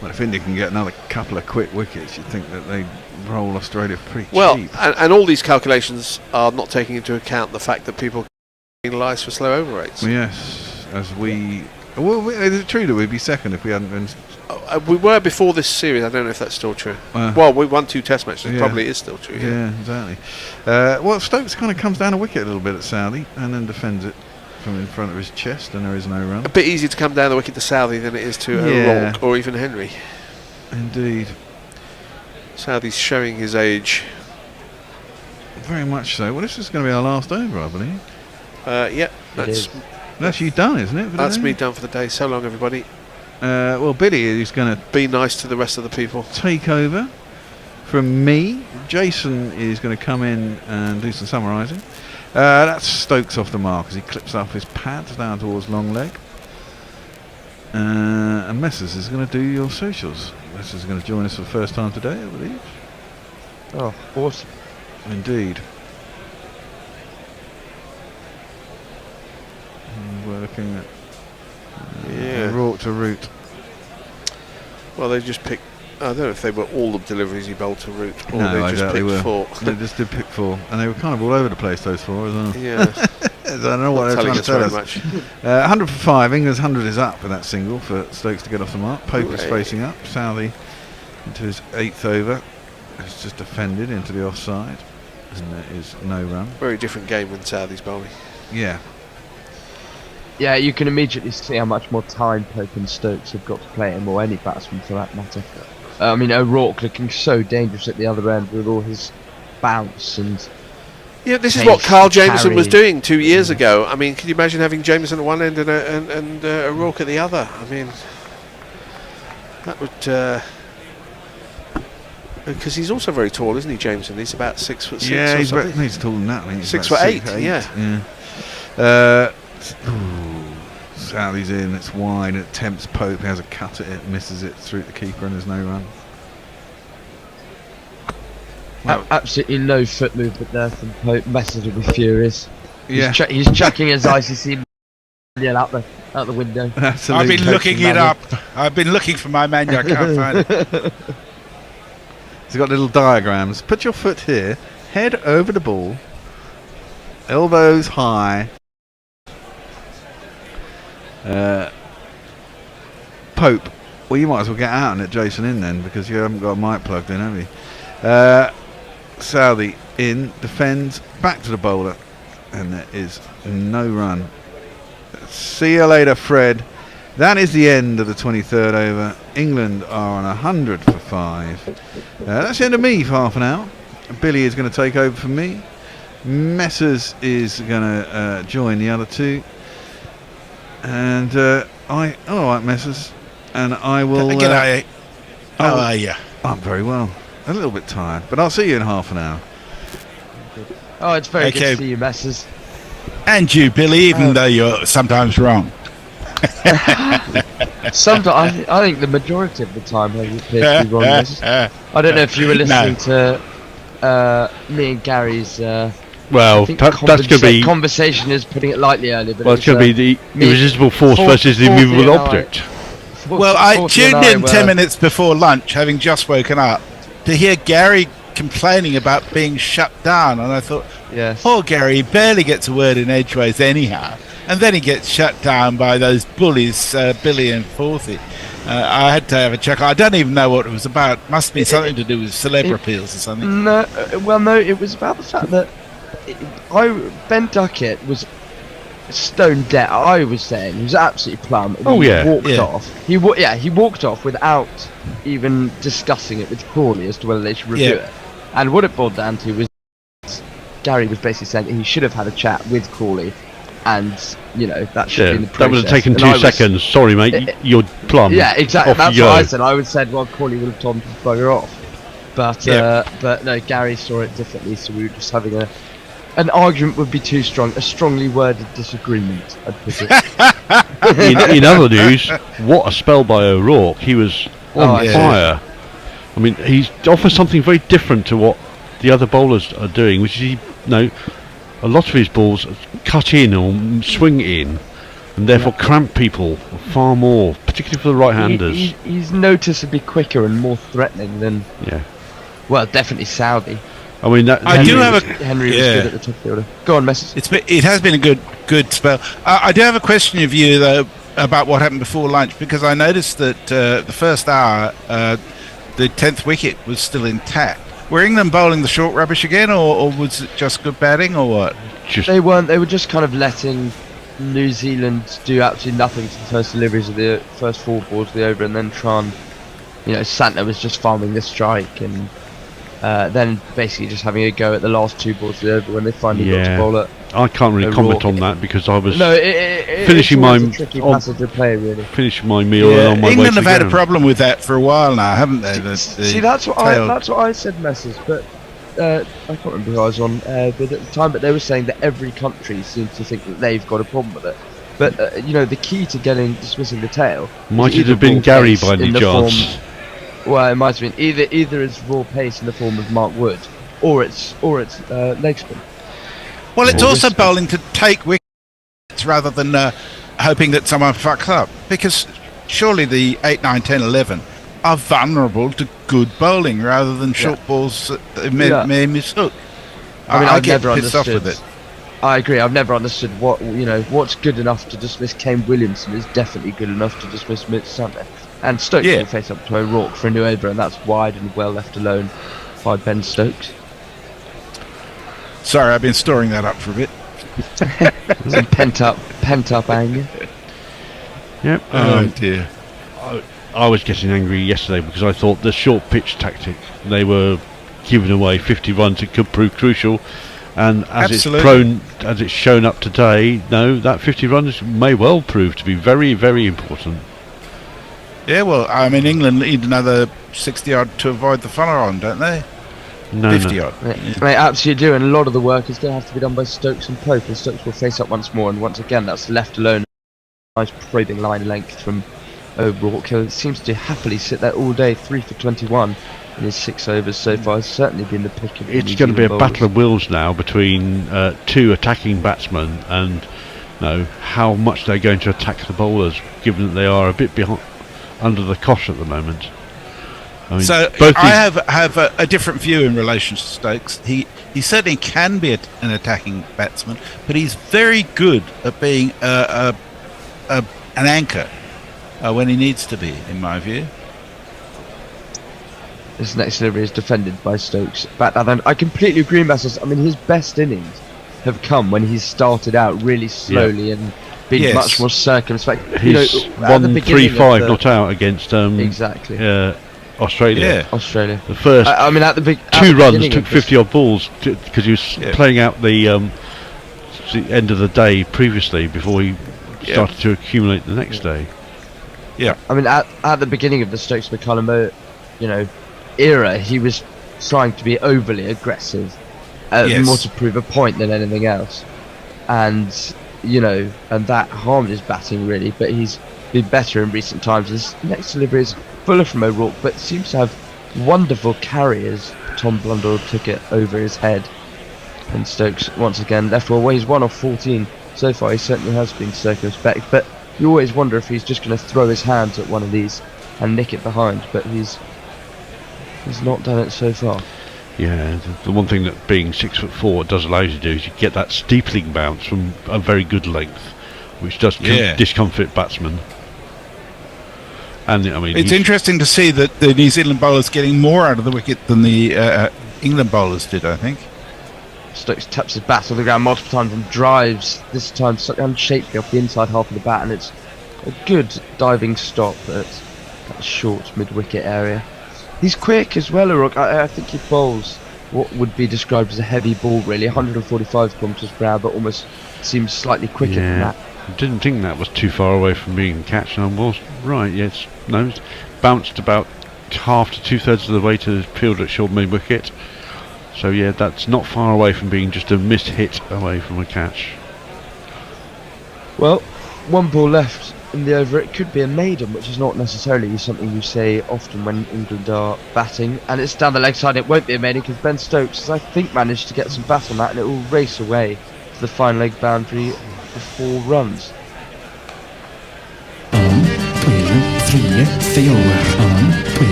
B: Well, if India can get another couple of quick wickets, you'd think that they'd roll Australia pretty cheap.
I: Well, and all these calculations are not taking into account the fact that people penalised for slow over rates.
B: Yes, as we... Well, is it true that we'd be second if we hadn't been...
I: We were before this series. I don't know if that's still true. Well, we won 2 test matches. It probably is still true.
B: Yeah, exactly. Well, Stokes kind of comes down a wicket a little bit at Saudi and then defends it. from in front of his chest, and there is no run.
I: A bit easier to come down the wicket to Southey than it is to O'Rourke or even Henry.
B: Indeed.
I: Southey's showing his age.
B: Very much so. Well, this is going to be our last over, I believe.
I: Yeah,
B: that's you done, isn't it?
I: That's me done for the day. So long, everybody.
B: Well, Billy is going to
I: be nice to the rest of the people.
B: Take over from me. Jason is going to come in and do some summarising. That's Stokes off the mark as he clips off his pads down towards long leg. And Messers is going to do your socials. Messers is going to join us for the first time today, I believe.
G: Oh, awesome.
B: Indeed. And we're looking at Rourke to Root.
I: Well, they just picked. I don't know if they were all the deliveries he bowled to Root, or
B: No,
I: they just picked 4.
B: They just did pick 4, and they were kind of all over the place, those 4 as well.
I: Yeah.
B: I don't know what they're trying to tell us. 100 for 5. England's 100 is up with that single for Stokes to get off the mark. Pope is facing up. Southey into his 8th over. It's just defended into the offside, and there is no run.
I: Very different game when Southey's bowling.
B: Yeah.
G: Yeah, you can immediately see how much more time Pope and Stokes have got to play him, or any batsman for that matter. I mean, O'Rourke looking so dangerous at the other end with all his bounce and...
I: Yeah, this is what Carl Jameson was doing 2 years ago. I mean, can you imagine having Jameson at one end and O'Rourke at the other? I mean, that would... because he's also very tall, isn't he, Jameson? He's about 6'6".
B: Yeah,
I: or something.
B: he's taller than that. I think he's
I: 6'8". Yeah.
B: Southey's in, it's wide, it tempts Pope, he has a cut at it, misses it through the keeper, and there's no run.
G: Absolutely no foot movement there from Pope. Messers will be furious.
B: Yeah.
G: He's chucking his ICC out the window.
B: Absolutely.
C: I've been looking it up. I've been looking for my manual. I can't find it.
B: He's got little diagrams. Put your foot here, head over the ball, elbows high. Pope, well, you might as well get out and let Jason in then, because you haven't got a mic plugged in, have you? Southey in, defends, back to the bowler, and there is no run. See you later, Fred. That is the end of the 23rd over. England are on 100 for 5. That's the end of me for half an hour. Billy is going to take over for me. Messers is going to join the other two. And all right, Messers. And I will...
C: G'day. How are you?
B: I'm very well. A little bit tired, but I'll see you in half an hour.
G: Oh, it's very good to see you, Messers.
C: And you, Billy, even though you're sometimes wrong.
G: Sometimes I think the majority of the time you appear to be wrong. Messers. I don't know if you were listening to me and Gary's.
A: Well, that's going to be
G: conversation is putting it lightly earlier. But
A: well, it's going to be the irresistible force versus the immovable object.
C: Well, I tuned in 10 minutes before lunch, having just woken up, to hear Gary complaining about being shut down, and I thought, poor Gary, he barely gets a word in edgeways anyhow, and then he gets shut down by those bullies, Billy and Forthy. I had to have a check. I don't even know what it was about. Must be something to do with celebrities or something.
G: No, it was about the fact that Ben Duckett was stone dead. I was saying he was absolutely plumb.
A: Oh yeah,
G: walked off. He walked off without even discussing it with Crawley as to whether they should review it. And what it boiled down to was Gary was basically saying he should have had a chat with Crawley, and that should be in the process.
A: That would have taken 2 seconds. Sorry, mate, you're plumb.
G: Yeah, exactly. That's what I said. I would have said, well, Crawley would have told him to bugger off. But no, Gary saw it differently. So we were just having an argument would be too strong. A strongly worded disagreement, I'd put it.
A: in other news, what a spell by O'Rourke. He was on fire. I mean, he offers something very different to what the other bowlers are doing, which is, a lot of his balls cut in or swing in, and therefore cramp people far more, particularly for the right-handers.
G: He's noticeably quicker and more threatening than... Well, definitely Southey.
A: I mean,
G: Henry was good at the top fielder. Go on, Messers.
C: It has been a good spell. I do have a question of you though about what happened before lunch, because I noticed that the first hour, the 10th wicket was still intact. Were England bowling the short rubbish again, or was it just good batting, or what?
G: They weren't. They were just kind of letting New Zealand do absolutely nothing to the first deliveries of the first 4 balls of the over, and then Santner was just farming the strike, and then basically just having a go at the last 2 balls of the over when they finally got to bowl it.
A: I can't really comment on that because I was
G: finishing my tricky passage of play, really.
A: Finishing my meal and on my way
C: England have had
A: down.
C: a problem with that for a while now, haven't they?
G: See, that's what I said, Messrs. But I can't remember who I was on at the time, but they were saying that every country seems to think that they've got a problem with it. But the key to dismissing the tail
A: might it have been Gary by any chance?
G: Well, it might have been either it's raw pace in the form of Mark Wood, or it's leg spin.
C: Well, it's also bowling to take wickets rather than hoping that someone fucks up, because surely the 8, 9, 10, 11 are vulnerable to good bowling rather than short balls that may mishook. I get pissed off with it.
G: I agree. I've never understood what's good enough to dismiss Kane Williamson is definitely good enough to dismiss Mitch Santner. And Stokes will face up to O'Rourke for a new over, and that's wide and well left alone by Ben Stokes.
C: Sorry, I've been storing that up for a bit.
G: Some pent up anger.
A: Yep.
C: Oh dear.
A: I was getting angry yesterday because I thought the short pitch tactic, they were giving away 50 runs, it could prove crucial. And as it's shown up today, no, that 50 runs may well prove to be very, very important.
C: Yeah, well, I mean, England need another 60 odd to avoid the follow-on, don't they?
A: No,
C: 50 odd.
G: They absolutely do, and a lot of the work is going to have to be done by Stokes and Pope, and Stokes will face up once more, and once again that's left alone. Nice probing line length from O'Rourke, who seems to happily sit there all day, 3 for 21 in his 6 overs so far. Has certainly been the pick of the
A: It's going to be a battle of wills now between 2 attacking batsmen, and how much they're going to attack the bowlers, given that they are a bit behind, under the cosh at the moment. I mean,
C: so I have a different view in relation to Stokes. He certainly can be an attacking batsman, but he's very good at being an anchor when he needs to be, in my view.
G: This next delivery is defended by Stokes. But I completely agree, Masters. I mean, his best innings have come when he's started out really slowly and been much more circumspect.
A: He's 1-3-5 not out against
G: exactly.
A: Australia.
C: Yeah.
G: Australia.
A: The first
G: at the
A: 2 runs took 50 odd balls because he was playing out the end of the day previously before he started to accumulate the next day.
C: Yeah.
G: I mean, at the beginning of the Stokes McCullum, era, he was trying to be overly aggressive, more to prove a point than anything else, and that harmed his batting really. But he's been better in recent times. His next delivery is fuller from O'Rourke, but seems to have wonderful carriers. Tom Blundell took it over his head, and Stokes once again left well. He's 1 off 14 so far. He certainly has been circumspect, but you always wonder if he's just going to throw his hands at one of these and nick it behind. But he's not done it so far.
A: Yeah, the one thing that being 6'4" does allow you to do is you get that steepling bounce from a very good length, which does discomfort batsmen. And I mean,
C: it's interesting to see that the New Zealand bowlers getting more out of the wicket than the England bowlers did, I think.
G: Stokes taps his bat on the ground multiple times and drives, this time slightly unshapely off the inside half of the bat, and it's a good diving stop at that short mid-wicket area. He's quick as well, O'Rourke. I think he bowls what would be described as a heavy ball, really. 145 kilometres per hour, but almost seems slightly quicker than that.
A: I didn't think that was too far away from being catched, and I was right. Yes, no, it's bounced about half to 2/3 of the way to the field at short mid-wicket. So yeah, that's not far away from being just a missed hit away from a catch.
G: Well, 1 ball left in the over. It could be a maiden, which is not necessarily something you say often when England are batting. And it's down the leg side. It won't be a maiden because Ben Stokes has, I think, managed to get some bat on that, and it will race away to the fine leg boundary for 4 runs.
H: 3,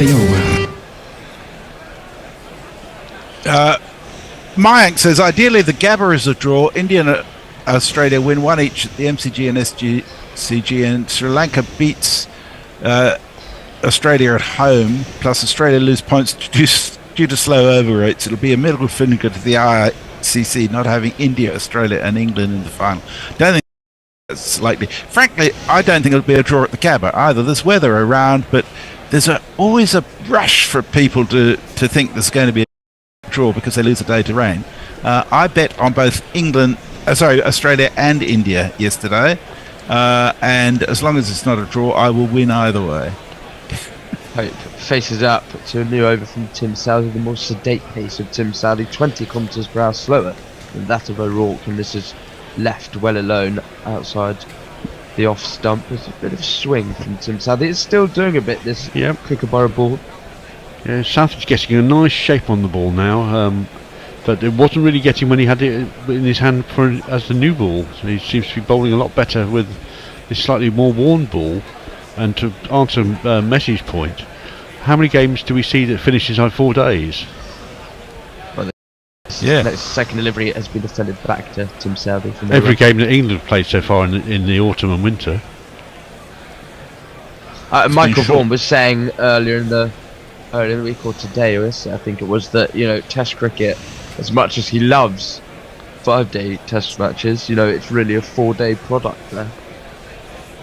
H: 4.
C: Mayank says, ideally the Gabba is a draw. India and Australia win 1 each at the MCG and SGCG, and Sri Lanka beats Australia at home, plus Australia lose points due to slow over rates. It'll be a middle finger to the ICC not having India, Australia and England in the final. Don't think it's likely. Frankly, I don't think it'll be a draw at the Gabba either. There's weather around, but there's always a rush for people to think there's going to be a draw because they lose a day to rain. I bet on both Australia and India yesterday, and as long as it's not a draw, I will win either way.
G: Pope faces up to a new over from Tim Southey, the more sedate pace of Tim Southey, 20 kilometres per hour slower than that of O'Rourke, and this is left well alone outside the off stump. There's a bit of a swing from Tim Southey. It's still doing a bit, this Kookaburra ball.
A: Yeah, Southey's getting a nice shape on the ball now, but it wasn't really getting when he had it in his hand as the new ball. So he seems to be bowling a lot better with this slightly more worn ball. And to answer Messi's point, how many games do we see that finishes on 4 days?
G: Well, the second delivery has been defended back to Tim Southey.
A: Every game that England have played so far in the autumn and winter.
G: Michael Vaughan was saying earlier in the week or today, or yesterday, I think it was, that Test cricket, as much as he loves 5-day Test matches, it's really a 4-day product there.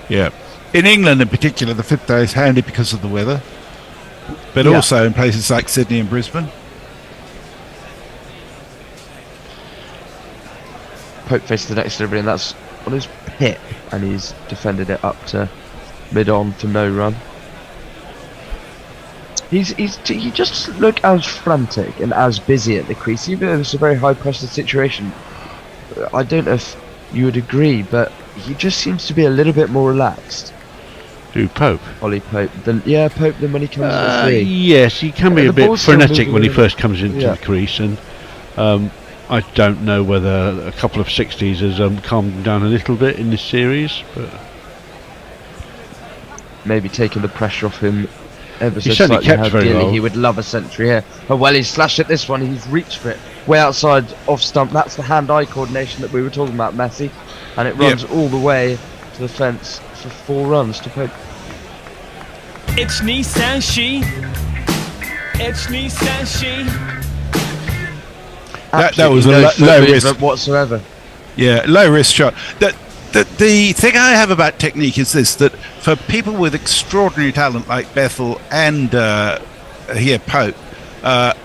C: Yeah. In England in particular, the 5th day is handy because of the weather, but also in places like Sydney and Brisbane.
G: Pope faces the next delivery, and that's on his pip, and he's defended it up to mid-on for no run. He just look as frantic and as busy at the crease, even though it's a very high pressure situation. I don't know if you would agree, but he just seems to be a little bit more relaxed.
A: Who, Pope?
G: Ollie Pope. Pope than when he comes to the three.
A: Yes, he can be a bit frenetic when he first comes into the crease, and I don't know whether a couple of 60s has calmed him down a little bit in this series, but
G: maybe taking the pressure off him ever so
A: he certainly
G: slightly.
A: kept very well.
G: He would love a century here. Oh well, he's slashed at this one. He's reached for it way outside off stump. That's the hand-eye coordination that we were talking about, Messi, and it runs all the way to the fence for 4 runs to Pope.
N: It's Nissan Shi. It's Nissan Shi.
C: That was a low risk
G: whatsoever.
C: Yeah, low risk shot. The thing I have about technique is this: that for people with extraordinary talent like Bethel and here Pope,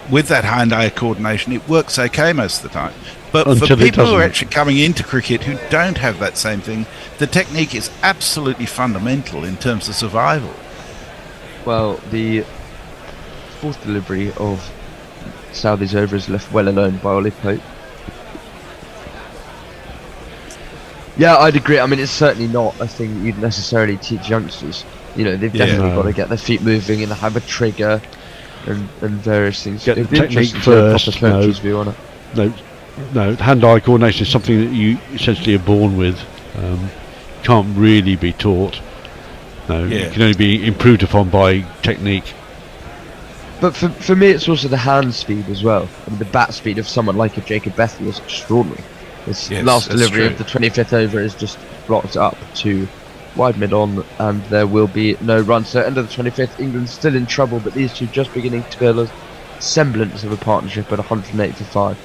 C: with that hand-eye coordination, it works okay most of the time. But for people who are actually coming into cricket who don't have that same thing, the technique is absolutely fundamental in terms of survival.
G: Well, the 4th delivery of Southey's over is left well alone by Ollie Pope. Yeah, I'd agree. I mean, it's certainly not a thing you'd necessarily teach youngsters. They've definitely got to get their feet moving and have a trigger and various things.
A: Get the technique first. No, hand-eye coordination is something that you essentially are born with. Can't really be taught. No, it can only be improved upon by technique.
G: But for me, it's also the hand speed as well. I mean, the bat speed of someone like a Jacob Bethel is extraordinary. This last delivery of the 25th over is just blocked up to wide mid-on, and there will be no run. So end of the 25th, England's still in trouble, but these two just beginning to build a semblance of a partnership at 108 for 5.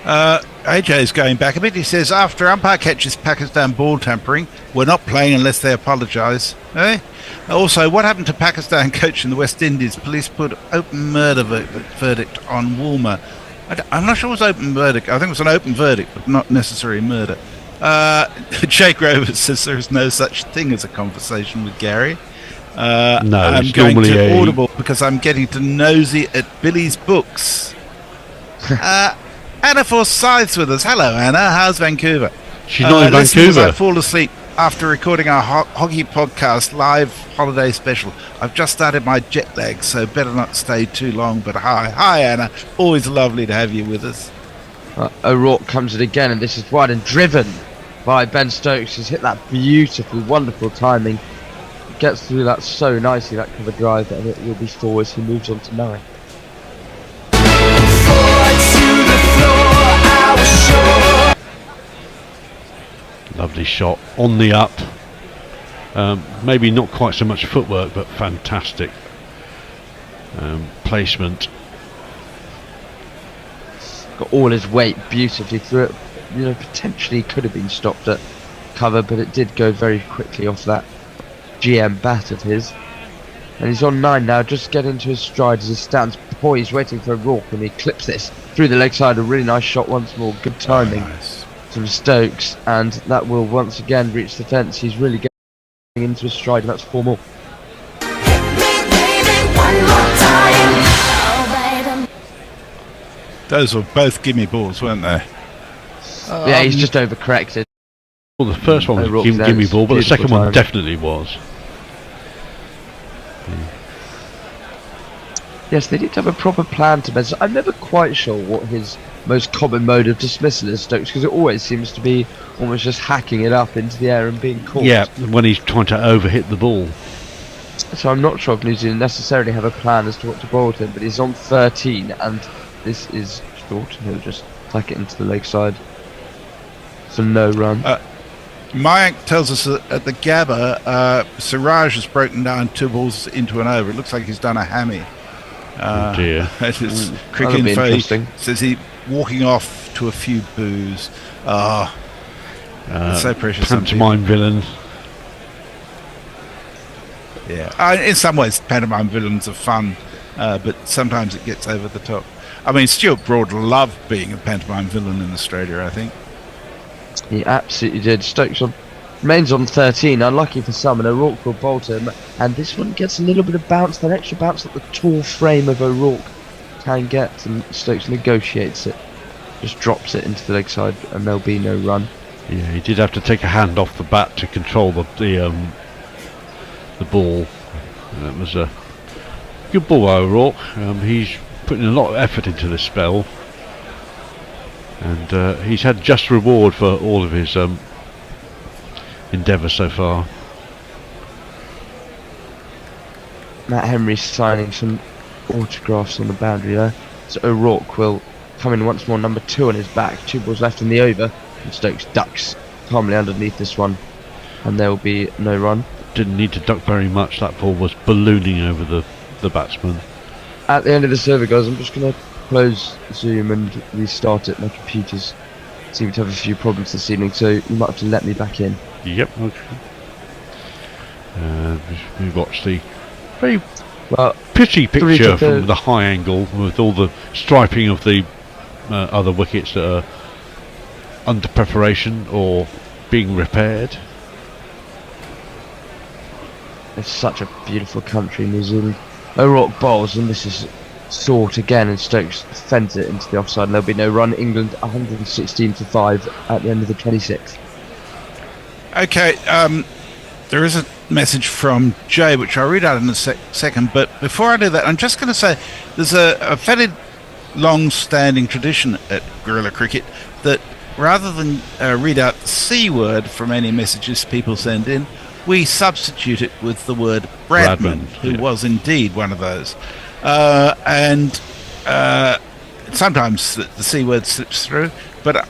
C: AJ is going back a bit. He says, after umpire catches Pakistan ball tampering, we're not playing unless they apologise. Also, what happened to Pakistan coach in the West Indies? Police put open murder verdict on Woolmer. I'm not sure it was open verdict. I think it was an open verdict, but not necessarily murder. Jay Grover says there is no such thing as a conversation with Gary.
A: No,
C: I'm going to Audible because I'm getting to nosy at Billy's books. Anna Forsyth's with us. Hello, Anna. How's Vancouver?
A: She's not in Vancouver.
C: I fall asleep after recording our hockey podcast live holiday special. I've just started my jet lag, so better not stay too long. But hi, Anna. Always lovely to have you with us.
G: O'Rourke comes in again, and this is wide and driven by Ben Stokes. He's hit that beautiful, wonderful timing. Gets through that so nicely, that cover drive, and it will be 4 as he moves on to 9.
A: Lovely shot on the up. Maybe not quite so much footwork, but fantastic placement.
G: got all his weight beautifully through it. You know, potentially could have been stopped at cover, but it did go very quickly off that GM bat of his. And he's on 9 now, just getting into his stride as he stands poised, waiting for O'Rourke, and he clips this through the leg side. A really nice shot once more, good timing from Stokes, and that will once again reach the fence. He's really getting into his stride, and that's 4 more.
C: Those were both gimme balls, weren't they?
G: Yeah, he's just overcorrected.
A: Well, the first one was gimme ball, but the second one definitely was.
G: Yes, they did have a proper plan to measure. I'm never quite sure what his most common mode of dismissal is, Stokes, because it always seems to be almost just hacking it up into the air and being caught.
A: Yeah, when he's trying to overhit the ball.
G: So I'm not sure if New Zealand necessarily have a plan as to what to bowl to him, but he's on 13, and this is short. He'll just tack it into the leg side for no run.
C: Mayank tells us that at the Gabba, Siraj has broken down 2 balls into an over. It looks like he's done a hammy.
A: Oh dear.
C: Cricket Info says he walking off to a few boos. It's so precious.
A: Pantomime villain.
C: Yeah, in some ways pantomime villains are fun, but sometimes it gets over the top. I mean, Stuart Broad loved being a pantomime villain in Australia, I think.
G: He absolutely did. Stokes remains on 13, unlucky for some, and O'Rourke will bowl to him, and this one gets a little bit of bounce, that extra bounce that the tall frame of O'Rourke can get, and Stokes negotiates it, just drops it into the leg side, and there'll be no run.
A: Yeah, he did have to take a hand off the bat to control the ball. That was a good ball, O'Rourke. He's putting a lot of effort into this spell, and he's had just reward for all of his endeavour so far.
G: Matt Henry's signing some autographs on the boundary there. So O'Rourke will come in once more, number 2 on his back. 2 balls left in the over, and Stokes ducks calmly underneath this one, and there will be no run.
A: Didn't need to duck very much. That ball was ballooning over the batsman.
G: At the end of the server, guys, I'm just going to close Zoom and restart it. My computer's seem to have a few problems this evening, so you might have to let me back in.
A: Yep, okay. We watched the very pretty picture from the high angle with all the striping of the other wickets that are under preparation or being repaired.
G: It's such a beautiful country, New Zealand. O'Rourke bowls, and this is sought again, and Stokes fends it into the offside, and there'll be no run. England 116 for 5 at the end of the 26th.
C: Okay, there is a message from Jay, which I'll read out in a second, but before I do that, I'm just going to say there's a fairly long-standing tradition at Guerrilla Cricket that rather than read out the C word from any messages people send in, we substitute it with the word Bradman, who was indeed one of those. And sometimes the C word slips through, but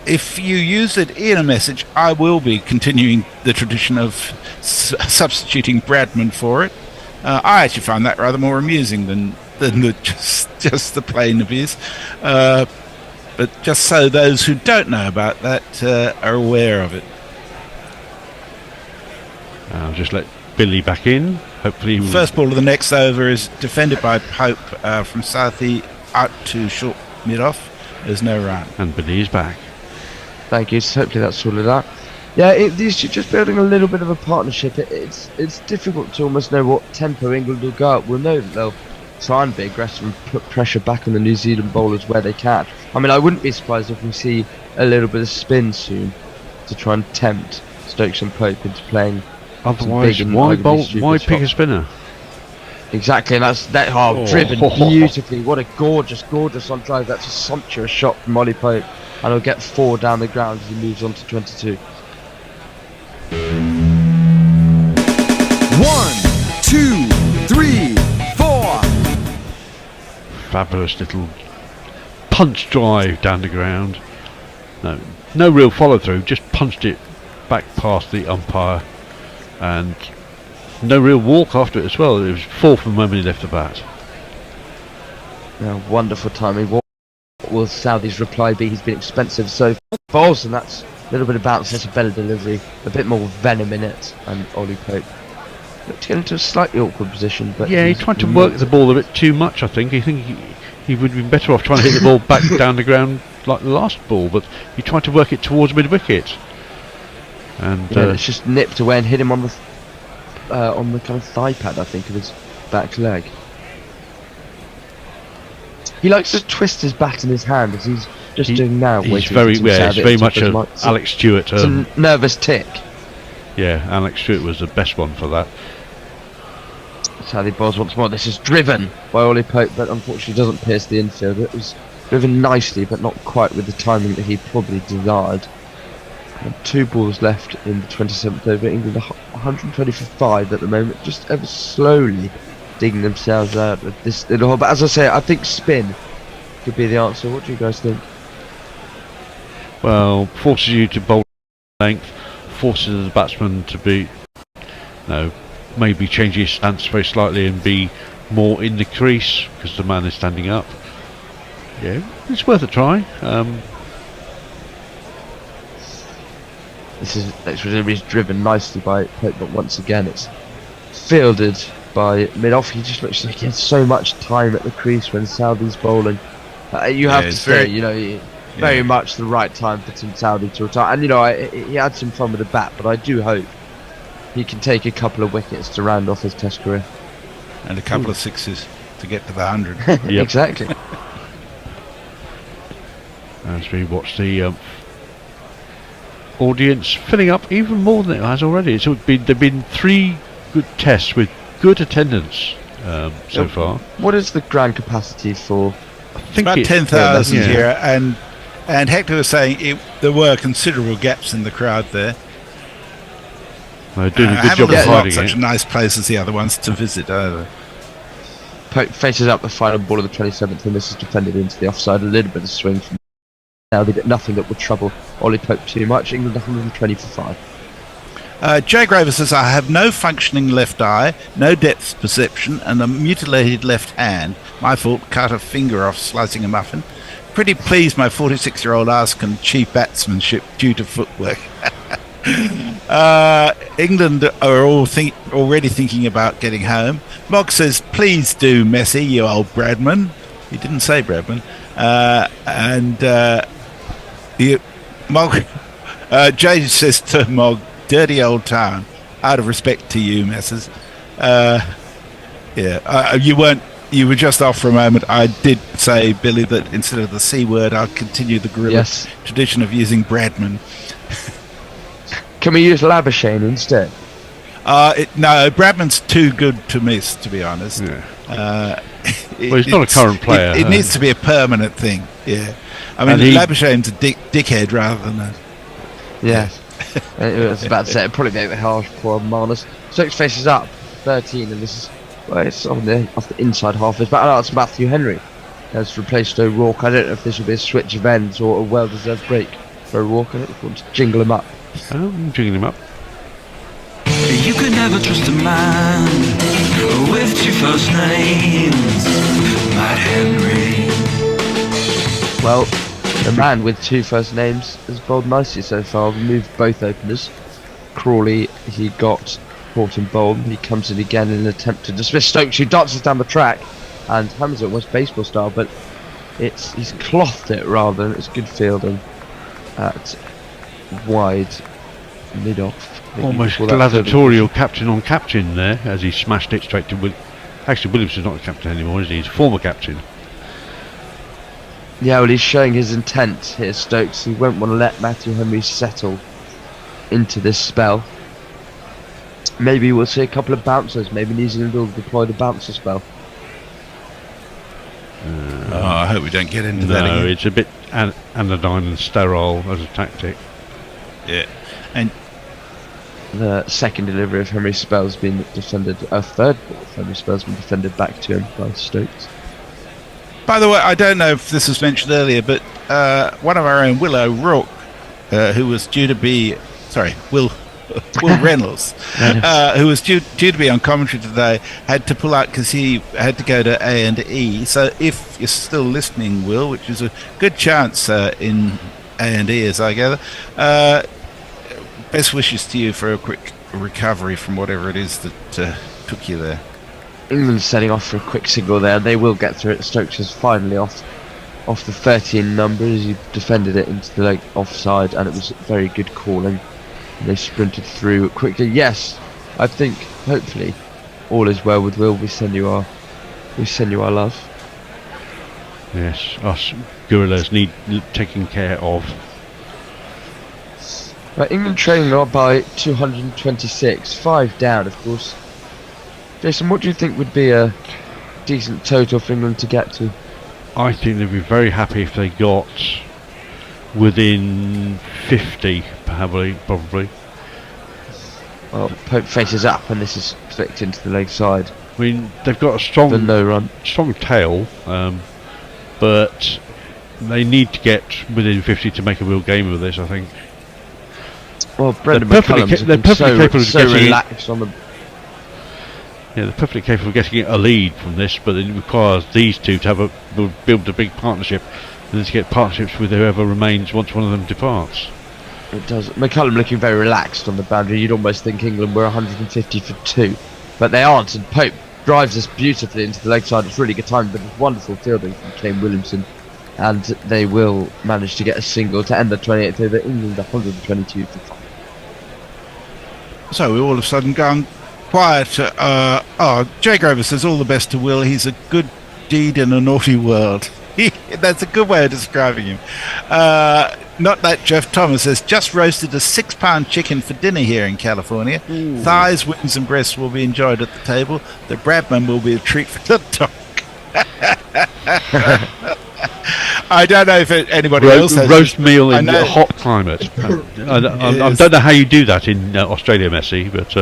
C: if you use it in a message, I will be continuing the tradition of substituting Bradman for it. I actually find that rather more amusing than just the plain abuse. But just so those who don't know about that are aware of it.
A: I'll just let Billy back in. Hopefully,
C: first ball of the next over is defended by Pope from Southie out to short mid-off. There's no run.
A: And Billy is back.
G: Thank you. So hopefully that's sorted out. Yeah, these just building a little bit of a partnership. It's difficult to almost know what tempo England will go up. We'll know that they'll try and be aggressive and put pressure back on the New Zealand bowlers where they can. I mean, I wouldn't be surprised if we see a little bit of spin soon to try and tempt Stokes and Pope into playing.
A: Otherwise, why pick a spinner?
G: Exactly, and that's driven beautifully. What a gorgeous on drive. That's a sumptuous shot from Ollie Pope, and he'll get 4 down the ground as he moves on to 22.
L: 1, 2, 3, 4.
A: Fabulous little punch drive down the ground. No real follow through. Just punched it back past the umpire. And no real walk after it as well. It was 4 from the moment he left the bat.
G: Yeah, wonderful timing. will Southee's reply be? He's been expensive so balls, and that's a little bit of bounce. That's a better delivery, a bit more venom in it, and Ollie Pope looked to get into a slightly awkward position. But
A: yeah, he tried to work the ball a bit too much. I think he would have been better off trying to hit the ball back down the ground like the last ball, but he tried to work it towards mid wicket, and
G: it's just nipped away and hit him on the kind of thigh pad, I think, of his back leg. He likes to twist his bat in his hand, as he's just doing now.
A: He's very much a Alex Stewart.
G: It's a nervous tick.
A: Yeah, Alex Stewart was the best one for that.
G: Southee bowls once more. This is driven by Ollie Pope, but unfortunately doesn't pierce the infield. It was driven nicely, but not quite with the timing that he probably desired. And 2 balls left in the 27th over. England 120 for 5 at the moment, just ever slowly digging themselves out of this little hole. But as I say, I think spin could be the answer. What do you guys think?
A: Well, forces you to bowl length, forces the batsman to be, maybe change his stance very slightly and be more in the crease because the man is standing up. Yeah, it's worth a try.
G: This is driven nicely by Pope, but once again it's fielded by mid-off. He just looks like he has so much time at the crease when Southee's bowling. You have to say, very much the right time for Tim Southee to retire. And he had some fun with the bat, but I do hope he can take a couple of wickets to round off his Test career.
C: And a couple of sixes to get to the 100.
G: Exactly.
A: As we watch the audience filling up even more than it has already. There've been 3 good tests with good attendance so far.
G: What is the ground capacity for?
C: I think it's about 10,000 here, and Hector was saying there were considerable gaps in the crowd there.
A: They're doing a good job of hiding it.
C: Such a nice place as the other ones to visit either.
G: Pope faces up the final ball of the 27th, and this is defended into the offside. A little bit of swing from now, but nothing that would trouble Ollie Pope too much. England 120 for 5.
C: Jay Grover says, I have no functioning left eye, no depth perception, and a mutilated left hand. My fault, cut a finger off slicing a muffin. Pretty pleased my 46-year-old ass can achieve batsmanship due to footwork. England are already thinking about getting home. Mog says, please do, Messi, you old Bradman. He didn't say Bradman. Jay says to Mog, dirty old town. Out of respect to you, Messrs. You were just off for a moment. I did say, Billy, that instead of the C word, I'll continue the gorilla tradition of using Bradman.
G: Can we use Labuschagne instead?
C: No, Bradman's too good to miss, to be honest.
A: Yeah. Well, he's not a current player.
C: It needs to be a permanent thing. Yeah, I mean, Labuschagne's a dickhead rather than a.
G: Yeah, I was about to say it'd probably be a bit harsh for Marnus. Stokes faces up 13, and this is it's off the inside half. It's Matthew Henry has replaced O'Rourke. I don't know if this will be a switch of ends or a well-deserved break for O'Rourke. I don't know if you want to jingle him up.
A: I'm jingling him up.
E: You could never trust a man with 2 first names, Matt Henry.
G: Well, the man with 2 first names has bowled nicely so far. Removed both openers. Crawley, he got caught and bowled. He comes in again in an attempt to dismiss Stokes, who dances down the track and hammers it almost baseball style, but he's clothed it rather, and it's good fielding at wide mid-off.
A: Almost gladiatorial captain on captain there, as he smashed it straight to Williams. Actually, Williams is not the captain anymore, is he? He's a former captain.
G: Yeah, well, he's showing his intent here, Stokes. He won't want to let Matthew Henry settle into this spell. Maybe we'll see a couple of bouncers. Maybe New Zealand will deploy the bouncer spell.
C: I hope we don't get into that again.
A: No, it's a bit anodyne and sterile as a tactic.
C: Yeah, and
G: the second delivery of Henry Spell's been defended. A third ball of Henry Spell's been defended back to him by Stokes.
C: By the way, I don't know if this was mentioned earlier, but one of our own, Will O'Rourke, who was due to be, Will Will Reynolds, who was due to be on commentary today, had to pull out because he had to go to A&E. So if you're still listening, Will, which is a good chance in A&E as I gather, best wishes to you for a quick recovery from whatever it is that took you there.
G: England setting off for a quick single there. They will get through it. Stokes is finally off the 13 numbers. He defended it into the offside, and it was very good calling. And they sprinted through quickly. Yes, I think hopefully all is well with Will. We send you our love.
A: Yes, us gorillas need taking care of.
G: Right, England trailing on by 226, 5 down, of course. Jason, what do you think would be a decent total for England to get to?
A: I think they'd be very happy if they got within 50, probably.
G: Well, Pope faces up, and this is flicked into the leg side.
A: I mean, they've got a strong tail, but they need to get within 50 to make a real game of this, I think.
G: Well, Brendan McCullum's
A: they're perfectly capable of getting
G: relaxed on the.
A: Yeah, they're perfectly capable of getting a lead from this, but it requires these two to build a big partnership, and then to get partnerships with whoever remains once one of them departs.
G: It does. McCullum looking very relaxed on the boundary. You'd almost think England were 150 for 2, but they aren't. And Pope drives us beautifully into the leg side. It's really good time, but it's wonderful fielding from Kane Williamson, and they will manage to get a single to end the 28th over. England 122 for 5.
C: So we all of a sudden gone quiet. Jay Grover says all the best to Will. He's a good deed in a naughty world. That's a good way of describing him. Not that Jeff Thomas says, just roasted a 6-pound chicken for dinner here in California. Ooh. Thighs, wings and breasts will be enjoyed at the table. The Bradman will be a treat for the dog. I don't know if anybody else has
A: roast meal in a hot climate. I don't know how you do that in Australia, Messi, but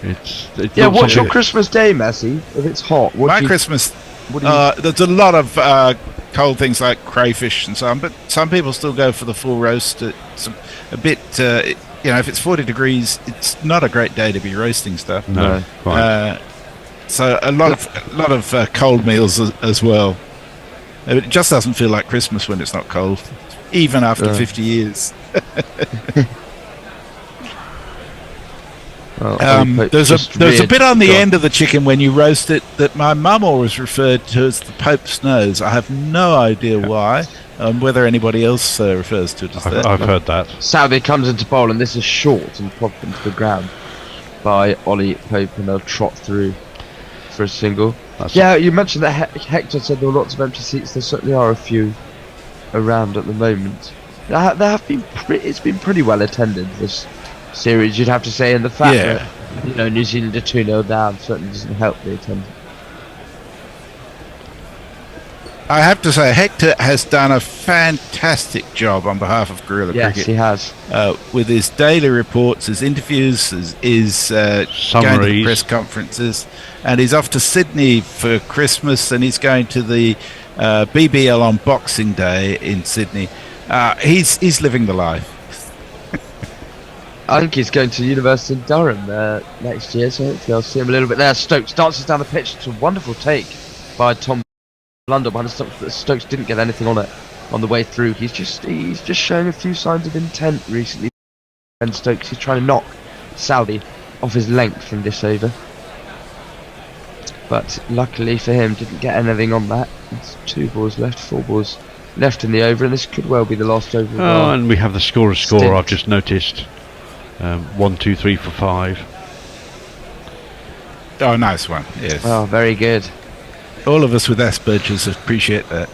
A: it's
G: yeah. What's your Christmas day, Messi? If it's hot,
C: Christmas. There's a lot of cold things like crayfish and so on, but some people still go for the full roast. It's a bit, if it's 40 degrees, it's not a great day to be roasting stuff.
A: No,
C: so a lot of cold meals as well. It just doesn't feel like Christmas when it's not cold, even after 50 years. There's a bit on the end of the chicken when you roast it that my mum always referred to as the Pope's nose. I have no idea why, whether anybody else refers to it as that.
A: I've heard that.
G: Saudi comes into bowl, and this is short and popped into the ground by Ollie Pope, and they'll trot through for a single. You mentioned that Hector said there were lots of empty seats. There certainly are a few around at the moment. It's been pretty well attended, this series, you'd have to say, and the fact that New Zealand are 2-0 down certainly doesn't help the attendance.
C: I have to say, Hector has done a fantastic job on behalf of Guerrilla Cricket.
G: Yes, he has.
C: With his daily reports, his interviews, his
A: summaries,
C: going to the press conferences, and he's off to Sydney for Christmas, and he's going to the BBL on Boxing Day in Sydney. He's living the life.
G: I think he's going to University in Durham next year, so hopefully I'll see him a little bit there. Stokes dances down the pitch. It's a wonderful take by Tom Blunder behind Stokes, but Stokes didn't get anything on it on the way through. He's just showing a few signs of intent recently. And Stokes, he's trying to knock Saudi off his length from this over. But luckily for him, didn't get anything on that. It's 2 balls left, 4 balls left in the over, and this could well be the last over.
A: And we have the score. I've just noticed 1, 2, 3 for 5.
C: Oh, nice one. Yes.
G: Oh, very good.
C: All of us with Asperger's appreciate that.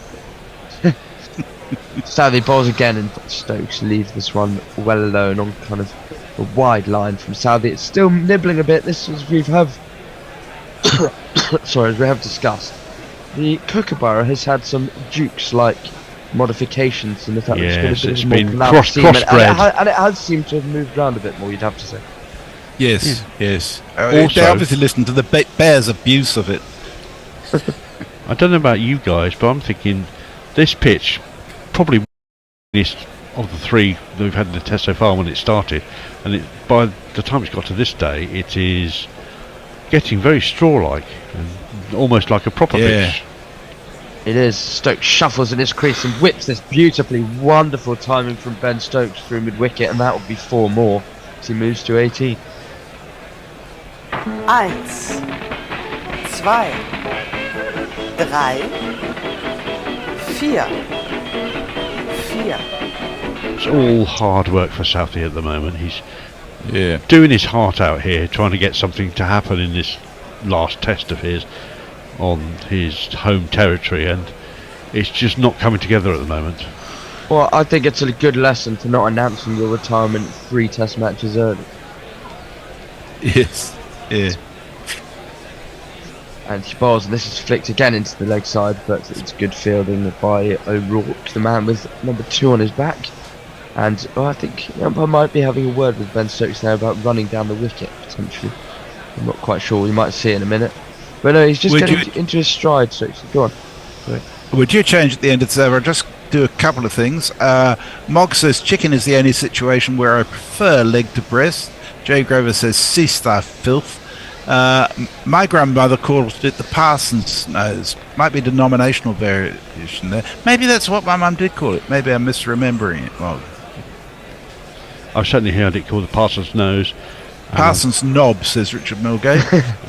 G: Saudi bowls again, and Stokes leaves this one well alone on kind of a wide line from Saudi. It's still nibbling a bit. This is as we have discussed. The Kookaburra has had some Dukes-like modifications in the fact
A: it's been
G: crossbred, and it has seemed to have moved around a bit more, you'd have to say.
C: Yes. They obviously listened to the Bears' abuse of it.
A: I don't know about you guys, but I'm thinking this pitch probably of the three that we've had in the test so far when it started, and by the time it's got to this day, it is getting very straw-like, and almost like a proper pitch.
G: It is. Stokes shuffles in his crease and whips this beautifully wonderful timing from Ben Stokes through mid-wicket, and that will be 4 more as he moves to 18.
J: 1, 2, 3, 4.
A: It's all hard work for Southey at the moment. He's doing his heart out here, trying to get something to happen in this last test of his on his home territory, and it's just not coming together at the moment.
G: Well, I think it's a good lesson to not announcing your retirement 3 test matches early.
C: Yes. Yeah.
G: And he bowls, and this is flicked again into the leg side, but it's good fielding by O'Rourke, the man with number 2 on his back. And I think the umpire might be having a word with Ben Stokes now about running down the wicket, potentially. I'm not quite sure, we might see in a minute. But no, he's just getting into his stride, Stokes. Go on. Sorry.
C: Would you change at the end of the over? I'll just do a couple of things. Mog says chicken is the only situation where I prefer leg to breast. Jay Grover says cease thy filth. My grandmother calls it the parson's nose. Might be denominational variation there. Maybe that's what my mum did call it. Maybe I'm misremembering it. Well,
A: I've certainly heard it called the parson's nose.
C: Parson's knob, says Richard Milgate.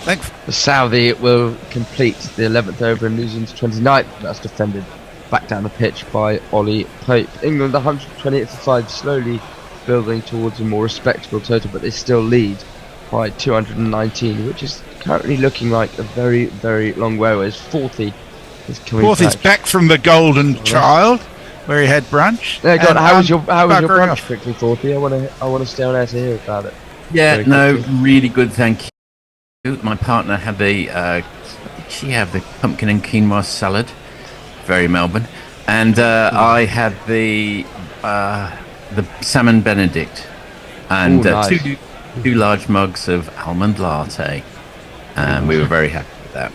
C: Thanks.
G: The Southey will complete the 11th over and lose into 29th. That's defended back down the pitch by Ollie Pope. England 128 for 5, slowly building towards a more respectable total, but they still lead by 219, which is currently looking like a very, very long way away. 40 is coming
C: back from the Golden Child, where he had brunch.
G: Yeah, God, how was your brunch quickly, 40? I want to stay on air to hear about it.
O: Yeah, really good, thank you. My partner had she had the pumpkin and quinoa salad, very Melbourne, and I had the salmon Benedict, and
G: nice.
O: two large mugs of almond latte, and we were very happy with that.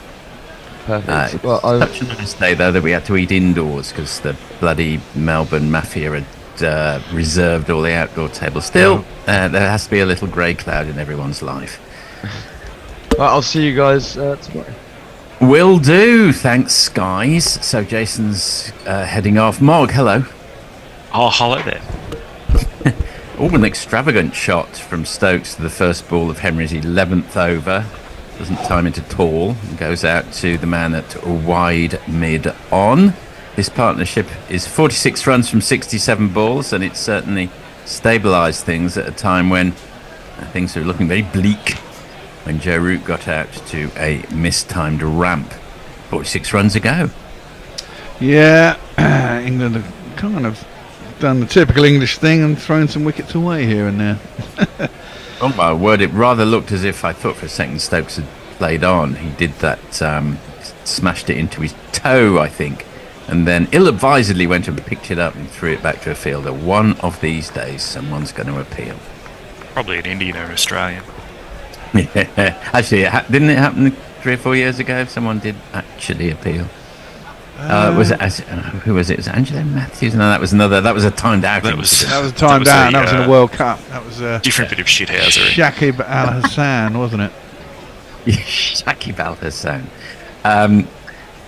G: Perfect.
O: Such a nice day though that we had to eat indoors because the bloody Melbourne mafia had reserved all the outdoor tables. Still, there has to be a little grey cloud in everyone's life.
G: I'll see you guys tomorrow.
O: Will do, thanks guys. So Jason's heading off. Mog, hello.
Q: Oh, hello there.
O: An extravagant shot from Stokes to the first ball of Henry's 11th over. Doesn't time it at all. Goes out to the man at wide mid on. This partnership is 46 runs from 67 balls, and it's certainly stabilised things at a time when things are looking very bleak. When Joe Root got out to a mistimed ramp 46 runs ago.
B: Yeah, England have kind of done the typical English thing and thrown some wickets away here and there.
O: Oh my word, it rather looked as if I thought for a second Stokes had played on. He did that, smashed it into his toe, I think, and then ill-advisedly went and picked it up and threw it back to a fielder. One of these days someone's going to appeal.
Q: Probably an Indian or Australian.
O: Yeah, actually, didn't it happen 3 or 4 years ago? Someone did actually appeal. Was it? Who was it? Was it Angelo Matthews? No, that was another. That was a timed out.
B: That was a timed out. That was in the World Cup. That was a
Q: different bit of shithousery.
B: Shakib Al Hassan, wasn't it?
O: Shakib Al Hassan.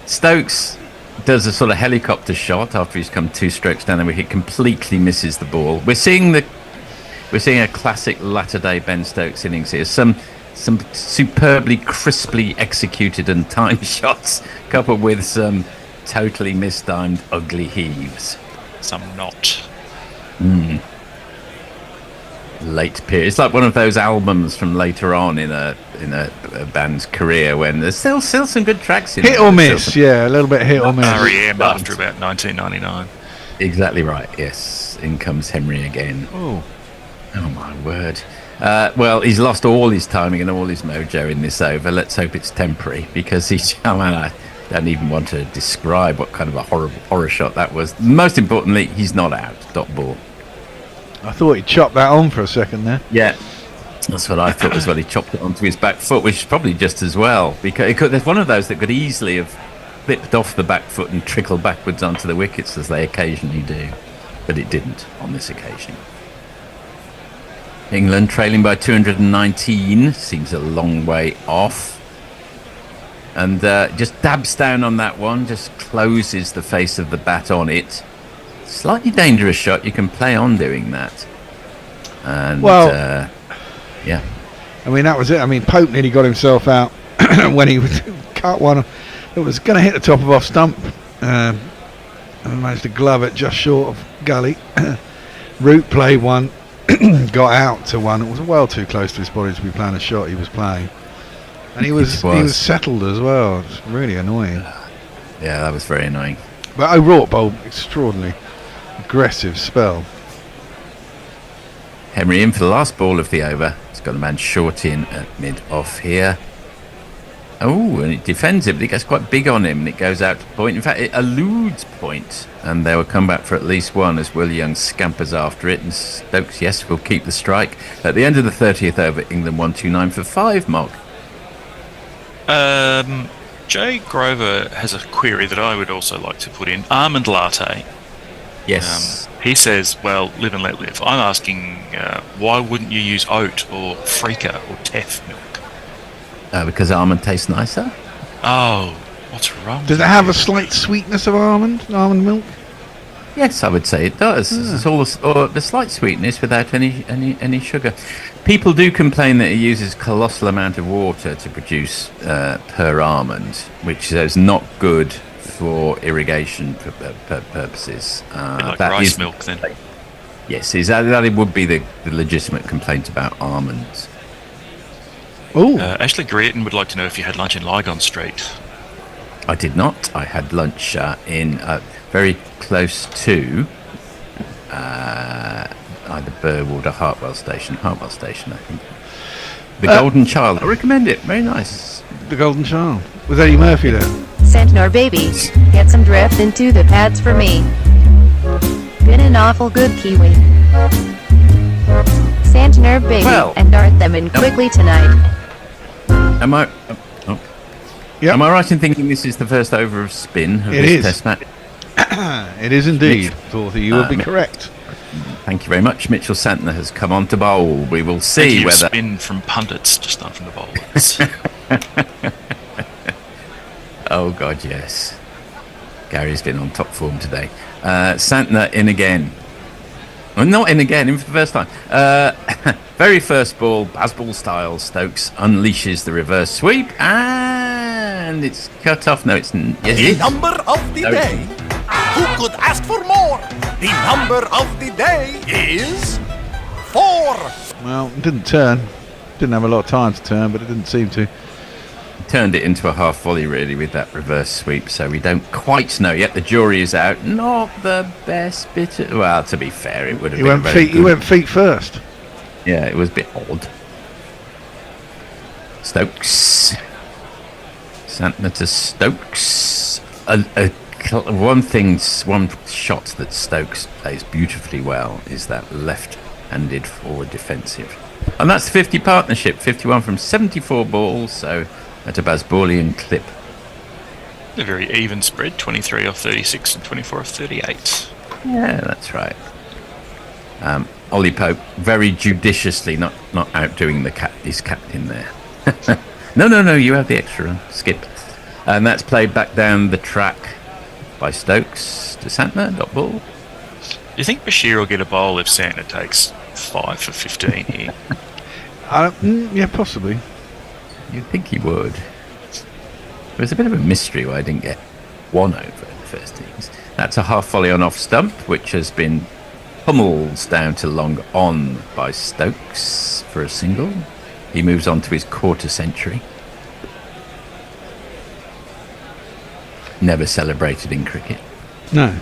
O: Stokes does a sort of helicopter shot after he's come 2 strokes down the wicket. Completely misses the ball. We're seeing a classic latter-day Ben Stokes innings here. Some superbly, crisply executed and timed shots, coupled with some totally mistimed, ugly heaves.
Q: Some not.
O: Late period. It's like one of those albums from later on in a band's career when there's still some good tracks in
B: hit or miss, yeah, a little bit hit or miss.
Q: R.E.M. after about 1999.
O: Exactly right. Yes, in comes Henry again.
B: Oh
O: my word. Well, he's lost all his timing and all his mojo in this over. Let's hope it's temporary, because I don't even want to describe what kind of a horror shot that was. Most importantly, he's not out. Dot ball.
B: I thought he chopped that on for a second there.
O: Yeah, that's what I thought as well. He chopped it onto his back foot, which is probably just as well, because there's one of those that could easily have flipped off the back foot and trickled backwards onto the wickets, as they occasionally do. but it didn't on this occasion. England trailing by 219, seems a long way off. And just dabs down on that one, just closes the face of the bat on it. Slightly dangerous shot, you can play on doing that. And,
B: well,
O: yeah.
B: I mean, that was it. I mean, Pope nearly got himself out when he cut one. It was going to hit the top of off stump. And managed to glove it just short of gully. Root played one, got out to one. It was well too close to his body to be playing a shot he was playing. And he was settled as well. It's really annoying.
O: Yeah, that was very annoying.
B: But O'Rourke bowled extraordinary aggressive spell.
O: Henry in for the last ball of the over. He's got a man short in at mid-off here. Oh, and it defends it, but it gets quite big on him, and it goes out to point. In fact, it eludes point, and they will come back for at least one as Will Young scampers after it. And Stokes, yes, will keep the strike. At the end of the 30th over, England 129 for 5, Mark.
Q: Jay Grover has a query that I would also like to put in. Almond latte.
O: Yes.
Q: He says, well, live and let live. I'm asking, why wouldn't you use oat or freekeh or teff milk?
O: Because almond tastes nicer.
Q: Oh, what's wrong?
B: Does it have a slight sweetness of almond milk?
O: Yes, I would say it does. It's all the slight sweetness without any sugar. People do complain that it uses colossal amount of water to produce per almond, which is not good for irrigation purposes.
Q: Like rice milk, then.
O: Yes, that would be the legitimate complaint about almonds.
Q: Ashley Greerton would like to know if you had lunch in Lygon Street.
O: I did not. I had lunch in very close to either Burwood or Hartwell Station, I think. The Golden Child. I recommend it. Very nice.
B: The Golden Child. Was Eddie Murphy there?
R: Centenor baby, get some drift into the pads for me. Been an awful good Kiwi. Centenor baby, and dart them in quickly tonight.
O: Am I right in thinking this is the first over of spin of this test match?
B: It is indeed. Dorothy, you would be correct.
O: Thank you very much. Mitchell Santner has come on to bowl. We will see whether
Q: spin from pundits, just not from the bowlers.
O: Oh God, yes. Gary's been on top form today. Santner in again. Well, not in again, in for the first time. Very first ball, Bazball style. Stokes unleashes the reverse sweep, and it's cut off. No, it's
L: the number of the day. Who could ask for more? The number of the day is 4.
B: Well, it didn't turn. Didn't have a lot of time to turn, but it didn't seem to.
O: Turned it into a half volley really with that reverse sweep, so we don't quite know yet. The jury is out. Not the best bit of, well, to be fair, it would have been very good.
B: He went feet first.
O: Yeah, it was a bit odd. Stokes. Santner to Stokes. One shot that Stokes plays beautifully well is that left-handed forward defensive. And that's the 50 partnership, 51 from 74 balls, so at a Bazballian clip.
Q: A very even spread, 23 off 36 and 24 off 38.
O: Yeah, that's right. Ollie Pope very judiciously not outdoing his captain there. No, you have the extra run. Skip. And that's played back down the track by Stokes to Santner, dot ball.
Q: Do you think Bashir will get a bowl if Santner takes 5 for 15 here?
B: Yeah, possibly.
O: You'd think he would. It was a bit of a mystery why I didn't get one over in the first innings. That's a half volley on off stump, which has been pummels down to long on by Stokes for a single. He moves on to his quarter century. Never celebrated in cricket.
B: No.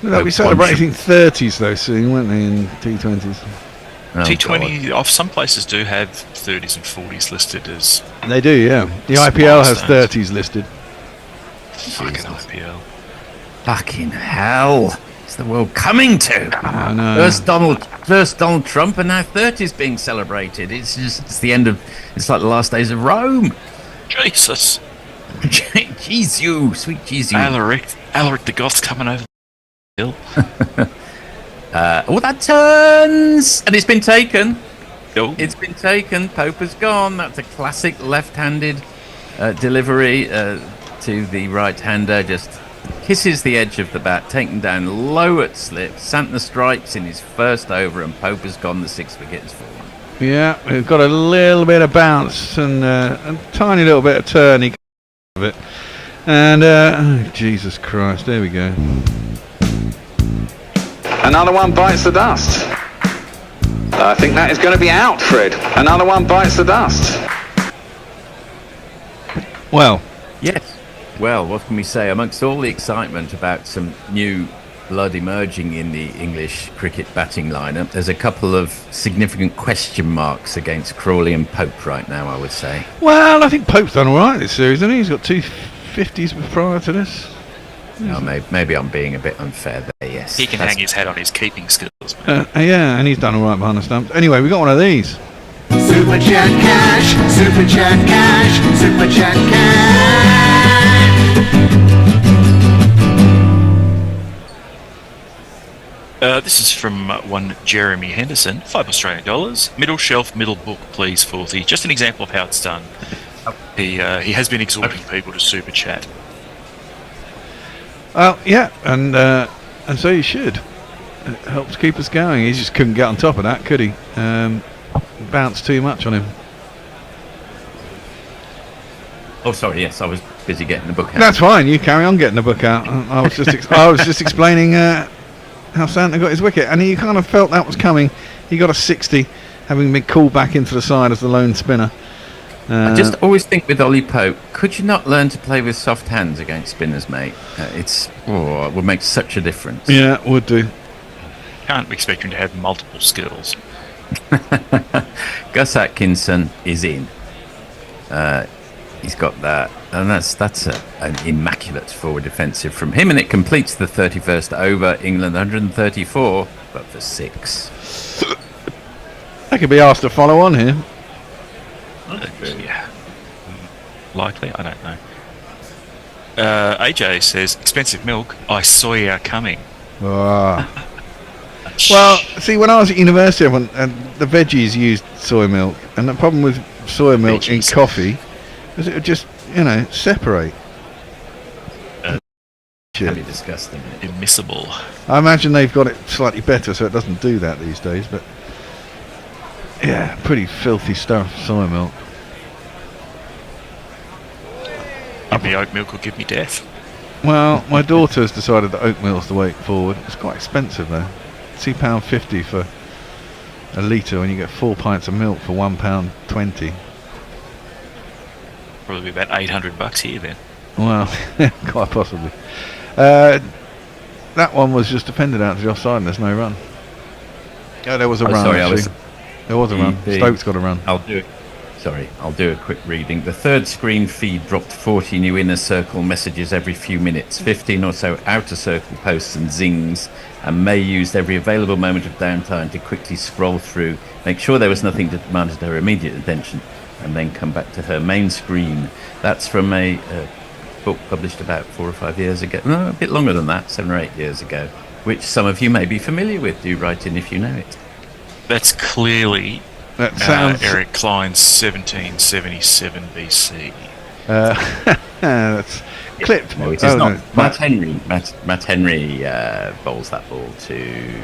B: They'll be celebrating 30s though soon, won't they, in T20s?
Q: Oh, T20, off some places do have 30s and 40s listed as.
B: They do, yeah. The IPL has 30s listed.
Q: Fucking IPL.
O: Fucking hell. It's the world coming to.
B: I know.
O: First Donald Trump, and now 30s being celebrated. It's the end of. It's like the last days of Rome.
Q: Jesus.
O: Jeez, you, sweet Jesus.
Q: Alaric the Goth's coming over. Hill.
O: That turns, and it's been taken.
Q: Oh.
O: It's been taken. Poper's gone. That's a classic left-handed delivery to the right-hander. Just kisses the edge of the bat, taken down low at slip. Santner strikes in his first over, and Poper's gone. The 6 wickets fallen.
B: Yeah, we've got a little bit of bounce and a tiny little bit of turn. He got of it, and oh, Jesus Christ, there we go. Another one bites the dust. I think that is going to be out, Fred. Another one bites the dust. Well,
O: yes. Well, what can we say? Amongst all the excitement about some new blood emerging in the English cricket batting lineup, there's a couple of significant question marks against Crawley and Pope right now, I would say.
B: Well, I think Pope's done all right this series, hasn't he? He's got 2 50s prior to this.
O: No, maybe I'm being a bit unfair there, yes.
Q: He can hang his hat on his keeping skills.
B: Yeah, and he's done all right behind the stumps. Anyway, we got one of these.
D: Super chat cash, super chat cash, super chat cash.
Q: This is from one Jeremy Henderson, $5 Australian. Middle shelf, middle book, please, Forthy. Just an example of how it's done. He has been exhorting people to super chat.
B: Well, yeah, and so you should. It helps keep us going. He just couldn't get on top of that, could he? Bounced too much on him.
O: Oh, sorry. Yes, I was busy getting the book out.
B: That's fine. You carry on getting the book out. I was just explaining how Santner got his wicket, and he kind of felt that was coming. He got a 60, having been called back into the side as the lone spinner.
O: I just always think with Ollie Pope, could you not learn to play with soft hands against spinners, mate? It would make such a difference.
B: Yeah, it would do.
Q: Can't expect him to have multiple skills.
O: Gus Atkinson is in. He's got that, and that's an immaculate forward defensive from him, and it completes the 31st over. England 134, but for 6.
B: They could be asked to follow on here.
Q: Yeah. Likely, I don't know. AJ says, expensive milk, I saw you coming.
B: Well, see, when I was at university, the veggies used soy milk, and the problem with soy milk in coffee is it would just, separate.
O: Can be disgusting.
Q: Immiscible.
B: I imagine they've got it slightly better, so it doesn't do that these days, but yeah, pretty filthy stuff, soy milk.
Q: Give me oat milk or give me death.
B: Well, my daughter's decided that oat milk's the way forward. It's quite expensive though. £2.50 for a litre when you get 4 pints of milk for £1.20.
Q: Probably about $800 here then.
B: Well, quite possibly. That one was just defended out to the offside and there's no run. Oh, there was a run. Sorry, there was a run. Stokes got a run.
O: I'll do a quick reading. The third screen feed dropped 40 new inner circle messages every few minutes, 15 or so outer circle posts and zings, and May used every available moment of downtime to quickly scroll through, make sure there was nothing that demanded her immediate attention, and then come back to her main screen. That's from a book published about 4 or 5 years ago. No, a bit longer than that, 7 or 8 years ago, which some of you may be familiar with. Do write in if you know it.
Q: That's clearly
B: that sounds
Q: Eric Klein's 1777 BC.
B: That's clipped.
O: No, it is not. Matt Henry bowls that ball to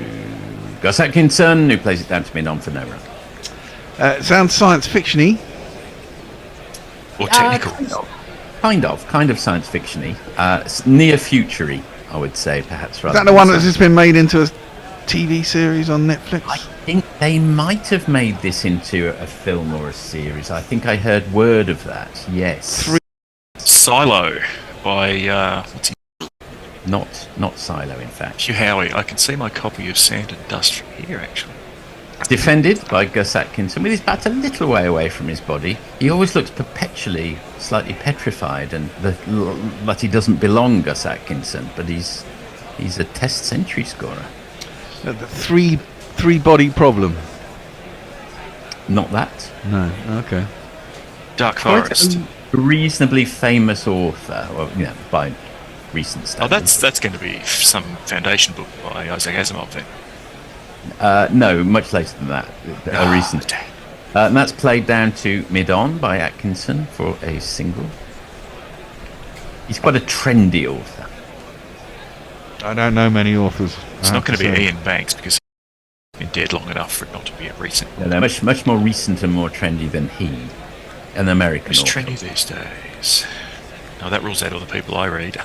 O: Gus Atkinson, who plays it down to mid-on for no run.
B: It sounds science fiction-y.
Q: Or technical.
O: Kind of science fiction-y. Near future-y, I would say, perhaps.
B: Is that the one that's just been made into a TV series on Netflix?
O: I think they might have made this into a film or a series. I think I heard word of that. Yes.
Q: Silo by what's he?
O: Not Silo, in fact.
Q: Hugh Howey. I can see my copy of Sand and Dust from here, actually.
O: Defended by Gus Atkinson with his bat a little way away from his body. He always looks perpetually slightly petrified, and but he doesn't belong, Gus Atkinson. But he's a Test century scorer.
B: The three body problem.
O: Not that.
B: No. Okay.
Q: Dark Forest.
O: A reasonably famous author, by recent
Q: Oh,
O: studies.
Q: that's going to be some foundation book by Isaac Asimov then.
O: No, much later than that. A recent. And that's played down to mid-on by Atkinson for a single. He's quite a trendy author.
B: I don't know many authors.
Q: It's not going to be Ian Banks because he's been dead long enough for it not to be a recent.
O: No, they're much more recent and more trendy than he. An American
Q: Who's
O: author.
Q: trendy these days? No, that rules out all the people I read.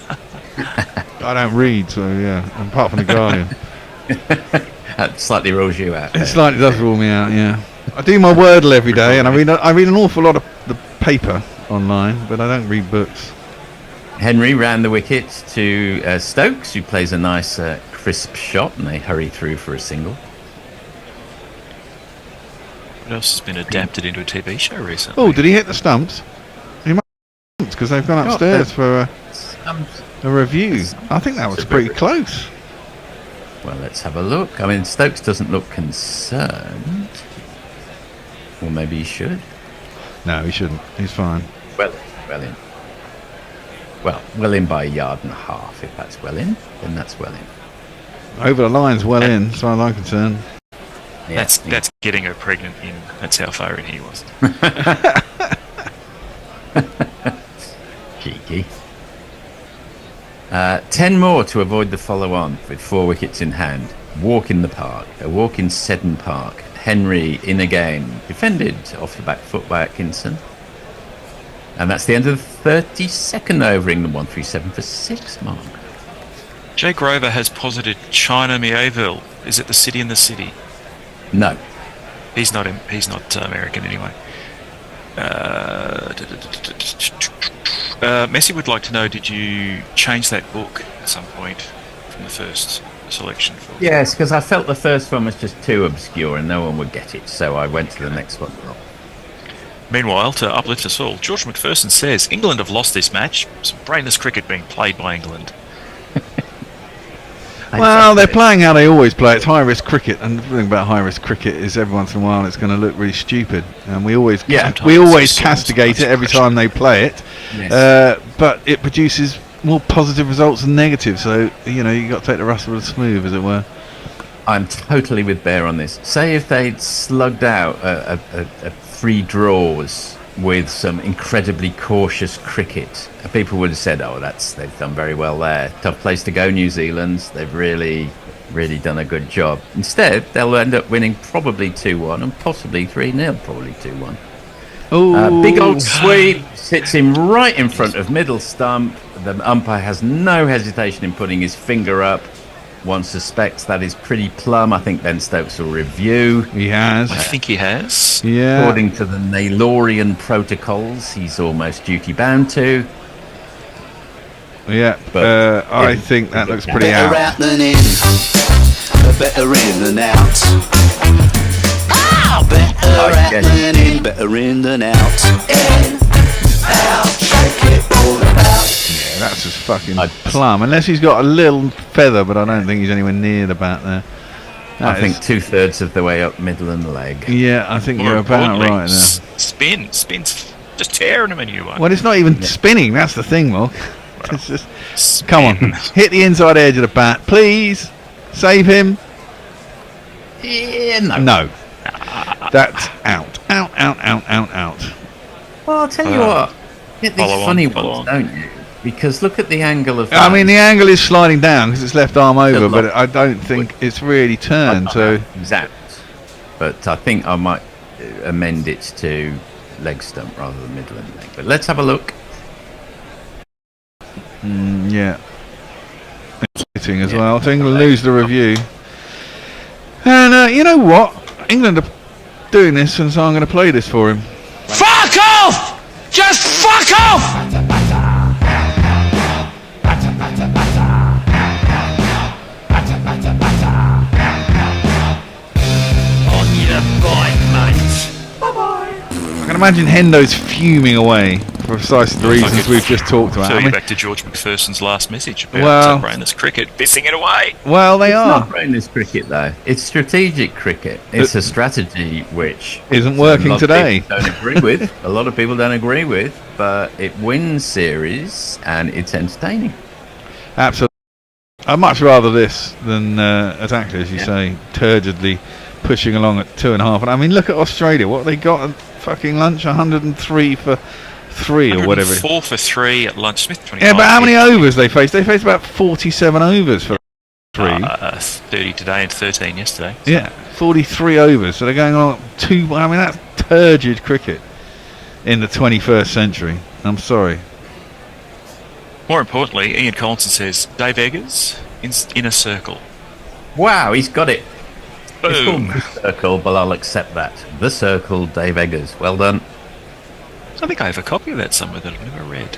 B: I don't read, so yeah. Apart from the Guardian,
O: That slightly rules you out.
B: it slightly does rule me out. Yeah, I do my Wordle every day, and I read an awful lot of the paper online, but I don't read books.
O: Henry ran the wicket to Stokes, who plays a nice crisp shot, and they hurry through for a single.
Q: What else has been adapted into a TV show recently?
B: Oh, did he hit the stumps? He must have, because they've gone upstairs for a review. I think that was pretty close.
O: Well, let's have a look. I mean, Stokes doesn't look concerned. Or maybe he should.
B: No, he shouldn't. He's fine.
O: Well in. Well in by a yard and a half. If that's well in, then that's well in.
B: Over the line's well in, as far as I'm concerned.
O: Yeah,
Q: That's getting her pregnant in. That's how far in he was.
O: Cheeky. 10 more to avoid the follow-on with 4 wickets in hand. Walk in the park. A walk in Seddon Park. Henry in again. Defended off the back foot by Atkinson. And that's the end of the 32nd over. England 137 for 6, Mark.
Q: Jay Grover has posited China Mieville. Is it the city in the city?
O: No.
Q: He's not American anyway. Messi would like to know, did you change that book at some point from the first selection?
O: Yes, because I felt the first one was just too obscure and no one would get it, so I went to the next one.
Q: Meanwhile, to uplift us all, George McPherson says England have lost this match. Some brainless cricket being played by England.
B: Well, they're playing how they always play. It's high-risk cricket, and the thing about high-risk cricket is every once in a while it's going to look really stupid, and we always castigate it every time they play it.
O: Yes.
B: But it produces more positive results than negative. So you got to take the rustle with the smooth, as it were.
O: I'm totally with Bear on this. Say if they'd slugged out a 3 draws with some incredibly cautious cricket, people would have said, "Oh, they've done very well there. Tough place to go, New Zealand. They've really done a good job." Instead, they'll end up winning probably 2-1 and possibly 3-0, probably 2-1. Big old sweep sits him right in front of middle stump. The umpire has no hesitation in putting his finger up. One suspects that is pretty plumb. I think Ben Stokes will review.
B: He has.
Q: I think he has.
B: Yeah.
O: According to the Naylorian protocols, he's almost duty bound to.
B: Yeah,
O: But
B: I think that looks pretty
D: Better
B: out.
D: out than in. Better in than out. Better out than in. Better in than out. In, out, shake it all about.
B: Yeah, that's just fucking plumb. Unless he's got a little feather, but I don't think he's anywhere near the bat there.
O: I think 2/3 of the way up middle and leg.
B: Yeah, I think you're about right there.
Q: Spin's just tearing him a new one.
B: Well, it's not even spinning. That's the thing, Mark. It's just come on, hit the inside edge of the bat, please. Save him.
O: Yeah,
B: no. That's out. Out.
O: Well, I'll tell you what. Get these funny ones, don't you? Because look at the angle of.
B: I mean, the angle is sliding down because it's left arm over, but I don't think it's really turned. So
O: exact. But I think I might amend it to leg stump rather than middle and leg. But let's have a look.
B: Yeah. Hitting as well. So England lose the review. And you know what? England are doing this, and so I'm going to play this for him.
L: Fuck off! Just fuck off!
N: On your bike, mate.
B: I can imagine Hendo's fuming away for precisely the reasons we've just talked about.
Q: Refer
B: I
Q: you
B: mean,
Q: back to George McPherson's last message about
B: Well-
Q: brainless cricket, pissing it away.
B: well, they
O: It's
B: are.
O: not brainless cricket though. It's strategic cricket. It's a strategy which
B: Isn't working
O: a lot of
B: today.
O: people don't agree with. A lot of people don't agree with, but it wins series and it's entertaining.
B: Absolutely. I'd much rather this than exactly as you say, turgidly pushing along at 2.5. And I mean, look at Australia. What they got at fucking lunch? 103 for 3 or whatever.
Q: 4 for 3 at lunch. Smith 25.
B: Yeah, but how many overs they faced? They faced about 47 overs for 3.
Q: 30 today and 13 yesterday.
B: Yeah, 43 overs. So they're going on 2. I mean, that's turgid cricket in the 21st century. I'm sorry.
Q: More importantly, Ian Collinson says, Dave Eggers, in a circle.
O: Wow, he's got it. It's
Q: Boom.
O: called The Circle, but I'll accept that. The Circle, Dave Eggers. Well done.
Q: I think I have a copy of that somewhere that I've never read.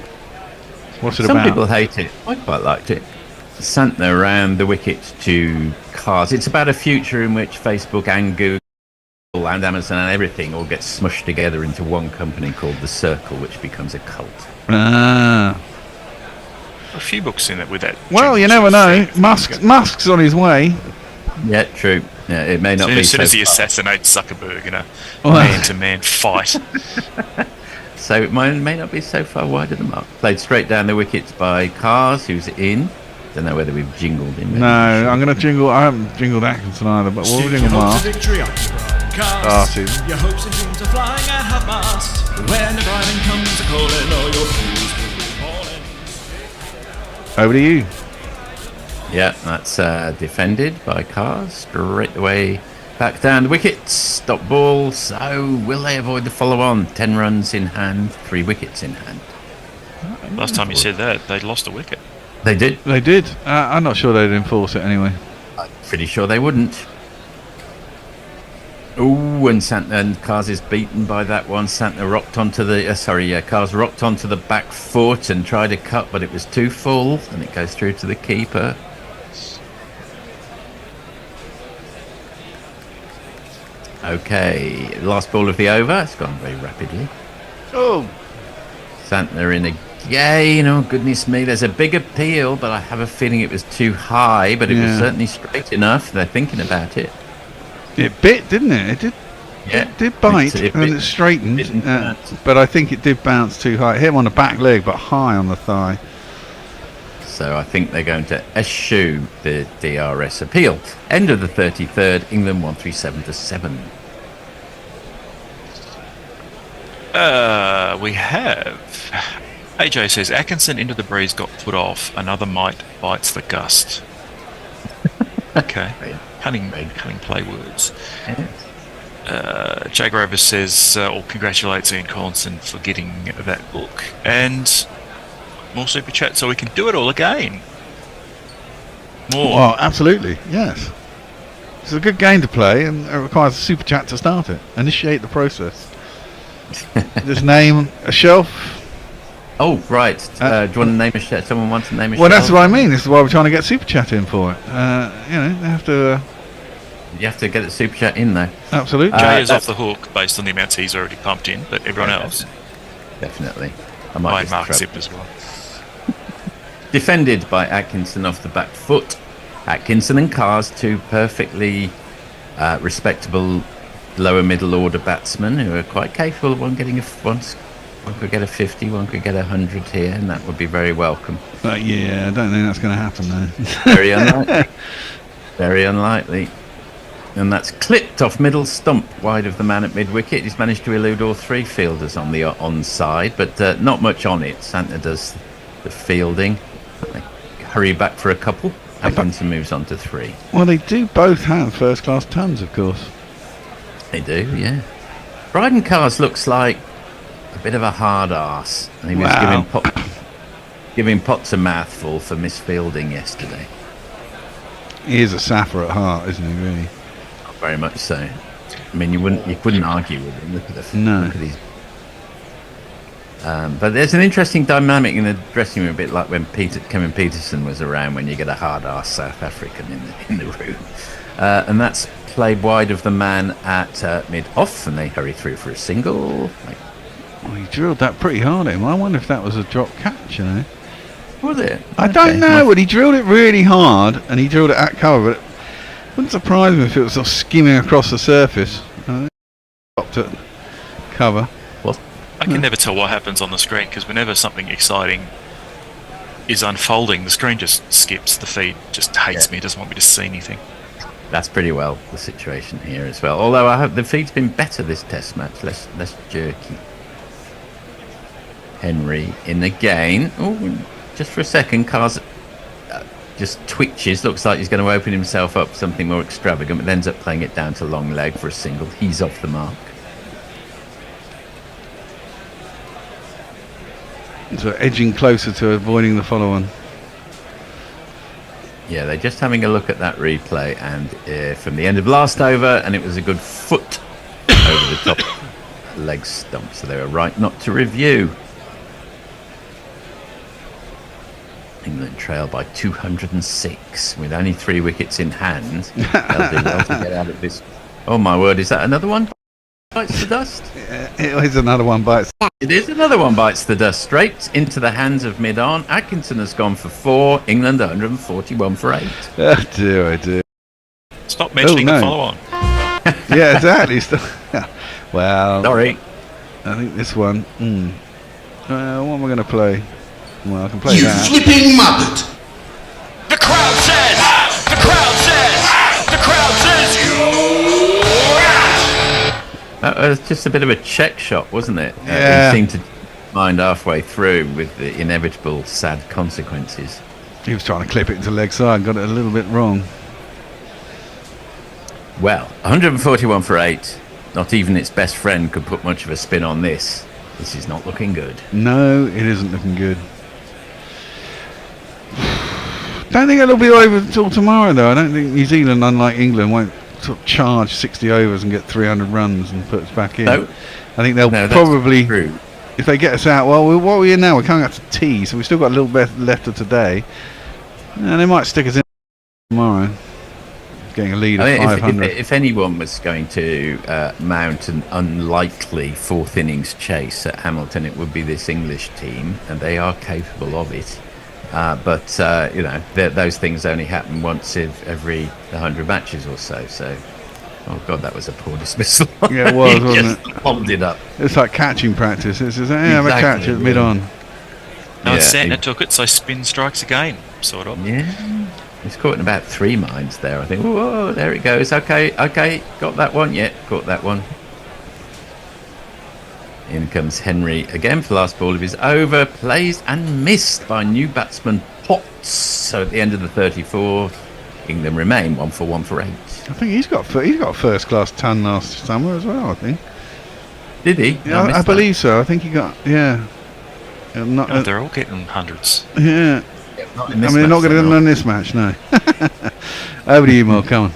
B: What's it
O: Some
B: about?
O: people hate it. I quite liked it. Santner around the wicket to cars. It's about a future in which Facebook and Google and Amazon and everything all get smushed together into one company called The Circle, which becomes a cult.
B: Ah.
Q: A few books in it with that.
B: Well, you never know. Musk's on his way.
O: Yeah, true. Yeah, it may not be.
Q: As soon as he
O: far.
Q: assassinates Zuckerberg in a
B: Well.
Q: man-to-man fight.
O: So it may not be so far wide of the mark. Played straight down the wickets by Cars, who's in. Don't know whether we've jingled him.
B: No, I'm going to jingle. I haven't jingled Atkinson either, but we'll jingle Mark. Started.
N: Your hopes and dreams are flying at half mast. When the driving comes a calling, all your fools will be falling.
B: Over to you.
O: Yeah, that's defended by Cars. Straight away back down the wickets. Stop ball. So will they avoid the follow-on? 10 runs in hand, 3 wickets in hand.
Q: Last time you said that, they'd lost a wicket.
O: They did.
B: They did. I'm not sure they'd enforce it anyway.
O: I'm pretty sure they wouldn't. Ooh, and Cars is beaten by that one. Santner rocked onto the Cars rocked onto the back foot and tried a cut, but it was too full, and it goes through to the keeper. Okay, last ball of the over. It's gone very rapidly.
B: Oh,
O: Santner in again. Oh goodness me! There's a big appeal, but I have a feeling it was too high. But it was certainly straight enough. They're thinking about it.
B: It bit, didn't it? It did.
O: Yeah,
B: it did bite and it straightened, but I think it did bounce too high. It hit him on the back leg, but high on the thigh.
O: So I think they're going to eschew the DRS appeal. End of the 33rd. England 137-7.
Q: We have. AJ says Atkinson into the breeze got put off. Another mite bites the gust. Okay. Cunning play words. Jay Grover says, or congratulates Ian Collinson for getting that book. And more super chat so we can do it all again. More.
B: Well, absolutely, yes. It's a good game to play, and it requires a super chat to start it. Initiate the process. Just name a shelf.
O: Oh, right. Do you want to name a shelf? Someone wants to name a shelf?
B: Well, that's what I mean. This is why we're trying to get super chat in for it. They have to.
O: You have to get the super chat in there.
B: Absolutely.
Q: Jay is off the hook based on the amounts he's already pumped in, but everyone else.
O: Definitely. I
Q: Mark Zip as well.
O: Defended by Atkinson off the back foot. Atkinson and Cars, two perfectly respectable lower middle order batsmen who are quite capable of one could get a 50, one could get 100 here, and that would be very welcome.
B: Yeah, I don't think that's going to happen though.
O: Very unlikely. Very unlikely. And that's clipped off middle stump, wide of the man at mid-wicket. He's managed to elude all 3 fielders on the onside, but not much on it. Santner does the fielding. They hurry back for a couple. Atkinson moves on to 3.
B: Well, they do both have first-class tons, of course.
O: They do, yeah. Bryden Cars looks like a bit of a hard ass, and he was giving Potts a mouthful for misfielding yesterday.
B: He is a sapper at heart, isn't he? Really.
O: Very much so. I mean, you couldn't argue with him. Look at these. But there's an interesting dynamic in the dressing room, a bit like when Kevin Peterson was around, when you get a hard-ass South African in the room, and that's played wide of the man at mid-off, and they hurry through for a single.
B: Well, he drilled that pretty hard at him. I wonder if that was a drop catch, you know.
O: Was it?
B: I don't know, but he drilled it really hard, and he drilled it at cover, but it wouldn't surprise me if it was sort of skimming across the surface. Stopped at cover.
Q: I can never tell what happens on the screen, because whenever something exciting is unfolding, the screen just skips. The feed just hates me. It doesn't want me to see anything.
O: That's pretty well the situation here as well. Although I hope the feed's been better this test match, less jerky. Henry in again. Oh, just for a second, Cars just twitches. Looks like he's going to open himself up something more extravagant, but ends up playing it down to long leg for a single. He's off the mark.
B: So edging closer to avoiding the follow-on.
O: Yeah, they're just having a look at that replay, and from the end of last over, and it was a good foot over the top leg stump, so they were right not to review. England trail by 206 with only 3 wickets in hand. They'll do well to get out of this. Oh my word, is that another one? Bites the dust?
B: Yeah, it is another one bites.
O: It is another one bites the dust. Straight into the hands of mid-on. Atkinson has gone for 4. England 141 for 8.
B: Oh dear, oh dear.
Q: Stop mentioning the follow-on.
B: Yeah, exactly. Well,
O: sorry.
B: I think this one. What am I going to play? Well, I can play
L: You
B: that.
L: flipping muppet!
N: The crowd says! The crowd says! The crowd says you!
O: That was just a bit of a check shot, wasn't it?
B: Yeah.
O: He seemed to mind halfway through with the inevitable sad consequences.
B: He was trying to clip it into leg side, got it a little bit wrong.
O: Well, 141 for 8. Not even its best friend could put much of a spin on this. This is not looking good.
B: No, it isn't looking good. Don't think it'll be over until tomorrow, though. I don't think New Zealand, unlike England, won't sort of charge 60 overs and get 300 runs and put us back in.
O: No.
B: I think they'll probably, if they get us out, well, what are we in now? We're coming up to tea, so we've still got a little bit left of today. And they might stick us in tomorrow. Getting a lead of 500.
O: If anyone was going to mount an unlikely 4th innings chase at Hamilton, it would be this English team, and they are capable of it. But you know, those things only happen once every 100 matches or so. So, oh god, that was a poor dismissal.
B: Yeah, it was, wasn't
O: it? Bombed it up.
B: It's like catching practice. It's just, have a catch at mid-on.
Q: No, Santner took it, so spin strikes again, sort of.
O: Yeah. He's caught in about 3 minds there, I think. Whoa, there it goes. Okay, got that one. Yeah, caught that one. In comes Henry again for the last ball of his over. Plays and missed by new batsman Potts. So at the end of the 34, England remain 1 for 1 for 8.
B: I think he's got first class ton last summer as well, I think.
O: Did he?
B: Yeah, I believe so. I think he got, yeah.
Q: They're all getting hundreds.
B: Yeah.
O: Not
B: I mean, they're not going to win this match, no. Over to you, Mo, come on.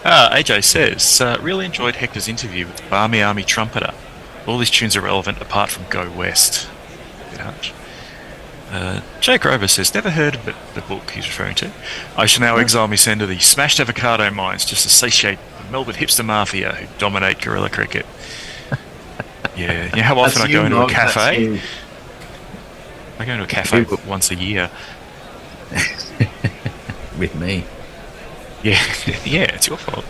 Q: AJ says, really enjoyed Hector's interview with the Barmy Army trumpeter. All these tunes are relevant apart from Go West. Bit harsh. Jay Grover says, never heard of the book he's referring to. I shall now exile me send to the smashed avocado mines just to satiate the Melbourne hipster mafia who dominate guerrilla cricket. Yeah, you know how often I go into a cafe? I go into a cafe once a year.
O: With me.
Q: Yeah, yeah, it's your fault.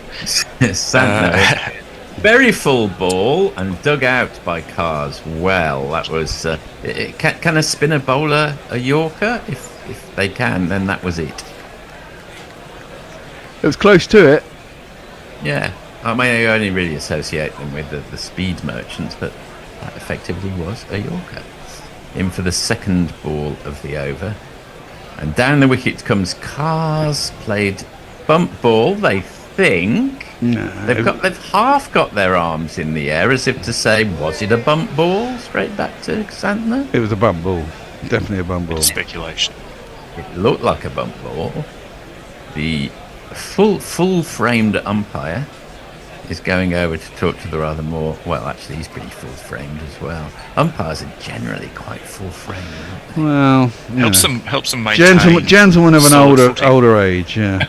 O: Very full ball and dug out by Cars. Well, that was. Can a spinner bowler a Yorker? If they can, then that was it.
B: It was close to it.
O: Yeah, I mean, I only really associate them with the speed merchants, but that effectively was a Yorker. In for the second ball of the over. And down the wicket comes Cars. Played bump ball, they think.
B: No.
O: They've half got their arms in the air as if to say, was it a bump ball? Straight back to Santner.
B: It was a bump ball. Definitely a bump ball.
Q: Speculation.
O: It looked like a bump ball. The full-framed umpire is going over to talk to the rather more. Well, actually, he's pretty full-framed as well. Umpires are generally quite full-framed, aren't they?
B: Well,
Q: helps them maintain.
B: Gentlemen of an older age, yeah.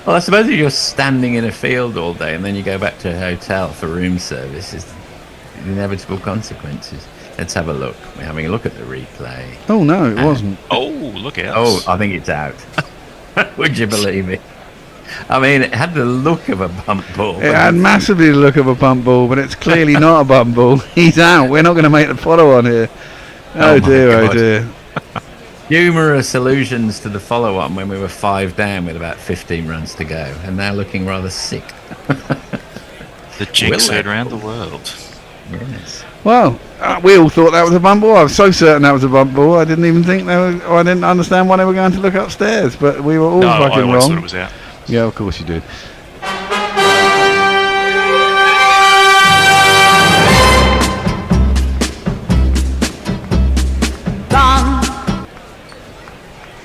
O: Well, I suppose if you're standing in a field all day and then you go back to a hotel for room service, it's the inevitable consequences. Let's have a look. We're having a look at the replay.
B: Oh no, it wasn't.
Q: Oh, look out!
O: Oh, I think it's out. Would you believe it? I mean, it had the look of a bump ball.
B: It had massively the look of a bump ball, but it's clearly not a bump ball. He's out. We're not going to make the follow on here. Oh dear, oh dear.
O: Numerous allusions to the follow-on when we were 5 down with about 15 runs to go, and now looking rather sick.
Q: The jinx heard around the world.
O: Yes.
B: Well, we all thought that was a bump ball. I was so certain that was a bump ball. I didn't even think I didn't understand why they were going to look upstairs. But we were all fucking
Q: I always
B: wrong.
Q: thought it was out.
B: Yeah, of course you did.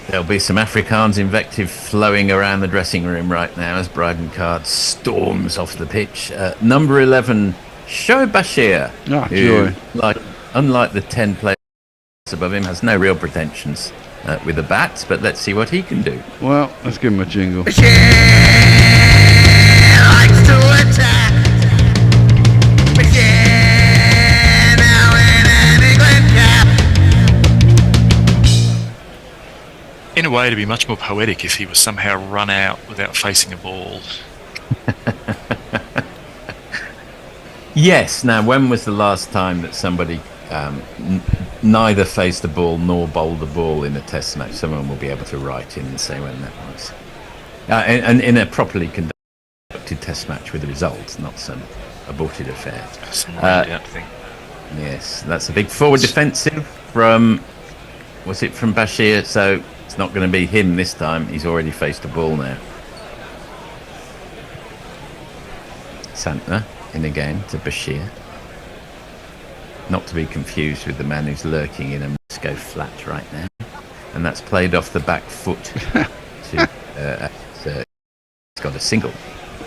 O: There'll be some Afrikaans invective flowing around the dressing room right now as Bryden Card storms off the pitch. Number 11, Shoaib Bashir, who, unlike the 10 players above him, has no real pretensions with the bat, but let's see what he can do.
B: Well, let's give him a jingle.
Q: In a way, it'd be much more poetic if he was somehow run out without facing a ball.
O: Yes. Now, when was the last time that somebody neither faced the ball nor bowled the ball in a test match? Someone will be able to write in and say when that was. And in a properly conducted test match with the results, not some aborted affair.
Q: Some out thing.
O: Yes, that's a big forward defensive from... Was it from Bashir? So it's not going to be him this time. He's already faced a ball now. Santner in again to Bashir. Not to be confused with the man who's lurking in a Moscow flat right now. And that's played off the back foot. It's got a single.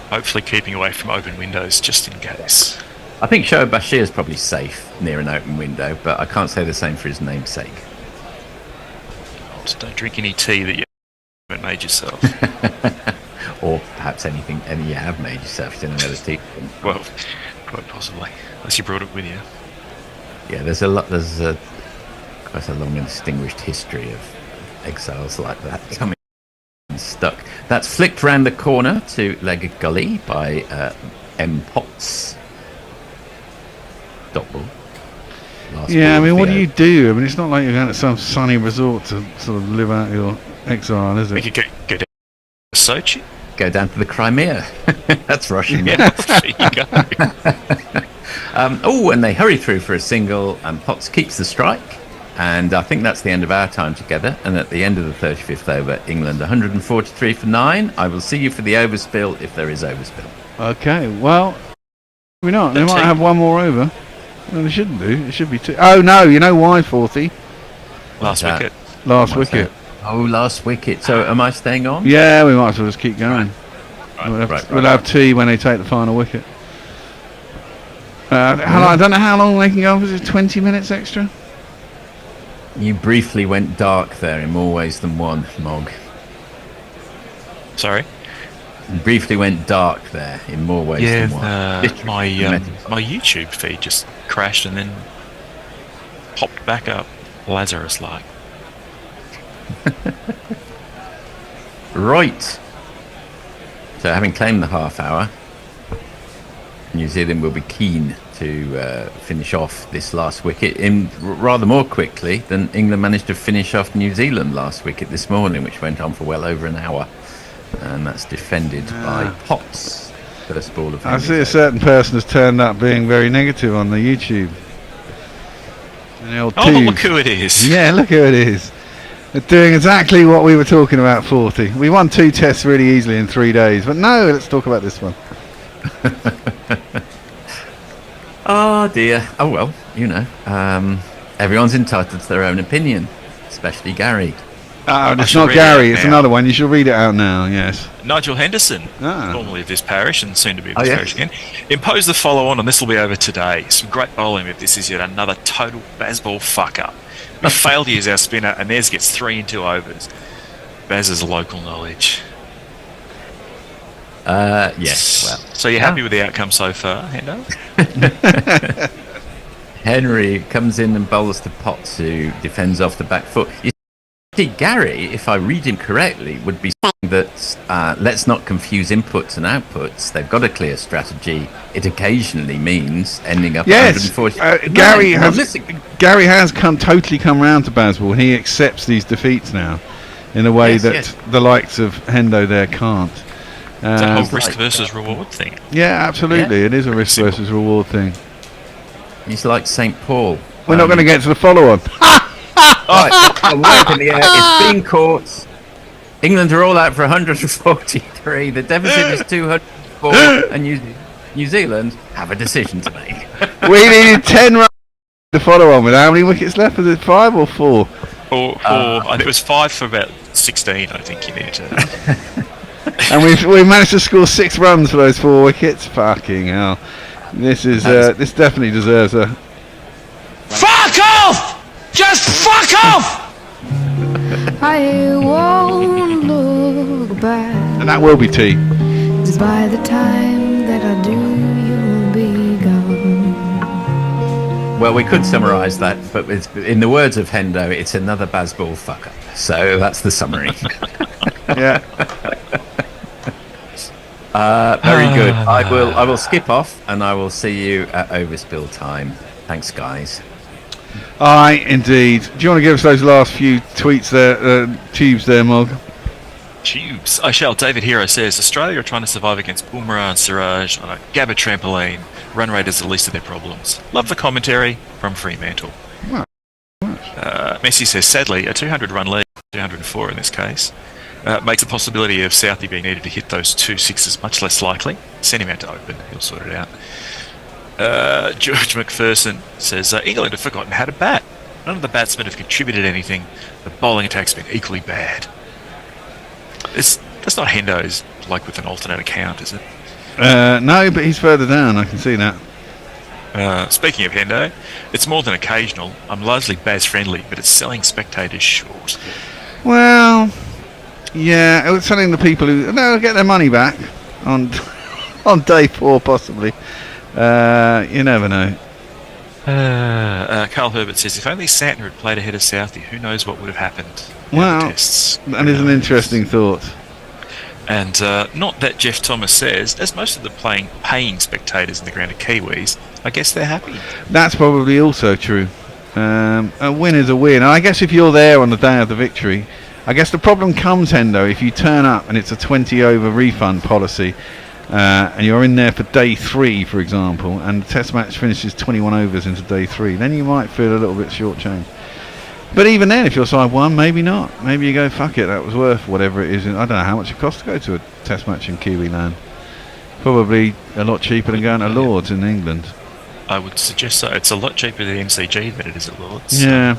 Q: Hopefully keeping away from open windows just in case.
O: I think Shoaib Bashir is probably safe near an open window, but I can't say the same for his namesake.
Q: Don't drink any tea that you haven't made yourself.
O: Or perhaps any you have made yourself. You don't know the tea.
Q: Well, quite possibly. Unless you brought it with you.
O: Yeah, there's quite a long and distinguished history of exiles like that coming stuck. That's flicked round the corner to leg gully by M. Potts. Dot ball.
B: Yeah, I mean, what do you do? I mean, it's not like you're going to some sunny resort to sort of live out your exile, is it?
Q: You could go down to Sochi.
O: Go down to the Crimea. That's Russian.
Q: Yeah, there you go.
O: And they hurry through for a single, and Potts keeps the strike. And I think that's the end of our time together. And at the end of the 35th over, England 143 for 9. I will see you for the overspill if there is overspill.
B: Okay, well, maybe not. They might have one more over. No, they shouldn't do. It should be 2. Oh, no, you know why, 40?
Q: Last wicket.
B: Last wicket.
O: Oh, last wicket. So am I staying on?
B: Yeah, we might as well just keep going.
O: Right.
B: We'll have tea when they take the final wicket. I don't know how long they can go. Was it 20 minutes extra?
O: You briefly went dark there in more ways than one, Mog.
Q: Sorry?
O: You briefly went dark there in more ways than one.
Q: My YouTube feed just crashed and then popped back up, Lazarus-like.
O: Right. So having claimed the half hour, New Zealand will be keen to finish off this last wicket in rather more quickly than England managed to finish off New Zealand last wicket this morning, which went on for well over an hour. And that's defended by Potts. First ball of
B: I see a certain person has turned up being very negative on the YouTube.
Q: But look who it is.
B: Yeah, look who it is. They're doing exactly what we were talking about, 40. We won 2 tests really easily in 3 days. But no, let's talk about this one.
O: Oh dear. Oh well, you know. Everyone's entitled to their own opinion, especially Gary.
B: Oh, it's not Gary, it's another one. You should read it out now, yes.
Q: Nigel Henderson, formerly of this parish and soon to be of this parish again, imposed the follow-on, and this will be over today. Some great bowling if this is yet another total baseball fuck-up. We failed to use our spinner, and theirs gets 3 in 2 overs. Baz's local knowledge.
O: Yes, well.
Q: So you're happy with the outcome so far, Hendo?
O: Henry comes in and bowls to Potts, who defends off the back foot. You see, Gary, if I read him correctly, would be that let's not confuse inputs and outputs. They've got a clear strategy. It occasionally means ending up at 140.
B: Gary has totally come round to Bazball. He accepts these defeats now in a way that the likes of Hendo there can't.
Q: It's a whole risk versus reward thing.
B: Yeah, absolutely. It is a risk versus reward thing.
O: He's like St. Paul.
B: We're not going to get to the follow-on.
O: A word in the air. It's been caught. England are all out for 143. The deficit is 204, and New Zealand have a decision to make.
B: We needed 10 runs to follow on with how many wickets left? Was it 5 or 4?
Q: Four. It was 5 for about 16. I think you needed to.
B: And we managed to score 6 runs for those 4 wickets. Fucking hell! This is this definitely deserves a.
L: Fuck off! Just fuck off!
M: I won't look back.
B: And that will be tea.
M: 'Cause by the time that I do, you'll be gone.
O: Well, we could summarise that, but in the words of Hendo, it's another Bazball fuck up. So that's the summary.
B: Yeah.
O: Very good. I will skip off, and I will see you at overspill time. Thanks, guys.
B: Aye, indeed. Do you want to give us those last few tweets there, tubes there, Mog?
Q: Tubes. I shall. David Hero says Australia are trying to survive against Boomerang and Siraj on a Gabba trampoline. Run rate is the least of their problems. Love the commentary from Fremantle. Messi says sadly a 200-run lead, 204 in this case, makes the possibility of Southey being needed to hit those 2 sixes much less likely. Send him out to open. He'll sort it out. George McPherson says England have forgotten how to bat. None of the batsmen have contributed anything. The bowling attack's been equally bad. That's not Hendo's like with an alternate account, is it?
B: No, but he's further down. I can see that.
Q: Speaking of Hendo, it's more than occasional. I'm largely Baz friendly, but it's selling spectators short.
B: Well, yeah, it's selling the people who get their money back on day 4 possibly. You never know.
Q: Carl Herbert says, if only Santner had played ahead of Southey, who knows what would have happened.
B: Well,
Q: tests.
B: That is an interesting thought.
Q: And not that Jeff Thomas says, as most of the paying spectators in the ground are Kiwis, I guess they're happy.
B: That's probably also true. A win is a win. I guess if you're there on the day of the victory, I guess the problem comes, Hendo, if you turn up and it's a 20 over refund policy, and you're in there for day 3, for example, and the test match finishes 21 overs into day 3, then you might feel a little bit shortchanged. But even then, if you're side 1, maybe not. Maybe you go, fuck it, that was worth whatever it is. I don't know how much it costs to go to a test match in Kiwi land. Probably a lot cheaper than going to Lords in England.
Q: I would suggest so. It's a lot cheaper at MCG than it is at Lords.
B: Yeah.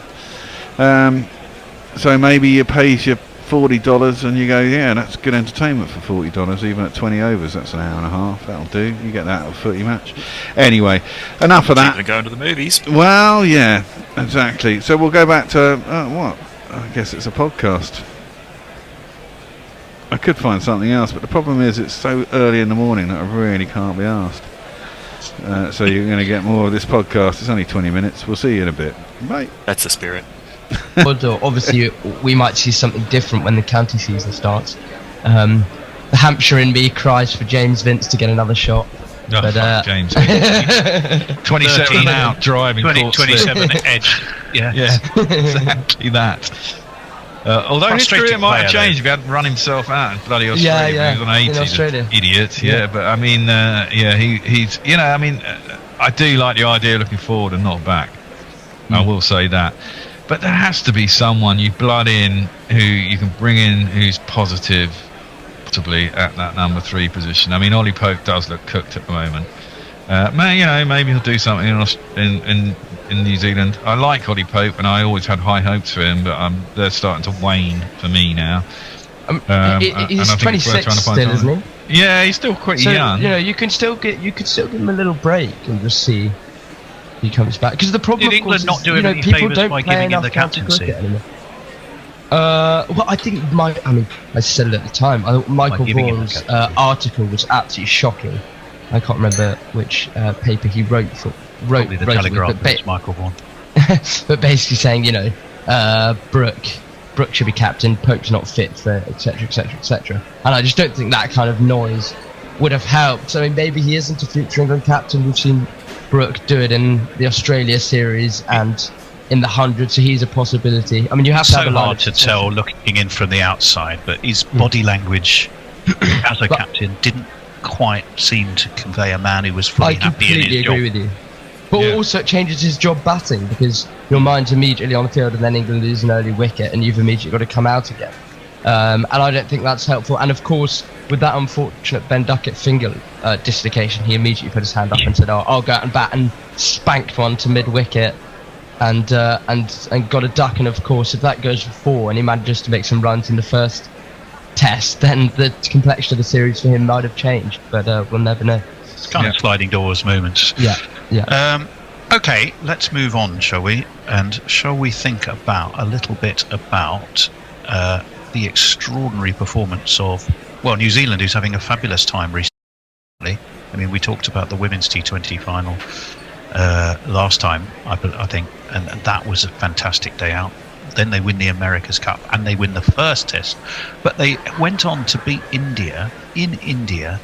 B: So maybe you pay your $40 and you go, yeah, that's good entertainment for $40, even at 20 overs. That's an hour and a half. That'll do. You get that at a footy match. Anyway, enough of that.
Q: Cheaper than going to the movies.
B: Well, yeah, exactly. So we'll go back to what? I guess it's a podcast. I could find something else, but the problem is it's so early in the morning that I really can't be asked. So you're going to get more of this podcast. It's only 20 minutes. We'll see you in a bit. Bye.
Q: That's the spirit.
S: Although obviously we might see something different when the county season starts. The Hampshire in me cries for James Vince to get another shot.
U: Oh, but, James Vince. 27 out driving 27 edge. Yeah, exactly that. Although his career might have changed if he hadn't run himself out in bloody Australia. He was on 80,
S: in Australia.
U: Idiot. Yeah, but I mean, he's I do like the idea of looking forward and not back. I will say that. But there has to be someone you blood in who you can bring in who's positive, possibly at that number 3 position. I mean, Ollie Pope does look cooked at the moment. Maybe he'll do something in New Zealand. I like Ollie Pope, and I always had high hopes for him, but they're starting to wane for me now.
S: He's 26 still, isn't he?
U: Yeah, he's still quite young.
S: You could still give him a little break and just see. He comes back because the problem.
U: Did England not do any
S: people don't
U: by
S: play
U: giving him
S: enough
U: the captaincy?
S: Well, I think I said it at the time. Michael Vaughan's article was absolutely shocking. I can't remember which paper he wrote
U: Probably the Telegraph. Michael Vaughan.
S: But basically saying, Brooke Brooke should be captain, Pope's not fit for etc, etc, etc. And I just don't think that kind of noise would have helped. I mean, maybe he isn't a future England captain. We've seen Brooke do it in the Australia series and in the 100, so he's a possibility. I mean, you have to have a line
T: hard to tell looking in from the outside, but his body language as a captain didn't quite seem to convey a man who was fully happy in his job.
S: I completely agree with you. But also it changes his job batting, because your mind's immediately on the field and then England lose an early wicket and you've immediately got to come out again. And I don't think that's helpful. And of course, with that unfortunate Ben Duckett finger dislocation, he immediately put his hand up and said, I'll go out and bat, and spanked one to mid-wicket and got a duck. And of course, if that goes for 4 and he manages to make some runs in the first test, then the complexion of the series for him might have changed. But we'll never know.
T: It's kind of sliding doors moments.
S: Yeah.
T: Okay, let's move on, shall we? And shall we think a little bit about the extraordinary performance of, well, New Zealand, who's having a fabulous time recently. I mean, we talked about the women's T20 final last time, I think, and that was a fantastic day out. Then they win the America's Cup and they win the first test. But they went on to beat India in India.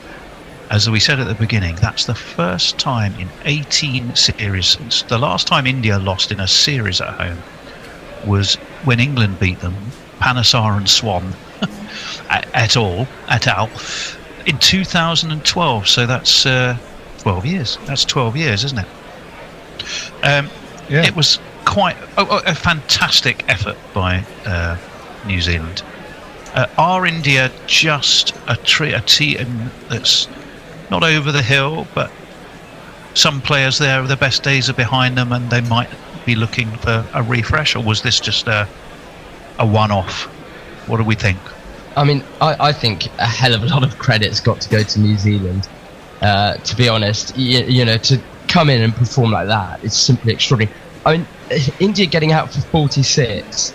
T: As we said at the beginning, that's the first time in 18 series. The last time India lost in a series at home was when England beat them, Panesar and Swan et al. In 2012. So that's 12 years. That's 12 years, isn't it? It was quite a fantastic effort by New Zealand. Are India just a team that's not over the hill, but some players there, the best days are behind them and they might be looking for a refresh? Or was this just a one-off? What do we think?
S: I mean, I think a hell of a lot of credit's got to go to New Zealand. To be honest, you know, to come in and perform like that, it's simply extraordinary. I mean, India getting out for 46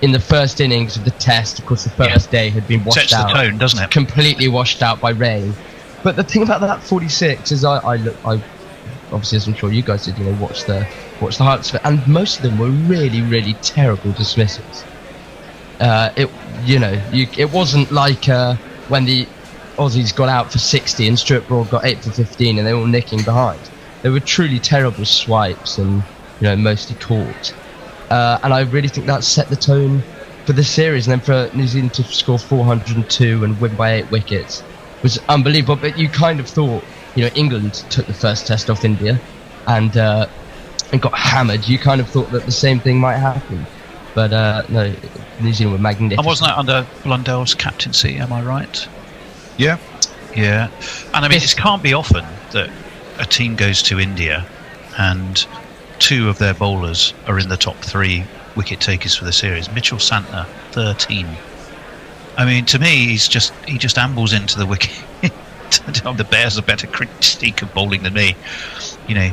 S: in the first innings of the test, of course the first day had been washed out.
T: Sets the tone, doesn't it?
S: Completely washed out by rain. But the thing about that 46 is I obviously, as I'm sure you guys did, you know, watch the highlights of it, and most of them were really, really terrible dismissals. It wasn't like when the Aussies got out for 60 and Stuart Broad got 8 for 15 and they were all nicking behind. They were truly terrible swipes and, you know, mostly caught. And I really think that set the tone for the series. And then for New Zealand to score 402 and win by 8 wickets was unbelievable. But you kind of thought, you know, England took the first test off India and got hammered. You kind of thought that the same thing might happen. But no, New Zealand were magnificent.
T: And wasn't that under Blundell's captaincy, am I right?
U: Yeah.
T: Yeah. And I mean, it can't be often that a team goes to India and 2 of their bowlers are in the top 3 wicket takers for the series. Mitchell Santner, 13. I mean, to me, he just ambles into the wicket. The Bears are better critique of bowling than me. You know,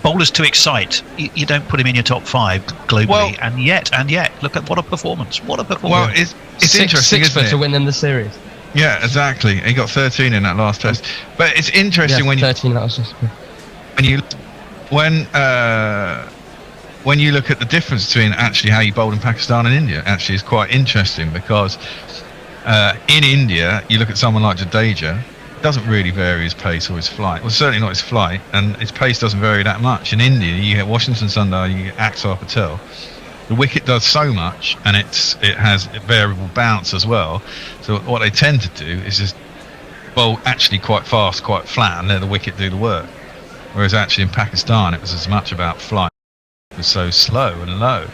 T: bowlers to excite. You don't put him in your top 5 globally, well, and yet, look at what a performance! What a performance!
U: Well, it's interesting, isn't it?
S: to win them the series.
U: Yeah, exactly. He got 13 in that last test. But it's interesting when
S: 13 last test.
U: When you look at the difference between actually how you bowled in Pakistan and India, actually is quite interesting, because in India you look at someone like Jadeja, doesn't really vary his pace or his flight. Well, certainly not his flight, and his pace doesn't vary that much. In India, you get Washington Sundar, you get Axar Patel. The wicket does so much, and it has a variable bounce as well. So what they tend to do is just bowl actually quite fast, quite flat, and let the wicket do the work. Whereas actually in Pakistan, it was as much about flight. It was so slow and low.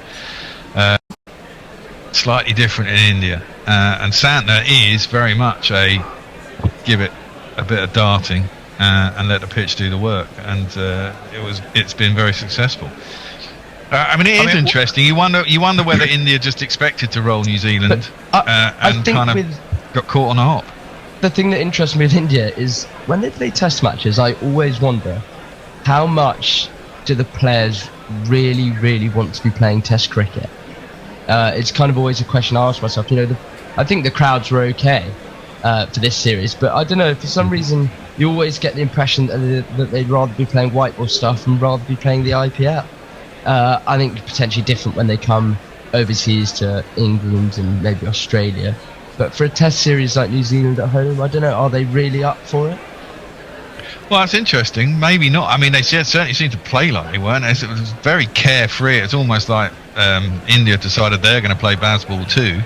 U: Slightly different in India. And Santner is very much give it a bit of darting and let the pitch do the work, and it's been very successful. I mean, it is interesting. You wonder whether India just expected to roll New Zealand and kind of got caught on a hop.
S: The thing that interests me with India is when they play test matches, I always wonder how much do the players really, really want to be playing test cricket. It's kind of always a question I ask myself. You know, I think the crowds were okay for this series, but I don't know, for some reason you always get the impression that they'd rather be playing white ball stuff and rather be playing the IPL. I think potentially different when they come overseas to England and maybe Australia. But for a test series like New Zealand at home, I don't know, are they really up for it?
U: Well, that's interesting. Maybe not. I mean, they certainly seemed to play like they weren't. It was very carefree. It's almost like India decided they're going to play baseball too,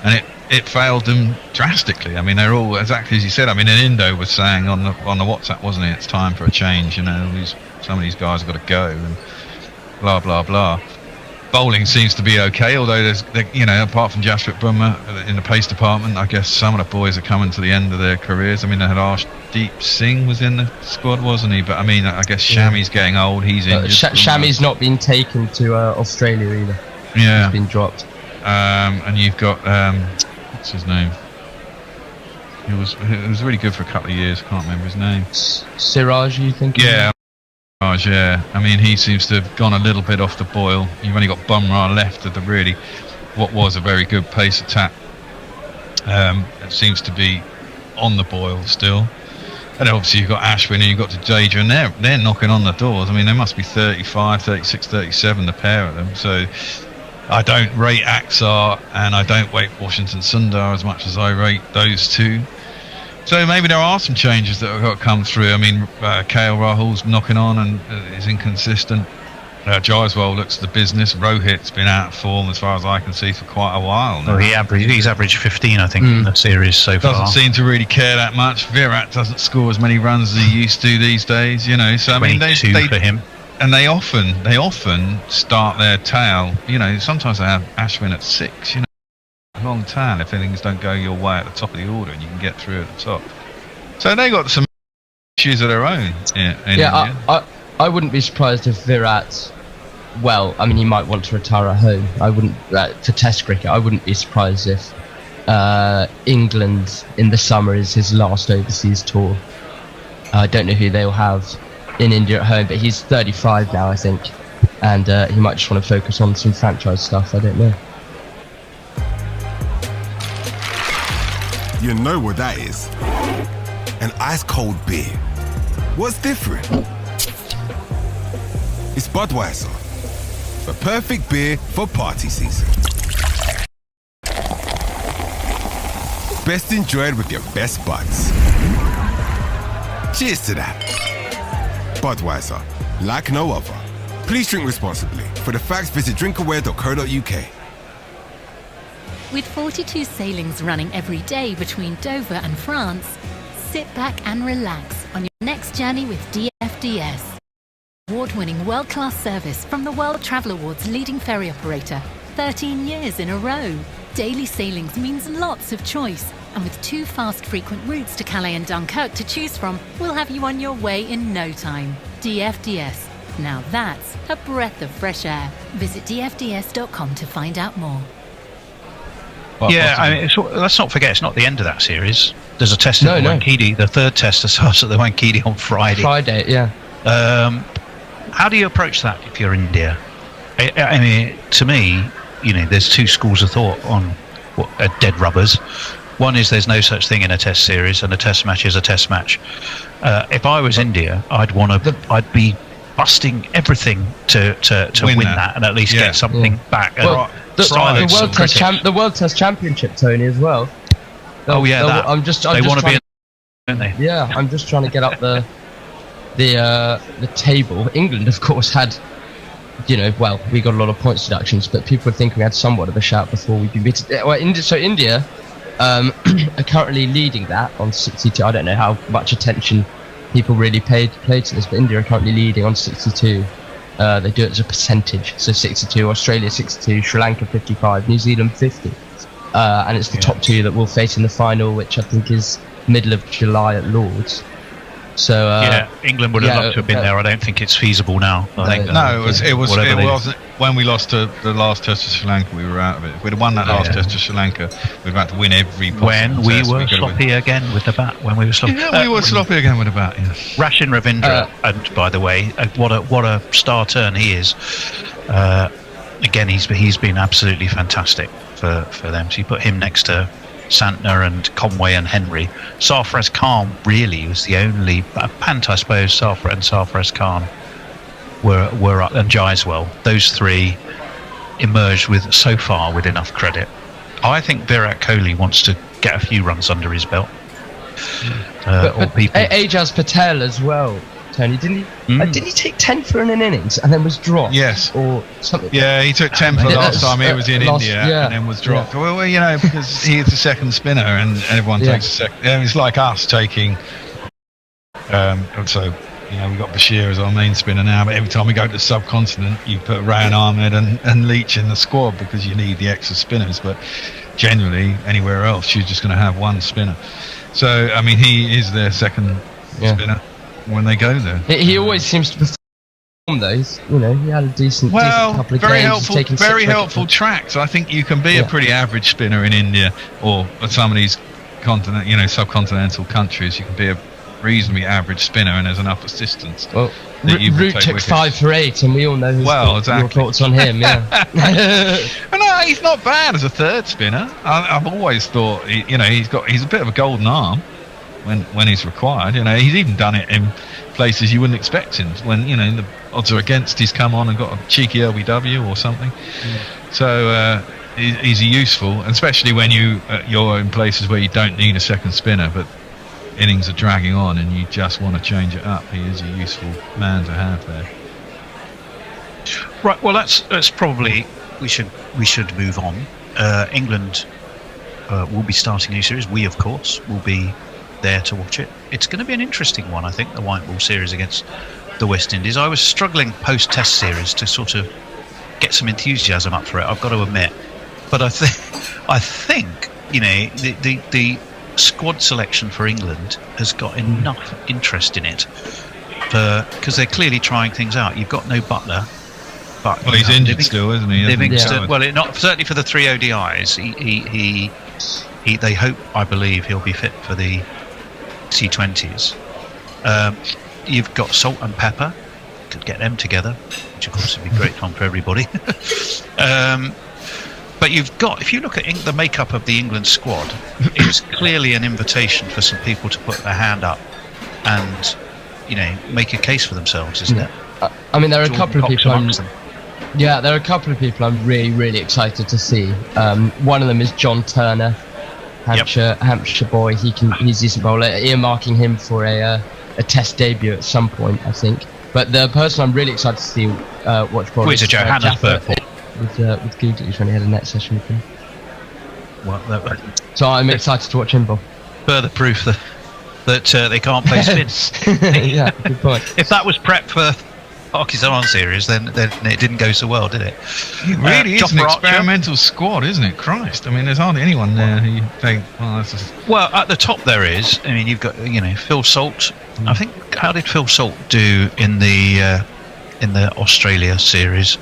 U: and it failed them drastically. I mean, they're all exactly as you said. I mean, Indo was saying on the WhatsApp, wasn't it? It's time for a change. You know, some of these guys have got to go, and blah blah blah. Bowling seems to be okay, although there's, you know, apart from Jasprit Bumrah in the pace department, I guess some of the boys are coming to the end of their careers. I mean, they had Arshdeep Singh was in the squad, wasn't he? But I mean, I guess Shami's getting old. He's injured.
S: Shami's not been taken to Australia either.
U: Yeah,
S: he's been dropped.
U: And you've got what's his name? He was really good for a couple of years. I can't remember his name.
S: Siraj, you think?
U: Yeah. Yeah, I mean, he seems to have gone a little bit off the boil. You've only got Bumrah left of what was a very good pace attack. It seems to be on the boil still. And obviously you've got Ashwin and you've got Jadeja, and they're knocking on the doors. I mean, they must be 35, 36, 37, the pair of them. So I don't rate Axar and I don't rate Washington Sundar as much as I rate those two. So maybe there are some changes that have got to come through. I mean, KL Rahul's knocking on and is inconsistent. Jaiswal looks the business. Rohit's been out of form as far as I can see for quite a while now.
T: Well, he's averaged 15, I think, in the series so far.
U: Doesn't seem to really care that much. Virat doesn't score as many runs as he used to these days, you know. So I mean, they
T: for him.
U: And they often start their tail. You know, sometimes they have Ashwin at 6. You know. Long tail if things don't go your way at the top of the order and you can get through at the top. So they got some issues of their own.
S: I wouldn't be surprised if Virat, well, I mean, he might want to retire at home. I wouldn't for Test cricket. I wouldn't be surprised if England in the summer is his last overseas tour. I don't know who they'll have in India at home, but he's 35 now, I think, and he might just want to focus on some franchise stuff. I don't know.
F: You know what that is? An ice cold beer. What's different? It's Budweiser, the perfect beer for party season. Best enjoyed with your best buds. Cheers to that. Budweiser, like no other. Please drink responsibly. For the facts, visit drinkaware.co.uk.
V: With 42 sailings running every day between Dover and France, sit back and relax on your next journey with DFDS. Award-winning world-class service from the World Travel Awards leading ferry operator, 13 years in a row. Daily sailings means lots of choice, and with 2 fast frequent routes to Calais and Dunkirk to choose from, we'll have you on your way in no time. DFDS. Now that's a breath of fresh air. Visit dfds.com to find out more.
T: Yeah, I mean, let's not forget, it's not the end of that series. There's a test at the Wankidi, the third test that starts at the Wankidi on Friday.
S: Yeah.
T: How do you approach that if you're India? I mean, to me, you know, there's 2 schools of thought on dead rubbers. One is there's no such thing in a test series, and a test match is a test match. If I was India, I'd be busting everything to win that and at least get something back.
S: Well, the World Test Championship, Tony, as well.
T: They want to be, don't they?
S: Yeah, I'm just trying to get up the table. England, of course, had, you know, well, we got a lot of points deductions, but people would think we had somewhat of a shout before we'd been beaten. Well, India are currently leading that on 62. I don't know how much attention people really played to this, but India are currently leading on 62. They do it as a percentage, so 62, Australia 62, Sri Lanka 55, New Zealand 50, and it's the top 2 that we'll face in the final, which I think is middle of July at Lords. So
T: England would have loved to have been there. I don't think it's feasible now. I think
U: it wasn't when we lost to the last test to Sri Lanka. We were out of it. If we'd have won that last test to Sri Lanka, we'd about to win every possible
T: when we
U: test.
T: were sloppy again with the bat. When we were sloppy,
U: we were sloppy again with the bat. Yeah.
T: Rashin Ravindra, and by the way, what a star turn he is. Again, he's been absolutely fantastic for them. So you put him next to Santner and Conway and Henry. Sarfaraz Khan really was the only Pant, I suppose. Sarfaraz Khan were up, and Jaiswal. Those 3 emerged with so far with enough credit. I think Virat Kohli wants to get a few runs under his belt.
S: But Ajaz Patel as well, Tony, didn't he? Didn't he take 10 for in an innings and then was dropped?
U: Yes.
S: Or something?
U: Yeah, he took 10 for last time he was in India and then was dropped. Well, because he's the second spinner and everyone takes a second. It's like us taking. So, we've got Bashir as our main spinner now, but every time we go to the subcontinent, you put Rayan Ahmed and Leach in the squad because you need the extra spinners. But generally, anywhere else, you're just going to have one spinner. So, I mean, he is their second spinner when they go there.
S: He always seems to perform those. He had a decent couple of games.
U: Very helpful tracks. I think you can be a pretty average spinner in India or some of these subcontinental countries. You can be a reasonably average spinner, and there's enough assistance.
S: Well, Root took 5 for 8, and we all know your thoughts on him.
U: No, he's not bad as a third spinner. I've always thought he's a bit of a golden arm when he's required. He's even done it in places you wouldn't expect him when the odds are against. He's come on and got a cheeky LBW or something. So he's useful, especially when you're in places where you don't need a second spinner, but innings are dragging on and you just want to change it up. He is a useful man to have there.
T: Right, well that's probably we should move on. England will be starting a new series. We of course will be there to watch it. It's going to be an interesting one, I think, the white ball series against the West Indies. I was struggling post test series to sort of get some enthusiasm up for it, I've got to admit, but I think the squad selection for England has got enough interest in it because they're clearly trying things out. You've got no Butler, but
U: he's injured still, isn't he?
T: Livingston, not certainly for the 3 ODIs. They hope, I believe, he'll be fit for the T20s. You've got Salt and Pepper, could get them together, which of course would be great fun for everybody. But you've got, if you look at the makeup of the England squad, it's clearly an invitation for some people to put their hand up and, make a case for themselves, isn't it?
S: I mean, there are a couple of people. There are a couple of people I'm really, really excited to see. One of them is John Turner, Hampshire boy. He's a decent bowler. Earmarking him for a Test debut at some point, I think. But the person I'm really excited to see watch bowling
T: is Johannesburg.
S: With Googly when he had a net session with him.
T: Well,
S: so I'm excited to watch him bowl.
T: Further proof that they can't play spins.
S: Yeah, good point.
T: If that was prep for Pakistan series, then it didn't go so well, did it?
U: It really is an experimental squad, isn't it? Christ, I mean, there's hardly anyone there who you think, that's just...
T: Well, at the top there is. I mean, you've got Phil Salt. I think, how did Phil Salt do in the Australia series?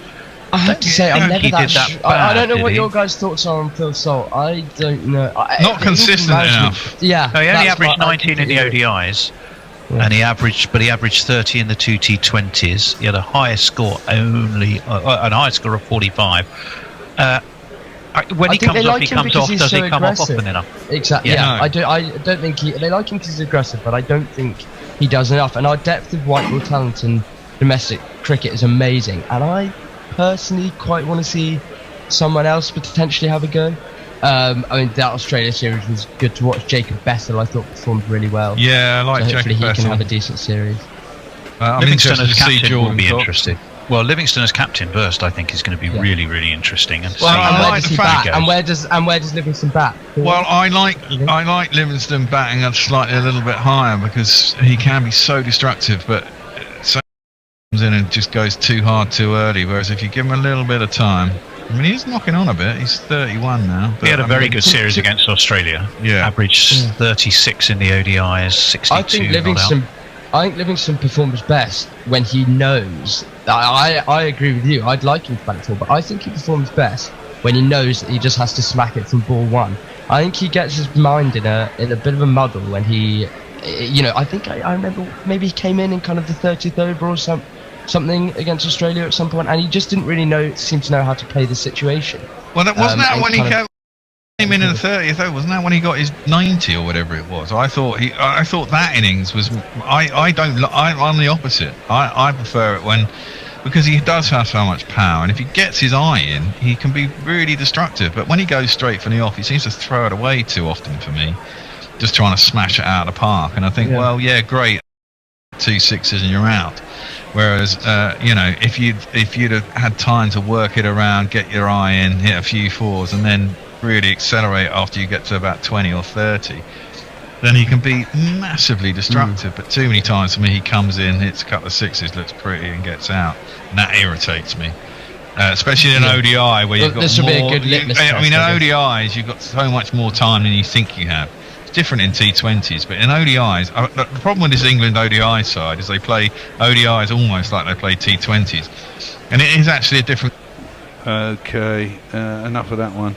S: I have to say, I'm never that. I don't know what
T: he?
S: your guys' thoughts are on Phil Salt. I don't know.
U: Not consistent enough.
S: Yeah,
T: no, he only averaged 19 in the ODIs, and he averaged 30 in the 2 T20s. He had a higher score an higher score of 45. When he comes off, he comes off. Does he come off often enough?
S: Exactly. Yeah, I don't think they like him because he's aggressive, but I don't think he does enough. And our depth of white ball talent in domestic cricket is amazing, and I personally quite want to see someone else potentially have a go. I mean, that Australia series was good to watch. Jacob Bessel, I thought, performed really well.
U: Yeah, I like Jacob Bessel.
S: Hopefully he can have a decent series.
T: Livingston as captain will be interesting. Well, Livingston as captain first, I think, is going to be really, really interesting. And
S: where does Livingston bat?
U: Well, I like Livingston batting up slightly a little bit higher because he can be so destructive, but comes in and just goes too hard too early, whereas if you give him a little bit of time, I mean, he's knocking on a bit. He's 31 now.
T: He had a very good series against Australia.
U: Yeah,
T: averaged 36 in the ODIs, 62.
S: I think Livingston performs best when he knows. I agree with you. I'd like him to bat it all, but I think he performs best when he knows that he just has to smack it from ball one. I think he gets his mind in a bit of a muddle when he, I think I remember maybe he came in kind of the 30th over or something against Australia at some point, and he just didn't really seem to know how to play the situation.
U: Well, wasn't that when he came in the 30th over? Wasn't that when he got his 90 or whatever it was? I thought that innings was. I'm the opposite. I prefer it when because he does have so much power, and if he gets his eye in, he can be really destructive. But when he goes straight for the off, he seems to throw it away too often for me, just trying to smash it out of the park. And I think, well, yeah, great, 2 sixes and you're out. Whereas, if you'd have had time to work it around, get your eye in, hit a few fours, and then really accelerate after you get to about 20 or 30, then he can be massively destructive. But too many times for me, he comes in, hits a couple of sixes, looks pretty, and gets out, and that irritates me. Especially in an ODI where you've got
S: this
U: more.
S: Would be a good litmus test,
U: in ODIs, you've got so much more time than you think you have. It's different in T20s, but in ODIs, the problem with this England ODI side is they play ODIs almost like they play T20s, and it is actually a different.
B: Okay, enough of that one.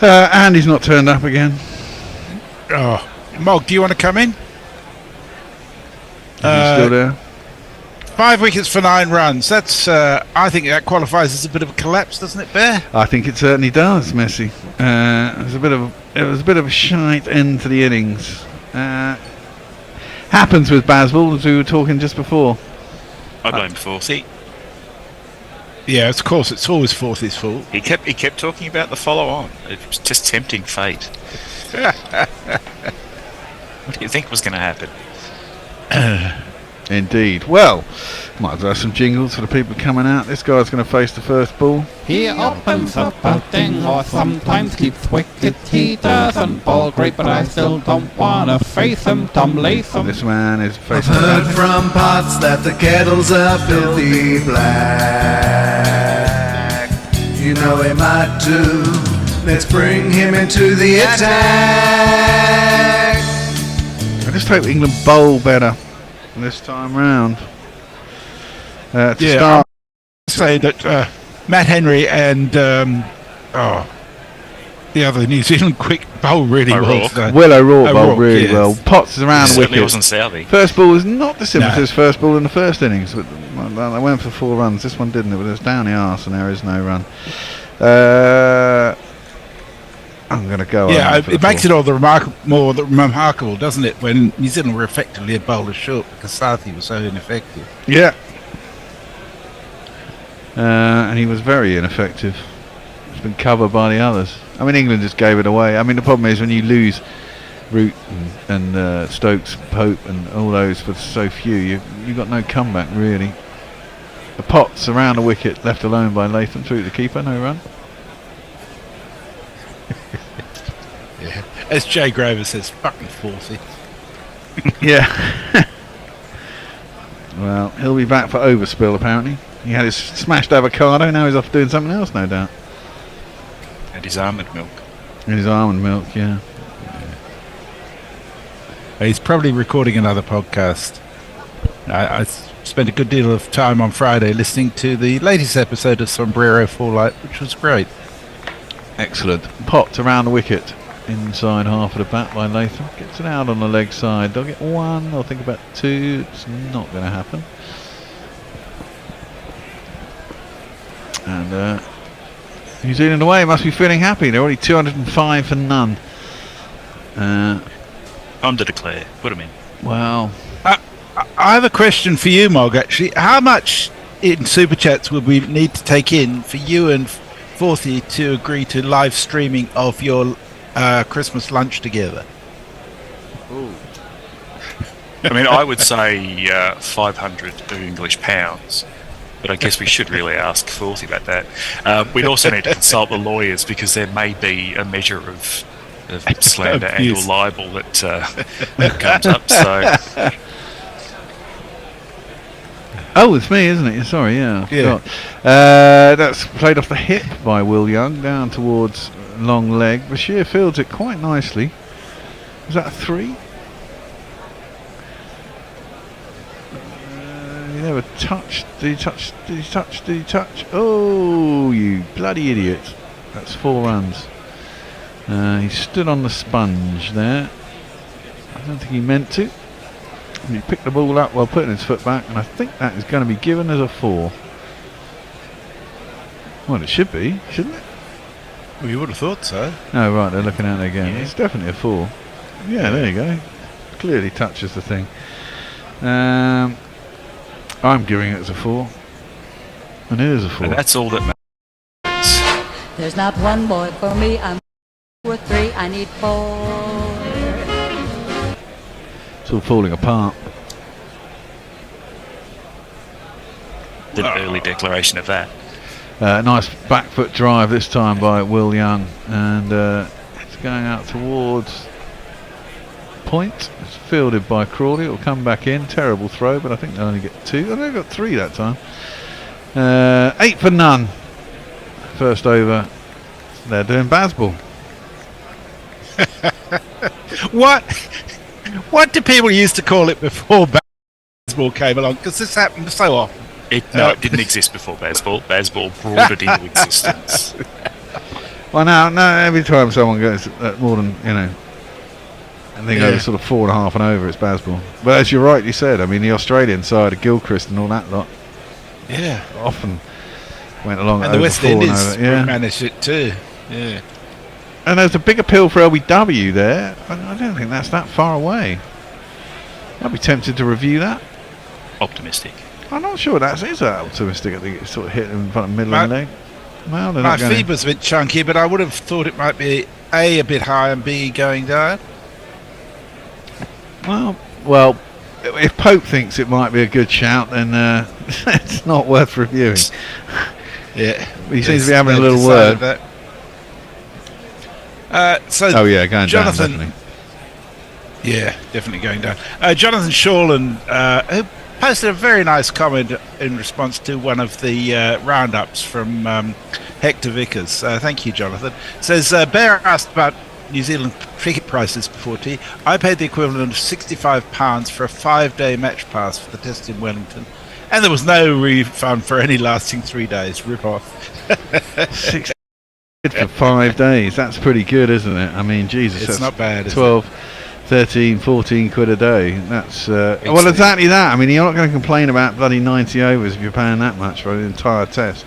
B: Andy's not turned up again.
C: Oh, Mog, do you want to come in?
B: Is he still there?
C: 5 wickets for 9 runs. That's I think that qualifies as a bit of a collapse, doesn't it, Bear?
B: I think it certainly does, Messi. It was a bit of a shite end to the innings. Happens with Bazball, as we were talking just before.
Q: I blame Forthy.
C: Yeah, of course, it's always Forthy's fault.
Q: He kept talking about the follow-on. It was just tempting fate. What do you think was going to happen?
B: Indeed. Well, might as well have some jingles for the people coming out. This guy's going to face the first ball.
H: He opens up a thing or sometimes keeps wickets. He doesn't bowl great, but I still don't want to face him. Tom Latham.
B: This man is facing.
D: I've heard from pots that the kettles are filthy black. You know he might too. Let's bring him into the attack.
B: I just hope England bowl better this time round. To start,
C: I'll say that Matt Henry and the other New Zealand quick bowl really well today.
B: Will O'Rourke bowled really well. Potts is around the wicket.
Q: Wasn't Southey.
B: First ball was not dissimilar to his first ball in the first innings. But they went for 4 runs. This one didn't. It was down the arse, and there is no run. I'm going to go.
C: Yeah, it makes it all the more remarkable, doesn't it, when New Zealand were effectively a bowler short because Southey was so ineffective.
B: Yeah. And he was very ineffective. It's been covered by the others. I mean, England just gave it away. I mean, the problem is when you lose Root and Stokes, Pope, and all those for so few, you've got no comeback really. The Potts around the wicket, left alone by Latham, through to the keeper, no run.
C: Yeah. As Jay Grover says, fucking Forthy.
B: Yeah. Well, he'll be back for overspill apparently. He had his smashed avocado, now he's off doing something else, no doubt.
Q: And his almond milk.
B: And his almond milk, yeah.
C: He's probably recording another podcast. I spent a good deal of time on Friday listening to the latest episode of Sombrero Fallout, which was great.
B: Excellent. Popped around the wicket. Inside half of the bat by Latham. Gets it out on the leg side. They'll get 1. They'll think about 2. It's not going to happen. And New Zealand away must be feeling happy. They're already 205 for none.
Q: Time to declare. Put him in.
B: Well,
C: I have a question for you, Mog, actually. How much in Super Chats would we need to take in for you and Forthy to agree to live streaming of your Christmas lunch together?
Q: Ooh. I mean, I would say 500 English pounds, but I guess we should really ask Forthy about that. We'd also need to consult the lawyers because there may be a measure of slander and or libel that comes up. So.
B: Oh, it's me, isn't it? Sorry, yeah. That's played off the hip by Will Young down towards long leg. Bashir fields it quite nicely. Was that a 3? He never touched. Did he touch? Did he touch? Did he touch? Oh, you bloody idiot. That's 4 runs. He stood on the sponge there. I don't think he meant to. He picked the ball up while putting his foot back, and I think that is going to be given as a 4. Well, it should be, shouldn't it?
C: Well, you would have thought so.
B: Oh, right, they're looking at it again. It's definitely a 4. Yeah, there you go. Clearly touches the thing. I'm giving it as a 4. And it is a 4.
Q: And that's all that matters.
K: There's not one boy for me, I'm 2 or 3, I need 4.
B: It's all falling apart.
Q: The early declaration of that.
B: Nice back foot drive this time by Will Young, and it's going out towards point. It's fielded by Crawley. It'll come back in. Terrible throw, but I think they'll only get 2. I think they got 3 that time. 8 for none. First over. They're doing baseball.
C: What do people used to call it before baseball came along? Because this happened so often.
Q: It didn't exist before baseball. Baseball brought it into existence.
B: Well, now every time someone goes more than, I think over sort of 4.5 and over, it's baseball. But as you rightly said, I mean, the Australian side of Gilchrist and all that lot, often went along
C: and
B: over
C: the West
B: 4 and
C: Indies
B: over. Yeah.
C: managed it too. Yeah.
B: And there's a big appeal for LBW there. I don't think that's that far away. I'd be tempted to review that.
Q: Optimistic.
B: I'm not sure that is that optimistic. I think it's sort of hit in front of the middle of the leg. Well,
C: my feed was a bit chunky, but I would have thought it might be a bit high and B going down.
B: Well, if Pope thinks it might be a good shout, then it's not worth reviewing.
C: Yeah,
B: he seems to be having a little word. Going
C: Jonathan,
B: down, definitely.
C: Yeah, definitely going down. Jonathan Shawland, who posted a very nice comment in response to one of the roundups from Hector Vickers. Thank you, Jonathan. Says, Bear asked about New Zealand cricket prices before tea. I paid the equivalent of £65 for a 5-day match pass for the test in Wellington, and there was no refund for any lasting 3 days. Rip off.
B: 6 for 5 days. That's pretty good, isn't it? I mean, Jesus,
C: it's not bad.
B: 12, 13, 14 quid a day. That's well, exactly that. I mean, you're not going to complain about bloody 90 overs if you're paying that much for an entire test.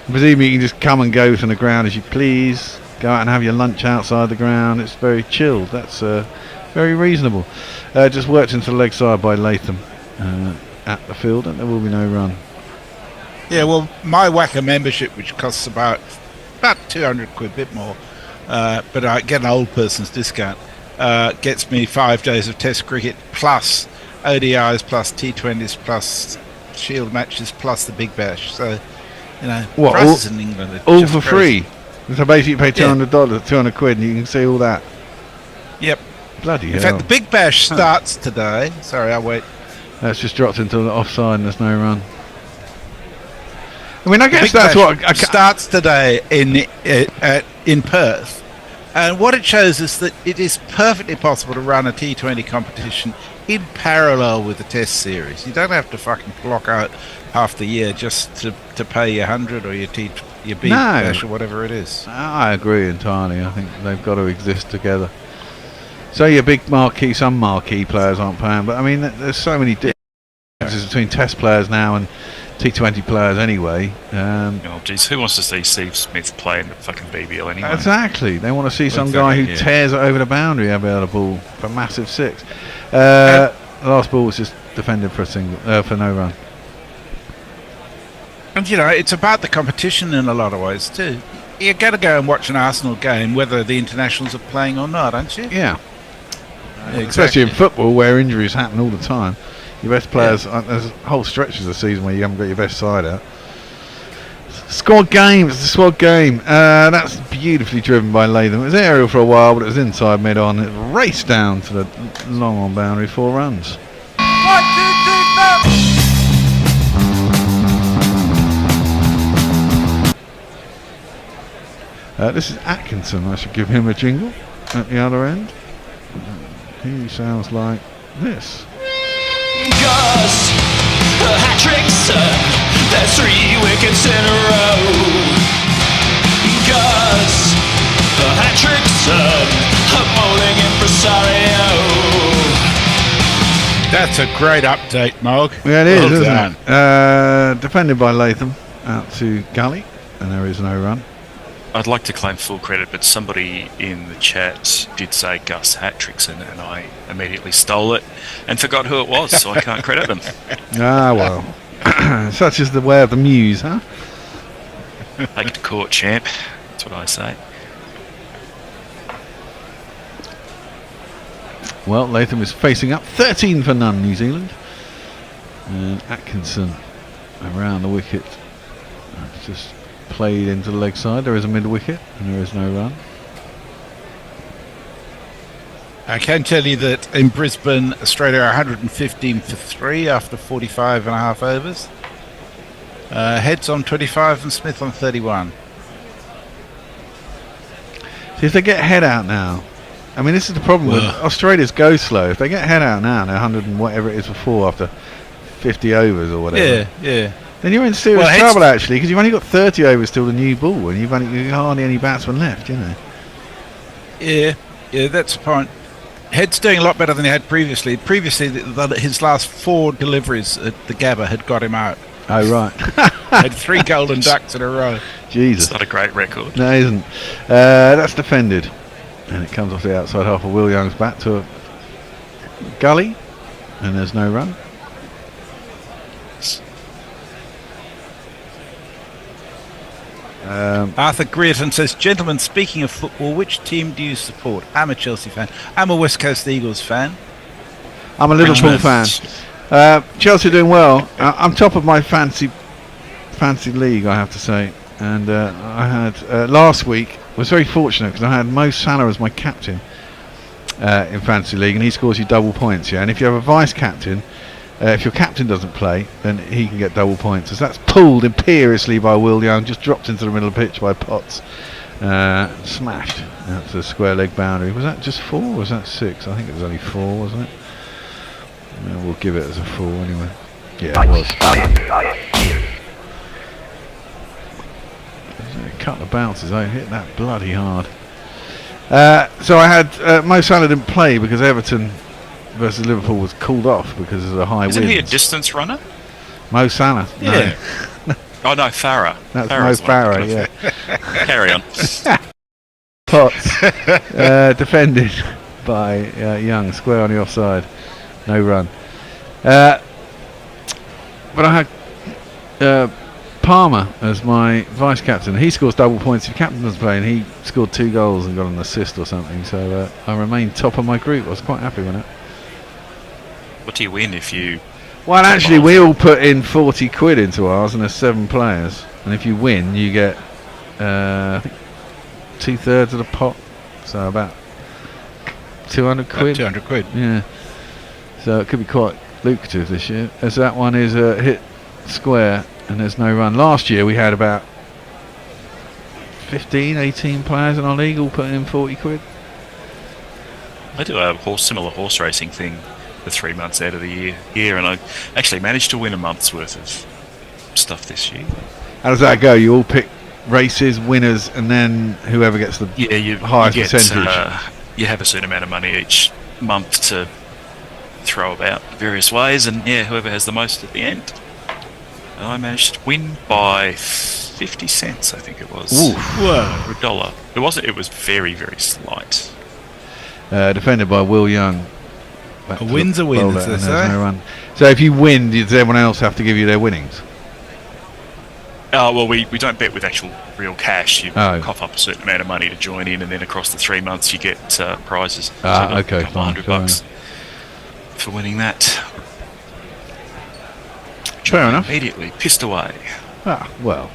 B: Presumably, you can just come and go from the ground as you please. Go out and have your lunch outside the ground. It's very chilled. That's very reasonable. Just worked into the leg side by Latham at the field, and there will be no run.
C: Yeah, well, my Wacker membership, which costs about 200 quid, a bit more, but I get an old person's discount, gets me 5 days of Test cricket plus ODIs plus T20s plus Shield matches plus the Big Bash. So, prices in England are
B: all
C: just
B: for
C: crazy.
B: free. So basically, you pay $200, 200 quid, and you can see all that.
C: Yep.
B: Bloody hell.
C: In fact, the Big Bash starts today. Sorry, I'll wait.
B: That's just dropped into the offside, and there's no run. I mean, I guess
C: the Big
B: that's
C: Bash
B: what
C: starts today in Perth, and what it shows is that it is perfectly possible to run a T20 competition in parallel with the Test series. You don't have to fucking block out half the year just to pay your 100 or your Big Bash or whatever it is.
B: I agree entirely. I think they've got to exist together. So your big marquee, some marquee players aren't playing, but I mean, there's so many differences between Test players now and T20 players anyway.
Q: Oh, geez, who wants to see Steve Smith play in the fucking BBL anyway?
B: Exactly. They want to see some guy who tears it over the boundary about a ball for a massive 6. The last ball was just defended for a single, for no run.
C: And it's about the competition in a lot of ways too. You're going to go and watch an Arsenal game whether the internationals are playing or not, aren't you?
B: Yeah.
C: Exactly.
B: Especially in football where injuries happen all the time. Your best players, there's whole stretches of the season where you haven't got your best side out. Squad game, it's a squad game. That's beautifully driven by Latham. It was aerial for a while, but it was inside mid-on. It raced down to the long on boundary, 4 runs.
L: 1, 2, 3, 4.
B: This is Atkinson. I should give him a jingle at the other end. He sounds like this.
E: Gus, the hat-trick son, there's 3 wickets in a row. Gus, the hat-trick son, I'm bowling in Rosario.
C: That's a great update, Mog.
B: Yeah, it is, isn't it? Defended by Latham out to Gully, and there is no run.
Q: I'd like to claim full credit, but somebody in the chat did say Gus Hat-Trickson, and I immediately stole it and forgot who it was, so I can't credit them.
B: Ah, well. Such is the way of the muse, huh?
Q: Take it to court, champ. That's what I say.
B: Well, Latham is facing up. 13 for none, New Zealand. And Atkinson around the wicket. It's just played into the leg side. There is a mid wicket and there is no run.
C: I can tell you that in Brisbane, Australia are 115 for 3 after 45 and a half overs. Heads on 25 and Smith on 31.
B: See, if they get head out now, I mean, this is the problem with Australia's go slow. If they get head out now, they're 100 and whatever it is before after 50 overs or whatever.
C: Yeah.
B: Then you're in serious trouble actually, because you've only got 30 overs till the new ball, and you've hardly any batsmen left, you know.
C: Yeah, that's the point. Head's doing a lot better than he had previously. Previously, his last 4 deliveries at the Gabba had got him out.
B: Oh, right.
C: Had 3 golden ducks in a row.
B: Jesus.
Q: It's not a great record.
B: No, it isn't. That's defended. And it comes off the outside half of Will Young's bat to a gully. And there's no run.
C: Arthur Greerton says, gentlemen, speaking of football, which team do you support? I'm a Chelsea fan. I'm a West Coast Eagles fan.
B: I'm a Liverpool fan. Chelsea are doing well. I'm top of my fancy league, I have to say. And I had last week was very fortunate because I had Mo Salah as my captain in fantasy league, and he scores you double points. Yeah, and if you have a vice captain, if your captain doesn't play, then he can get double points. So that's pulled imperiously by Will Young, just dropped into the middle of the pitch by Potts, smashed out to the square leg boundary. Was that just 4 or was that 6? I think it was only 4, wasn't it? We'll give it as a 4 anyway. Yeah, it was. A couple of bounces, I hit that bloody hard. So I had Mo Salah didn't play because Everton versus Liverpool was called off because of the high winds.
Q: Isn't he a distance runner?
B: Mo Salah.
Q: Yeah. Oh no, Farah.
B: That's Mo Farah, yeah.
Q: Carry on.
B: Potts defended by Young, square on the offside. No run. But I had Palmer as my vice captain. He scores double points if captain doesn't play, and he scored 2 goals and got an assist or something. So I remained top of my group. I was quite happy with it.
Q: What do you win if you...
B: Well, actually, we all put in 40 quid into ours, and there's 7 players. And if you win, you get, I think, 2/3 of the pot. So about 200 quid.
C: 200 quid.
B: Yeah. So it could be quite lucrative this year, as that one is hit square and there's no run. Last year we had about 15, 18 players in our league all putting in 40 quid.
Q: I do a similar horse racing thing the 3 months out of the year, and I actually managed to win a month's worth of stuff this year.
B: How does that go? You all pick races, winners, and then whoever gets the highest percentage.
Q: You have a certain amount of money each month to throw about various ways, and whoever has the most at the end. And I managed to win by 50 cents, I think it was.
B: Ooh.
Q: Whoa. Or $1. It was very, very slight.
B: Defended by Will Young.
C: A win's a win, as they say.
B: No run. So if you win, does everyone else have to give you their winnings?
Q: Well, we don't bet with actual real cash. You cough up a certain amount of money to join in, and then across the 3 months you get prizes.
B: Okay,
Q: fine. $100 for winning that.
B: Fair enough.
Q: Immediately pissed away.
B: Ah, well.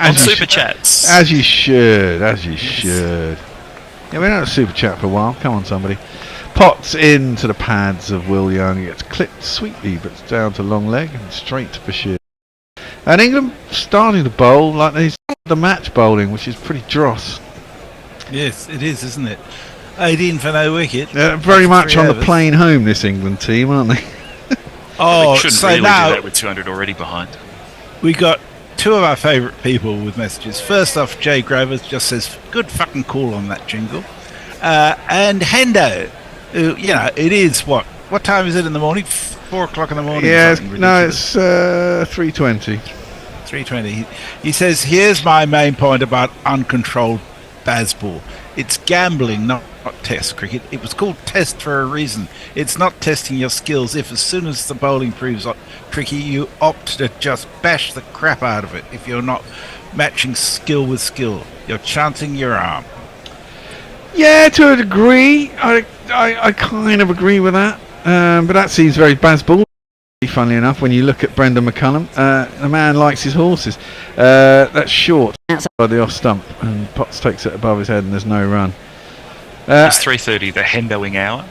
Q: On Super Chats.
B: As you should. Yeah, we don't have Super Chat for a while. Come on, somebody. Potts into the pads of Will Young. He gets clipped sweetly, but it's down to long leg and straight to Bashir. And England starting to bowl like they started the match bowling, which is pretty dross.
C: Yes, it is, isn't it? 18 for no wicket.
B: Very much on the plane home, this England team, aren't they?
Q: They shouldn't really do that with 200 already behind.
C: We got 2 of our favourite people with messages. First off, Jay Grover just says, good fucking call on that jingle. And Hendo, who, it is what time is it in the morning? 4 o'clock in the morning?
B: Yeah, no, it's 3:20.
C: 3:20. He says, here's my main point about uncontrolled baseball. It's gambling, not test cricket. It was called test for a reason. It's not testing your skills if as soon as the bowling proves tricky, you opt to just bash the crap out of it. If you're not matching skill with skill, you're chancing your arm.
B: Yeah, to a degree. I kind of agree with that. But that seems very Bazball. Funnily enough, when you look at Brendan McCullum, the man likes his horses. That's short by the off stump, and Potts takes it above his head, and there's no run.
Q: It's 3:30, the Hendoing hour.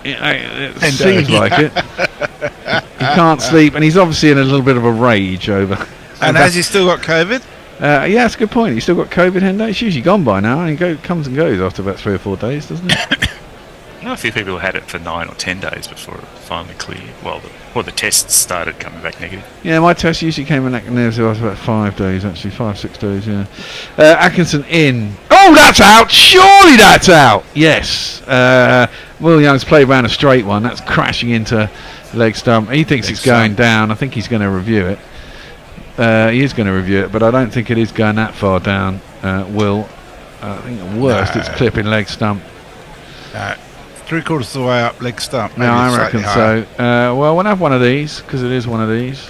B: It seems like it. He can't sleep, and he's obviously in a little bit of a rage over.
C: And has he still got COVID?
B: Yeah, that's a good point. He's still got COVID, Hendo. It's usually gone by now, and he comes and goes after about 3 or 4 days, doesn't it?
Q: I know a few people had it for 9 or 10 days before it finally cleared. Well, the tests started coming back negative.
B: Yeah, my test usually came in negative after about 5 days, actually, 5-6 days. Yeah. Atkinson in. Oh, that's out! Surely that's out. Yes. Will Young's played around a straight one. That's crashing into leg stump. He thinks it's going down. I think he's going to review it. He is going to review it, but I don't think it is going that far down. Will. I think at worst it's clipping leg stump.
C: 3/4 of the way up leg stump.
B: No, I reckon so. Well, we'll have one of these, because it is one of these.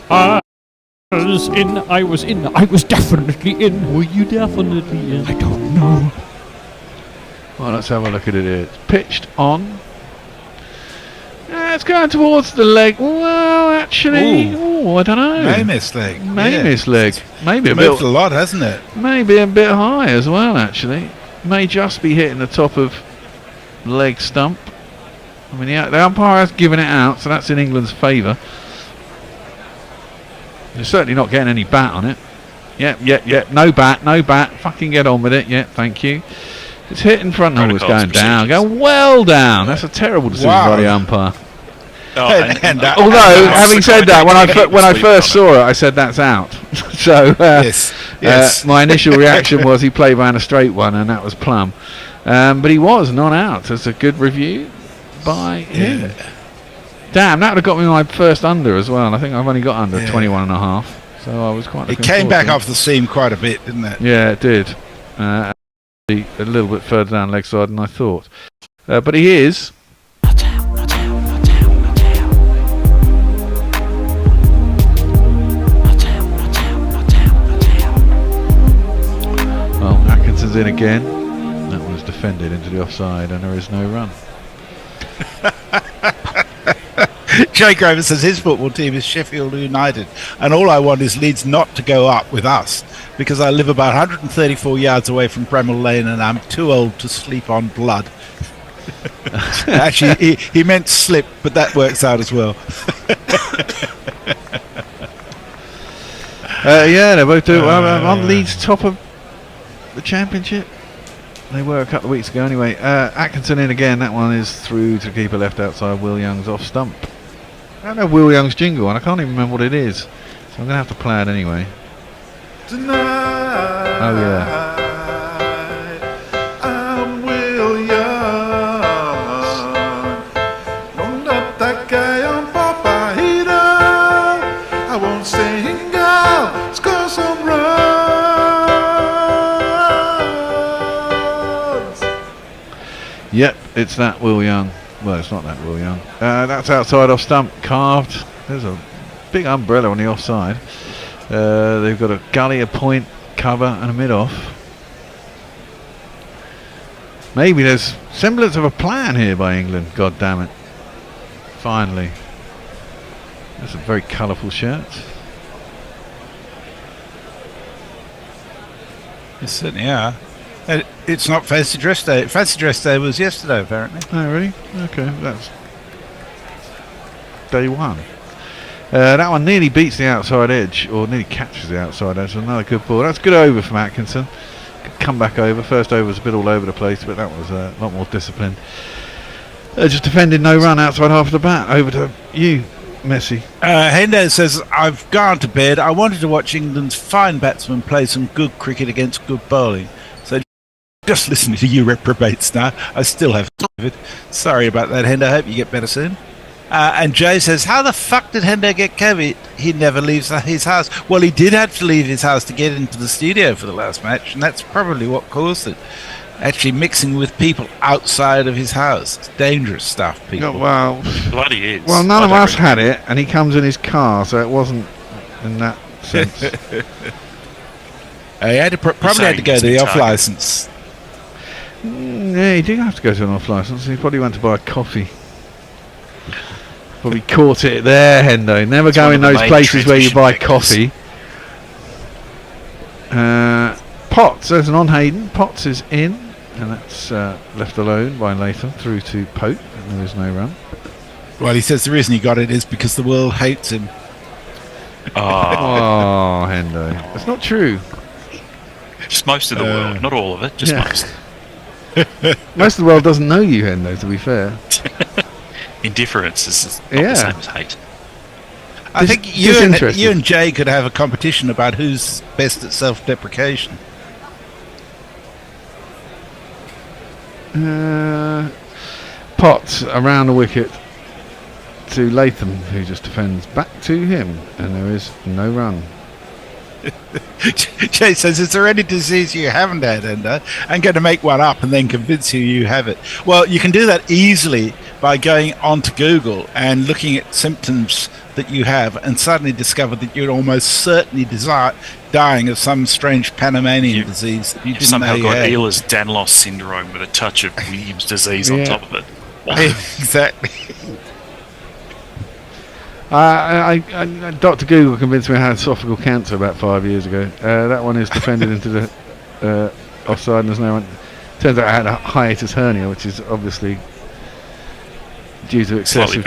H: I was in, I was definitely in. Were you definitely in? I don't know.
B: Well, let's have a look at it here. It's pitched on. It's going towards the leg. Well, actually, I don't know.
C: May miss leg.
B: May miss leg. Maybe
C: moved a lot, hasn't it?
B: Maybe a bit high as well, actually. May just be hitting the top of leg stump. I mean, the umpire has given it out, so that's in England's favour. They're certainly not getting any bat on it. Yep. No bat. Fucking get on with it. Yep, thank you. It's hit in front. Oh, it's going down. Going well down. That's a terrible decision by the umpire. Although, having said that, when I first saw it, I said that's out. So
C: yes.
B: My initial reaction was he played around a straight one, and that was plumb. But he was not out. That's a good review by him. Damn, that would have got me my first under as well. I think I've only got under 21.5, so I was quite.
C: It came back off the seam quite a bit, didn't it?
B: Yeah, it did. A little bit further down leg side than I thought. But he is. Well, Atkinson's in again. That one's defended into the offside, and there is no run.
C: Jay Grover says his football team is Sheffield United, and all I want is Leeds not to go up with us, because I live about 134 yards away from Bramall Lane and I'm too old to sleep on blood. Actually, he meant slip, but that works out as well.
B: Yeah, they both do. On Leeds top of the championship. They were a couple of weeks ago anyway. Atkinson in again. That one is through to keeper left outside. Will Young's off stump. I don't know Will Young's jingle, and I can't even remember what it is. So I'm going to have to play it anyway.
I: Tonight,
B: oh yeah.
I: I'm Will Young. No, not that guy on Papahito. I won't sing out, score some runs.
B: Yep, it's that Will Young. Well, it's not that Will Young. That's outside off stump, carved. There's a big umbrella on the offside. They've got a gully, a point, cover, and a mid-off. Maybe there's semblance of a plan here by England. God damn it! Finally, there's some very colourful shirts.
C: Yes, certainly are. It's not Fancy Dress Day. Fancy Dress Day was yesterday, apparently.
B: Oh, really? Okay, that's day one. That one nearly beats the outside edge, or nearly catches the outside edge. Another good ball. That's good over from Atkinson. Good comeback over. First over was a bit all over the place, but that was a lot more disciplined. Just defending no run outside half of the bat. Over to you, Messi.
C: Hendo says, I've gone to bed. I wanted to watch England's fine batsmen play some good cricket against good bowling. So just listening to you reprobates now. I still have COVID. Sorry about that, Hendo. I hope you get better soon. And Jay says, how the fuck did Hendo get COVID? He never leaves his house. Well, he did have to leave his house to get into the studio for the last match, and that's probably what caused it. Actually mixing with people outside of his house. It's dangerous stuff, people.
B: Well,
Q: bloody is.
B: Well, none of us had it, and he comes in his car, so it wasn't in that sense.
C: He had to probably had to go to the off-licence.
B: Yeah, he did have to go to an off-licence. He probably went to buy a coffee. Probably caught it there, Hendo. Never go in those places where you buy coffee. Potts, there's an on Hayden. Potts is in, and that's left alone by Latham through to Pope, and there is no run.
C: Well, he says the reason he got it is because the world hates him.
B: Oh, Hendo. That's not true.
Q: Just most of the world, not all of it, just most.
B: Most of the world doesn't know you, Hendo, to be fair.
Q: Indifference is not the same as hate.
C: I think you and Jay could have a competition about who's best at self-deprecation.
B: Potts around the wicket to Latham, who just defends back to him, and there is no run.
C: Jay says, is there any disease you haven't had, Endo? I'm going to make one up and then convince you have it. Well, you can do that easily by going onto Google and looking at symptoms that you have, and suddenly discover that you're almost certainly dying of some strange Panamanian disease that you didn't
Q: somehow
C: know you
Q: got
C: had.
Q: Ehlers-Danlos syndrome with a touch of Williams disease on top of it.
C: Exactly.
B: Dr. Google convinced me I had esophageal cancer about 5 years ago. That one is defended into the offside, and there's no one. Turns out I had a hiatus hernia, which is obviously due to excessive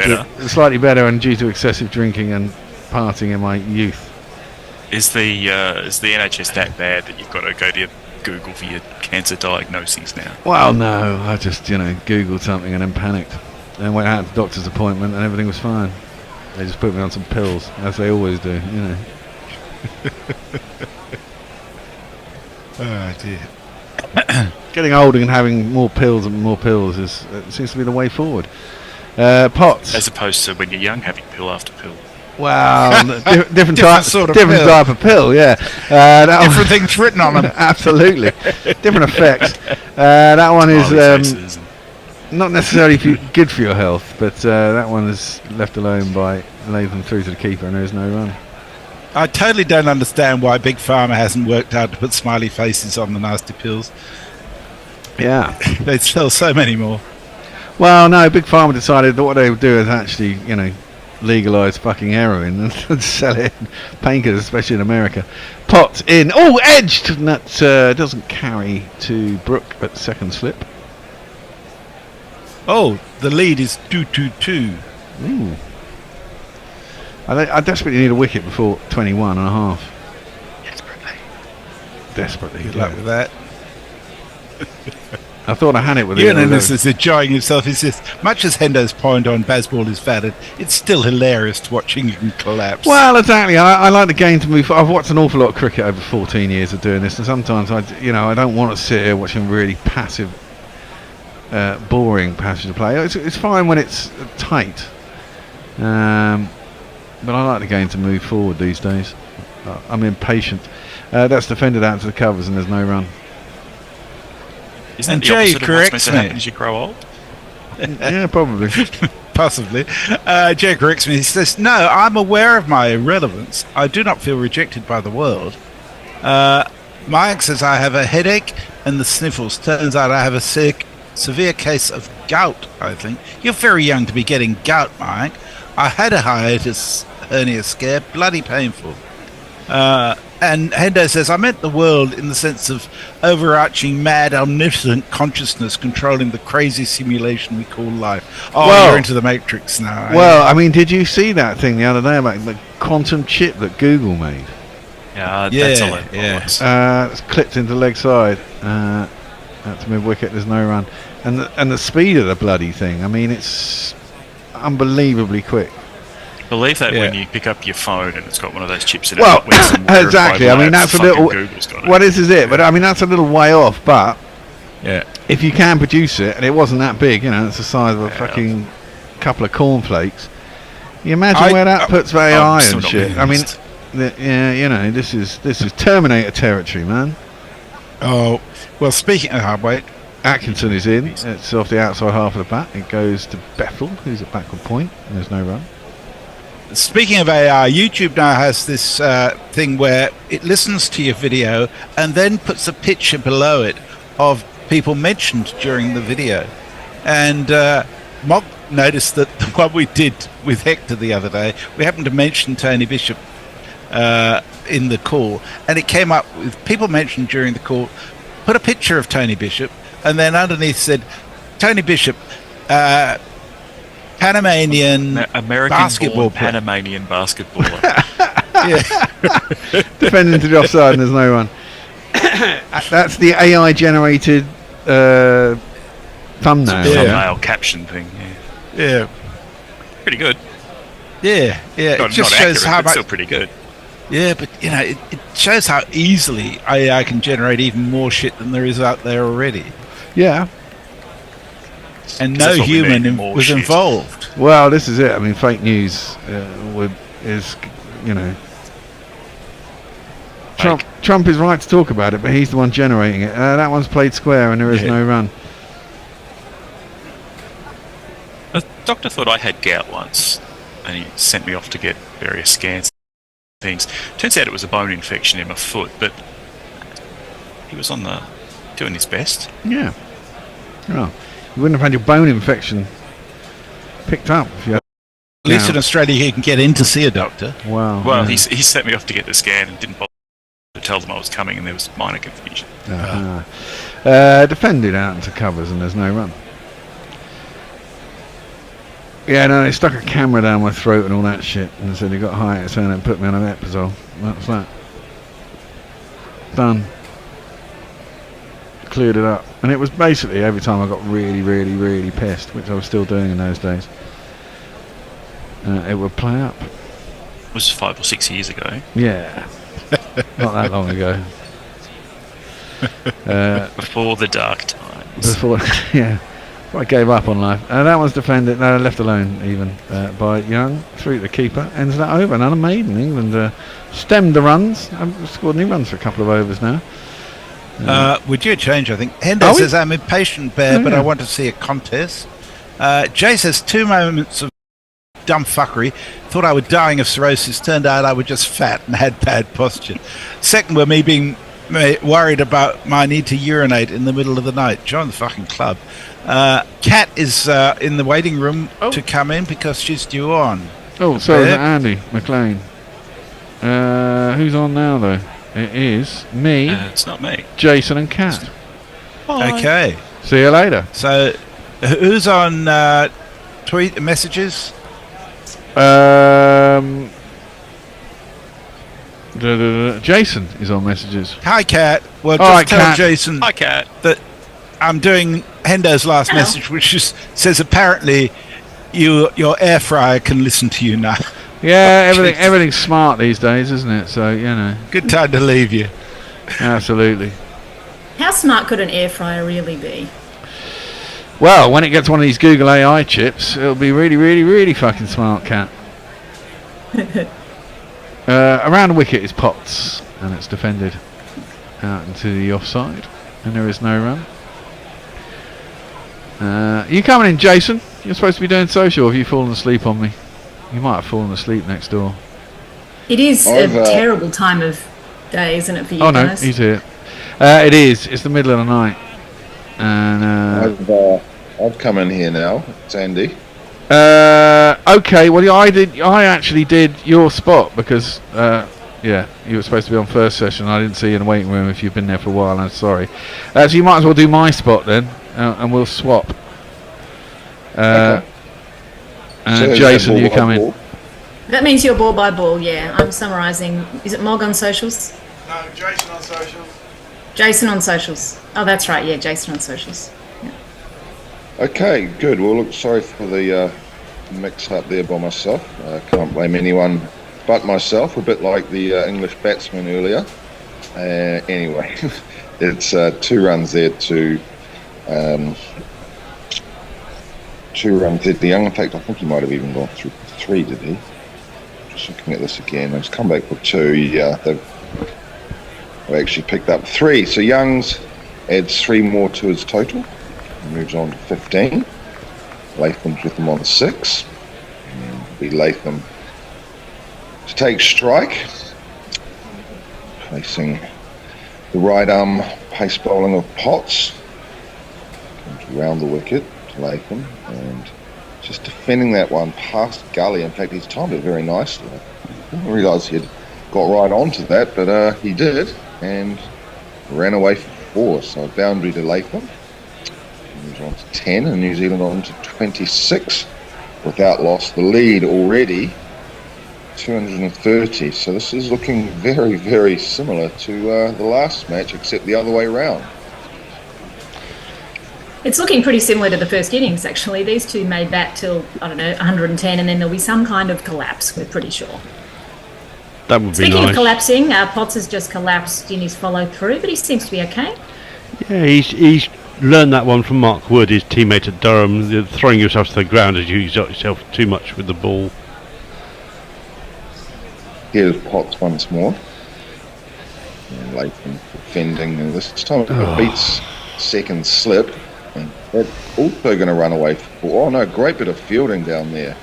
B: slightly better, and due to excessive drinking and partying in my youth.
Q: Is the NHS that bad that you've got to go to Google for your cancer diagnoses now?
B: Well, no, I just Googled something and then panicked, and went out to the doctor's appointment, and everything was fine. They just put me on some pills, as they always do,
C: Oh dear.
B: Getting older and having more pills seems to be the way forward. Potts.
Q: As opposed to when you're young, having pill after pill.
B: Wow, different type of pill, yeah.
C: Different things written on them.
B: Absolutely, different effects. That one is not necessarily good for your health, but that one is left alone by Latham through to the keeper, and there is no run.
C: I totally don't understand why Big Pharma hasn't worked out to put smiley faces on the nasty pills.
B: Yeah,
C: they'd sell so many more.
B: Well, no, Big Pharma decided that what they would do is actually, legalise fucking heroin and sell it in painkillers, especially in America. Potts in. Oh, edged! And that doesn't carry to Brook at second slip.
C: Oh, the lead is 2-2-2.
B: Ooh. I desperately need a wicket before 21 and a half. Desperately.
C: Good luck with that.
B: I thought I had it with
C: This is enjoying himself. It's just, much as Hendo's point on Bazball is valid, it's still hilarious to watching him collapse.
B: Well, exactly. I like the game to move. I've watched an awful lot of cricket over 14 years of doing this, and sometimes I don't want to sit here watching really passive, boring passage of play. It's fine when it's tight, but I like the game to move forward these days. I'm impatient. That's defended out to the covers, and there's no run.
Q: Isn't that the opposite of what's meant to happen as you grow old?
B: Yeah, probably.
C: Possibly. Jay corrects me. He says, no, I'm aware of my irrelevance. I do not feel rejected by the world. Mike says, I have a headache and the sniffles. Turns out I have a severe case of gout, I think. You're very young to be getting gout, Mike. I had a hiatus hernia scare. Bloody painful. And Hendo says, I meant the world in the sense of overarching, mad, omnipotent consciousness controlling the crazy simulation we call life. Oh, you're into the Matrix now.
B: Well, I mean, did you see that thing the other day about the quantum chip that Google made?
Q: That's a lot.
B: It's clipped into leg side. That's mid wicket. There's no run, and the speed of the bloody thing. I mean, it's unbelievably quick.
Q: Believe that when you pick up your phone and it's got one of those chips in it.
B: Well, exactly. I mean, that's a little. Well, this is it. But I mean, that's a little way off. But if you can produce it, and it wasn't that big, it's the size of a fucking couple of cornflakes. You imagine where that puts AI and shit. I mean, yeah, you know, this is Terminator territory, man.
C: Oh, well, speaking of wait,
B: Atkinson is in. It's off the outside half of the bat. It goes to Bethel, who's at backward point, and there's no run.
C: Speaking of AI, YouTube now has this thing where it listens to your video and then puts a picture below it of people mentioned during the video. And Mog noticed that the one we did with Hector the other day, we happened to mention Tony Bishop in the call, and it came up with people mentioned during the call, put a picture of Tony Bishop, and then underneath said, Tony Bishop, Panamanian basketball player.
Q: Panamanian basketballer.
B: Defending to the offside and there's no run. That's the AI generated thumbnail.
Q: Thumbnail caption thing.
C: Yeah.
Q: Pretty good.
C: Yeah.
Q: Not,
C: it just
Q: not
C: shows
Q: accurate,
C: how
Q: but
C: much.
Q: still pretty good.
C: Yeah, but you know, it shows how easily AI can generate even more shit than there is out there already.
B: Yeah.
C: And no human was involved.
B: Well, this is it. I mean, fake news is, you know, Trump is right to talk about it, but he's the one generating it. That one's played square, and there is no run.
Q: The doctor thought I had gout once, and he sent me off to get various scans things. Turns out it was a bone infection in my foot, but he was doing his best.
B: Yeah. Oh, you wouldn't have had your bone infection picked up if you had.
C: At least in Australia, you can get in to see a doctor.
B: Wow.
Q: Well, he sent me off to get the scan and didn't bother to tell them I was coming, and there was minor confusion.
B: Defended out into covers, and there's no run. Yeah, no, they stuck a camera down my throat and all that shit, and said he got hiatus and put me on an Epizole. That's that. Done. Cleared it up, and it was basically every time I got really, really, really pissed, which I was still doing in those days. It would play up.
Q: It was 5 or 6 years ago.
B: Yeah, not that long ago.
Q: Before the dark times.
B: Before, yeah. I gave up on life. That one's defended, left alone even by Young through the keeper. Ends that over. Another maiden. England stemmed the runs. Haven't scored any runs for a couple of overs now.
C: We're due a change, I think. Hendo says, I'm impatient, Bear, but I want to see a contest. Jay says, 2 moments of dumb fuckery. Thought I was dying of cirrhosis. Turned out I was just fat and had bad posture. Second were me being worried about my need to urinate in the middle of the night. Join the fucking club. Kat is in the waiting room to come in because she's due on.
B: Oh, sorry, is that Andy McLean? Who's on now, though? It is me.
Q: It's not me.
B: Jason and Kat.
C: Okay.
B: See you later.
C: So, who's on tweet messages?
B: Jason is on messages.
C: Hi, Kat. Well, just tell Jason that I'm doing Hendo's last message, which says apparently your air fryer can listen to you now.
B: Yeah, everything's smart these days, isn't it? So, you know.
C: Good time to leave you.
B: Absolutely.
J: How smart could an air fryer really be?
B: Well, when it gets one of these Google AI chips, it'll be really, really, really fucking smart, Cat. Around the wicket is Potts, and it's defended out into the offside, and there is no run. You coming in, Jason? You're supposed to be doing social. Have you fallen asleep on me? You might have fallen asleep next door.
J: It is a terrible time of day, isn't it, for you guys?
B: Oh no, he's here. It is. It's the middle of the night, and
P: I've come in here now. It's Andy.
B: Okay. Well, I actually did your spot because you were supposed to be on first session. I didn't see you in the waiting room. If you've been there for a while, I'm sorry. So you might as well do my spot then, and we'll swap.
P: Okay.
B: So Jason, you come in.
J: That means you're ball by ball, yeah. I'm summarising. Is it Mog on socials?
B: No, Jason on socials.
J: Jason on socials. Oh, that's right, yeah, Jason on socials. Yeah.
P: Okay, good. Well, look, sorry for the mix-up there by myself. Can't blame anyone but myself, a bit like the English batsman earlier. Anyway, it's 2 runs there to 2 runs Eddie Young. In fact, I think he might have even gone through 3, did he? Just looking at this again. He's come back for 2. Yeah, they've actually picked up 3. So Young's adds 3 more to his total. He moves on to 15. Latham's with him on 6. And it'll be Latham to take strike. Facing the right arm pace bowling of Potts. Comes around the wicket to Latham and just defending that one past Gully. In fact, he's timed it very nicely. I didn't realise he'd got right onto that, but he did and ran away for 4. So boundary to Latham. Moves on to 10 and New Zealand on to 26 without loss. The lead already 230. So this is looking very, very similar to the last match, except the other way round.
J: It's looking pretty similar to the first innings, actually. These two may bat till, I don't know, 110, and then there'll be some kind of collapse, we're pretty sure.
A: That would be
J: Speaking
A: nice.
J: of collapsing, Potts has just collapsed in his follow-through, but he seems to be okay.
A: Yeah, he's learned that one from Mark Wood, his teammate at Durham. Throwing yourself to the ground as you exert yourself too much with the ball.
P: Here's Potts once more. And Latham defending, and this time it beats second slip. And that's also going to run away for 4. Oh no, great bit of fielding down there.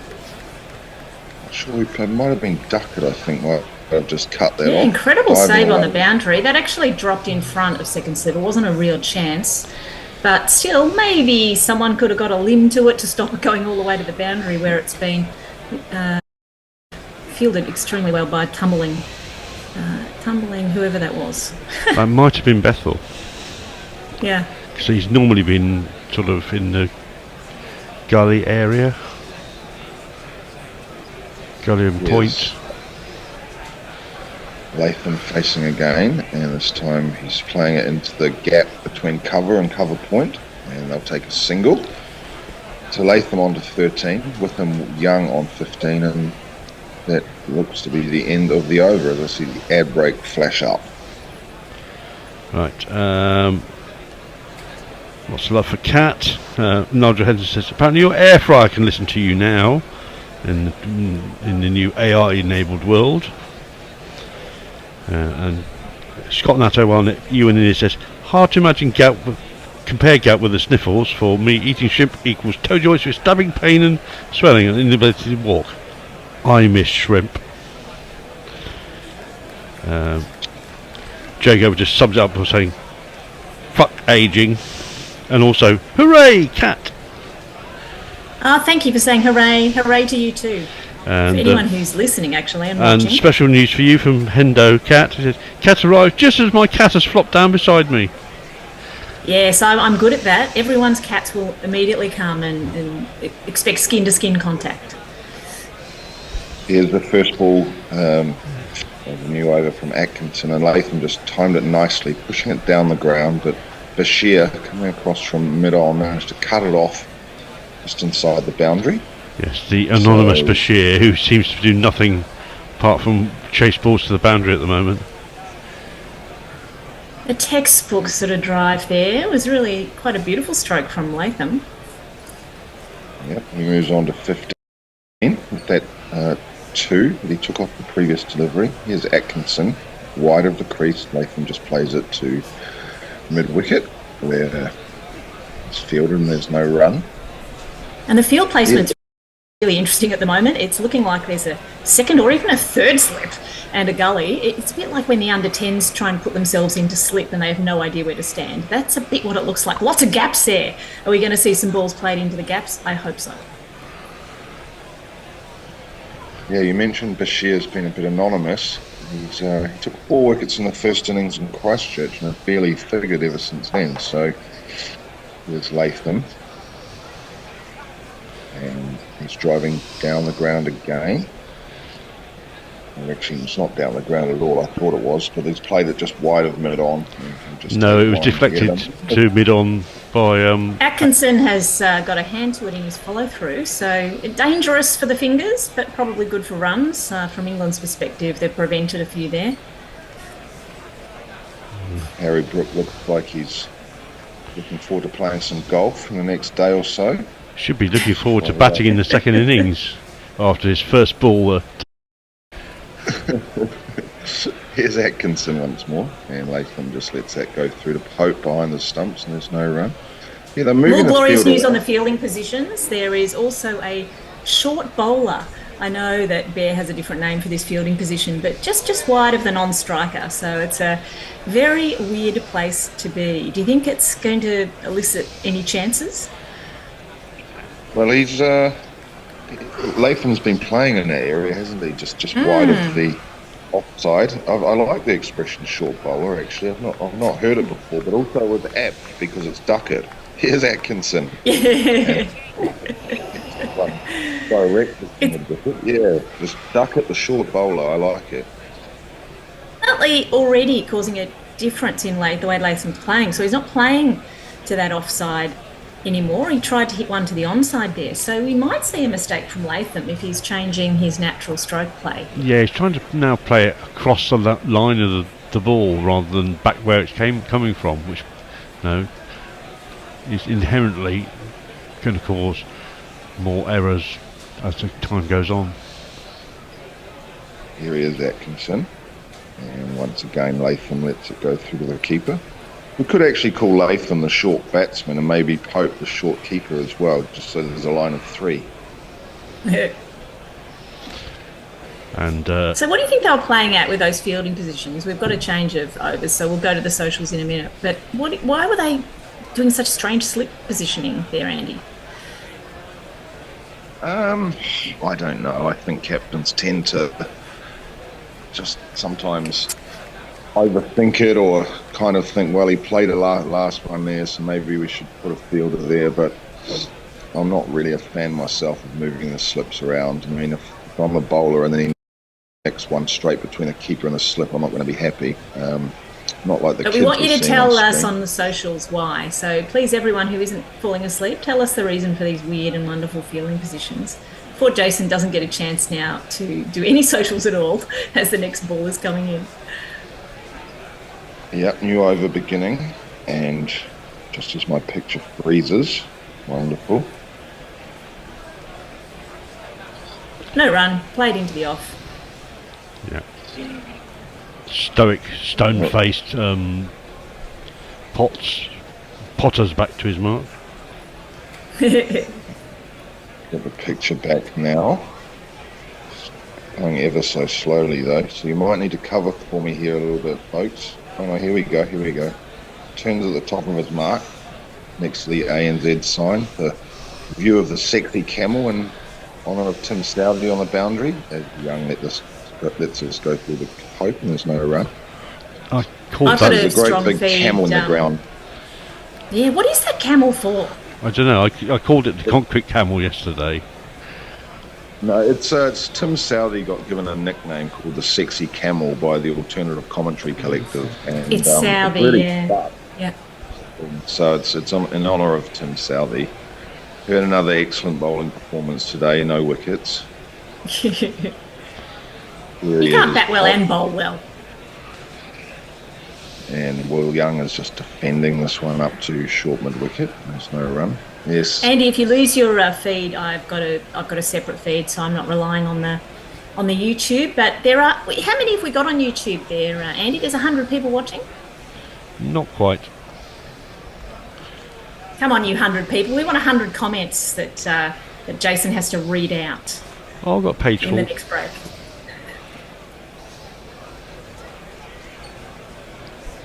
P: Not sure it might have been Duckett, I think, might have just cut that off.
J: Incredible
P: Diving
J: save on
P: away.
J: the boundary. That actually dropped in front of second slip. It wasn't a real chance. But still, maybe someone could have got a limb to it to stop it going all the way to the boundary where it's been fielded extremely well by tumbling whoever that was.
A: That might have been Bethel.
J: Yeah.
A: So he's normally been sort of in the Gully area. Gully and Point.
P: Latham facing again, and this time he's playing it into the gap between cover and cover point, and they'll take a single. So Latham on to 13, with him Young on 15, and that looks to be the end of the over as I see the ad break flash up.
A: Right. Lots of love for Cat. Nigel Henderson says, apparently your air fryer can listen to you now in the new AI-enabled world. And Scott Natto on it, Ewan in it says, hard to imagine compare gout with the sniffles. For me, eating shrimp equals toe joints with stabbing pain and swelling and inability to walk. I miss shrimp. Jago just sums it up by saying, fuck aging. And also, hooray, Cat!
J: Thank you for saying hooray. Hooray to you too.
A: And,
J: for anyone who's listening, actually, and
A: watching. And special news for you from Hendo Cat. He says, Cat arrived just as my cat has flopped down beside me.
J: Yes, I'm good at that. Everyone's cats will immediately come and expect skin-to-skin contact.
P: Here's the first ball of the new over from Atkinson, and Latham just timed it nicely, pushing it down the ground, but Bashir, coming across from mid-on, managed to cut it off just inside the boundary.
A: Yes, the anonymous Bashir, who seems to do nothing apart from chase balls to the boundary at the moment.
J: The textbook sort of drive there was really quite a beautiful stroke from Latham.
P: Yep, he moves on to 15 with that 2 that he took off the previous delivery. Here's Atkinson, wide of the crease. Latham just plays it to mid-wicket where it's fielded and there's no run.
J: And the field placement's really interesting at the moment. It's looking like there's a second or even a third slip and a gully. It's a bit like when the under-10s try and put themselves into slip and they have no idea where to stand. That's a bit what it looks like. Lots of gaps there. Are we going to see some balls played into the gaps? I hope so.
P: Yeah, you mentioned Bashir's been a bit anonymous. He took 4 wickets in the first innings in Christchurch and have barely figured ever since then. So there's Latham. And he's driving down the ground again. Well, actually, it's not down the ground at all. I thought it was, but he's played it just wide of mid-on.
A: No, it was deflected to mid-on by...
J: Atkinson has got a hand to it in his follow-through, so dangerous for the fingers, but probably good for runs. From England's perspective, they've prevented a few there.
P: Harry Brook looks like he's looking forward to playing some golf in the next day or so.
A: Should be looking forward to batting in the second innings after his first ball.
P: Here's Atkinson once more, and Latham just lets that go through to Pope behind the stumps, and there's no run. Yeah, they're moving.
J: More glorious
P: the
J: news
P: field
J: on the fielding positions. There is also a short bowler. I know that Bear has a different name for this fielding position, but just wide of the non-striker. So it's a very weird place to be. Do you think it's going to elicit any chances?
P: Well, he's Latham's been playing in that area, hasn't he? Just wide of the offside. I like the expression short bowler. Actually, I've not heard it before, but also with apt because it's Duckett. Here's Atkinson. Direct. Yeah, just Duckett, the short bowler. I like it.
J: Definitely already causing a difference in the way Latham's playing. So he's not playing to that offside anymore. He tried to hit one to the onside there. So we might see a mistake from Latham if he's changing his natural stroke play.
A: Yeah, he's trying to now play it across the line of the ball rather than back where it's coming from, which is inherently going to cause more errors as the time goes on.
P: Here he is, Atkinson, and once again Latham lets it go through to the keeper. We could actually call Latham the short batsman and maybe Pope the short keeper as well, just so there's a line of three.
A: And
J: so what do you think they were playing at with those fielding positions? We've got a change of overs, so we'll go to the socials in a minute. But why were they doing such strange slip positioning there, Andy?
P: I don't know. I think captains tend to just sometimes overthink it, or kind of think, well, he played a last one there, so maybe we should put a fielder there. But I'm not really a fan myself of moving the slips around. I mean, if I'm a bowler and then he nicks one straight between a keeper and a slip, I'm not going to be happy. Not like the
J: but
P: kids
J: we want you to tell us
P: screen.
J: on the socials why. So please, everyone who isn't falling asleep, tell us the reason for these weird and wonderful fielding positions. Before Jason doesn't get a chance now to do any socials at all as the next ball is coming in.
P: Yep, new over beginning, and just as my picture freezes, wonderful.
J: No run, played into the off.
A: Yeah. Stoic, stone-faced Potter's back to his mark.
P: Get the picture back now. Going ever so slowly though, so you might need to cover for me here a little bit, folks. Oh no, here we go. Turns at the top of his mark, next to the ANZ sign. The view of the sexy camel in honour of Tim Stoudy on the boundary. As Young lets us go through the Pope, and there's no run.
A: I called
P: that a great big camel in the ground.
J: Yeah, what is that camel for?
A: I don't know. I called it the concrete camel yesterday.
P: No, it's Tim Southey got given a nickname called the Sexy Camel by the Alternative Commentary Collective, and
J: It's Southey,
P: really
J: yeah.
P: So it's in honour of Tim Southey. He had another excellent bowling performance today. No wickets.
J: You can't bat well and bowl well.
P: And Will Young is just defending this one up to short mid wicket. There's no run. Yes.
J: Andy, if you lose your feed, I've got a separate feed, so I'm not relying on the YouTube. But there are, how many have we got on YouTube there, Andy? There's 100 people watching.
A: Not quite.
J: Come on, you 100 people. We want 100 comments that Jason has to read out.
A: Oh, I've got a page
J: in
A: full.
J: the next break.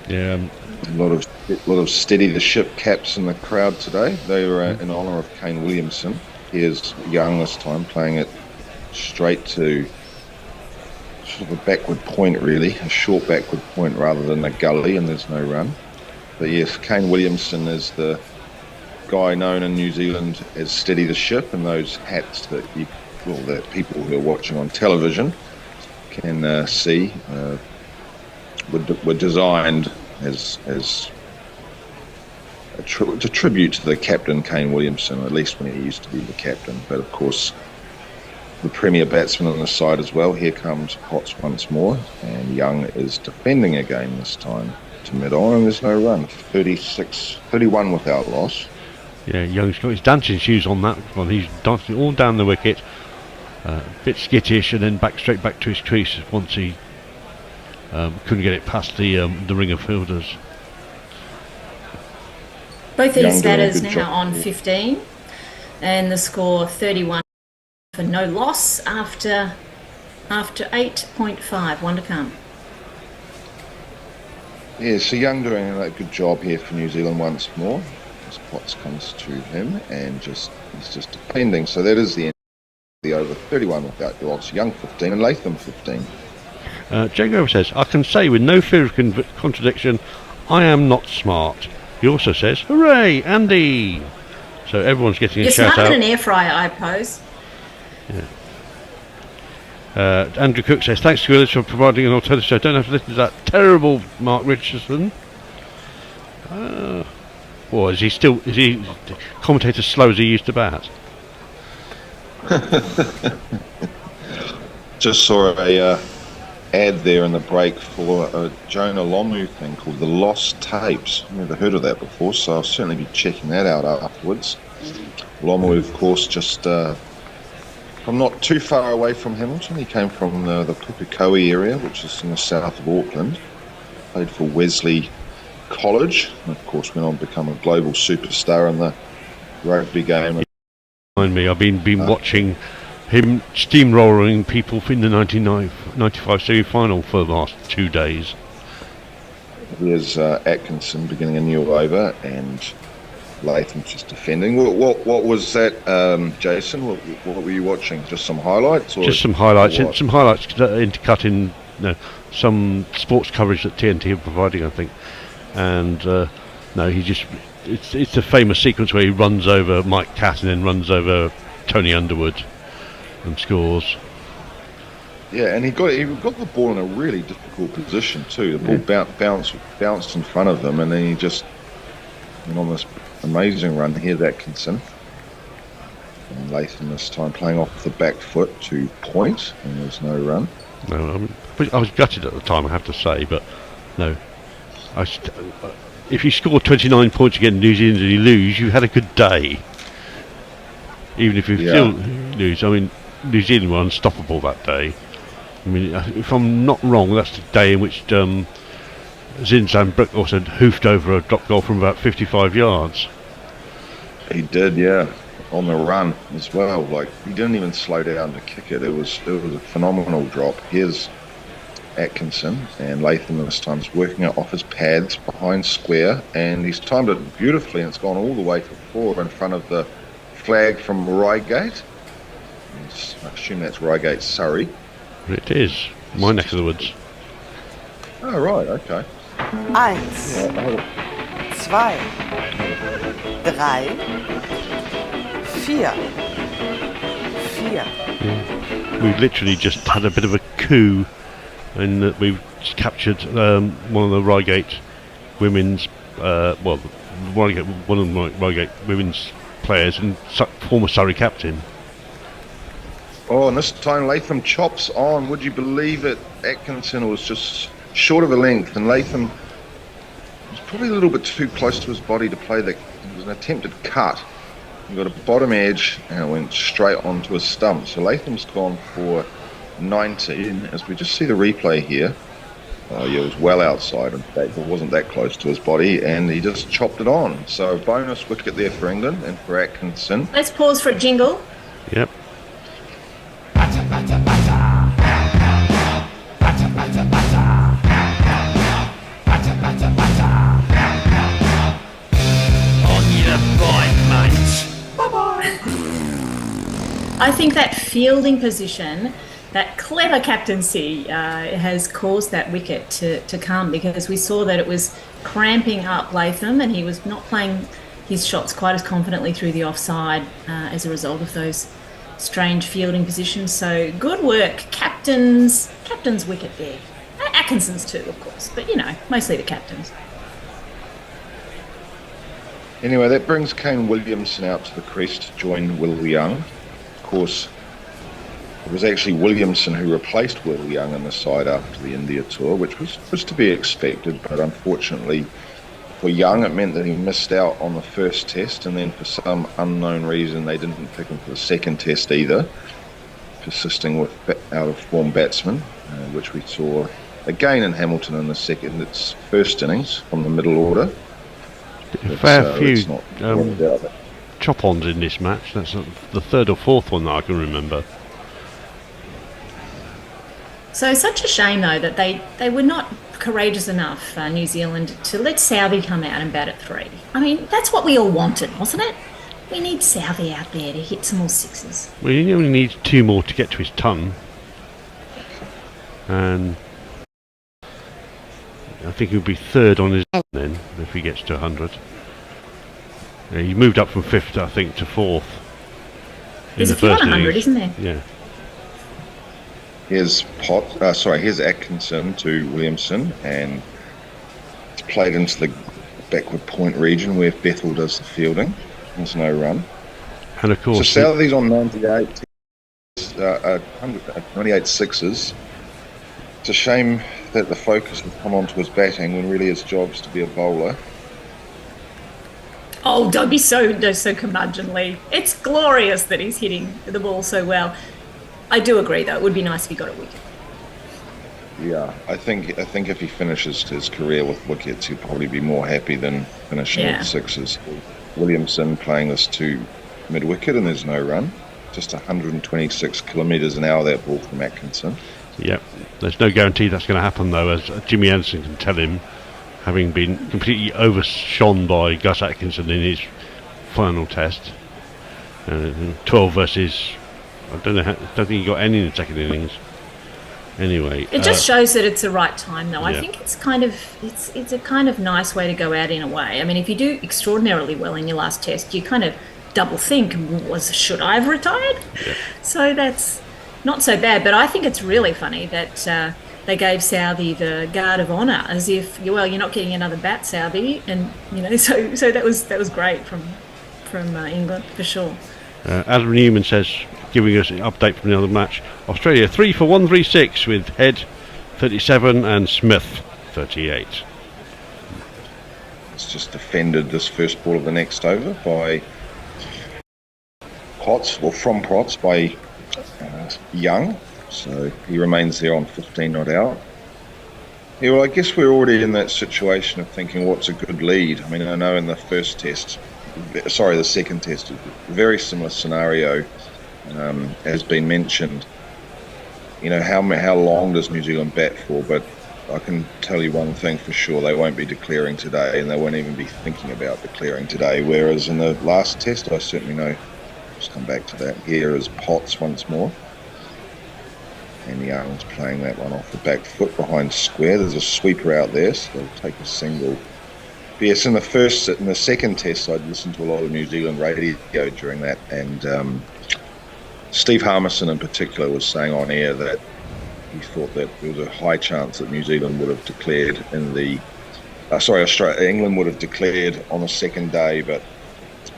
P: Yeah, a lot of steady the ship caps in the crowd today. They were in honour of Kane Williamson. Here's Young this time, playing it straight to sort of a backward point, really, a short backward point rather than a gully, and there's no run. But yes, Kane Williamson is the guy known in New Zealand as Steady the Ship, and those hats that that people who are watching on television can see were designed as a tribute to the captain, Kane Williamson, at least when he used to be the captain. But of course, the premier batsman on the side as well. Here comes Potts once more, and Young is defending again this time to mid-on, and there's no run. 31 without loss.
A: Yeah, Young's got his dancing shoes on that one. He's dancing all down the wicket, a bit skittish, and then straight back to his crease once he couldn't get it past the ring of fielders.
J: Both these
P: Young doing a
J: batters
P: good
J: now
P: job.
J: on 15, and the score 31 for no loss after 8.5. One to come.
P: Yeah, so Young doing a good job here for New Zealand once more. Spots comes to him and he's just defending. So that is the end of the over. 31 without loss. Young 15 and Latham 15.
A: Jago says, I can say with no fear of contradiction, I am not smart. He also says, hooray, Andy! So everyone's getting a
J: You're
A: shout
J: smarter
A: out.
J: than an air fryer, I suppose.
A: Yeah. Andrew Cook says, thanks to Willis for providing an alternative so I don't have to listen to that terrible Mark Richardson. Is he commentator as slow as he used to bat?
P: Just saw a ad there in the break for a Jonah Lomu thing called The Lost Tapes. Never heard of that before, so I'll certainly be checking that out afterwards. Lomu, of course, just from not too far away from Hamilton. He came from the Pukekohe area, which is in the south of Auckland. Played for Wesley College, and of course went on to become a global superstar in the rugby game.
A: Mind me, I've been watching him steamrolling people in the 1995 semi-final for the last 2 days.
P: Here's Atkinson beginning a new over, and Latham just defending. What was that, Jason? What were you watching? Just some highlights? Or
A: Just some highlights.
P: or what?
A: Some highlights intercut in some sports coverage that TNT are providing, I think. And it's a famous sequence where he runs over Mike Catt and then runs over Tony Underwood and scores.
P: Yeah, and he got the ball in a really difficult position too. The ball bounced in front of him, and then he just went on this amazing run. Here's Atkinson. And Latham this time playing off the back foot to point, and there's no run.
A: No, I was gutted at the time, I have to say, but no. If you score 29 points against New Zealand and you lose, you had a good day. Even if you still lose. I mean, New Zealand were unstoppable that day. I mean, if I'm not wrong, that's the day in which Zinzan Brook also hoofed over a drop goal from about 55 yards.
P: He did, yeah, on the run as well. Like, he didn't even slow down to kick it. It was a phenomenal drop. Here's Atkinson, and Latham this time is working it off his pads behind square, and he's timed it beautifully, and it's gone all the way to 4 in front of the flag from Reigate. I assume that's Reigate, Surrey.
A: It is my neck of the woods.
P: Oh, right, okay.
G: 1, 2, 3, 4.
A: We've literally just had a bit of a coup in that we've captured one of the Reigate women's one of the Reigate women's players and former Surrey captain.
P: Oh, and this time Latham chops on. Would you believe it? Atkinson was just short of a length, and Latham was probably a little bit too close to his body to play it was an attempted cut. He got a bottom edge and it went straight onto his stump. So Latham's gone for 19. As we just see the replay here, it was well outside. In fact, it wasn't that close to his body, and he just chopped it on. So bonus wicket there for England and for Atkinson.
J: Let's pause for a jingle.
A: Yep.
J: I think that fielding position, that clever captaincy has caused that wicket to come, because we saw that it was cramping up Latham and he was not playing his shots quite as confidently through the offside as a result of those strange fielding positions. So good work, captain's wicket there. Atkinson's too, of course, but mostly the captain's.
P: Anyway, that brings Kane Williamson out to the crease to join Will Young. Of course, it was actually Williamson who replaced Will Young in the side after the India tour, which was to be expected, but unfortunately For Young, it meant that he missed out on the first test, and then for some unknown reason they didn't pick him for the second test either, persisting with out-of-form batsmen, which we saw again in Hamilton in its first innings from the middle order.
A: A fair few chop-ons in this match. That's the third or fourth one that I can remember.
J: So such a shame though that they were not courageous enough, New Zealand, to let Southey come out and bat at 3. I mean, that's what we all wanted, wasn't it? We need Southey out there to hit some more sixes.
A: Well, he only needs 2 more to get to his ton, and I think he'll be third on his then if he gets to 100. He moved up from 5th, I think, to 4th.
J: There's a few on 100, isn't there?
A: Yeah.
P: Here's Atkinson to Williamson, and it's played into the backward point region where Bethel does the fielding. There's no run.
A: And of course,
P: so Southey's on 98 sixes. It's a shame that the focus has come onto his batting when really his job's to be a bowler.
J: Oh, don't be so curmudgeonly. It's glorious that he's hitting the ball so well. I do agree, though. It would be nice if he got a wicket.
P: Yeah, I think if he finishes his career with wickets, he'll probably be more happy than finishing with sixes. Williamson playing this to mid-wicket, and there's no run. Just 126 kilometres an hour, that ball from Atkinson.
A: Yep. There's no guarantee that's going to happen, though, as Jimmy Anderson can tell him, having been completely overshone by Gus Atkinson in his final test. 12 versus... I don't think he got any in the second innings. Anyway,
J: it just shows that it's the right time, though.
A: Yeah.
J: I think it's a kind of nice way to go out in a way. I mean, if you do extraordinarily well in your last test, you kind of double think, should I have retired?
A: Yeah.
J: So that's not so bad. But I think it's really funny that they gave Southey the guard of honour, as if you're not getting another bat, Southey, and so that was great from England for sure.
A: Adam Newman says, giving us an update from the other match, Australia 3 for 136 with Head 37 and Smith 38.
P: It's just defended this first ball of the next over by from Potts by Young, so he remains there on 15 not out. Yeah, well, I guess we're already in that situation of thinking what's a good lead. I mean, I know in the second test, a very similar scenario has been mentioned. How long does New Zealand bat for? But I can tell you one thing for sure: they won't be declaring today, and they won't even be thinking about declaring today. Whereas in the last test, I certainly know. Just come back to that. Here is Potts once more, and Young's playing that one off the back foot behind square. There's a sweeper out there, so they'll take a single. But yes, in the second test, I'd listened to a lot of New Zealand radio during that, and Steve Harmison in particular was saying on air that he thought that there was a high chance that New Zealand would have declared England would have declared on the second day, but it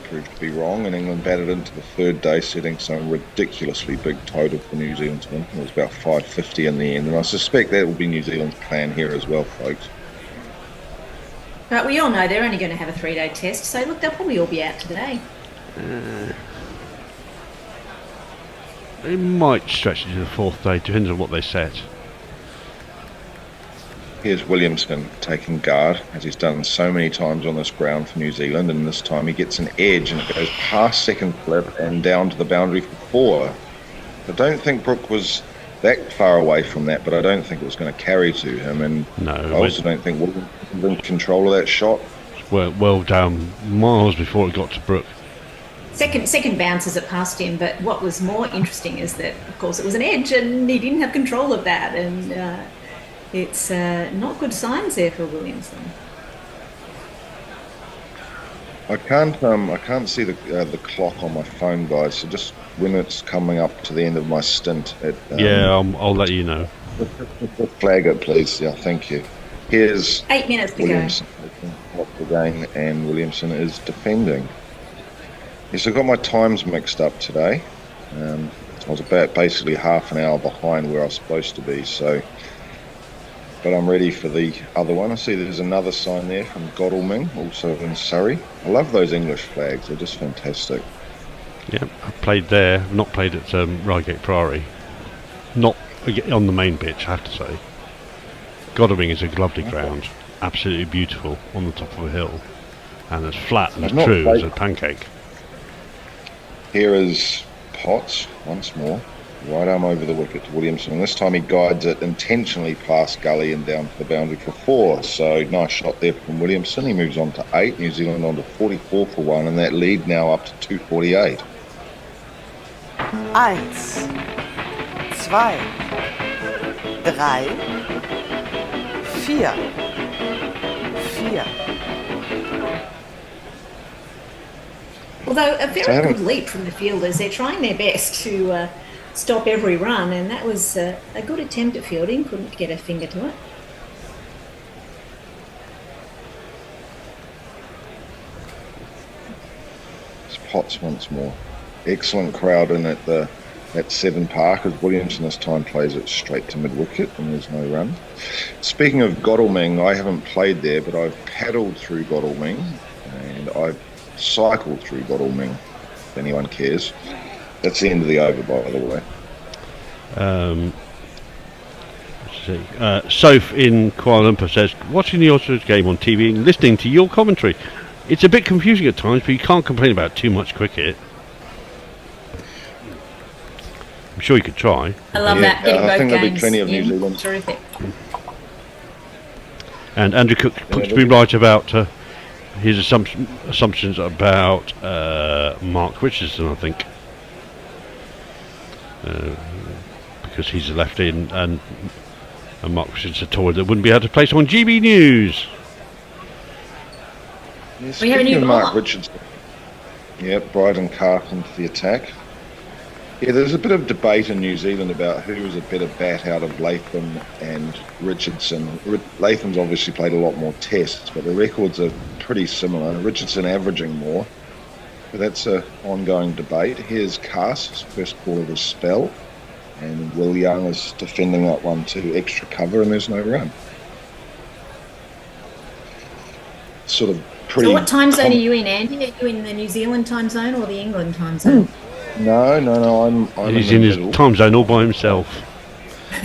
P: proved to be wrong, and England batted into the third day, setting some ridiculously big total for New Zealand to win. It was about 550 in the end, and I suspect that will be New Zealand's plan here as well, folks.
J: But we all know they're only going to have a 3-day test, so look, they'll probably all be out today.
A: They might stretch it to the fourth day, depends on what they set.
P: Here's Williamson taking guard, as he's done so many times on this ground for New Zealand, and this time he gets an edge and it goes past second flip and down to the boundary for 4. I don't think Brooke was that far away from that, but I don't think it was going to carry to him, and I also don't think Williamson was in control of that shot.
A: Well down miles before it got to Brooke.
J: Second bounces it past him, but what was more interesting is that, of course, it was an edge and he didn't have control of that, and it's not good signs there for Williamson.
P: I can't see the clock on my phone, guys. So just when it's coming up to the end of my stint,
A: I'll let you know.
P: Flag it, please. Yeah, thank you. Here's
J: 8 minutes to
P: Williamson again, and Williamson is defending. Yes, I got my times mixed up today. I was about basically half an hour behind where I was supposed to be, so but I'm ready for the other one. I see there's another sign there from Godalming, also in Surrey. I love those English flags. They're just fantastic.
A: Yeah, I've played there. Not played at Reigate Priory. Not on the main pitch, I have to say. Godalming is a lovely ground. Absolutely beautiful on the top of a hill. And as flat and as true as a pancake.
P: Here is Potts once more. Right arm over the wicket to Williamson. This time he guides it intentionally past gully and down to the boundary for 4. So nice shot there from Williamson. He moves on to 8. New Zealand on to 44 for 1. And that lead now up to 248.
G: 1, 2, 3, 4, 4.
J: Although a very good leap from the fielders. They're trying their best to stop every run, and that was a good attempt at fielding. Couldn't get a finger to it.
P: It's Potts once more. Excellent crowd in at 7 Park as Williamson this time plays it straight to mid-wicket and there's no run. Speaking of Godalming, I haven't played there, but I've paddled through Godalming and I've cycled through Godalming, if anyone cares. That's the end of the over, by the way.
A: Let's see. Soph in Kuala Lumpur says, watching the Aussies game on TV and listening to your commentary. It's a bit confusing at times, but you can't complain about too much cricket. I'm sure you could try.
J: I love that. Getting
P: I
J: both
P: think there'll be
J: games
P: plenty of New
J: in.
P: Zealand.
J: Terrific.
A: And Andrew Cook looks to be right about his assumptions about Mark Richardson, I think. Because he's a lefty and Mark Richardson's a Tory that wouldn't be able to play on GB News.
P: Yeah,
J: We have a new
P: speaking of Mark
J: bowler.
P: Richardson. Yep, Bryden Carp into the attack. Yeah, there's a bit of debate in New Zealand about who was a better bat out of Latham and Richardson. Latham's obviously played a lot more tests, but the records are pretty similar. Richardson averaging more, but that's an ongoing debate. Here's Cass, his first ball of his spell, and Will Young is defending that one to extra cover, and there's no run. Sort of pretty.
J: So what time zone are you in, Andy? Are you in the New Zealand time zone or the England time zone?
P: No, I'm
A: He's
P: in
A: in
P: the
A: his time zone all by himself.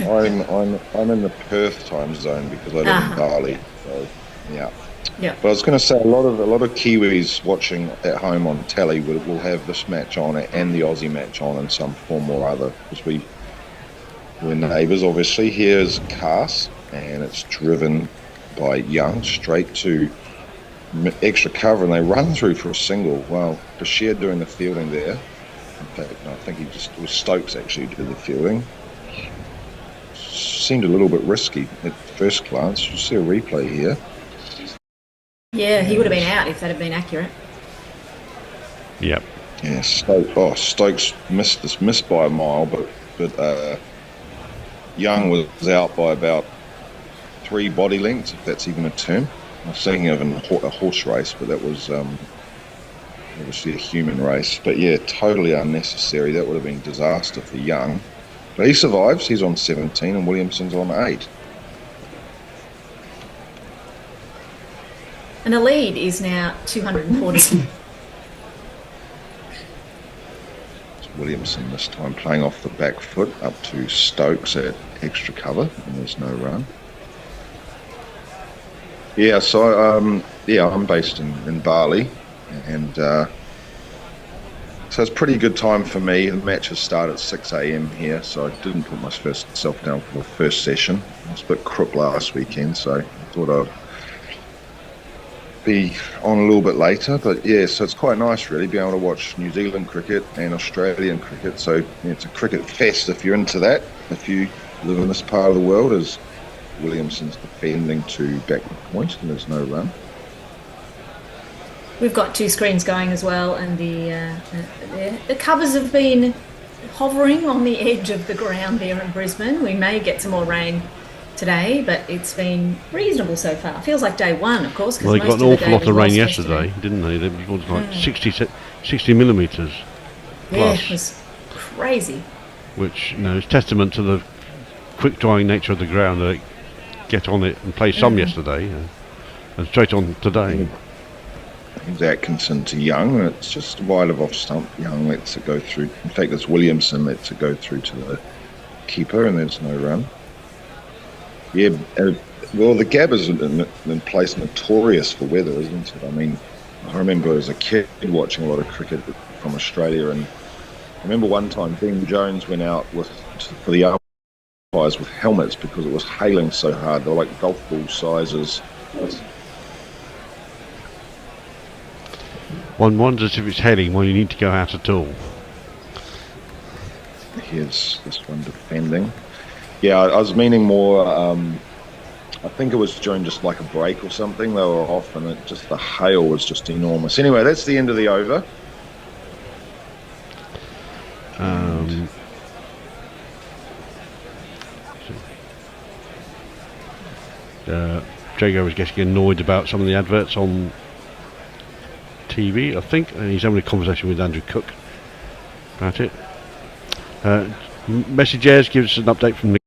P: I'm in the Perth time zone because I live in Bali. So yeah.
J: Yeah.
P: But I was going to say a lot of Kiwis watching at home on telly will have this match on and the Aussie match on in some form or other because we're neighbours. Obviously, here's Cass and it's driven by Young straight to extra cover and they run through for a single. Well, Bashir doing the fielding there. In fact, no, I think it was Stokes actually who did the fielding. Seemed a little bit risky at first glance. You see a replay here.
J: Yeah, he would have been out if that had been accurate.
A: Yep.
P: Yeah, Stokes missed by a mile, but Young was out by about 3 body lengths, if that's even a term. I was thinking of a horse race, but that was obviously a human race. But yeah, totally unnecessary. That would have been disaster for Young. But he survives. He's on 17 and Williamson's on 8.
J: And the lead is now 240.
P: Williamson this time playing off the back foot up to Stokes at extra cover and there's no run. Yeah, so I'm based in Bali and so it's a pretty good time for me. The matches start at 6 a.m. here, so I didn't put myself down for the first session. I was a bit crook last weekend, so I thought I'd be on a little bit later. But yeah, so it's quite nice really being able to watch New Zealand cricket and Australian cricket. So yeah, it's a cricket fest if you're into that. If you live in this part of the world, as Williamson's defending to back the point and there's no run.
J: We've got 2 screens going as well, and the covers have been hovering on the edge of the ground there in Brisbane. We may get some more rain today, but it's been reasonable so far. Feels like day one, of course.
A: Well, they got an awful lot of rain yesterday, didn't they? They got like 60 millimetres
J: Yeah,
A: plus.
J: it was crazy.
A: Which is testament to the quick drying nature of the ground. That get on it and play some yesterday, and straight on today.
P: It's Atkinson to Young. It's just wide of off stump. Young lets it go through. In fact, it's Williamson lets it go through to the keeper, and there's no run. Yeah, well, the Gab is in place notorious for weather, isn't it? I mean, I remember as a kid watching a lot of cricket from Australia, and I remember one time Ben Jones went out for the umpires with helmets because it was hailing so hard. They were like golf ball sizes.
A: One wonders if it's hailing when you need to go out at all.
P: Here's this one defending. Yeah, I was meaning more. I think it was during just like a break or something. They were off, and the hail was just enormous. Anyway, that's the end of the over.
A: Jago was getting annoyed about some of the adverts on TV, I think, and he's having a conversation with Andrew Cook about it. Messages gives us an update from the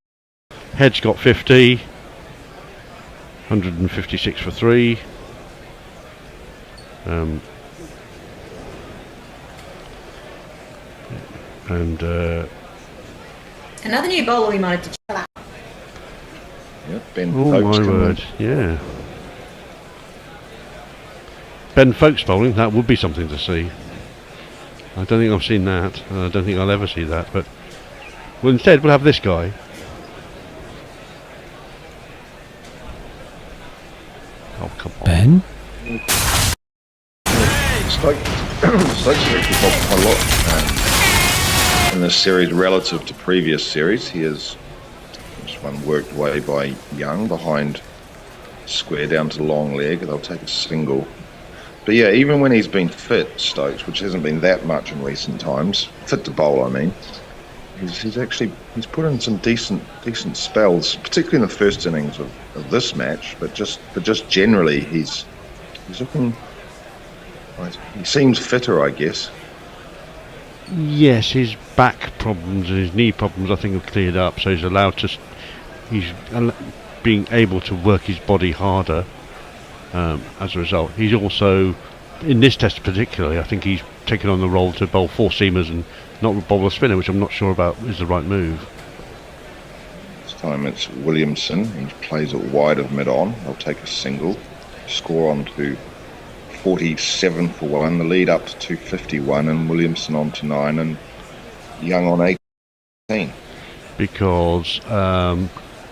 A: Head's got 50, 156 for 3. And
J: another new bowler we might have to check out.
P: Yep, Ben
A: oh
P: Folkes
A: my word, yeah. Ben Folkes bowling, that would be something to see. I don't think I've seen that, and I don't think I'll ever see that, but well, instead we'll have this guy. Oh, come on.
N: Ben?
P: Stokes has actually helped quite a lot in this series relative to previous series. He has this one worked away by Young behind square down to long leg. They'll take a single. But yeah, even when he's been fit, Stokes, which hasn't been that much in recent times, fit to bowl, I mean, he's put in some decent spells, particularly in the first innings of this match. But just generally, he's looking. He seems fitter, I guess.
A: Yes, his back problems and his knee problems, I think, have cleared up. So he's being able to work his body harder. As a result, he's also, in this test particularly, I think he's taken on the role to bowl 4 seamers and not bowl a spinner, which I'm not sure about is the right move.
P: This time it's Williamson. He plays it wide of mid-on. They'll take a single. Score on to 47 for 1. The lead up to 251, and Williamson on to 9, and Young on 18.
A: Because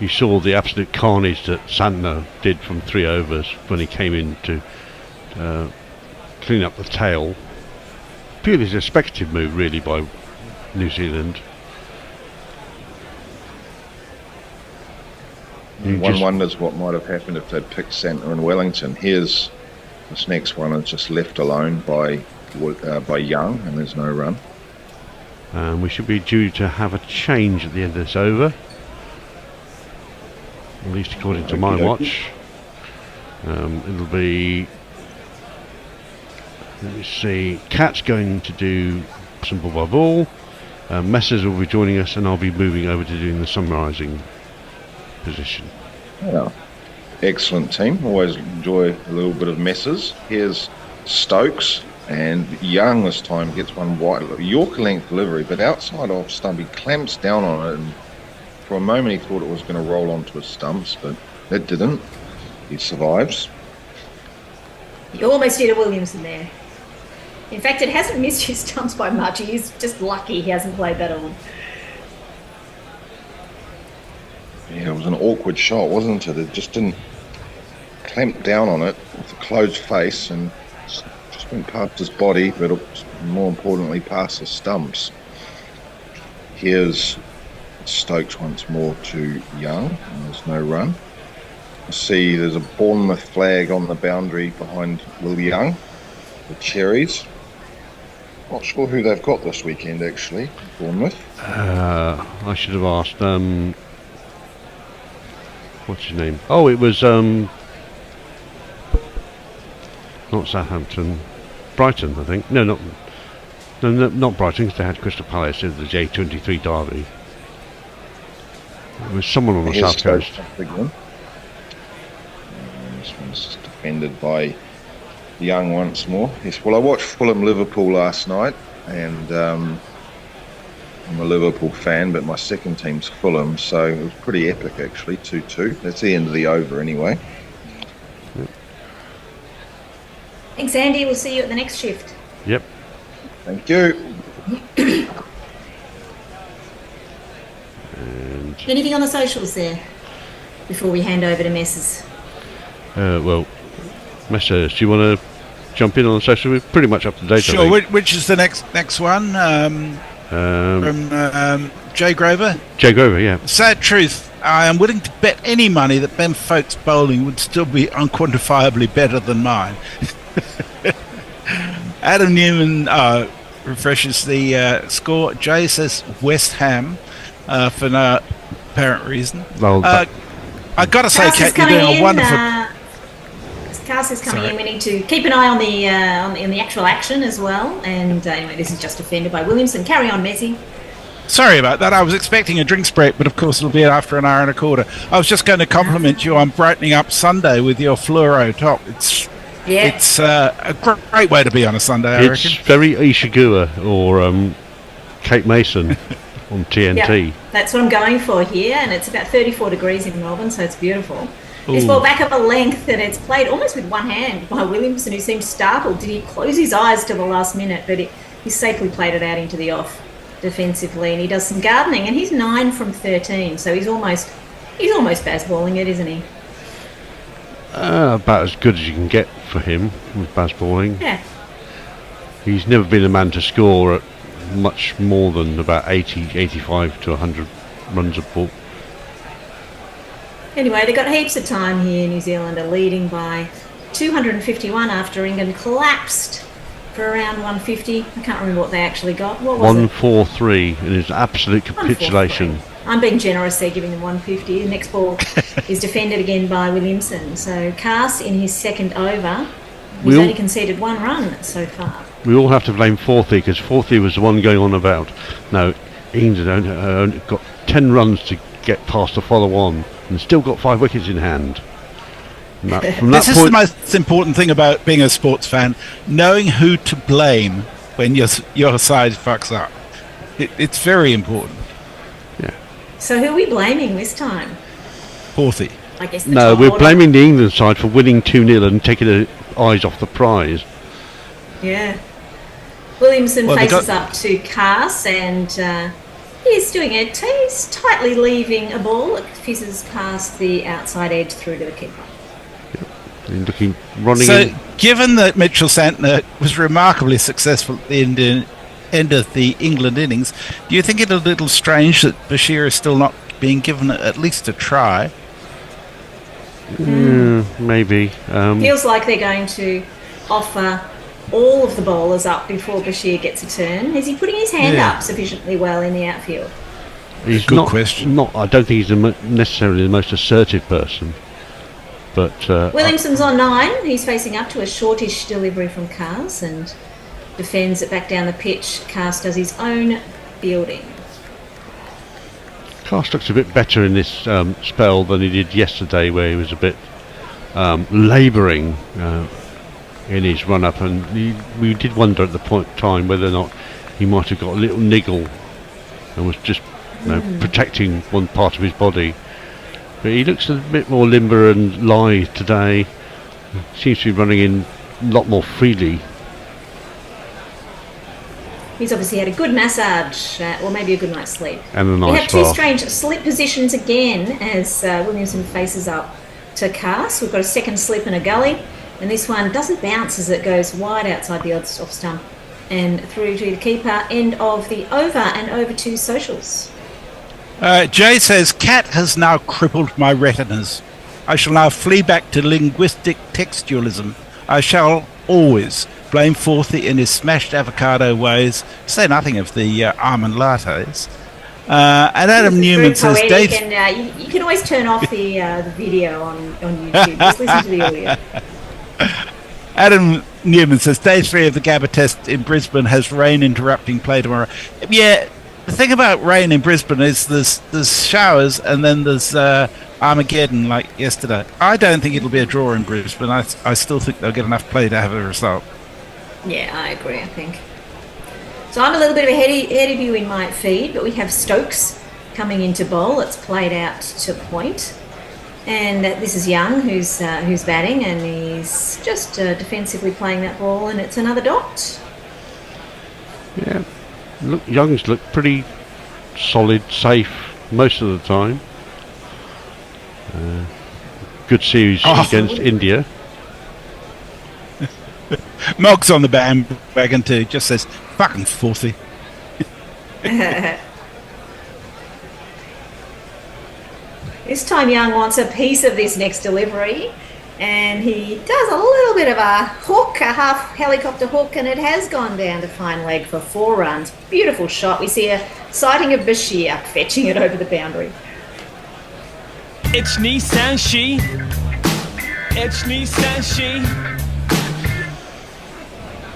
A: you saw the absolute carnage that Santner did from 3 overs when he came in to clean up the tail. Purely as a speculative move, really, by New Zealand.
P: One wonders what might have happened if they'd picked Santner and Wellington. Here's this next one is just left alone by Young, and there's no run.
A: We should be due to have a change at the end of this over. At least according to my watch. It'll be, let me see, Cat's going to do some ball by ball. Messers will be joining us, and I'll be moving over to doing the summarising position.
P: Yeah. Excellent team. Always enjoy a little bit of Messers. Here's Stokes, and Young this time gets one wide. Yorker length delivery, but outside off stump. He clamps down on it, and for a moment he thought it was going to roll onto his stumps, but it didn't. He survives.
J: You almost did a Williamson there. In fact, it hasn't missed his stumps by much. He's just lucky he hasn't played that on.
P: Yeah, it was an awkward shot, wasn't it? It just didn't clamp down on it with a closed face and just went past his body, but more importantly, past his stumps. Here's Stokes once more to Young, and there's no run. I see there's a Bournemouth flag on the boundary behind Will Young, the Cherries. Not sure who they've got this weekend, actually, Bournemouth.
A: I should have asked, what's his name? Oh, it was, not Southampton, Brighton, I think. No, not Brighton, because they had Crystal Palace in the J23 derby. It was someone on the south coast.
P: ended by Young once more. Yes, well, I watched Fulham-Liverpool last night, and I'm a Liverpool fan, but my second team's Fulham, so it was pretty epic, actually, 2-2. That's the end of the over, anyway.
J: Thanks, Andy. We'll see you at the next shift.
A: Yep.
P: Thank you.
A: And
J: Anything on the socials there before we hand over to Messrs?
A: well, Messer, do you want to jump in on the social? We're pretty much up to date.
C: Sure. Which is the next one? From Jay Grover.
A: Jay Grover, yeah.
C: Sad truth. I am willing to bet any money that Ben Folk's bowling would still be unquantifiably better than mine. Adam Newman refreshes the score. Jay says West Ham for no apparent reason.
A: Well,
C: I got to say, Kat, you're doing a wonderful.
J: Cast is coming in. We need to keep an eye on the actual action as well. And anyway, this is just defended by Williamson. Carry on, Messi.
C: Sorry about that. I was expecting a drinks break, but of course it'll be after an hour and a quarter. I was just going to compliment you on brightening up Sunday with your fluoro top. It's a great way to be on a Sunday, I
A: it's
C: reckon.
A: very Ishiguro or Kate Mason on TNT.
J: Yeah, that's what I'm going for here, and it's about 34 degrees in Melbourne, so it's beautiful. This
A: Ooh.
J: ball back up a length, and it's played almost with one hand by Williamson, who seemed startled. Did he close his eyes till the last minute? But he safely played it out into the off defensively, and he does some gardening, and he's 9 from 13, so he's almost basballing it, isn't he?
A: About as good as you can get for him with basballing.
J: Yeah.
A: He's never been a man to score at much more than about 80, 85 to 100 runs a ball.
J: Anyway, they've got heaps of time here. New Zealand are leading by 251 after England collapsed for around 150. I can't remember what they actually got. What was
A: 143, and it's absolute capitulation.
J: I'm being generous there, giving them 150. The next ball is defended again by Williamson. So Cass in his second over, he's only conceded 1 run so far.
A: We all have to blame Forthy, because Forthy was the one going on about, no, England only got 10 runs to get past the follow-on, and still got 5 wickets in hand.
C: This is the most important thing about being a sports fan, knowing who to blame when your side fucks up. It's very important.
A: Yeah.
J: So who are we blaming this time?
C: Forthy.
J: I guess
A: no, we're blaming the England side for winning 2-0 and taking the eyes off the prize.
J: Yeah. Williamson faces up to Cass, and he's doing it. He's tightly leaving a ball. It fizzes past the outside edge through to the keeper.
A: Running in.
C: Given that Mitchell Santner was remarkably successful at the end of the England innings, do you think it a little strange that Bashir is still not being given at least a try?
A: Maybe.
J: Feels like they're going to offer all of the bowlers up before Bashir gets a turn. Is he putting his hand up sufficiently well in the outfield?
A: He's
C: Good question.
A: I don't think he's necessarily the most assertive person. But
J: Williamson's on 9. He's facing up to a shortish delivery from Cars and defends it back down the pitch. Cars does his own fielding.
A: Cast looks a bit better in this spell than he did yesterday, where he was a bit labouring in his run-up, and we did wonder at the time whether or not he might have got a little niggle and was just protecting one part of his body. But he looks a bit more limber and lithe today. Seems to be running in a lot more freely.
J: He's obviously had a good massage, or maybe a good night's sleep.
A: And a nice
J: We have two
A: bath.
J: strange slip positions again as Williamson faces up to Cass. We've got a second slip and a gully, and this one doesn't bounce as it goes wide outside the off stump and through to the keeper. End of the over, and over to socials.
C: Jay says, Cat has now crippled my retinas. I shall now flee back to linguistic textualism. I shall always blame Forthy in his smashed avocado ways. Say nothing of the almond lattes. And Adam Newman says, Dave...
J: And, you can always turn off the video on YouTube. Just listen to the audio.
C: Adam Newman says, Day 3 of the Gabba test in Brisbane has rain interrupting play tomorrow. Yeah, The thing about rain in Brisbane is there's showers and then there's Armageddon like yesterday. I don't think it'll be a draw in Brisbane. I still think they'll get enough play to have a result.
J: Yeah, I agree, I think. So I'm a little bit ahead of you in my feed, but we have Stokes coming into bowl. It's played out to point. And this is Young, who's batting, and he's just defensively playing that ball, and it's another dot.
A: Yeah, Young's look pretty solid, safe most of the time. Good series against India.
C: Mog's on the bandwagon too. Just says fucking 40.
J: This time Young wants a piece of this next delivery, and he does a little bit of a hook, a half helicopter hook, and it has gone down to fine leg for 4 runs. Beautiful shot. We see a sighting of Bashir fetching it over the boundary.
H: It's Nissan She. It's Nissan She.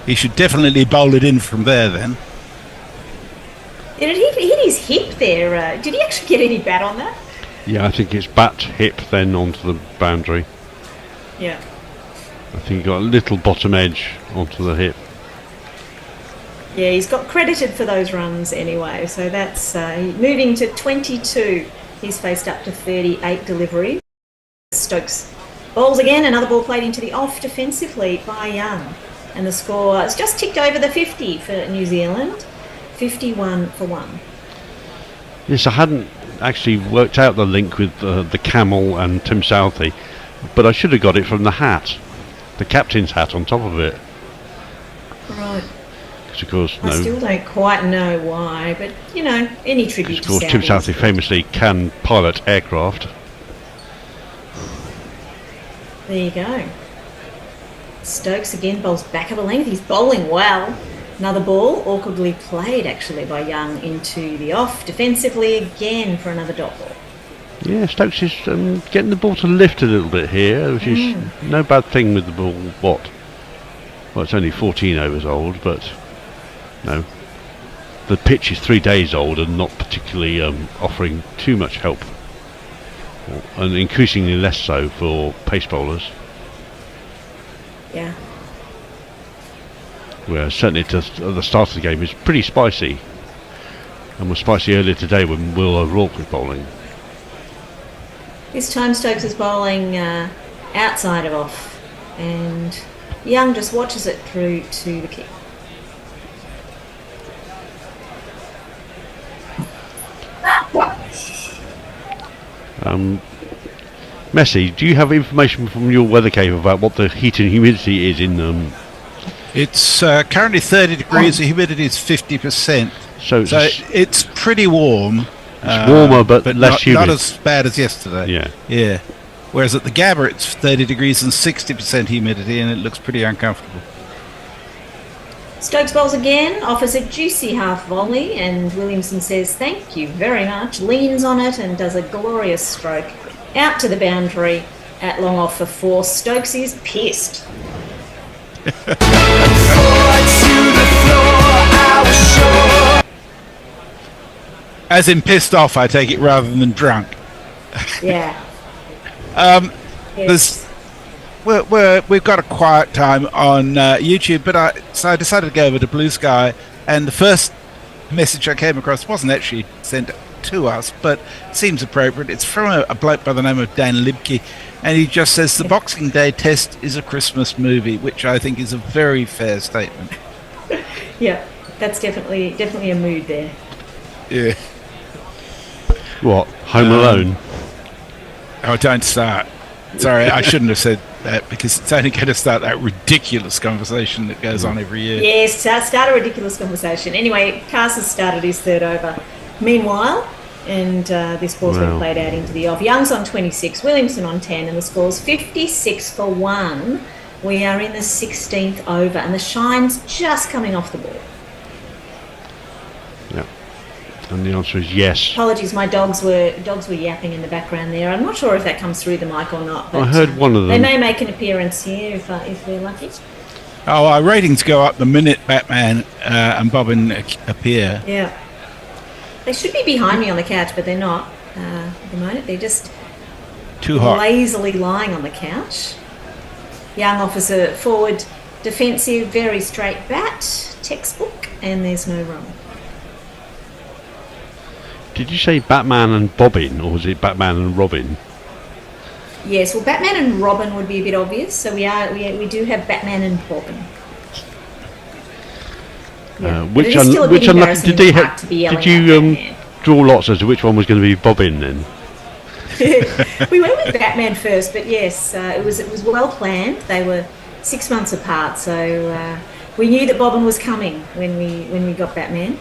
C: He should definitely bowl it in from there then.
J: Did it hit his hip there? Did he actually get any bat on that?
A: Yeah, I think it's bat hip then onto the boundary.
J: Yeah.
A: I think he got a little bottom edge onto the hip.
J: Yeah, he's got credited for those runs anyway, so that's moving to 22. He's faced up to 38 deliveries. Stokes bowls again, another ball played into the off defensively by Young. And the score has just ticked over the 50 for New Zealand, 51 for 1.
A: Yes, I hadn't actually worked out the link with the camel and Tim Southey, but I should have got it from the hat, the captain's hat on top of it.
J: Right.
A: Because of course,
J: I still don't quite know why, but you know, any tribute
A: of
J: to
A: course, Tim Southey famously can pilot aircraft.
J: There you go. Stokes again bowls back of a length. He's bowling well. Another ball, awkwardly played actually by Young into the off. Defensively again for another dot ball.
A: Yeah, Stokes is getting the ball to lift a little bit here, which is no bad thing with the ball. Well, it's only 14 overs old, but no. The pitch is 3 days old and not particularly offering too much help. And increasingly less so for pace bowlers.
J: Yeah.
A: Where certainly at the start of the game is pretty spicy, and was spicy earlier today when Will O'Rourke was bowling.
J: This time Stokes is bowling outside of off, and Young just watches it through to the kick.
A: Messi, do you have information from your weather cave about what the heat and humidity is in
C: It's currently 30 degrees, the humidity is 50%.
A: So
C: it's pretty warm.
A: It's warmer but less humid.
C: Not as bad as yesterday. Yeah. Whereas at the Gabba it's 30 degrees and 60% humidity, and it looks pretty uncomfortable.
J: Stokes bowls again, offers a juicy half volley, and Williamson says thank you very much, leans on it and does a glorious stroke out to the boundary at long off for 4. Stokes is pissed.
C: As in pissed off, I take it, rather than drunk.
J: Yeah.
C: There's we've got a quiet time on YouTube, but I decided to go over to Blue Sky, and the first message I came across wasn't actually sent to us, but seems appropriate. It's from a bloke by the name of Dan Libke, and he just says the Boxing Day Test is a Christmas movie, which I think is a very fair statement.
J: Yeah, that's definitely a mood there.
C: Yeah.
A: What? Home Alone?
C: Oh, don't start. Sorry, I shouldn't have said that, because it's only going to start that ridiculous conversation that goes on every year.
J: Yes, start a ridiculous conversation. Anyway, Carson started his third over. Meanwhile, and this ball's been played out into the off. Young's on 26, Williamson on 10, and the score's 56 for 1. We are in the 16th over, and the shine's just coming off the ball.
A: Yeah. And the answer is yes.
J: Apologies, my dogs were yapping in the background there. I'm not sure if that comes through the mic or not. But
A: I heard one of them.
J: They may make an appearance here if they're lucky.
C: Oh, our ratings go up the minute Batman and Bobbin appear.
J: Yeah. They should be behind me on the couch, but they're not at the moment. They're just
C: too hot,
J: lazily lying on the couch. Young officer forward, defensive, very straight bat, textbook, and there's no run.
A: Did you say Batman and Bobbin, or was it Batman and Robin?
J: Yes, well, Batman and Robin would be a bit obvious, so we do have Batman and Bobbin. Yeah.
A: Which unlucky did they have? Did you draw lots as to which one was going to be Bobbin then?
J: We went with Batman first, but yes, it was well planned. They were 6 months apart, so we knew that Bobbin was coming when we got Batman.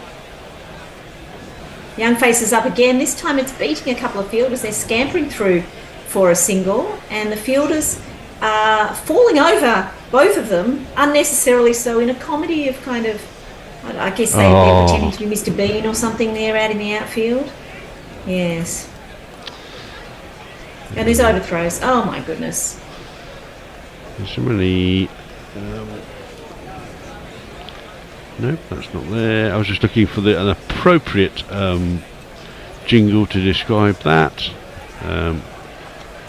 J: Young faces up again. This time it's beating a couple of fielders. They're scampering through for a single, and the fielders are falling over, both of them, unnecessarily so, in a comedy of kind of, I guess they're pretending to be Mr. Bean or something there out in the outfield. Yes. And there's overthrows. Oh my goodness.
A: There's so many. Nope, that's not there. I was just looking for an appropriate jingle to describe that.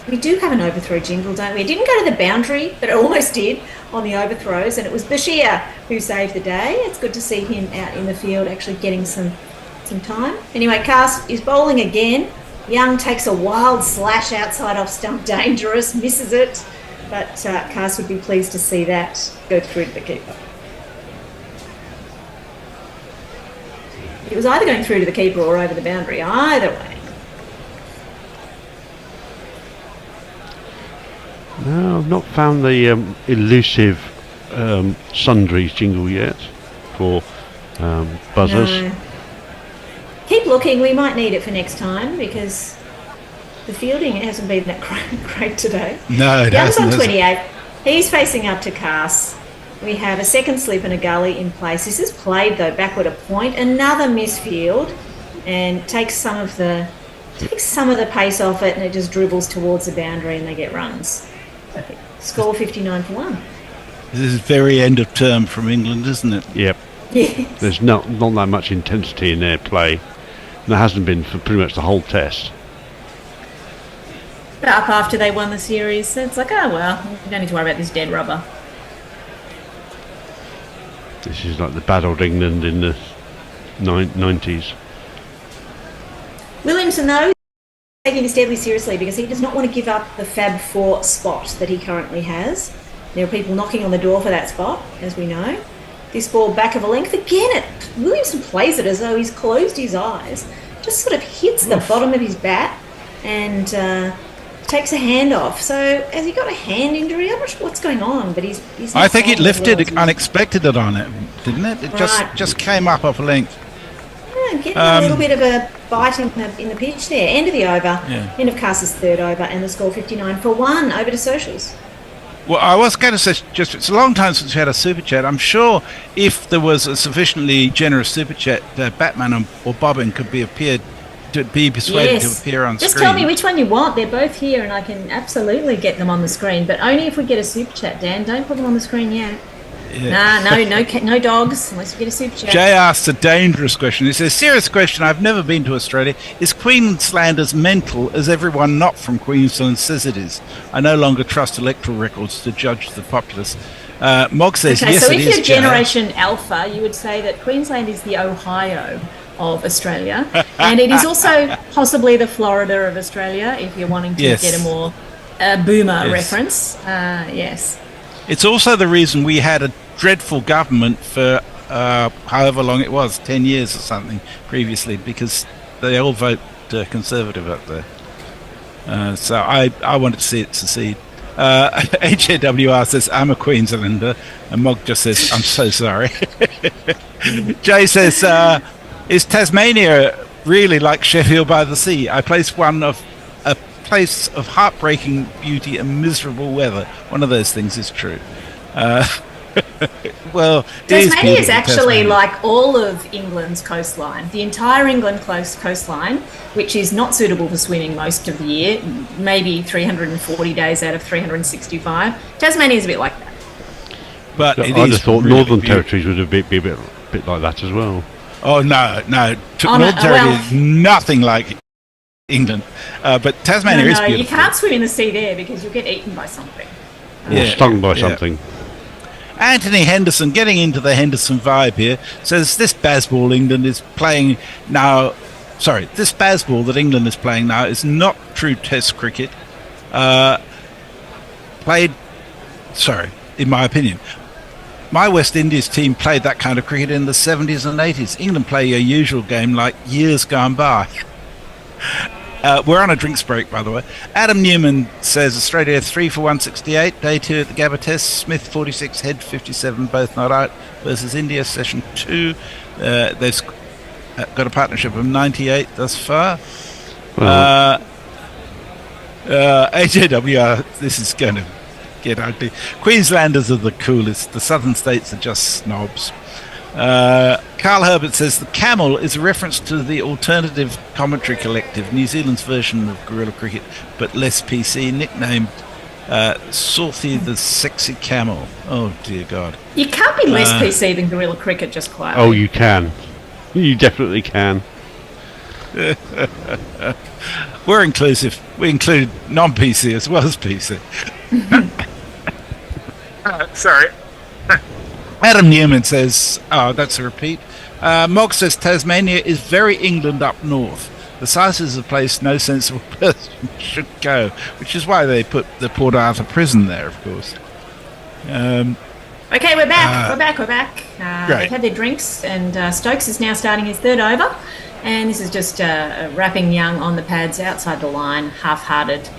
J: We do have an overthrow jingle, don't we? It didn't go to the boundary, but it almost did on the overthrows, and it was Bashir who saved the day. It's good to see him out in the field actually getting some time. Anyway, Cast is bowling again. Young takes a wild slash outside off stump, dangerous, misses it, but Cast would be pleased to see that go through to the keeper. It was either going through to the keeper or over the boundary, either way.
A: No, I've not found the elusive Sundries jingle yet for buzzers.
J: No. Keep looking, we might need it for next time because the fielding hasn't been that great today.
C: No, it
J: Young's
C: hasn't.
J: on 28. He's facing up to Cass. We have a second slip and a gully in place. This is played though backward a point. Another misfield, and takes some of the pace off it, and it just dribbles towards the boundary, and they get runs. Score 59 for 1.
C: This is very end of term from England, isn't it?
A: Yep.
J: Yes.
A: There's not that much intensity in their play. There hasn't been for pretty much the whole test.
J: Up after they won the series, so it's like, oh well, we don't need to worry about this dead rubber.
A: This is like the bad old England in the 90s.
J: Williamson, though, is taking this deadly seriously because he does not want to give up the Fab 4 spot that he currently has. There are people knocking on the door for that spot, as we know. This ball back of a length again. Williamson plays it as though he's closed his eyes, just sort of hits the bottom of his bat and takes a hand off. So has he got a hand injury? I'm not sure what's going on, but he's
C: I think it lifted unexpectedly on it, didn't it? It just came up off a length.
J: Yeah, getting a little bit of a bite in the pitch there. End of the over.
C: Yeah.
J: End of Cass's third over, and the score 59 for 1. Over to socials.
C: Well, I was going to say, just it's a long time since we had a super chat. I'm sure if there was a sufficiently generous super chat, Batman or Bobbin could be persuaded to appear on screen.
J: Just tell me which one you want. They're both here, and I can absolutely get them on the screen, but only if we get a super chat, Dan. Don't put them on the screen yet. Yeah. No dogs unless we get a super chat.
C: Jay asked a dangerous question. He says, serious question, I've never been to Australia. Is Queensland as mental as everyone not from Queensland says it is? I no longer trust electoral records to judge the populace. Mog says,
J: okay,
C: yes,
J: so
C: it
J: if
C: is,
J: you're
C: Jay.
J: Generation Alpha, you would say that Queensland is the Ohio of Australia, and it is also possibly the Florida of Australia, if you're wanting to get a more boomer reference. Yes.
C: It's also the reason we had a dreadful government for however long it was, 10 years or something previously, because they all vote Conservative up there. So I wanted to see it succeed. HAWR says, I'm a Queenslander, and Mog just says, I'm so sorry. Jay says, is Tasmania really like Sheffield by the Sea? I place a place of heartbreaking beauty and miserable weather. One of those things is true. Well,
J: Tasmania is actually like all of England's coastline. The entire England coastline, which is not suitable for swimming most of the year, maybe 340 days out of 365. Tasmania is a bit like that.
C: But
A: I'd have thought really Northern Territories would be a bit like that as well.
C: Oh no! Northern Territory is nothing like England, but Tasmania is beautiful.
J: You can't swim in the sea there because you'll get eaten by something.
A: Or stung by something.
C: Anthony Henderson, getting into the Henderson vibe here, says this Bazball England is playing now. Sorry, this Bazball that England is playing now is not true Test cricket. In my opinion. My West Indies team played that kind of cricket in the 70s and 80s. England play a usual game like years gone by. We're on a drinks break, by the way. Adam Newman says Australia 3 for 168, day 2 at the Gabba Test. Smith 46, Head 57, both not out, versus India, session 2. They've got a partnership of 98 thus far. AJWR, this is going to get ugly. Queenslanders are the coolest. The southern states are just snobs. Carl Herbert says the camel is a reference to the alternative commentary collective, New Zealand's version of guerrilla cricket, but less PC, nicknamed Sorthy the Sexy Camel. Oh dear God.
J: You can't be less PC than guerrilla cricket, just quietly.
A: Oh, you can. You definitely can.
C: We're inclusive. We include non-PC as well as PC. Sorry. Adam Newman says, that's a repeat. Mog says Tasmania is very England up north. The size is a place no sensible person should go, which is why they put the Port Arthur prison there, of course.
J: Okay, we're back. We're back. They've had their drinks, and Stokes is now starting his third over. And this is just wrapping Young on the pads outside the line, half-hearted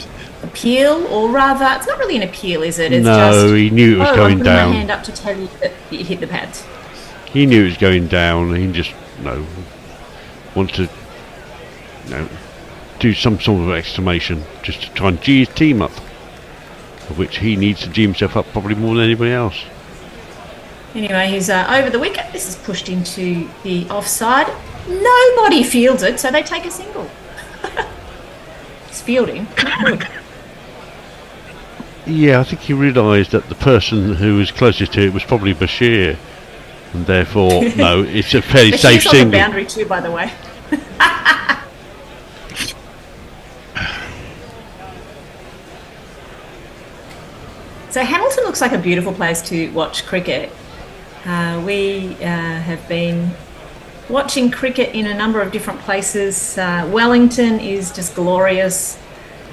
J: appeal, or rather, it's not really an appeal, is it? It's just,
A: he knew it was going down.
J: I'm putting my hand up to tell you that it hit the pads.
A: He knew it was going down. He just, wants to, do some sort of exclamation just to try and G his team up, of which he needs to G himself up probably more than anybody else.
J: Anyway, he's over the wicket. This is pushed into the offside. Nobody fields it, so they take a single. It's fielding. Good.
A: Yeah, I think he realised that the person who was closest to it was probably Bashir, and therefore, no, it's a fairly safe
J: Bashir's
A: single.
J: on the boundary too, by the way. So Hamilton looks like a beautiful place to watch cricket. We have been watching cricket in a number of different places. Wellington is just glorious,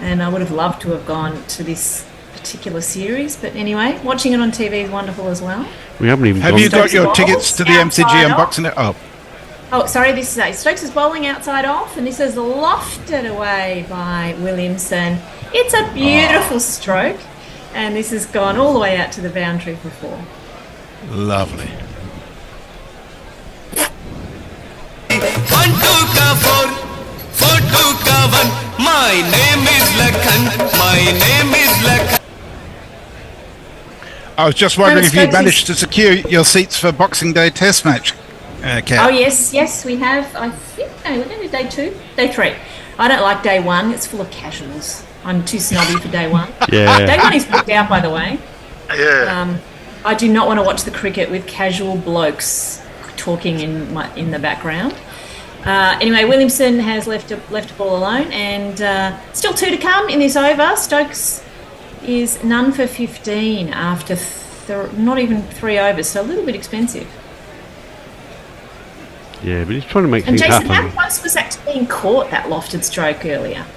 J: and I would have loved to have gone to this particular series, but anyway, watching it on TV is wonderful as well.
A: We haven't even.
C: Have you got your tickets to the MCG unboxing it?
J: Oh, sorry, this is Stokes is bowling outside off, and this is lofted away by Williamson. It's a beautiful stroke, and this has gone all the way out to the boundary for 4.
C: Lovely.
L: 1 2 ka 4 4 2 ka 1. My name is Lakhan. My name is Lakhan.
C: I was just wondering if you'd managed to secure your seats for Boxing Day Test match, Kat.
J: Oh yes, we have. I think we're going to day 2, day 3. I don't like day 1. It's full of casuals. I'm too snobby for day 1.
A: Yeah.
J: Day 1 is booked out, by the way.
C: Yeah.
J: I do not want to watch the cricket with casual blokes talking in the background. Anyway, Williamson has left a ball alone, and still 2 to come in this over. Stokes is none for 15 after not even 3 overs, so a little bit expensive.
A: Yeah, but he's trying to make
J: And
A: things
J: Jason,
A: happen.
J: how close was that to being caught, that lofted stroke earlier?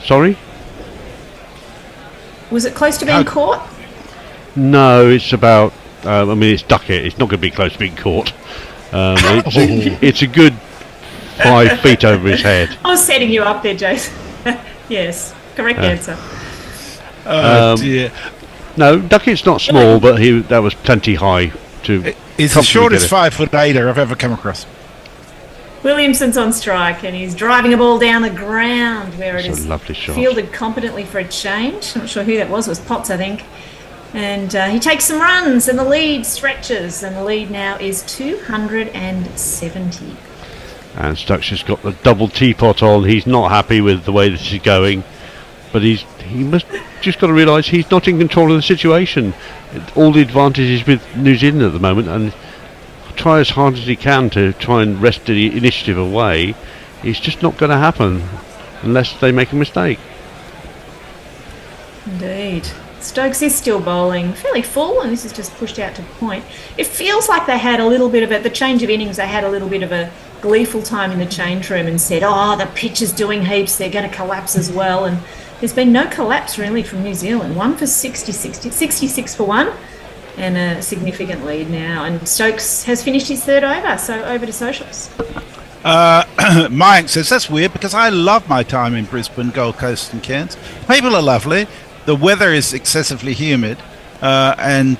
A: Sorry?
J: Was it close to being caught?
A: No, it's about. It's ducket. It's not going to be close to being caught. It's a good 5 feet over his head.
J: I was setting you up there, Jason. Yes, correct answer.
C: Oh dear.
A: No, ducket's not small, but that was plenty high to.
C: It's the shortest 5'8" I've ever come across.
J: Williamson's on strike, and he's driving a ball down the ground where it is
A: a lovely shot.
J: Fielded competently for a change. Not sure who that was. It was Potts, I think. And he takes some runs, and the lead stretches, and the lead now is 270.
A: And Stokes has got the double teapot on. He's not happy with the way this is going, but he must just got to realise he's not in control of the situation. All the advantage is with New Zealand at the moment, and I try as hard as he can to try and wrest the initiative away, it's just not going to happen unless they make a mistake.
J: Indeed. Stokes is still bowling fairly full, and this is just pushed out to point. It feels like they had a little bit of the change of innings, they had a little bit of a gleeful time in the change room and said, oh, the pitch is doing heaps, they're going to collapse as well. And there's been no collapse really from New Zealand. 1 for 66 for 1, and a significant lead now. And Stokes has finished his third over, so over to socials.
C: Mayank says, that's weird because I love my time in Brisbane, Gold Coast and Cairns. People are lovely. The weather is excessively humid, and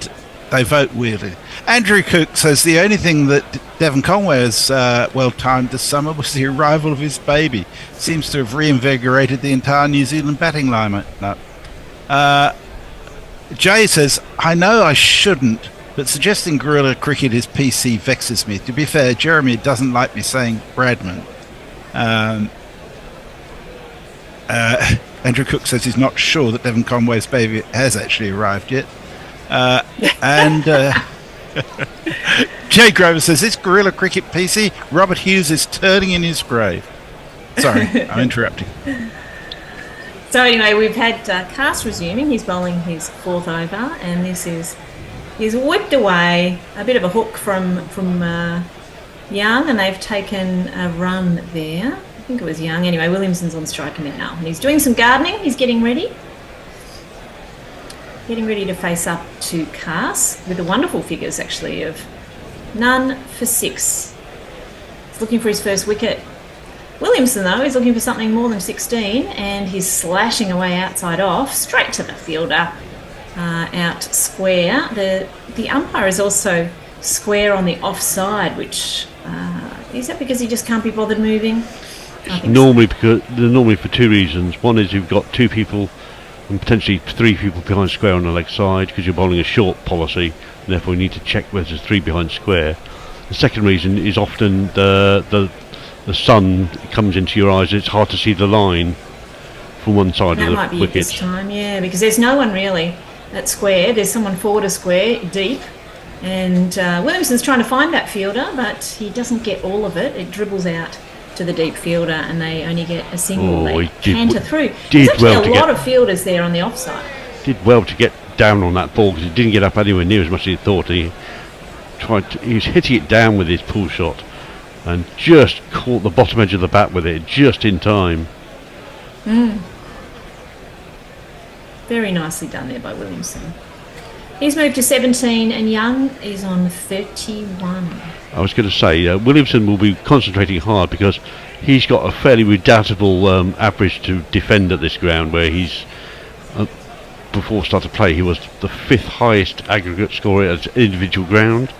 C: they vote weirdly. Andrew Cook says the only thing that Devon Conway has well-timed this summer was the arrival of his baby. Seems to have reinvigorated the entire New Zealand batting lineup. Jay says, I know I shouldn't, but suggesting guerrilla cricket is PC vexes me. To be fair, Jeremy doesn't like me saying Bradman. Andrew Cook says he's not sure that Devon Conway's baby has actually arrived yet. And Jay Grover says, this guerrilla cricket PC, Robert Hughes is turning in his grave. Sorry, I'm interrupting.
J: So anyway, we've had Cast resuming. He's bowling his fourth over, and this is he's whipped away a bit of a hook from Young, and they've taken a run there. I think it was Young. Anyway, Williamson's on strike a minute now, and he's doing some gardening. He's getting ready to face up to Cast with the wonderful figures actually of none for 6. He's looking for his first wicket. Williamson though is looking for something more than 16, and he's slashing away outside off straight to the fielder, out square. The umpire is also square on the offside, which is that because he just can't be bothered moving?
A: Normally, because normally for two reasons. One is you've got 2 people and potentially 3 people behind square on the leg side because you're bowling a short policy, and therefore you need to check whether there's 3 behind square. The second reason is often the sun comes into your eyes. It's hard to see the line from one side
J: that
A: of
J: might
A: the
J: be
A: wicket.
J: this time, yeah, because there's no one really at square. There's someone forward of square, deep, and Williamson's trying to find that fielder, but he doesn't get all of it. It dribbles out to the deep fielder, and they only get a single. They canter through. There's actually a lot of fielders there on the offside.
A: Did well to get down on that ball because he didn't get up anywhere near as much as he thought. He was hitting it down with his pull shot and just caught the bottom edge of the bat with it just in time.
J: Very nicely done there by Williamson. He's moved to 17, and Young is on 31.
A: I was going to say, Williamson will be concentrating hard because he's got a fairly redoubtable average to defend at this ground, where he's, before start of play, he was the 5th highest aggregate scorer at individual ground,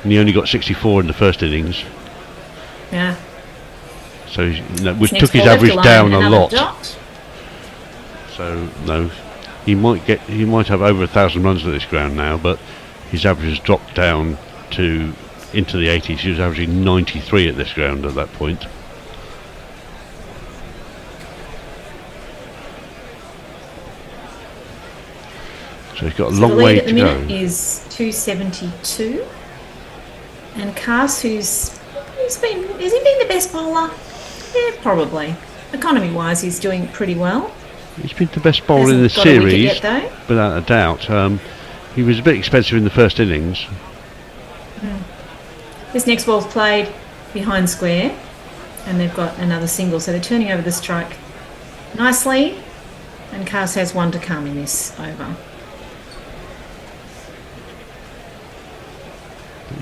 A: and he only got 64 in the first innings.
J: Yeah.
A: So, which took his average down a lot. So, no, he might have over 1,000 runs at this ground now, but his average has dropped down into the 80s. He was averaging 93 at this ground at that point. So he's got a long way to go.
J: The lead at the minute is 272, and Cast, has he been the best bowler? Yeah, probably. Economy-wise, he's doing pretty well.
A: He's been the best bowler in the series, without a doubt. He was a bit expensive in the first innings.
J: This next ball's played behind square, and they've got another single, so they're turning over the strike nicely, and Cast has 1 to come in this over.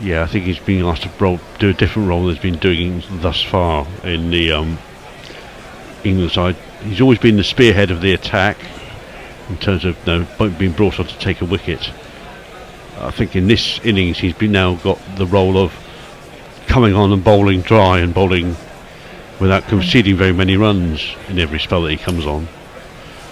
A: Yeah, I think he's being asked to do a different role than he's been doing thus far in the England side. He's always been the spearhead of the attack in terms of being brought on to take a wicket. I think in this innings he's now got the role of coming on and bowling dry and bowling without conceding very many runs in every spell that he comes on.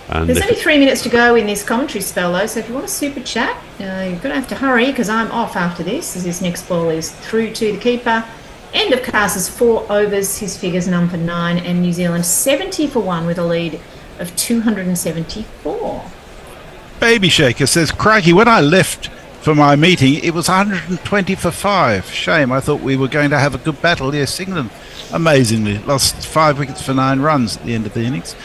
A: And
J: there's only 3 minutes to go in this commentary spell though, so if you want a super chat, you're going to have to hurry because I'm off after this, as this next ball is through to the keeper. End of Cast's 4 overs, his figures none for 9, and New Zealand 70 for 1 with a lead of 274.
C: Baby Shaker says, crikey, when I left for my meeting, it was 120 for 5. Shame. I thought we were going to have a good battle. Yes, England amazingly lost 5 wickets for 9 runs at the end of the innings.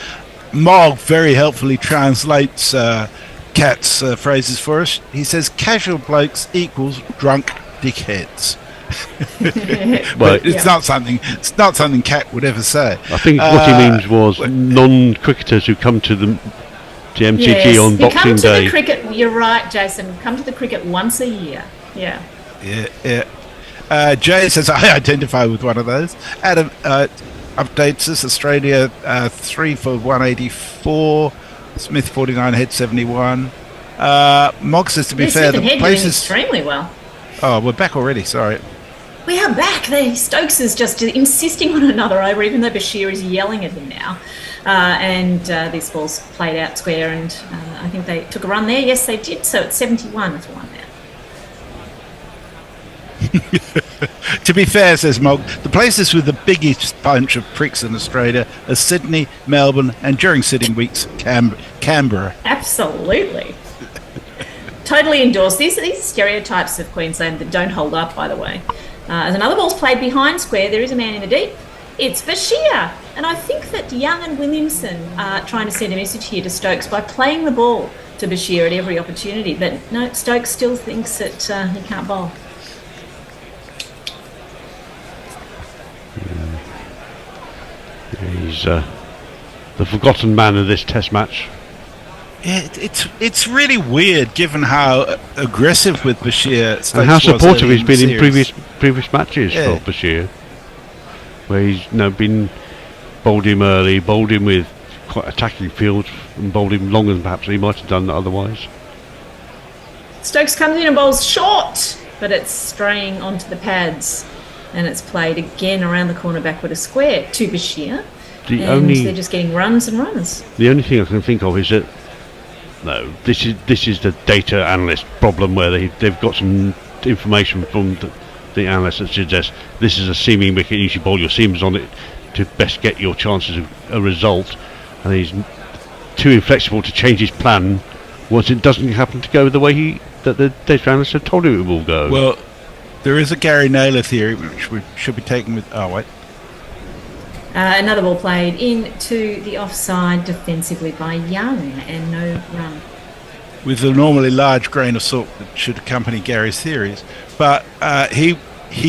C: Mog very helpfully translates Cat's phrases for us. He says casual blokes equals drunk dickheads. But it's not something Cat would ever say.
A: I think what he means was non-cricketers who come to the MCG on Boxing
J: come to
A: Day.
J: The cricket, you're right, Jason. Come to the cricket once a year. Yeah.
C: Jay says I identify with one of those. Adam updates us. Australia 3 for 184. Smith 49, Head 71. Mog says to be fair, the place is
J: extremely well.
C: Oh, we're back already. Sorry.
J: We are back. Stokes is just insisting on another over, even though Bashir is yelling at him now. And this ball's played out square, and I think they took a run there. Yes, they did. So it's 71 for 1 now.
C: To be fair, says Mog, the places with the biggest bunch of pricks in Australia are Sydney, Melbourne, and during sitting weeks, Canberra.
J: Absolutely. Totally endorse these stereotypes of Queensland that don't hold up, by the way. As another ball's played behind square, there is a man in the deep. It's Bashir. And I think that Young and Williamson are trying to send a message here to Stokes by playing the ball to Bashir at every opportunity. But no, Stokes still thinks that he can't bowl.
A: He's the forgotten man of this Test match.
C: Yeah, it's really weird given how aggressive with Bashir Stokes
A: and how supportive he's been in
C: series.
A: previous matches for Bashir, where he's been bowled him early, bowled him with quite attacking fields, and bowled him longer than perhaps he might have done otherwise.
J: Stokes comes in and bowls short, but it's straying onto the pads, and it's played again around the corner backward a square to Bashir. They're just getting runs and runs.
A: The only thing I can think of is that this is the data analyst problem, where they've got some information from the analyst that suggests this is a seaming wicket, you should bowl your seamers on it to best get your chances of a result, and he's too inflexible to change his plan once it doesn't happen to go the way that the data analyst had told him it will go.
C: Well, there is a Gary Naylor theory which we should be taken with. Oh wait.
J: Another ball played into the offside defensively by Young, and no run.
C: With the normally large grain of salt that should accompany Gary's theories. But he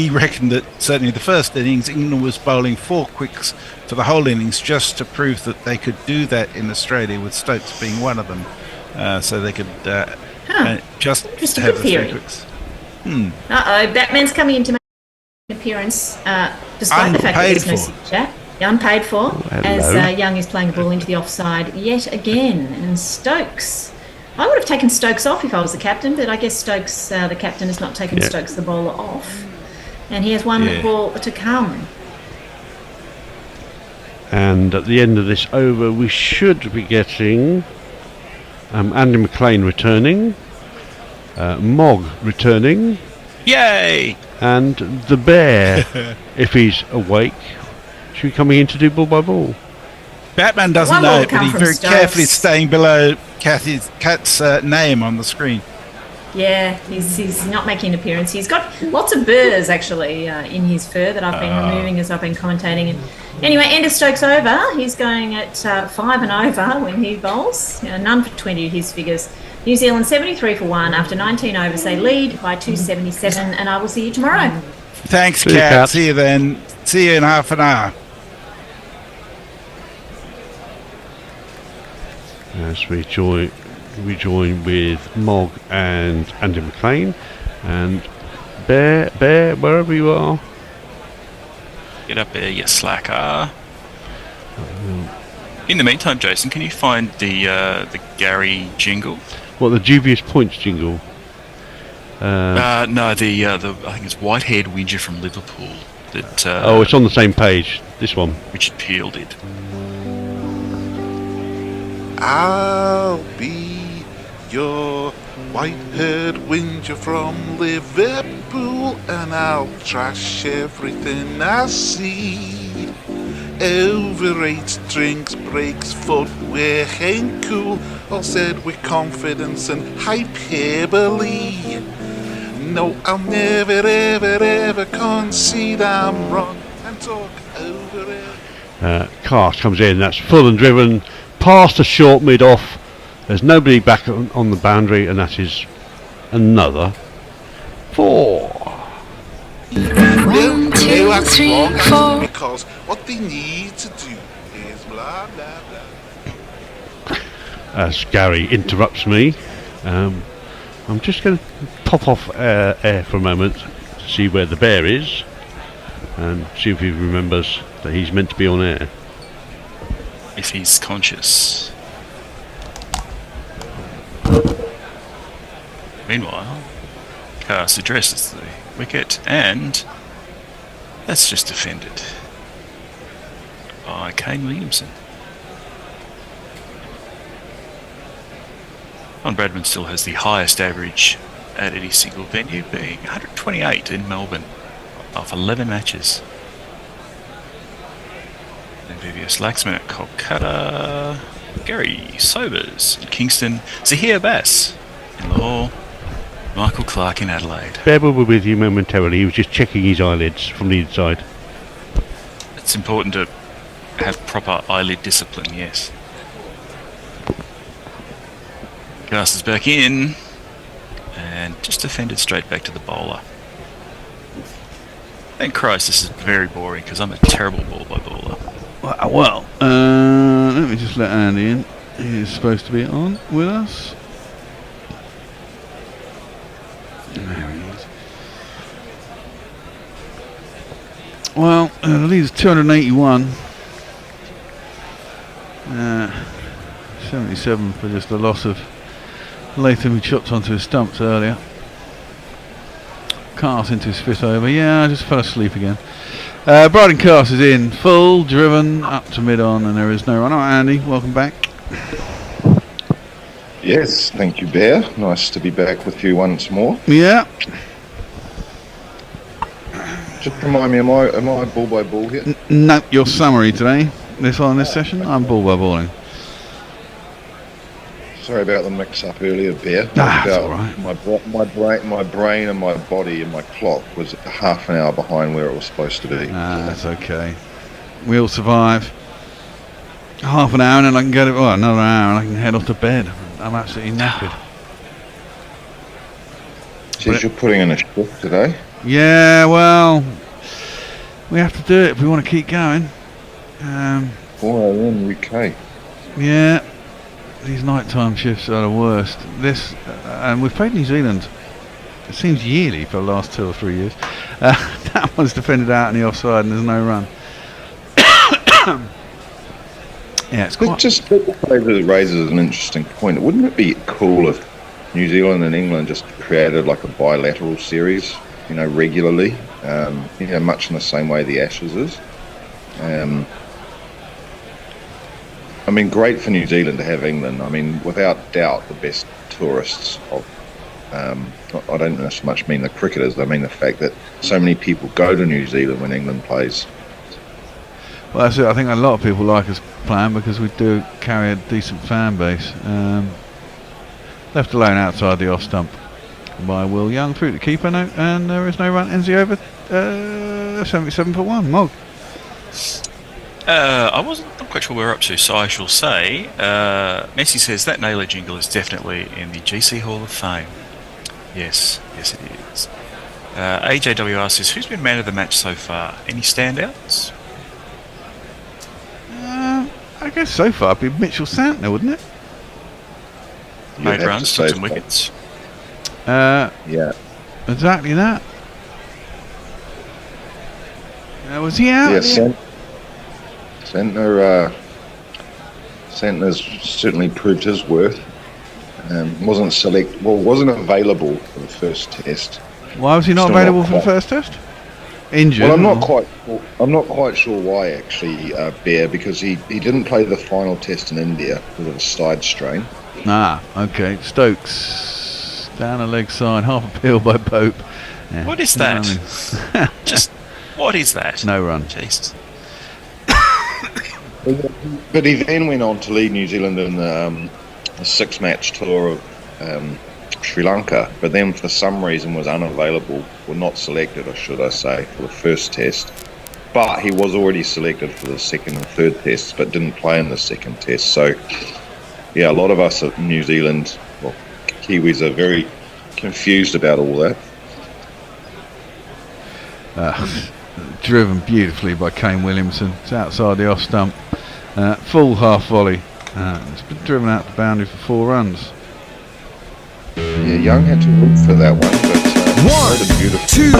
C: reckoned that certainly the first innings, England was bowling 4 quicks for the whole innings just to prove that they could do that in Australia, with Stokes being one of them. So they could just have the 3 quicks.
J: Batman's coming in to make an appearance, despite the fact that there's no super chat. Unpaid for, as Young is playing the ball into the offside yet again. And Stokes, I would have taken Stokes off if I was the captain, but I guess Stokes, the captain, has not taken Stokes the bowler off, and he has one ball to come.
A: And at the end of this over, we should be getting Andy McLean returning, Mog returning,
C: yay,
A: and the Bear, if he's awake, should be coming in to do ball by ball.
C: Batman doesn't know it, but he's very carefully staying below Cat's name on the screen.
J: Yeah, he's not making an appearance. He's got lots of burrs actually in his fur that I've been removing as I've been commentating. And anyway, end of Stokes over. He's going at 5 and over when he bowls. None for 20 at his figures. New Zealand 73 for 1 after 19 overs. They lead by 277, and I will see you tomorrow.
C: Thanks, Cat. See you then. See you in half an hour.
A: As we join with Mog and Andy McLean, and Bear, wherever you are.
Q: Get up there, you slacker. In the meantime, Jason, can you find the Gary jingle?
A: What, the dubious points jingle?
Q: No, the I think it's white-haired whinger from Liverpool. That
A: it's on the same page. This one.
Q: Richard Peel did.
I: I'll be your white-haired whinger from Liverpool, and I'll trash everything I see. Overrated drinks, breaks, footwear ain't cool, all said with confidence and hyperbole. No, I'll never, ever, ever concede I'm wrong and talk over it.
A: Cast comes in, that's full and driven, past a short mid-off. There's nobody back on the boundary, and that is another 4.
M: 1, 2, 3, 4.
I: Because what they need to do is blah, blah, blah.
A: As Gary interrupts me, I'm just going to pop off air for a moment to see where the bear is and see if he remembers that he's meant to be on air.
Q: If he's conscious. Meanwhile, Cast addresses the wicket, and that's just defended by Kane Williamson. John Bradman still has the highest average at any single venue, being 128 in Melbourne off 11 matches. Then VVS Laxman at Kolkata, Gary Sobers in Kingston, Zahir Bass in Lahore, Michael Clark in Adelaide.
A: Bear will be with you momentarily. He was just checking his eyelids from the inside.
Q: It's important to have proper eyelid discipline, yes. Cast is back in, and just defended straight back to the bowler. Thank Christ, this is very boring because I'm a terrible ball-by-bowler.
B: Well, let me just let Andy in. He's supposed to be on with us. There he is. Well, the lead is 281. 77 for just a loss of Latham, who chopped onto his stumps earlier. Cast into his fifth over. Yeah, I just fell asleep again. Bryden Cast is in, full, driven, up to mid-on, and there is no run. Alright, Andy, welcome back.
P: Yes, thank you, Bear. Nice to be back with you once more.
B: Yeah.
P: Just remind me, am I ball by ball here?
B: No, your summary today. This session, I'm ball by balling.
P: Sorry about the mix-up earlier, Bear.
B: That's all right.
P: My brain and my body and my clock was half an hour behind where it was supposed to be.
B: That's okay. We'll survive. Half an hour and then I can go to another hour and I can head off to bed. I'm absolutely knackered.
P: Says you're putting in a shift today.
B: Yeah, well, we have to do it if we want to keep going.
P: 4 a.m. UK.
B: Yeah, these nighttime shifts are the worst. And we've played New Zealand. It seems yearly for the last 2 or 3 years. That one's defended out in the offside and there's no run. Yeah, it's quite.
P: Just raises an interesting point. Wouldn't it be cool if New Zealand and England just created like a bilateral series, regularly, much in the same way the Ashes is? I mean, great for New Zealand to have England. I mean, without doubt, the best tourists of. I don't so much mean the cricketers. I mean the fact that so many people go to New Zealand when England plays.
B: Well, that's it. I think a lot of people like us playing because we do carry a decent fan base. Left alone outside the off stump by Will Young through the keeper note, and there is no run. Ends the over 77 for 1. Mog.
Q: I not quite sure where we're up to, so I shall say Messi says that Naylor jingle is definitely in the GC Hall of Fame. Yes it is. AJWR says, who's been man of the match so far? Any standouts?
B: I guess so far it'd be Mitchell Santner, wouldn't it?
Q: Made runs, took some wickets.
P: Yeah.
B: Exactly that. Was he out?
P: Yeah, Santner's certainly proved his worth. Wasn't available for the first test.
B: Why was he not available for the first test? Injured.
P: Well, I'm not quite sure why actually, Bear, because he didn't play the final test in India because of a side strain.
B: Okay. Stokes down the leg side, half appeal by Pope. Yeah.
Q: What is that? Just what is that?
B: No run.
Q: Jesus.
P: But he then went on to lead New Zealand in a 6-match tour of Sri Lanka, but then for some reason was unavailable, or not selected, or should I say, for the first test. But he was already selected for the second and third tests, but didn't play in the second test. So, yeah, a lot of us at New Zealand, well, Kiwis are very confused about all that.
B: Driven beautifully by Kane Williamson. It's outside the off stump. Full half volley. It's been driven out the boundary for 4 runs.
P: Yeah, Young had to look for that one, but
B: 1, 2,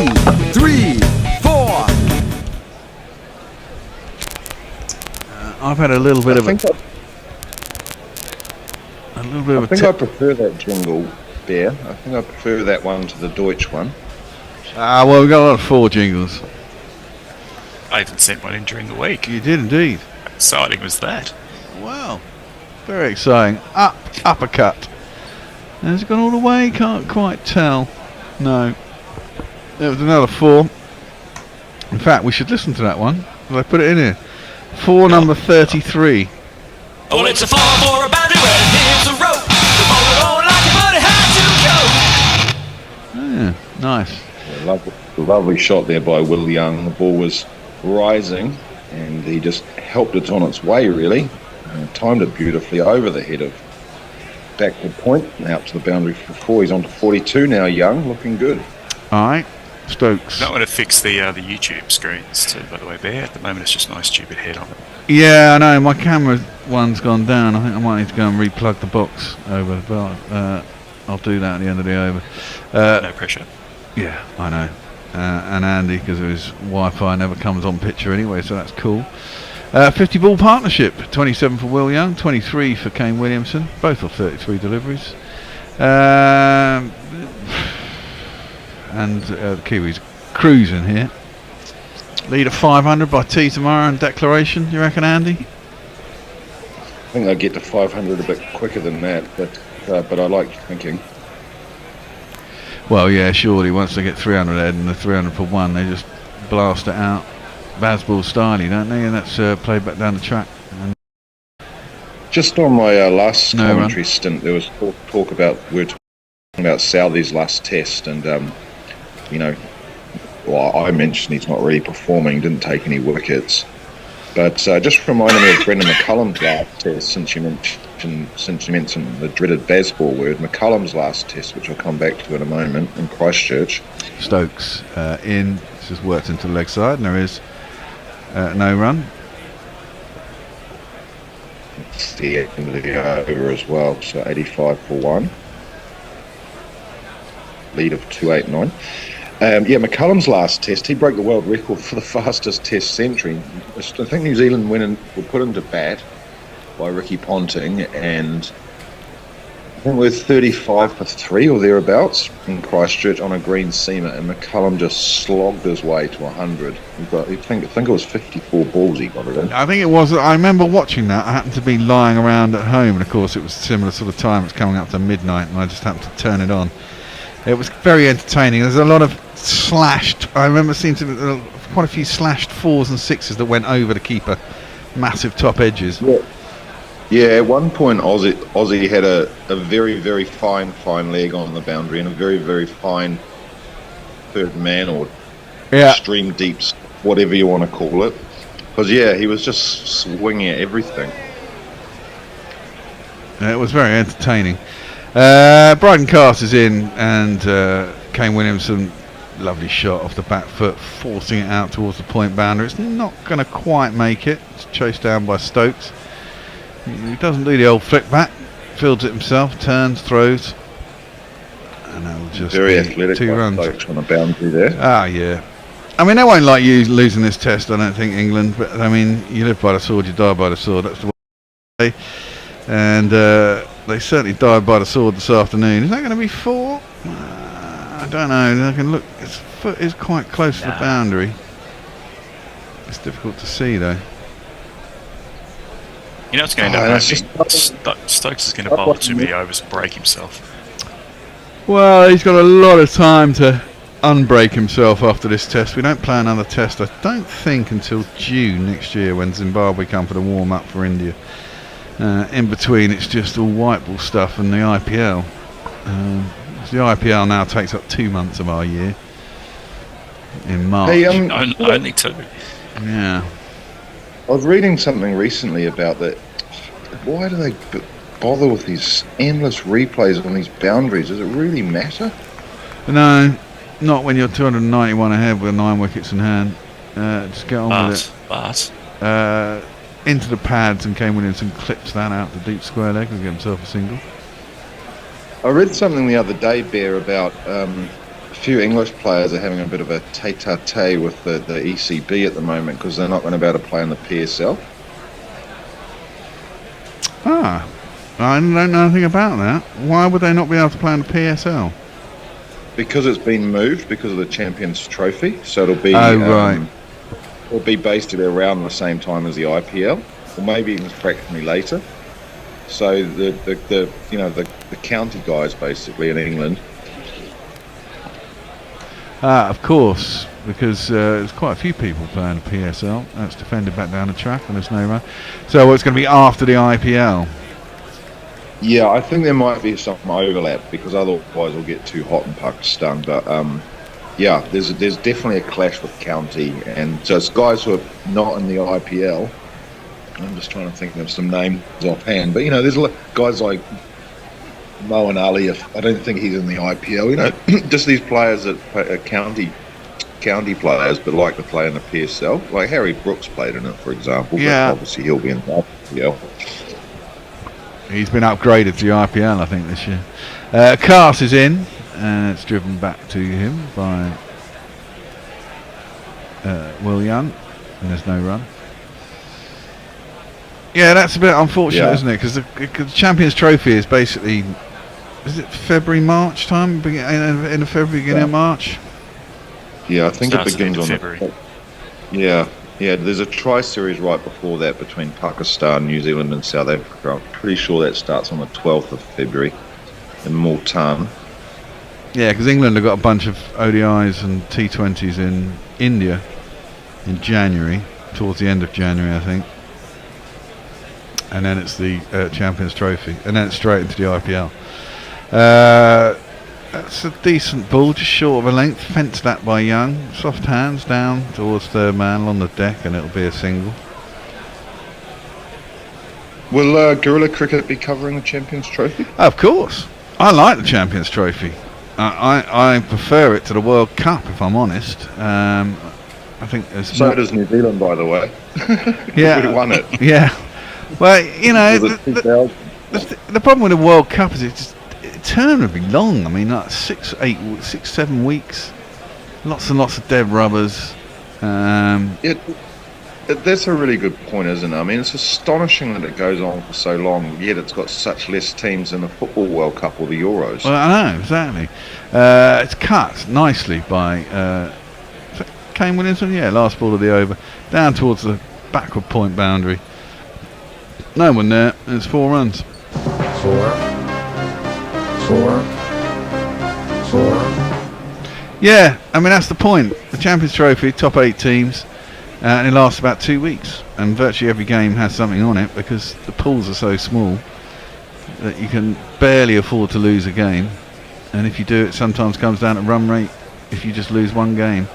B: 3, 4. I've had a little bit of
P: I prefer that jingle, Bear. I think I prefer that one to the Deutsch one.
B: Well, we got a lot of 4 jingles.
Q: I even sent one in during the week.
B: You did indeed.
Q: How exciting was that?
B: Wow. Very exciting. Uppercut. Has it gone all the way? Can't quite tell. No. There was another 4. In fact, we should listen to that one. I put it in here. 4 number 33.
E: Oh, it's a 4 for a boundary where here's a rope. The bowler don't like it, but it had to go.
B: Yeah, nice.
P: Yeah, lovely shot there by Will Young. The ball was rising, and he just helped it on its way, really. Timed it beautifully over the head of backward point, out to the boundary for 4. He's on to 42 now, Young, looking good.
B: Alright, Stokes.
Q: I want to fix the YouTube screens too, by the way, Bear. At the moment it's just my stupid head on it.
B: Yeah, I know, my camera one's gone down. I think I might need to go and replug the box over, but I'll do that at the end of the over.
Q: No pressure.
B: Yeah, I know. And Andy, because of his Wi-Fi, never comes on picture anyway, so that's cool. 50 ball partnership, 27 for Will Young, 23 for Kane Williamson, both of 33 deliveries. And the Kiwis cruising here. Lead at 500 by tea tomorrow and declaration, you reckon, Andy?
P: I think they'll get to 500 a bit quicker than that, but I like thinking.
B: Well, yeah, surely once they get 300 head and the 300 for 1, they just blast it out. Baseball styley, don't they? And that's played back down the track. And
P: just on my last commentary stint, there was talk about, we were talking about Southey's last test, and well, I mentioned he's not really performing, didn't take any wickets, but just reminded me of Brendan McCullum's last test, since you mentioned the dreaded baseball word. McCullum's last test, which I'll come back to in a moment, in Christchurch.
B: Stokes in, this has worked into the leg side, and there is no run.
P: It's the end of the over as well, so 85 for 1. Lead of 289. McCullum's last test, he broke the world record for the fastest test century. I think New Zealand were put into bat by Ricky Ponting, and I think we're 35 for 3 or thereabouts in Christchurch on a green seamer, and McCullum just slogged his way to 100. I think it was 54 balls he got it in.
B: I think it was. I remember watching that. I happened to be lying around at home, and of course it was a similar sort of time. It's coming up to midnight, and I just happened to turn it on. It was very entertaining. There's a lot of slashed. I remember seeing quite a few slashed 4s and 6s that went over the keeper. Massive top edges.
P: Yeah, at one point Aussie had a very, very fine leg on the boundary and a very, very fine third man or extreme deeps, whatever you want to call it. Because, he was just swinging at everything.
B: It was very entertaining. Bryden Cast is in, and Kane Williamson, lovely shot off the back foot, forcing it out towards the point boundary. It's not going to quite make it. It's chased down by Stokes. He doesn't do the old flick back, fields it himself, turns, throws, and that'll just
P: very
B: be
P: athletic
B: 2 runs
P: on a boundary there.
B: Yeah. I mean, they won't like you losing this test, I don't think, England. But I mean, you live by the sword, you die by the sword. That's the way they say. And they certainly died by the sword this afternoon. Is that going to be 4? I don't know. I can look. His foot is quite close to the boundary. It's difficult to see, though.
Q: You know what's going to happen? Stokes is going to bowl too many overs and break himself.
B: Well, he's got a lot of time to unbreak himself after this test. We don't play another test, I don't think, until June next year when Zimbabwe come for the warm-up for India. In between, it's just all white ball stuff and the IPL. 'Cause the IPL now takes up 2 months of our year. In March.
P: Hey,
Q: only 2.
B: Yeah.
P: I was reading something recently about that. Why do they bother with these endless replays on these boundaries? Does it really matter?
B: No, not when you're 291 ahead with 9 wickets in hand. Just get on with it. Into the pads, and Kane Williamson clips that out the deep square leg and get himself a single.
P: I read something the other day, Bear, about a few English players are having a bit of a tete-a-tete with the ECB at the moment because they're not going to be able to play in the PSL.
B: I don't know anything about that. Why would they not be able to play in the PSL?
P: Because it's been moved because of the Champions Trophy, so it'll be
B: right.
P: It'll be basically around the same time as the IPL, or maybe even fractionally later. So the county guys basically in England.
B: Of course, because there's quite a few people playing the PSL. That's defended back down the track and there's no run. So it's going to be after the IPL.
P: Yeah, I think there might be some overlap because otherwise it'll get too hot in Pakistan. But yeah, there's definitely a clash with county, and so it's guys who are not in the IPL. I'm just trying to think of some names offhand, but there's guys like Moeen Ali. I don't think he's in the IPL. Just these players that are county players, but like to play in the PSL. Like Harry Brooks played in it, for example.
B: Yeah.
P: But obviously he'll be in the IPL.
B: He's been upgraded to the IPL, I think, this year. Cast is in, and it's driven back to him by Will Young, and there's no run. Yeah, that's a bit unfortunate, isn't it? Because the Champions Trophy is basically, is it February, March time? End of February, beginning of March?
P: Yeah, I think it begins on
Q: February.
P: Yeah, there's a tri-series right before that between Pakistan, New Zealand and South Africa. I'm pretty sure that starts on the 12th of February in Multan.
B: Yeah, because England have got a bunch of ODIs and T20s in India in January, towards the end of January, I think. And then it's the Champions Trophy, and then it's straight into the IPL. That's a decent ball, just short of a length, fenced that by Young. Soft hands down towards third man on the deck, and it'll be a single.
P: Will Guerrilla Cricket be covering the Champions Trophy?
B: Of course. I like the Champions Trophy. I prefer it to the World Cup, if I'm honest. I think there's
P: so does New Zealand, by the way.
B: Yeah.
P: We won it.
B: Yeah. Well, the problem with the World Cup is it's eternally long. I mean, like 6, 7 weeks, lots and lots of dead rubbers.
P: That's a really good point, isn't it? I mean, it's astonishing that it goes on for so long, yet it's got such less teams than the Football World Cup or the Euros.
B: Well, I know, exactly. It's cut nicely by Kane Williamson. Yeah, last ball of the over, down towards the backward point boundary. No one there. There's 4 runs.
I: 4.
B: Yeah, I mean, that's the point. The Champions Trophy, top 8 teams, and it lasts about 2 weeks. And virtually every game has something on it because the pools are so small that you can barely afford to lose a game. And if you do, it sometimes comes down to run rate if you just lose one game.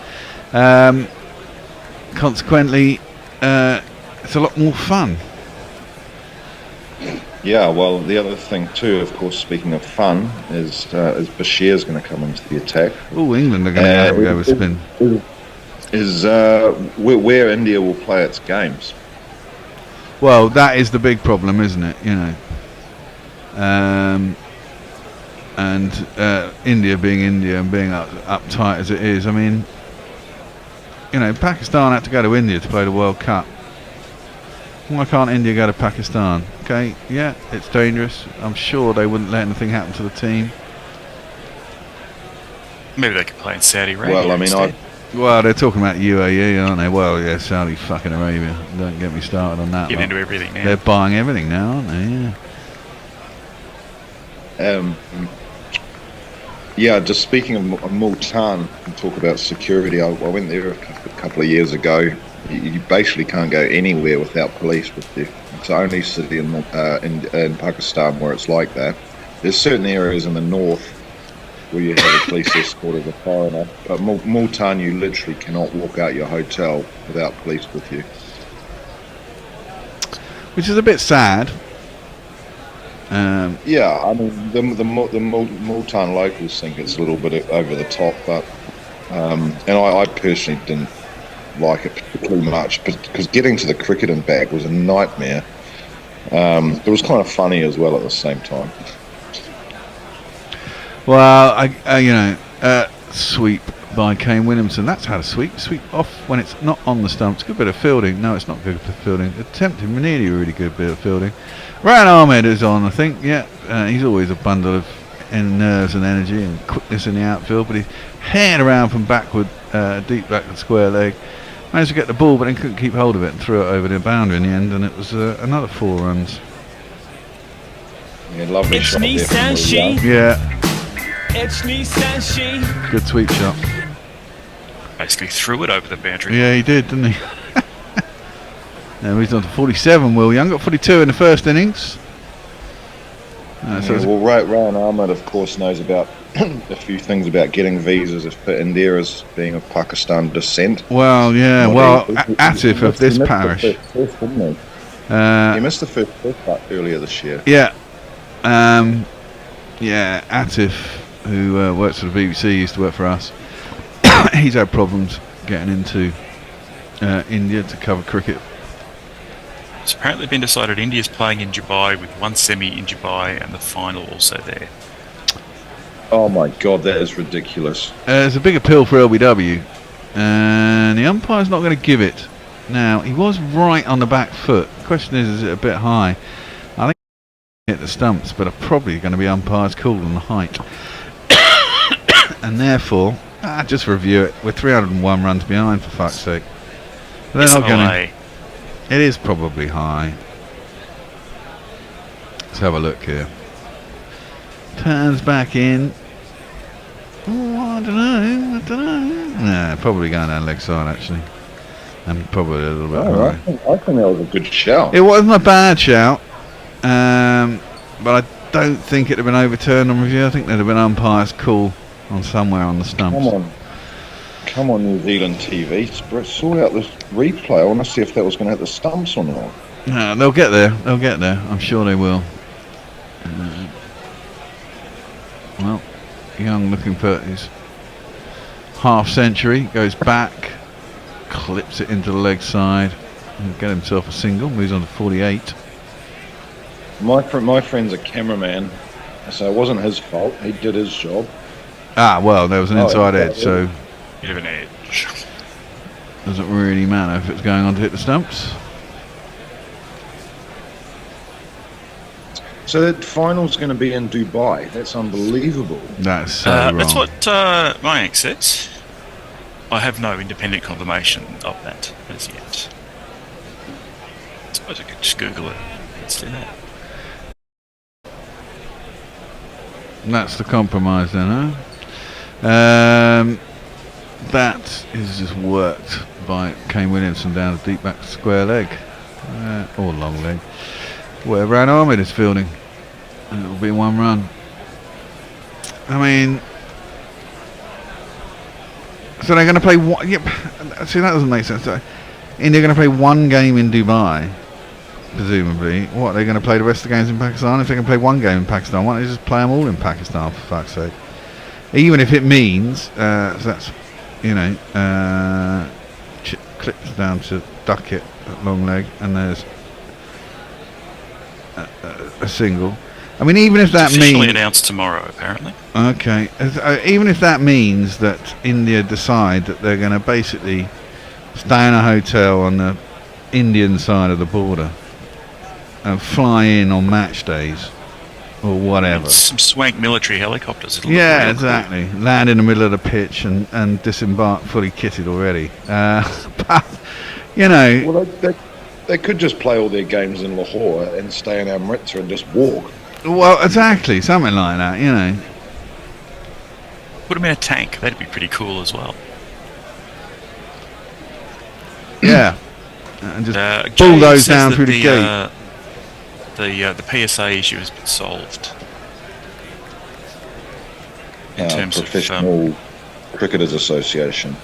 B: Consequently, it's a lot more fun.
P: Yeah, well, the other thing too, of course, speaking of fun, is Bashir's going to come into the attack.
B: Oh, England are going to have a go with spin.
P: Is where India will play its games.
B: Well, that is the big problem, isn't it? And India being India and being uptight as it is, I mean, Pakistan had to go to India to play the World Cup. Why can't India go to Pakistan? Okay, yeah, it's dangerous. I'm sure they wouldn't let anything happen to the team.
Q: Maybe they could play in Saudi Arabia.
P: Well, I mean,
B: well, they're talking about UAE, aren't they? Well, yeah, Saudi fucking Arabia. Don't get me started on that.
Q: Get into everything now.
B: They're buying everything now, aren't they? Yeah.
P: Yeah, just speaking of Multan, and talk about security. I went there a couple of years ago. You basically can't go anywhere without police with you. It's the only city in Pakistan where it's like that. There's certain areas in the north where you have a police escort of a foreigner. But Multan, you literally cannot walk out your hotel without police with you.
B: Which is a bit sad.
P: Yeah, I mean, the Multan locals think it's a little bit over the top, but and I personally didn't like it particularly much, because getting to the cricket and back was a nightmare. It was kind of funny as well at the same time.
B: Well, sweep by Kane Williamson. That's how to sweep off when it's not on the stumps. Good bit of fielding. No, it's not good bit of fielding. Attempted nearly a really good bit of fielding. Ryan Ahmed is on, I think. Yeah, he's always a bundle of nerves and energy and quickness in the outfield, but he headed around from backward, deep backward square leg. Managed to get the ball, but then couldn't keep hold of it and threw it over the boundary in the end, and it was another 4 runs.
P: Yeah, lovely
E: It's
P: shot
E: me,
P: there from
E: Sanshi.
P: William.
B: Yeah,
E: It's me, Sanshi.
B: good sweep shot.
Q: Basically threw it over the boundary.
B: Yeah, he did, didn't he? Now he's on to 47, Will Young. Got 42 in the first innings.
P: Well, Ryan Ahmed, of course, knows about a few things about getting visas for India as being of Pakistan descent.
B: Well, yeah, Atif of this parish.
P: He missed the first test earlier this year.
B: Yeah. Atif, who works for the BBC, used to work for us. He's had problems getting into India to cover cricket.
Q: It's apparently been decided India's playing in Dubai, with one semi in Dubai and the final also there.
P: Oh my God, that is ridiculous.
B: There's a big appeal for LBW, and the umpire's not going to give it. Now, he was right on the back foot. The question is it a bit high? I think he hit the stumps, but are probably going to be umpire's call on the height. And therefore, just review it. We're 301 runs behind, for fuck's sake. They're not going to. It is probably high. Let's have a look here. Turns back in. Oh, I don't know. Nah, probably going down leg side actually. And probably a little bit high.
P: I think that was a good shout.
B: It wasn't a bad shout. But I don't think it'd have been overturned on review. I think there'd have been umpire's call on somewhere on the stumps.
P: Come on, New Zealand TV. Sort out this replay. I want to see if that was going to hit the stumps or not.
B: No, they'll get there. I'm sure they will. Well, Young looking for his half century. Goes back, clips it into the leg side, and get himself a single. Moves on to 48.
P: My friend's a cameraman, so it wasn't his fault. He did his job.
B: Well, there was an inside edge, so
Q: Bit of an edge.
B: doesn't really matter if it's going on to hit the stumps.
P: So that final's going to be in Dubai. That's unbelievable.
B: That's so wrong.
Q: That's what Mayank says. I have no independent confirmation of that as yet. I suppose I could just Google it. Let's do that.
B: That's the compromise then, huh? That is just worked by Kane Williamson down a deep back square leg. Or long leg. Where Ryan Ahmed is fielding. And it'll be 1 run. I mean, so they're going to play one. Yep. See, that doesn't make sense. India are going to play 1 game in Dubai, presumably. What, they're going to play the rest of the games in Pakistan? If they can play 1 game in Pakistan, why don't they just play them all in Pakistan, for fuck's sake? Even if it means, so that's, clips down to Duckett at long leg, and there's a single. I mean, even if that means...
Q: officially announced tomorrow, apparently.
B: Okay. Even if that means that India decide that they're going to basically stay in a hotel on the Indian side of the border and fly in on match days or whatever.
Q: Some swank military helicopters.
B: Yeah, exactly. Cool. Land in the middle of the pitch and disembark fully kitted already. But,
P: Well, they could just play all their games in Lahore and stay in Amritsar and just walk.
B: Well, exactly. Something like that,
Q: Put them in a tank. That'd be pretty cool as well.
B: Yeah. And just bulldoze down through the gate.
Q: The PSA issue has been solved. terms of
P: Professional Cricketers Association.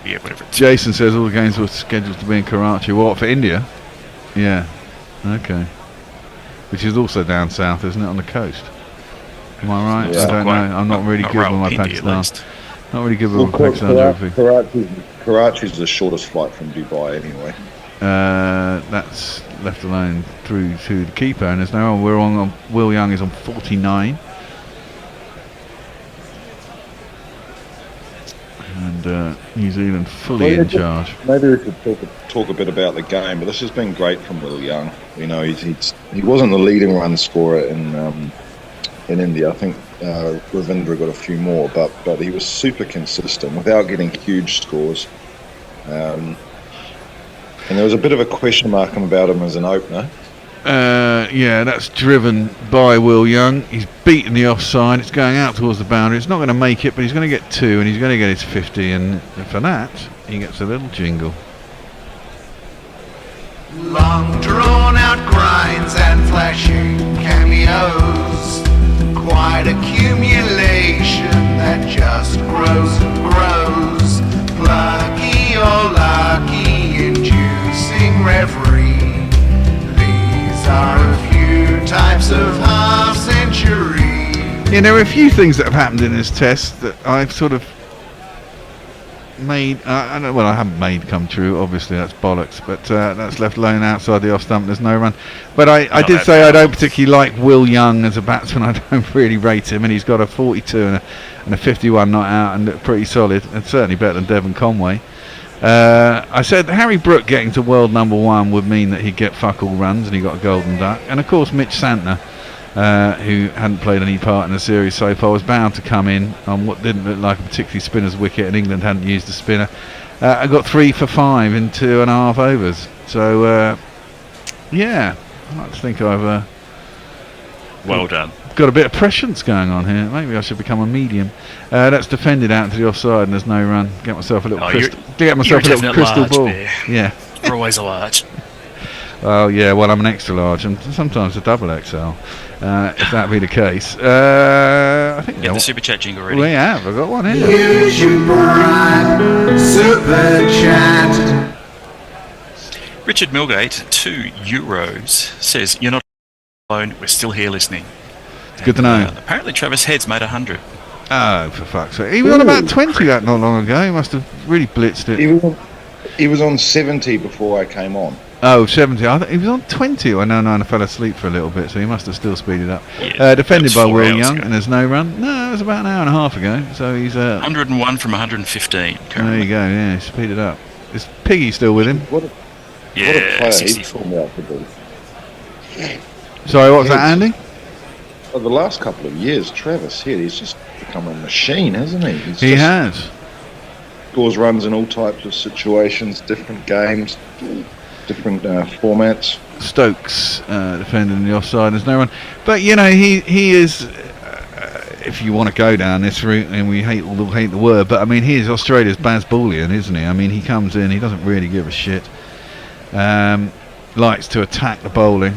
Q: Yeah, whatever.
B: Jason says all the games were scheduled to be in Karachi. What, for India? Yeah. Okay. Which is also down south, isn't it, on the coast? Am I right?
P: Yeah.
B: I don't know. I'm not really good with my Pakistan. Not really good with my Pakistan geography.
P: Karachi's the shortest flight from Dubai, anyway.
B: That's left alone through to the keeper, and there's no one. We're on. Will Young is on 49. And New Zealand fully in charge.
P: Maybe we could talk a bit about the game, but this has been great from Will Young. You know, he wasn't the leading run scorer in India. I think Ravindra got a few more, but he was super consistent without getting huge scores. And there was a bit of a question mark about him as an opener.
B: Yeah, that's driven by Will Young. He's beaten the offside. It's going out towards the boundary. It's not going to make it, but he's going to get 2, and he's going to get his 50. And for that, he gets a little jingle.
N: Long drawn out grinds and flashing cameos. Quite accumulation that just grows and grows. Plucky or lucky, inducing reverie. Are a few types of half century.
B: Yeah, there are a few things that have happened in this test that I've sort of made. I haven't made come true. Obviously, that's bollocks. But that's left alone outside the off stump. There's no run. But I did say I don't particularly like Will Young as a batsman. I don't really rate him, and he's got a 42 and a 51 not out, and pretty solid, and certainly better than Devon Conway. I said Harry Brook getting to world number 1 would mean that he'd get fuck all runs and he got a golden duck. And of course Mitch Santner, who hadn't played any part in the series so far, was bound to come in on what didn't look like a particularly spinner's wicket, and England hadn't used a spinner. I got 3 for 5 in 2.5 overs. So yeah, I like to think I've
Q: well done.
B: Got a bit of prescience going on here. Maybe I should become a medium. That's defended out to the offside, and there's no run. Get myself a little crystal ball.
Q: There.
B: Yeah,
Q: you're always a large.
B: Oh yeah, well I'm an extra large and sometimes a double XL. If that be the case, I think
Q: the super chat jingle already.
B: We have. I've got one here.
N: Use your bright super chat.
Q: Richard Milgate, €2, says you're not alone. We're still here listening.
B: It's good to know.
Q: Apparently Travis Head's made 100.
B: Oh, for fuck's sake. He was on about 20 that not long ago. He must have really blitzed it.
P: He was on 70 before I came on.
B: Oh, 70. I thought he was on 20. Oh, no, I fell asleep for a little bit, so he must have still speeded up.
Q: Yeah,
B: defended by Will Young,
Q: ago.
B: And there's no run. No, it was about an hour and a half ago. So he's
Q: 101 from 115 currently.
B: There you go, yeah, speeded up. Is Piggy still with him?
Q: Yeah, 64.
B: Sorry, what was that, Andy?
P: Well, the last couple of years, Travis Head, he's just become a machine, hasn't he?
B: He has.
P: Scores runs in all types of situations, different games, different formats.
B: Stokes defending the offside, there's no run. But, you know, he is, if you want to go down this route, and we hate the word, but, I mean, he is Australia's Baz Boulian, isn't he? I mean, he comes in, he doesn't really give a shit. Likes to attack the bowling.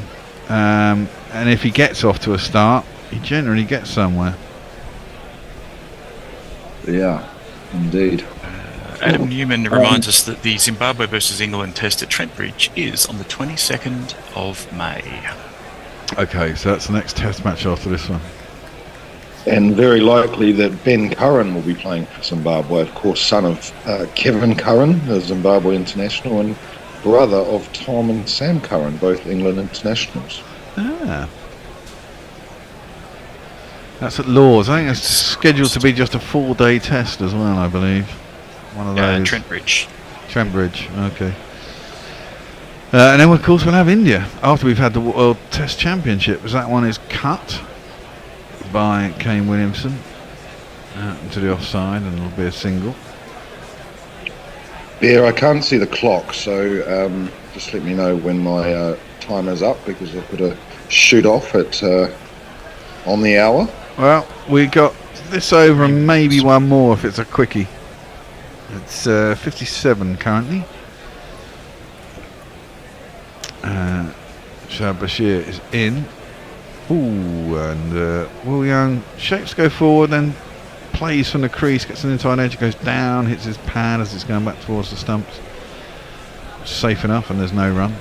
B: And if he gets off to a start, he generally gets somewhere.
P: Yeah, indeed.
Q: Adam Newman reminds us that the Zimbabwe versus England test at Trent Bridge is on the 22nd of May.
B: Okay, so that's the next test match after this one.
P: And very likely that Ben Curran will be playing for Zimbabwe, of course, son of Kevin Curran, the Zimbabwe international, and brother of Tom and Sam Curran, both England internationals.
B: Ah. That's at Lord's. I think it's scheduled to be just a 4-day test as well, I believe. One of those.
Q: Trent Bridge.
B: Trent Bridge, okay. And then, of course, we'll have India after we've had the World Test Championship, as that one is cut by Kane Williamson to the offside, and it'll be a single.
P: Yeah, I can't see the clock, so just let me know when my time is up, because I've got to shoot off at on the hour.
B: Well, we got this over and maybe one more if it's a quickie. It's 57 currently. Shah Bashir is in. Ooh, and Will Young shapes go forward, then plays from the crease, gets an inside edge, goes down, hits his pad as it's going back towards the stumps. Safe enough, and there's no run.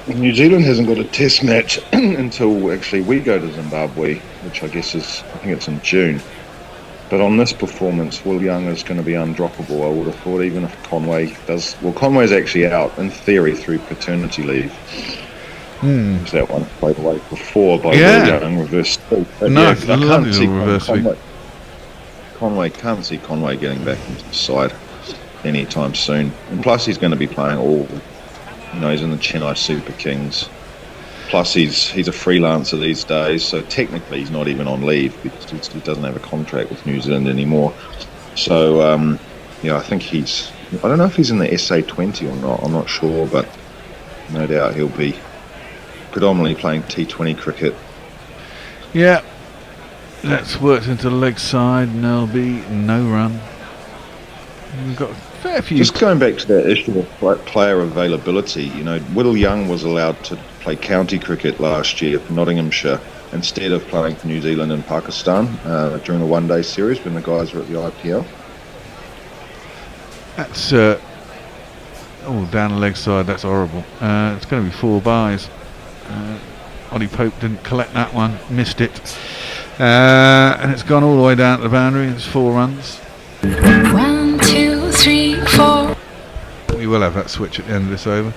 P: New Zealand hasn't got a test match until actually we go to Zimbabwe, which I guess is, I think it's in June. But on this performance, Will Young is going to be undroppable, I would have thought, even if Conway does. Well, Conway's actually out, in theory, through paternity leave. So that one played away before by Will Young, reverse sweep.
B: No, I can't see reverse sweep.
P: Can't see Conway getting back into the side anytime soon. And plus, he's going to be playing all. He's in the Chennai Super Kings. Plus, he's a freelancer these days, so technically he's not even on leave because he doesn't have a contract with New Zealand anymore. So, I think he's. I don't know if he's in the SA20 or not. I'm not sure, but no doubt he'll be predominantly playing T20 cricket.
B: Yeah, that's worked into the leg side. NLB, no run. We've got a fair few.
P: Just going back to that issue of player availability, Will Young was allowed to play county cricket last year for Nottinghamshire instead of playing for New Zealand and Pakistan during the one-day series when the guys were at the IPL.
B: That's down the leg side. That's horrible. It's going to be 4 byes. Ollie Pope didn't collect that one, missed it, and it's gone all the way down to the boundary. It's 4 runs.
M: 1, 2, 3, 4.
B: We will have that switch at the end of this over.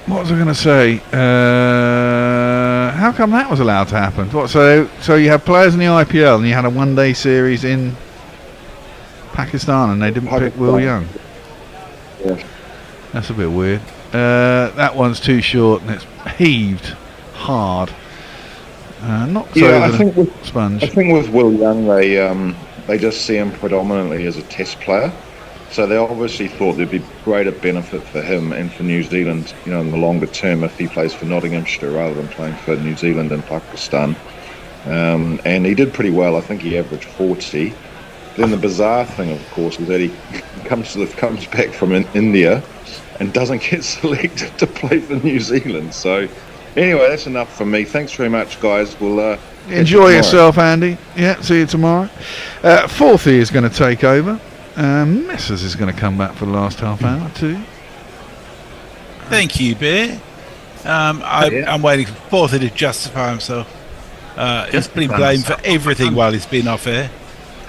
B: What was I going to say? How come that was allowed to happen? So you had players in the IPL and you had a one-day series in Pakistan and they didn't pick Will Young.
P: Yeah.
B: That's a bit weird. That one's too short and it's heaved hard. Not so
P: I think with
B: sponge.
P: I think with Will Young, they just see him predominantly as a test player. So they obviously thought there'd be greater benefit for him and for New Zealand, in the longer term if he plays for Nottinghamshire rather than playing for New Zealand and Pakistan. And he did pretty well. I think he averaged 40. Then the bizarre thing, of course, is that he comes back from India and doesn't get selected to play for New Zealand. So anyway, that's enough from me. Thanks very much, guys. We'll
B: enjoy yourself, Andy. Yeah, see you tomorrow. Fourthie is going to take over. Messers is going to come back for the last half hour too.
C: Thank you, Bear. I'm waiting for Fourthie to justify himself. He's been blamed for everything while he's been off air.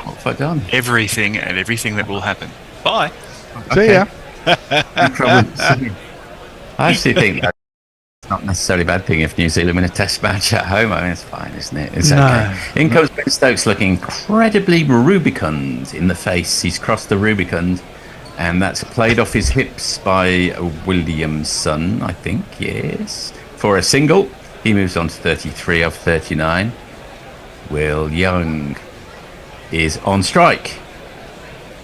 O: What have I done?
Q: Everything and everything that will happen. Bye.
B: See ya.
O: No problem. I actually think it's not necessarily a bad thing if New Zealand win a test match at home. I mean, it's fine, isn't it? It's okay. In comes Ben Stokes looking incredibly rubicund in the face. He's crossed the Rubicon, and that's played off his hips by Williamson, I think, yes. For a single, he moves on to 33 of 39. Will Young is on strike.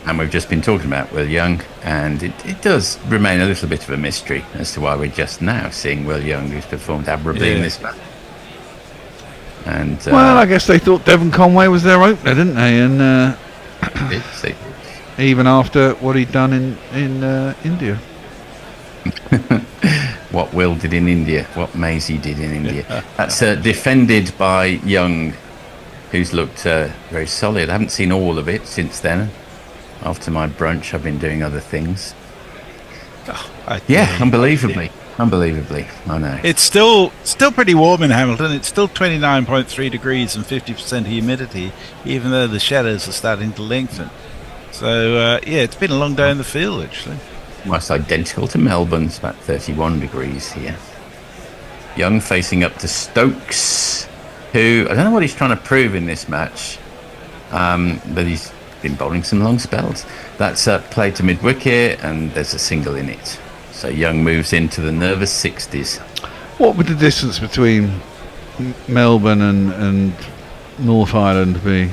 O: And we've just been talking about Will Young, and it does remain a little bit of a mystery as to why we're just now seeing Will Young, who's performed admirably in this match. And
B: well, I guess they thought Devon Conway was their opener, didn't they? And even after what he'd done in India.
O: What Will did in India, what Maisie did in India. That's defended by Young, who's looked very solid. I haven't seen all of it since then. After my brunch, I've been doing other things. Unbelievably, I know.
C: It's still pretty warm in Hamilton. It's still 29.3 degrees and 50% humidity, even though the shadows are starting to lengthen. So, it's been a long day in the field, actually.
O: Almost identical to Melbourne. It's about 31 degrees here. Young facing up to Stokes, who, I don't know what he's trying to prove in this match, but he's been bowling some long spells. That's played to mid-wicket, and there's a single in it. So Young moves into the nervous 60s.
B: What would the distance between Melbourne and North Island be?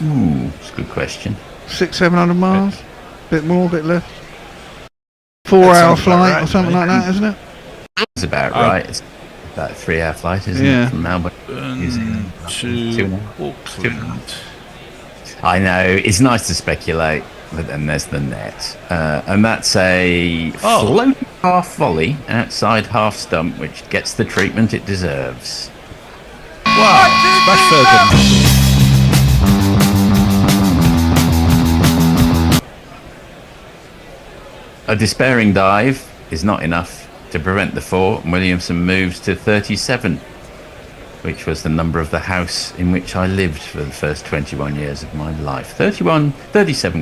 O: It's a good question.
B: 600-700 miles? Bit more, bit less? 4-hour flight or something like that, isn't it?
O: It's about right. It's about a 3-hour flight, isn't it, from Melbourne to Auckland. I know, it's nice to speculate, but then there's the net. And that's a floating half volley outside half stump, which gets the treatment it deserves.
C: Wow, much further.
O: A despairing dive is not enough to prevent the 4, and Williamson moves to 37, which was the number of the house in which I lived for the first 21 years of my life. 37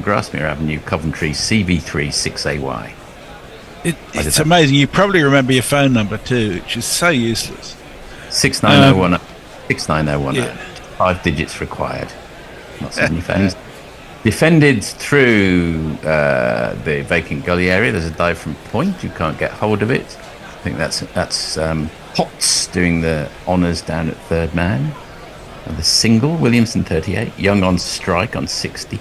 O: Grasmere Avenue, Coventry, CV3 6AY.
C: It's amazing. You probably remember your phone number too, which is so useless.
O: 69010. 69010.
C: Yeah.
O: 5 digits required. Not so many phones. Defended through the vacant gully area. There's a dive from point. You can't get hold of it. I think that's Potts doing the honours down at third man. And the single, Williamson 38. Young on strike on 60.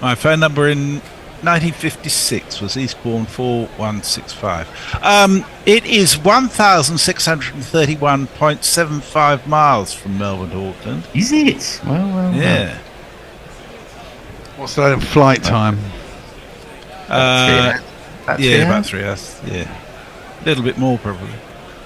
C: My phone number in 1956 was Eastbourne 4165. It is 1,631.75 miles from Melbourne to Auckland.
O: Is it? Well.
C: Yeah.
B: What's that flight time?
C: About 3 hours. Yeah. A little bit more, probably.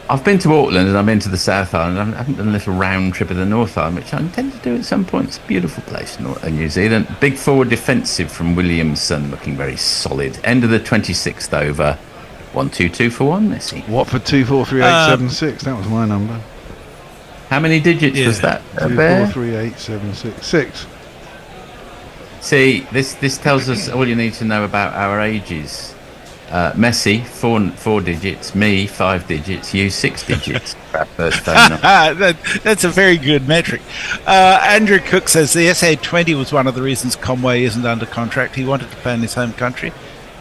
O: I've been to Auckland and I've been to the South Island. I haven't done a little round trip of the North Island, which I intend to do at some point. It's a beautiful place in New Zealand. Big forward defensive from Williamson, looking very solid. End of the 26th over. 122 for 1, Missy.
B: Watford 243876. That was my number.
O: How many digits was that?
B: 243876. 6.
O: See, this tells us all you need to know about our ages. Messi, four digits. Me, 5 digits. You, 6 digits.
C: That's a very good metric. Andrew Cook says the SA20 was one of the reasons Conway isn't under contract. He wanted to play in his home country.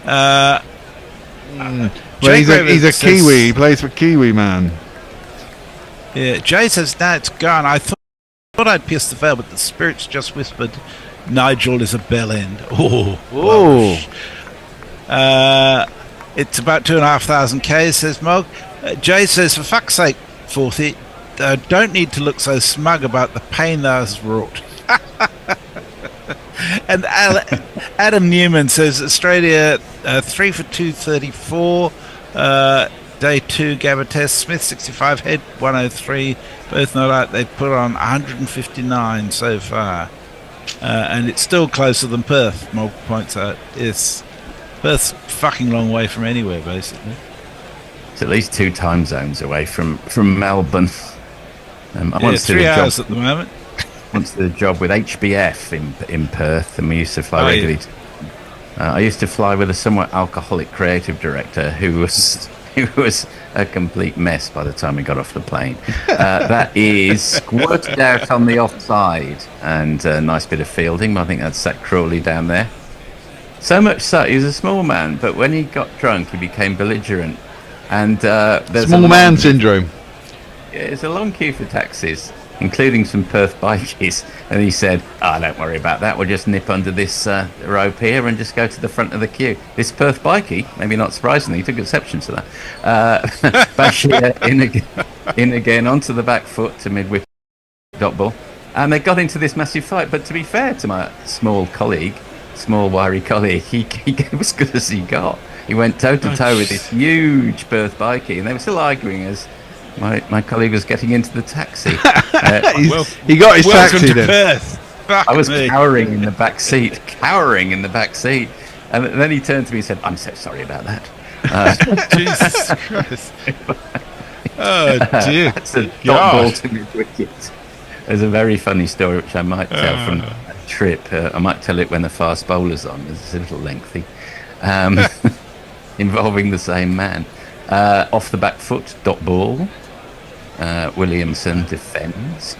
B: Well, he's a Kiwi. He plays for Kiwi, man.
C: Yeah, Jay says, no, it's gone. I thought I'd pierce the veil, but the spirits just whispered Nigel is a bell end. It's about 2,500 Ks, says Mog. Jay says, for fuck's sake, Forthy, don't need to look so smug about the pain that has wrought. And Adam Newman says, Australia 3 for 234, day 2 Gabba test, Smith 65, Head 103, both not out. They've put on 159 so far. And it's still closer than Perth, Mog points out. Yes. Perth's a fucking long way from anywhere, basically.
O: It's at least 2 time zones away from Melbourne. I once
C: 3 hours at the moment.
O: Once did a job with HBF in Perth, and we used to fly regularly. I used to fly with a somewhat alcoholic creative director who was a complete mess by the time we got off the plane. That is squirted out on the offside, and a nice bit of fielding. I think that's Zach Crawley down there. So much so, he was a small man, but when he got drunk, he became belligerent. And there's
B: small man syndrome.
O: Yeah, there's a long queue for taxis, including some Perth bikies. And he said, don't worry about that. We'll just nip under this rope here and just go to the front of the queue. This Perth bikie, maybe not surprisingly, took exception to that. Bashir in again, onto the back foot to mid-wicket dot ball. And they got into this massive fight. But to be fair to my small wiry colleague, he gave as good as he got. He went toe-to-toe with this huge Perth bikie, and they were still arguing as my colleague was getting into the taxi.
B: He got his taxi then.
C: Perth.
O: I was cowering in the back seat, and then he turned to me and said, "I'm so sorry about that."
C: Jesus Christ! Oh dear!
O: That's a dot ball to mid-wicket. There's a very funny story which I might tell from a trip. I might tell it when the fast bowler's on. It's a little lengthy, involving the same man. Off the back foot, dot ball. Williamson defends.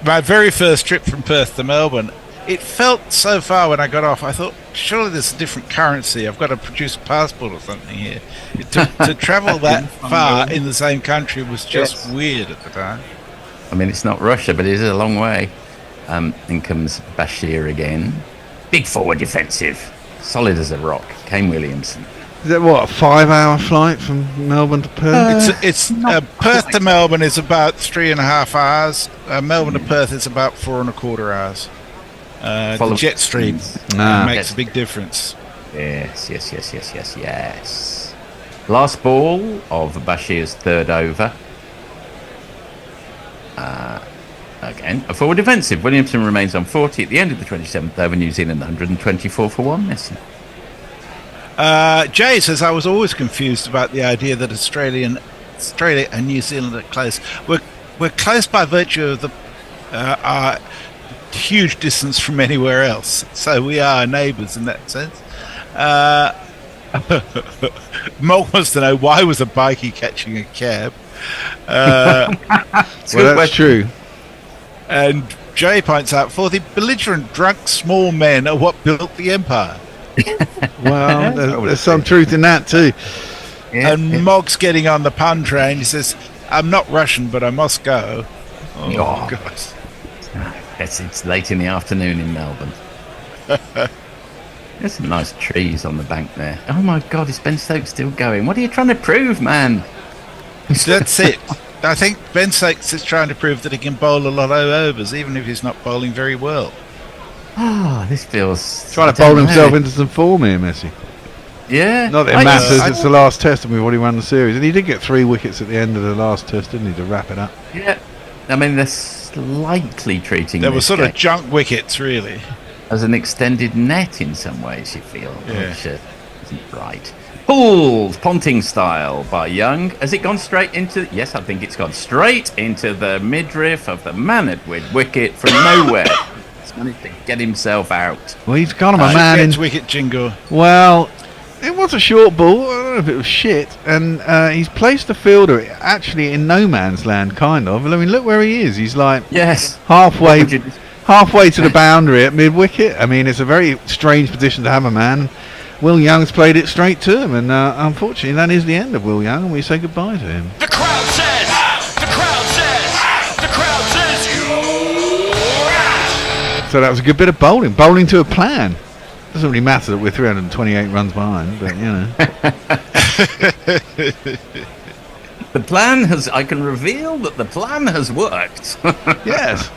C: My very first trip from Perth to Melbourne, it felt so far when I got off, I thought, surely there's a different currency. I've got to produce a passport or something here. To travel that far in the same country was just weird at the time.
O: I mean, it's not Russia, but it is a long way. In comes Bashir again. Big forward defensive. Solid as a rock. Kane Williamson.
B: Is that what, a 5-hour flight from Melbourne to Perth?
C: It's Perth to Melbourne is about 3.5 hours. Melbourne to Perth is about 4.25 hours. The jet stream makes a big difference.
O: Yes. Last ball of Bashir's third over. Again, a forward defensive. Williamson remains on 40 at the end of the 27th over. New Zealand 124 for 1. Messi.
C: Jay says, I was always confused about the idea that Australia and New Zealand are close. We're close by virtue of our huge distance from anywhere else. So we are neighbours in that sense. Mark wants to know, why was a bikie catching a cab?
B: Well, that's true.
C: And Jay points out, for the belligerent, drunk, small men are what built the empire.
B: Well, there's some truth in that too.
C: And Mog's getting on the pun train. He says, I'm not Russian, but I must go. Oh, God.
O: It's late in the afternoon in Melbourne. There's some nice trees on the bank there. Oh my God, is Ben Stokes still going? What are you trying to prove, man?
C: That's it. I think Ben Stokes is trying to prove that he can bowl a lot of overs, even if he's not bowling very well.
O: This feels...
B: Trying to bowl himself into some form here, Messi.
O: Yeah.
B: Not that it matters, it's the last test and we've already won the series. And he did get 3 wickets at the end of the last test, didn't he, to wrap it up?
O: Yeah. I mean, they're slightly treating
C: They were
O: this
C: sort
O: game
C: of junk wickets, really.
O: as an extended net in some ways, you feel.
C: Yeah.
O: Which isn't right. Pulled, Ponting style by Young. Has it gone straight into... Yes, I think it's gone straight into the midriff of the man at wicket from nowhere. He's managed to get himself out.
B: Well, he's got him a man in...
C: wicket, Jingo.
B: Well, it was a short ball. I don't know if it was shit. And he's placed the fielder actually in no man's land, kind of. I mean, look where he is. He's like halfway to the boundary at mid-wicket. I mean, it's a very strange position to have a man. Will Young's played it straight to him, and unfortunately that is the end of Will Young, and we say goodbye to him.
L: The crowd says, the crowd says, the crowd says you.
B: So that was a good bit of bowling to a plan. Doesn't really matter that we're 328 runs behind, but you know.
O: The plan has... I can reveal that the plan has worked.
B: Yes.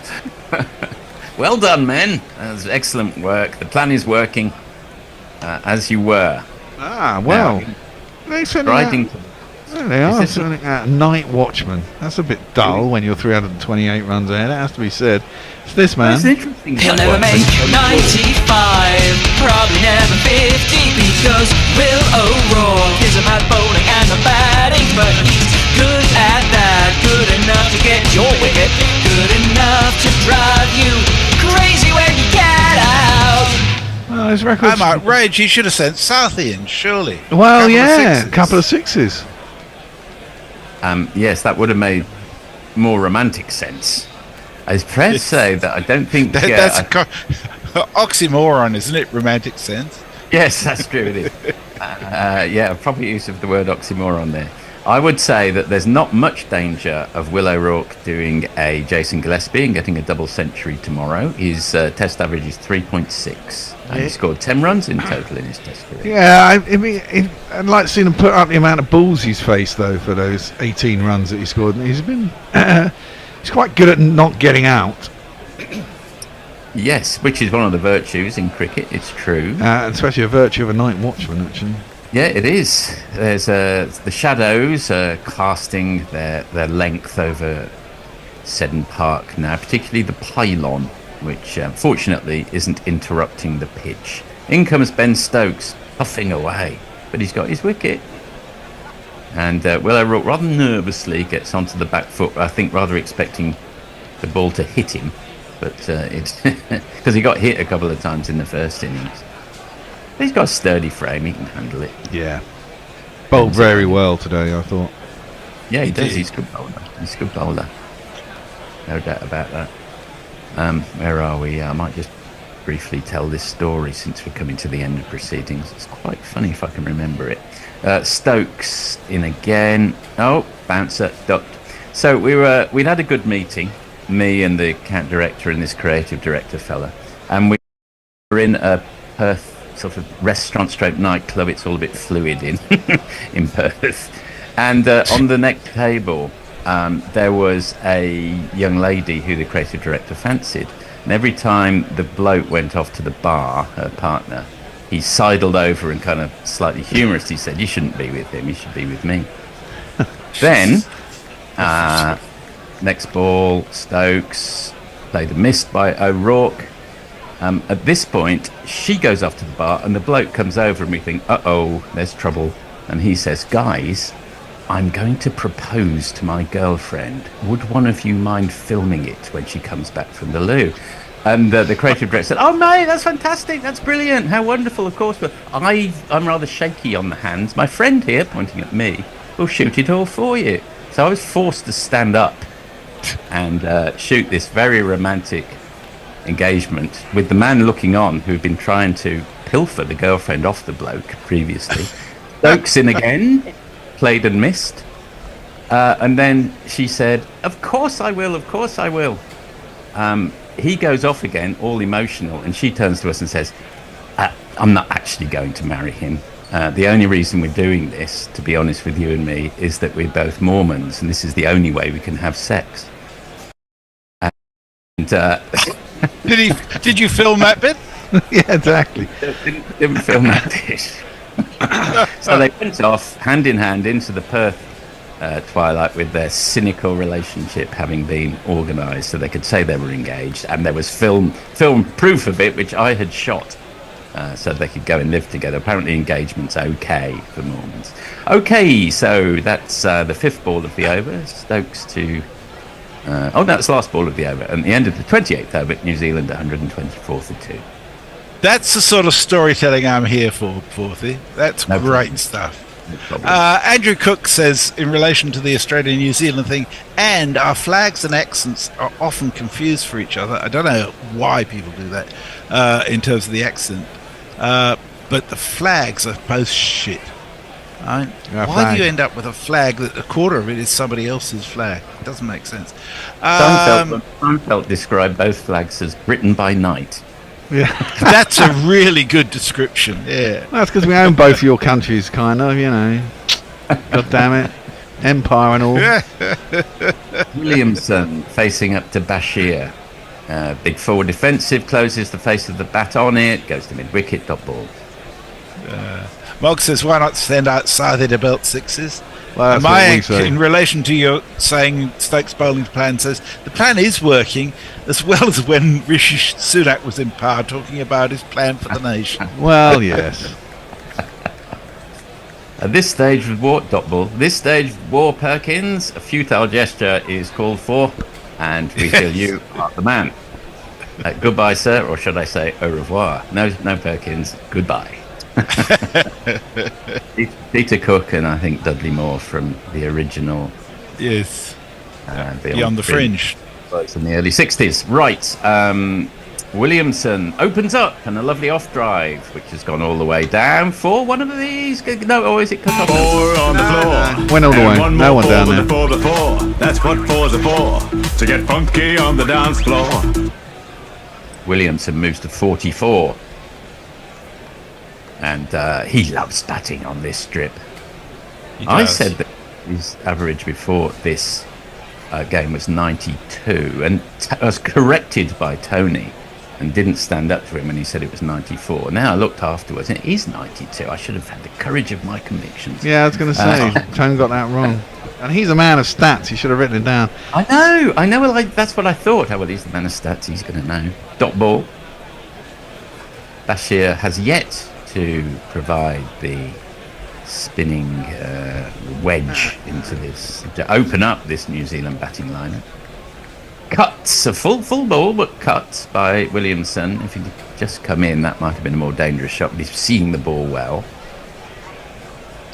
O: Well done, men. That's excellent work. The plan is working. As you were.
B: Well. They sent
O: riding.
B: There they are, sending out Night Watchman. That's a bit dull when you're 328 runs ahead. It has to be said. It's this man.
O: That's interesting.
E: He'll never make 95, probably never 50, because Will O'Rourke is about bowling and the batting, but he's good at that, good enough to get your wicket, good enough to drive you crazy when you get out.
B: Well, his record's...
C: I'm outraged. He should have sent Southian, surely.
B: Well, yeah, a couple of sixes.
O: Yes, that would have made more romantic sense. I was proud to say that I don't think...
C: That's oxymoron, isn't it? Romantic sense.
O: Yes, that's true, it is. Proper use of the word oxymoron there. I would say that there's not much danger of Will O'Rourke doing a Jason Gillespie and getting a double century tomorrow. His test average is 3.6. And he scored 10 runs in total in his test career.
B: Yeah, I'd like to see him put up the amount of balls he's faced, though, for those 18 runs that he scored. And he's been... he's quite good at not getting out.
O: Yes, which is one of the virtues in cricket, it's true.
B: And especially a virtue of a night watchman, actually.
O: Yeah, it is. There's the shadows are casting their length over Seddon Park now, particularly the pylon, which fortunately isn't interrupting the pitch. In comes Ben Stokes, puffing away, but he's got his wicket. And Will O'Rourke rather nervously gets onto the back foot, I think rather expecting the ball to hit him, but it's because he got hit a couple of times in the first innings. He's got a sturdy frame, he can handle it.
B: Yeah. Bowled very well today, I thought.
O: Yeah, he does. He's a good bowler. He's a good bowler. No doubt about that. Where are we? I might just briefly tell this story since we're coming to the end of proceedings. It's quite funny if I can remember it. Stokes in again. Oh, bouncer, ducked. So we'd had a good meeting, me and the account director and this creative director fella, and we were in a Perth sort of restaurant stroke nightclub. It's all a bit fluid in Perth. And on the next table there was a young lady who the creative director fancied, and every time the bloke went off to the bar, her partner, he sidled over and kind of slightly humorously said, "You shouldn't be with him, you should be with me." Then Next ball, Stokes played and missed by O'Rourke. At this point, she goes off to the bar, and the bloke comes over, and we think, uh-oh, there's trouble. And he says, guys, I'm going to propose to my girlfriend. Would one of you mind filming it when she comes back from the loo? And the creative director said, oh, mate, that's fantastic. That's brilliant. How wonderful, of course. But I'm rather shaky on the hands. My friend here, pointing at me, will shoot it all for you. So I was forced to stand up and shoot this very romantic engagement with the man looking on, who had been trying to pilfer the girlfriend off the bloke previously. Stokes in again, played and missed. And then she said, of course I will, of course I will. He goes off again, all emotional, and she turns to us and says, I'm not actually going to marry him. The only reason we're doing this, to be honest with you and me, is that we're both Mormons, and this is the only way we can have sex. And
C: did you film that bit?
B: Yeah, exactly.
O: Didn't film that bit. So they went off hand in hand into the Perth twilight, with their cynical relationship having been organised, so they could say they were engaged, and there was film proof of it, which I had shot, so they could go and live together. Apparently engagement's okay for Mormons. Okay, so that's the 5th ball of the over. Stokes to that's the last ball of the over, and the end of the 28th over, New Zealand 124 for 2.
C: That's the sort of storytelling I'm here for, Forthy. That's great stuff. Andrew Cook says, in relation to the Australia-New Zealand thing, and our flags and accents are often confused for each other. I don't know why people do that in terms of the accent, but the flags are both shit. Why do you end up with a flag that a quarter of it is somebody else's flag? It doesn't make sense.
O: Seinfeld described both flags as written by night.
B: Yeah,
C: that's a really good description. Yeah,
B: that's because we own both your countries, kind of. You know, God damn it, empire and all.
O: Williamson facing up to Bashir. Big forward defensive, closes the face of the bat on it, goes to mid wicket, dot ball.
C: Mog says, why not stand outside the belt sixes?
B: Well,
C: in relation to your saying Stokes bowling plan, says the plan is working, as well as when Rishi Sunak was in power talking about his plan for the nation.
B: Well, yes.
O: At this stage with War Perkins, a futile gesture is called for, and we feel you are the man. Goodbye, sir, or should I say au revoir? No Perkins, goodbye. Peter Cook and I think Dudley Moore from the original.
C: Yes. Beyond the Fringe.
O: It's in the early 60s. Right. Williamson opens up and a lovely off drive, which has gone all the way down for one of these. No, or is it cut off?
F: 4 on the floor.
B: Went all the way. No one down there.
F: For the 4. That's what 4's are for. To get funky on the dance floor.
O: Williamson moves to 44. And he loves batting on this strip. I said that his average before this game was 92, and I was corrected by Tony and didn't stand up to him when he said it was 94. Now I looked afterwards and it is 92. I should have had the courage of my convictions.
B: Yeah, I was going to say, Tony got that wrong. And he's a man of stats. He should have written it down.
O: I know. Like, that's what I thought. Oh, well, he's the man of stats. He's going to know. Dot ball. Bashir has yet to provide the spinning wedge into this, to open up this New Zealand batting lineup. Cuts, a full ball, but cut by Williamson. If he could just come in, that might have been a more dangerous shot, but he's seeing the ball well.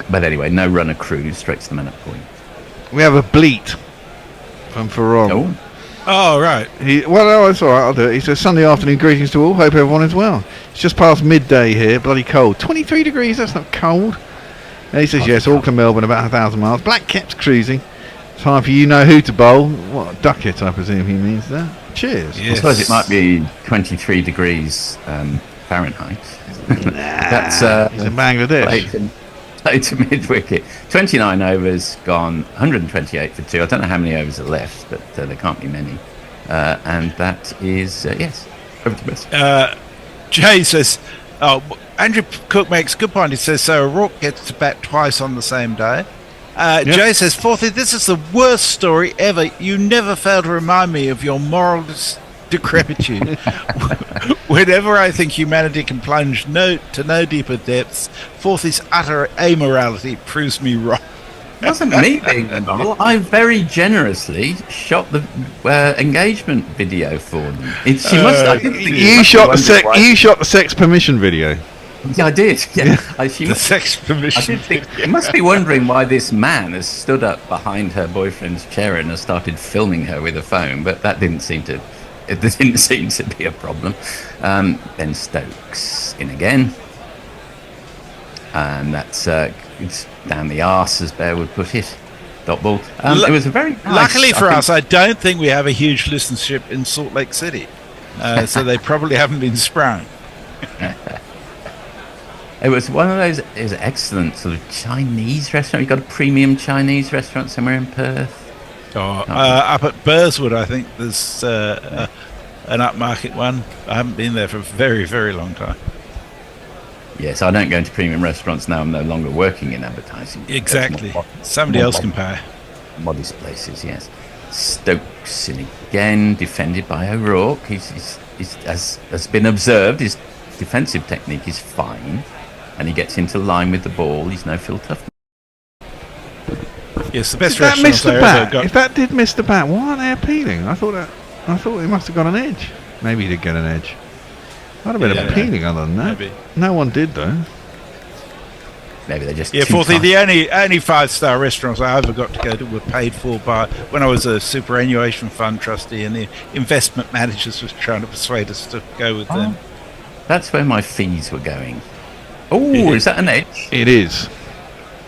O: But anyway, no runner cruise, straight to the man up point.
B: We have a bleat from Farron.
C: Oh, right.
B: No, it's all right, I'll do it. He says, Sunday afternoon greetings to all. Hope everyone is well. It's just past midday here. Bloody cold. 23 degrees, that's not cold. And he says, yes, Auckland, Melbourne, about 1,000 miles. Black Cap's cruising. Time for you know who to bowl. What, Duckett, I presume he means there. Cheers.
O: Yes. I suppose it might be 23 degrees Fahrenheit. That's
B: he's in Bangladesh.
O: Play to mid-wicket. 29 overs, gone 128 for 2. I don't know how many overs are left, but there can't be many. And that is, yes, over to best.
C: Jay says, Andrew Cook makes a good point. He says, so O'Rourke gets to bat twice on the same day. Joe says, Fourthly, this is the worst story ever. You never fail to remind me of your moral decrepitude. Whenever I think humanity can plunge to no deeper depths, Fourthy's utter amorality proves me wrong.
O: It wasn't me being immoral. I very generously shot the engagement video for them. You
B: shot the sex permission video.
O: Yeah, I did. Yeah,
C: sex permission.
O: You must be wondering why this man has stood up behind her boyfriend's chair and has started filming her with a phone, but that didn't seem to be a problem. Ben Stokes in again, and that's it's down the arse, as Bear would put it. Dot ball. It was a very nice,
C: luckily for us, I don't think we have a huge listenership in Salt Lake City, so they probably haven't been sprung.
O: It was one of those. It was excellent sort of Chinese restaurant. You got a premium Chinese restaurant somewhere in Perth.
C: Up at Burswood, I think there's an upmarket one. I haven't been there for a very, very long time.
O: Yes, I don't go into premium restaurants now. I'm no longer working in advertising.
C: Exactly. Somebody else can pay.
O: Modest places, yes. Stokes in again, defended by O'Rourke. He's as has been observed, his defensive technique is fine, and he gets into line with the ball. He's no Phil Tufnell.
C: Yes, the best
B: That missed the bat. If that did miss the bat, why aren't they appealing? I thought he must have got an edge. Maybe he did get an edge. I'd have been appealing other than that. Maybe. No one did though.
O: Maybe they just
C: Fourthly, the only 5-star restaurants I ever got to go to were paid for by when I was a superannuation fund trustee, and the investment managers was trying to persuade us to go with them.
O: That's where my fees were going. Oh, is that an edge?
B: It is.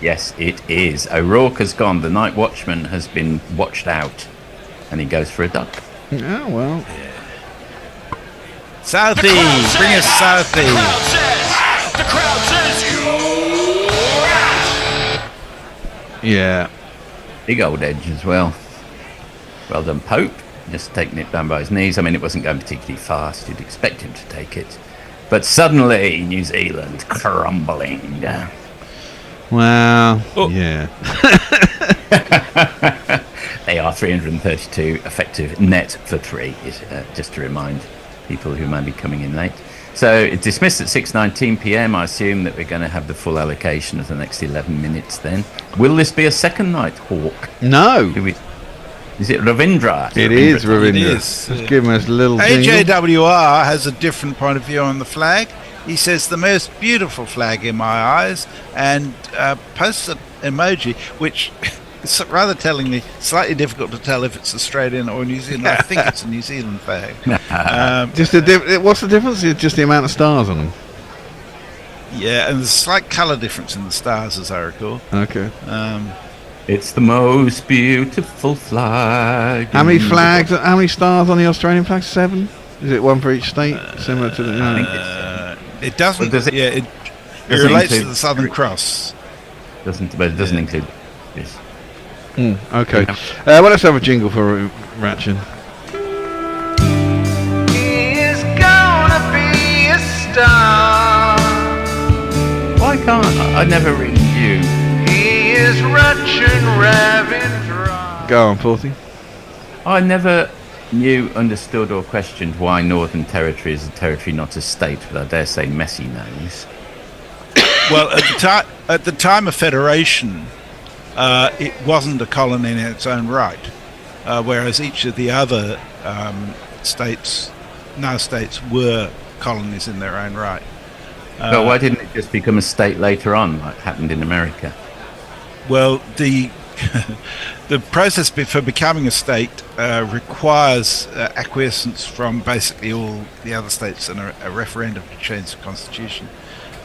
O: Yes, it is. O'Rourke has gone. The night watchman has been watched out, and he goes for a duck.
B: Oh well.
C: Southie, bring us Southie.
L: The crowd says you.
B: Yeah.
O: Big old edge as well. Well done, Pope. Just taking it down by his knees. I mean, it wasn't going particularly fast. You'd expect him to take it. But suddenly, New Zealand crumbling down.
B: Well, yeah.
O: They are 332 effective net for 3, just to remind people who might be coming in late. So it's dismissed at 6:19 p.m. I assume that we're going to have the full allocation of the next 11 minutes then. Will this be a second night hawk?
B: No.
O: Is it Ravindra?
B: It is Ravindra.
C: It is.
B: Just give us a little
C: AJWR has a different point of view on the flag. He says the most beautiful flag in my eyes, and posts an emoji which is rather tellingly slightly difficult to tell if it's Australian or New Zealand. I think it's a New Zealand flag.
B: What's the difference? It's just the amount of stars on them.
C: Yeah, and there's a slight colour difference in the stars, as I recall.
B: Okay.
O: It's the most beautiful flag.
B: How many flags? How many stars on the Australian flag? 7. Is it one for each state? Similar to the.
C: I think it doesn't. It relates to the Southern Cross.
O: But it doesn't include this.
B: Okay. Well, let's have a jingle for Ratchin.
L: He's gonna be a star.
O: Why can't I never ring you?
L: He is Ratchin Ravindra.
B: Go on, Forty.
O: I never knew, understood, or questioned why Northern Territory is a territory, not a state, but I dare say Messi knows.
C: Well, at the time of federation, it wasn't a colony in its own right, whereas each of the other states were colonies in their own right.
O: But why didn't it just become a state later on, like happened in America?
C: Well, the process for becoming a state requires acquiescence from basically all the other states and a referendum to change the constitution.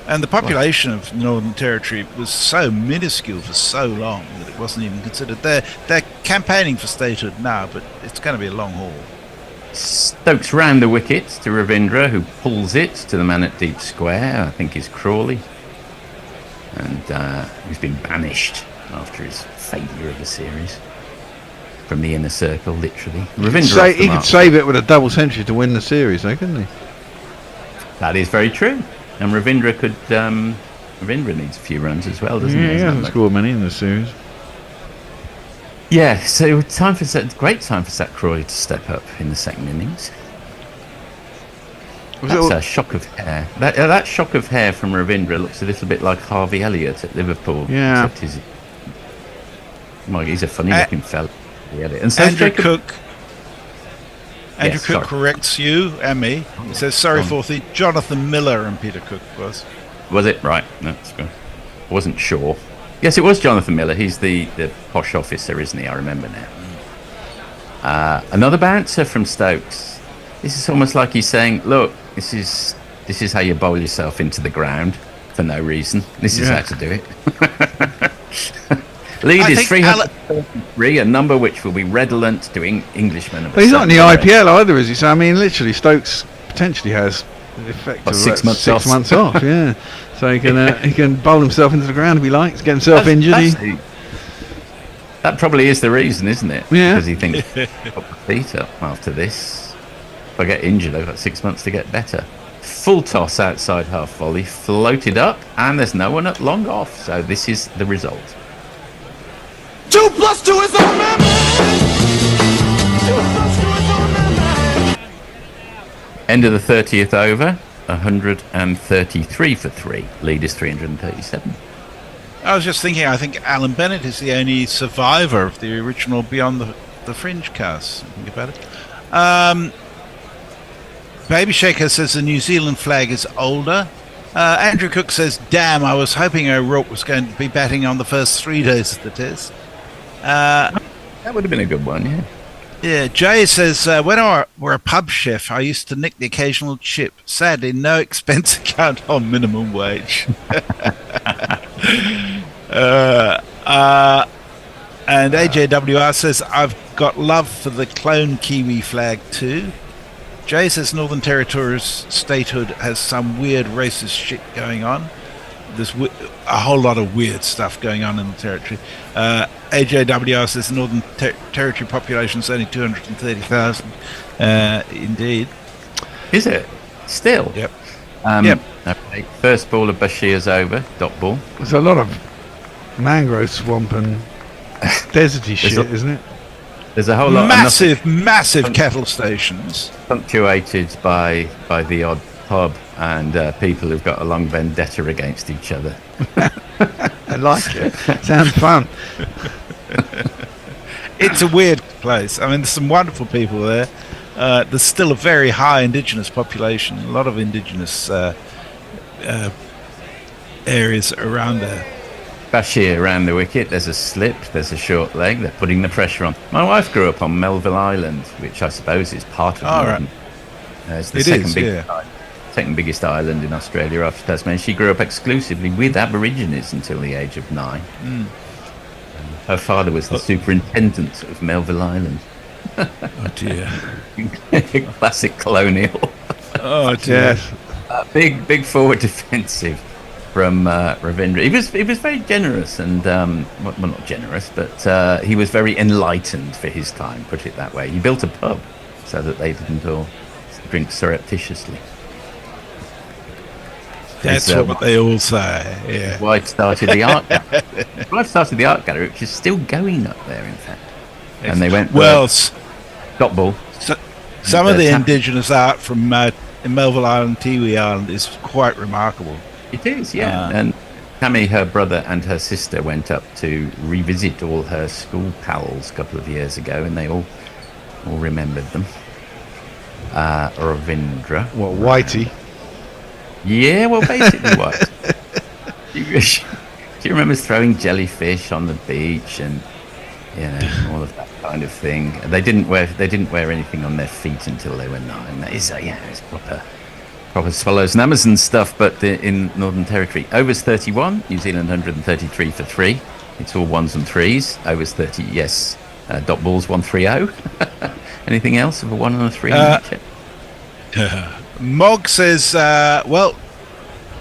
C: And the population of the Northern Territory was so minuscule for so long that it wasn't even considered. They're campaigning for statehood now, but it's going to be a long haul.
O: Stokes round the wickets to Ravindra, who pulls it to the man at deep square, I think is Crawley. And he's been banished after his failure of the series from the inner circle, literally. Ravindra
B: He could save it with a double century to win the series, though, couldn't he?
O: That is very true. And Ravindra needs a few runs as well, doesn't he?
B: He hasn't scored many in the series.
O: Yeah, so great time for Sacroy to step up in the second innings. That's a shock of hair. That shock of hair from Ravindra looks a little bit like Harvey Elliott at Liverpool.
B: Yeah.
O: He's a funny-looking fella. And so
C: Andrew Cook. Andrew
O: Yes,
C: Cook
O: sorry.
C: corrects you and me. He says, sorry, Forthy, Jonathan Miller and Peter Cook was.
O: Was it? Right. That's good. I wasn't sure. Yes, it was Jonathan Miller. He's the posh officer, isn't he? I remember now. Another bouncer from Stokes. This is almost like he's saying, look, this is how you bowl yourself into the ground for no reason. This is how to do it. Lead is 333, a number which will be redolent to Englishmen.
B: But he's not in the IPL either, is he? So, I mean, literally, Stokes potentially has the effect of
O: 6 months
B: off. 6 months off, yeah. So he can bowl himself into the ground if he likes, get himself injured.
O: That probably is the reason, isn't it?
B: Yeah.
O: Because he thinks, put my feet up after this. If I get injured, I've got 6 months to get better. Full toss outside half volley, floated up, and there's no one at long off. So this is the result.
L: 2 + 2 is a member.
O: End of the 30th over, 133 for 3. Lead is 337.
C: I was just thinking, I think Alan Bennett is the only survivor of the original Beyond the Fringe cast. Think about it. Baby Shaker says the New Zealand flag is older. Andrew Cook says, damn, I was hoping O'Rourke was going to be batting on the first 3 days of the test.
O: That would have been a good one, yeah.
C: Yeah, Jay says, when I were a pub chef, I used to nick the occasional chip. Sadly, no expense account on minimum wage. And AJWR says, I've got love for the clone Kiwi flag too. Jay says Northern Territory's statehood has some weird racist shit going on. There's a whole lot of weird stuff going on in the territory. AJWR says the Northern Territory population is only 230,000. Indeed.
O: Is it? Still?
C: Yep.
O: Yep. Okay. First ball of Bashir's over. Dot ball.
B: There's a lot of mangrove swamp and deserty shit, isn't it?
O: There's a whole lot.
C: Massive cattle stations.
O: Punctuated by the odd pub and people who've got a long vendetta against each other.
B: I like it. Sounds fun.
C: It's a weird place. I mean, there's some wonderful people there. There's still a very high indigenous population. A lot of indigenous areas around there.
O: Bashir around the wicket. There's a slip. There's a short leg. They're putting the pressure on. My wife grew up on Melville Island, which I suppose is part of Northern. It's the second biggest island in Australia after Tasmania. She grew up exclusively with Aborigines until the age of 9. Her father was the superintendent of Melville Island.
C: Oh dear.
O: Classic colonial.
C: Oh dear.
O: Big forward defensive from Ravindra. He was very generous and well, not generous, but he was very enlightened for his time. Put it that way. He built a pub so that they didn't all drink surreptitiously.
C: That's what they all say. Yeah.
O: His wife started the art gallery. His wife started the art gallery, which is still going up there, in fact. And they went dot ball.
C: Some of the indigenous art from Melville Island, Tiwi Island is quite remarkable.
O: It is, yeah. And Tammy, her brother, and her sister went up to revisit all her school pals a couple of years ago, and they all remembered them. Ravindra.
B: What, Whitey?
O: Yeah, well, basically what? She remembers throwing jellyfish on the beach and all of that kind of thing. They didn't wear anything on their feet until they were 9. That is, it's proper swallows and Amazon stuff. But in Northern Territory, overs 31, New Zealand 133 for 3. It's all 1s and 3s. Overs 30, yes. Dot balls 130. Anything else of a 1 and a 3?
C: Mog says, well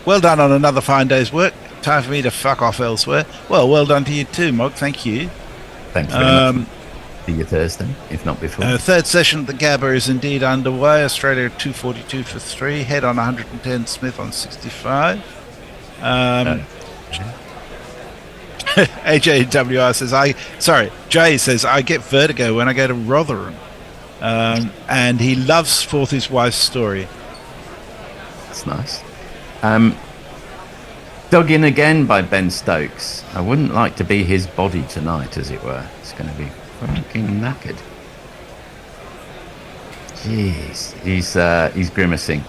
C: done on another fine day's work. Time for me to fuck off elsewhere. Well done to you too, Mog. Thank you.
O: Thanks very much. See you Thursday, if not before.
C: Third session at the Gabba is indeed underway. Australia 242 for 3. Head on 110. Smith on 65. AJWR says, Jay says, I get vertigo when I go to Rotherham. And he loves Forth His Wife's Story.
O: That's nice. Dug in again by Ben Stokes. I wouldn't like to be his body tonight, as it were. It's going to be fucking knackered. Jeez, he's grimacing.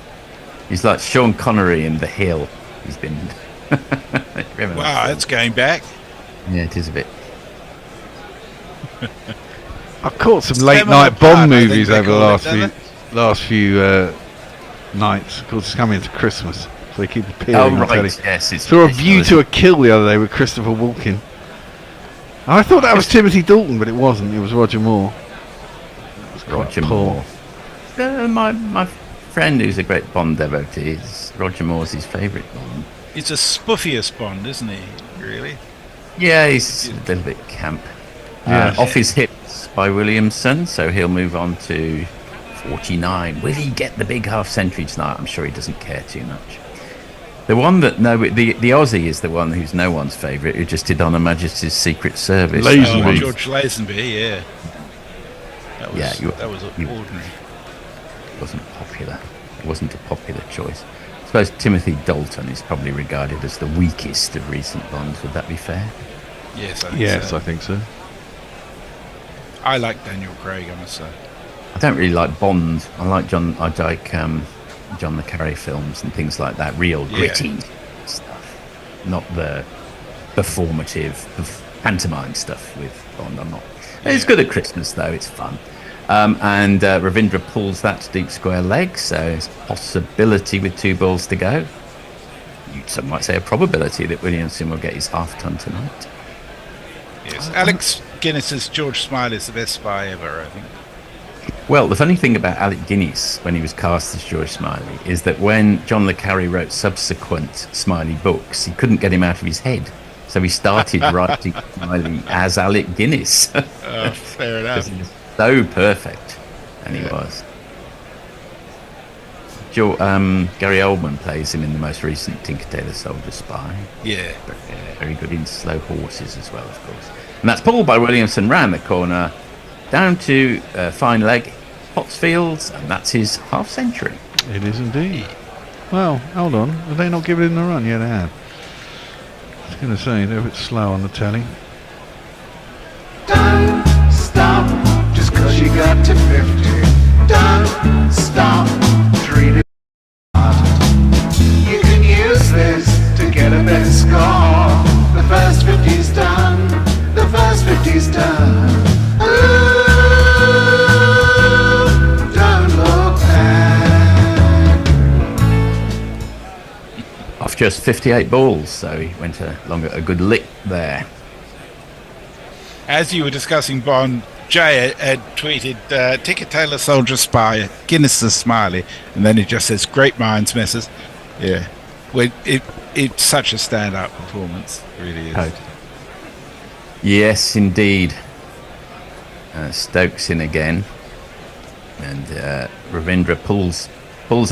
O: He's like Sean Connery in The Hill. He's been.
C: Wow, it's going back.
O: Yeah, it is a bit.
B: I've caught some late night Bond movies over the last few nights. Of course, it's coming into Christmas, so they keep appearing.
O: Oh right, yes.
B: Saw A View to a Kill the other day with Christopher Walken. I thought that was Timothy Dalton, but it wasn't. It was Roger Moore. It was
O: Roger Moore. My friend, who's a great Bond devotee, Roger Moore's his favourite Bond.
C: It's a spoofiest Bond, isn't he? Really?
O: Yeah, he's a little bit camp. Off His Hips by Williamson, so he'll move on to 49. Will he get the big half century tonight? I'm sure he doesn't care too much. The one that the Aussie is the one who's no one's favourite, who just did On Her Majesty's Secret Service.
C: Lazenby. George Lazenby, yeah. That was ordinary.
O: It wasn't popular. It wasn't a popular choice. I suppose Timothy Dalton is probably regarded as the weakest of recent Bonds. Would that be fair?
C: Yes,
B: I think so.
C: I like Daniel Craig, I must say.
O: I don't really like Bond. I like John le Carre films and things like that. Real gritty stuff, not the performative, pantomime stuff with Bond. I'm not. It's good at Christmas though. It's fun. And Ravindra pulls that to deep square leg, so it's a possibility with 2 balls to go. Some might say a probability that Williamson will get his half ton tonight.
C: Yes, Alex Guinness says George Smiley is the best spy ever, I think.
O: Well, the funny thing about Alec Guinness when he was cast as George Smiley is that when John le Carre wrote subsequent Smiley books, he couldn't get him out of his head. So he started writing Smiley as Alec Guinness.
C: Fair enough.
O: He was so perfect, and he was. Gary Oldman plays him in the most recent Tinker Tailor Soldier Spy.
C: Yeah.
O: Very good in Slow Horses as well, of course. And that's pulled by Williamson round the corner, down to fine leg Pottsfields, and that's his half century.
B: It is indeed. Well, hold on. Have they not given him the run? Yeah, they have. I was going to say, they're a bit slow on the telly.
N: Don't stop just cause you got to 50. Don't stop, treat it hard. You can use this to get a better score. The first 50's done. The first 50's done. Ooh, don't look back.
O: Off just 58 balls, so he went along a good lick there.
C: As you were discussing Bond, Jay had tweeted Tinker Tailor Soldier Spy, Guinness the Smiley, and then it just says great minds, misses. Yeah. Well, it's such a stand-up performance, it really is.
O: Yes, indeed. Stokes in again, and Ravindra pulls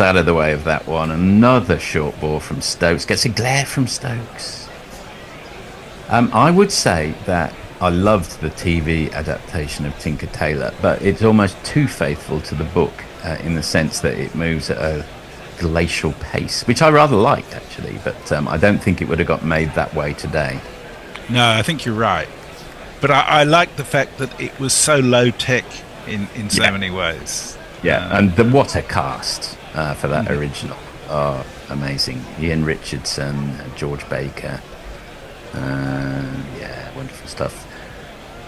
O: out of the way of that one. Another short ball from Stokes, gets a glare from Stokes. I would say that I loved the TV adaptation of Tinker Tailor, but it's almost too faithful to the book in the sense that it moves at a glacial pace, which I rather liked actually, but I don't think it would have got made that way today.
C: No, I think you're right. But I like the fact that it was so low tech in so many ways.
O: Yeah, and what a cast for that original. Oh, amazing. Ian Richardson, George Baker. Yeah, wonderful stuff.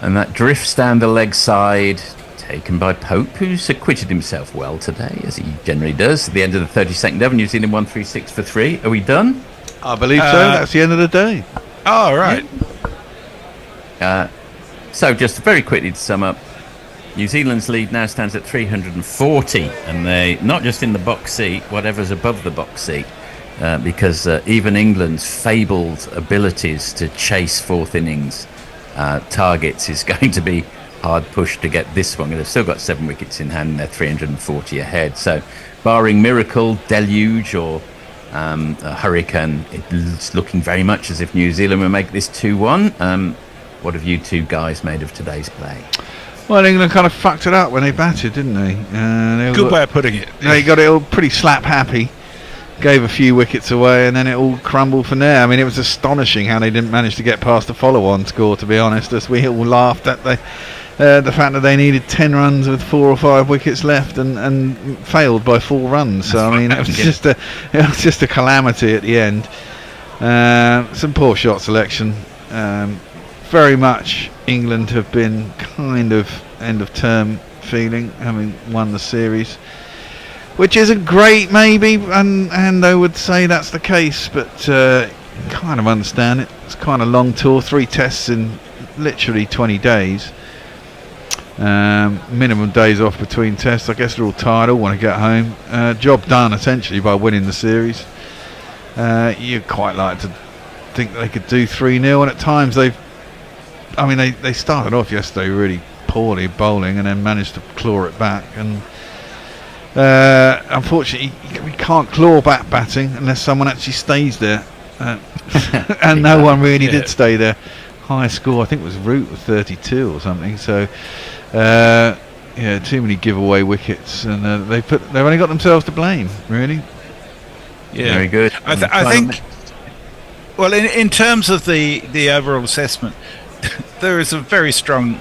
O: And that drifts down the leg side, taken by Pope, who's acquitted himself well today, as he generally does. At the end of the 32nd over, New Zealand 136 for 3. Are we done?
B: I believe so. That's the end of the day.
C: Oh, right.
O: So just very quickly to sum up, New Zealand's lead now stands at 340, and they not just in the box seat, whatever's above the box seat, because even England's fabled abilities to chase fourth innings targets is going to be hard pushed to get this one. They've still got 7 wickets in hand, and they're 340 ahead. So barring miracle, deluge, or a hurricane. It's looking very much as if New Zealand will make this 2-1. What have you two guys made of today's play?
B: Well, England kind of fucked it up when they batted, didn't they?
C: Good way of putting it.
B: They got it all pretty slap happy. Gave a few wickets away, and then it all crumbled from there. I mean, it was astonishing how they didn't manage to get past the follow-on score, to be honest, as we all laughed at the fact that they needed 10 runs with 4 or 5 wickets left and failed by 4 runs. So I mean, it was just a calamity at the end. Some poor shot selection. Very much England have been kind of end of term feeling, having won the series, which isn't great maybe, and I would say that's the case, but kind of understand it. It's kind of long tour, 3 tests in literally 20 days. Minimum days off between tests. I guess they're all tired, all want to get home. Job done essentially by winning the series. You'd quite like to think they could do 3-0, and at times they started off yesterday really poorly bowling and then managed to claw it back, and unfortunately we can't claw back batting unless someone actually stays there, and no one really did stay there. High score I think was Root with 32 or something, so too many giveaway wickets, and they've only got themselves to blame really.
C: Yeah,
O: very good.
C: I think well in terms of the overall assessment, there is a very strong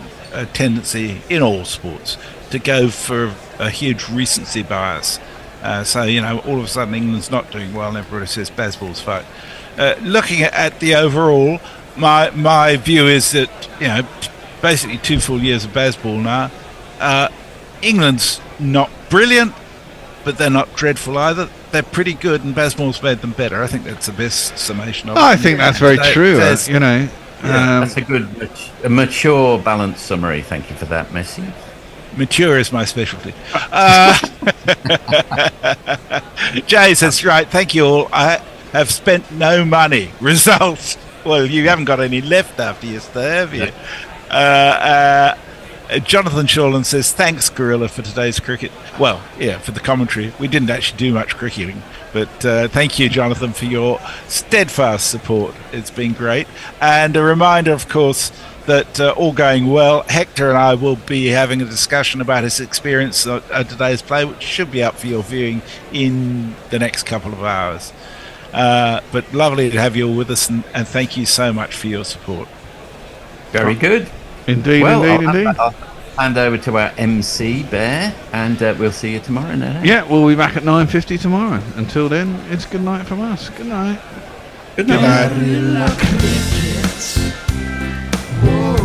C: tendency in all sports to go for a huge recency bias. So, all of a sudden England's not doing well and everybody says Bazball's fine. Looking at the overall, my view is that, basically 2 full years of Bazball now, England's not brilliant, but they're not dreadful either. They're pretty good, and Bazball's made them better. I think that's the best summation of it.
B: I think that's very true,
O: that's a good, mature, balanced summary. Thank you for that, Messi.
C: Mature is my specialty. Jay says, right, thank you all. I have spent no money. Result. Well, you haven't got any left after yesterday, have you? Jonathan Shawland says, thanks, Gorilla, for today's cricket. Well, yeah, for the commentary. We didn't actually do much cricketing, but thank you, Jonathan, for your steadfast support. It's been great. And a reminder, of course, that all going well, Hector and I will be having a discussion about his experience at today's play, which should be up for your viewing in the next couple of hours. But lovely to have you all with us, and thank you so much for your support.
O: Very good.
B: Indeed.
O: I'll hand over to our MC, Bear, and we'll see you tomorrow night.
B: Yeah, we'll be back at 9:50 tomorrow. Until then, it's good night from us. Good night.
O: Good night.
H: Guerrilla crickets. Whoa.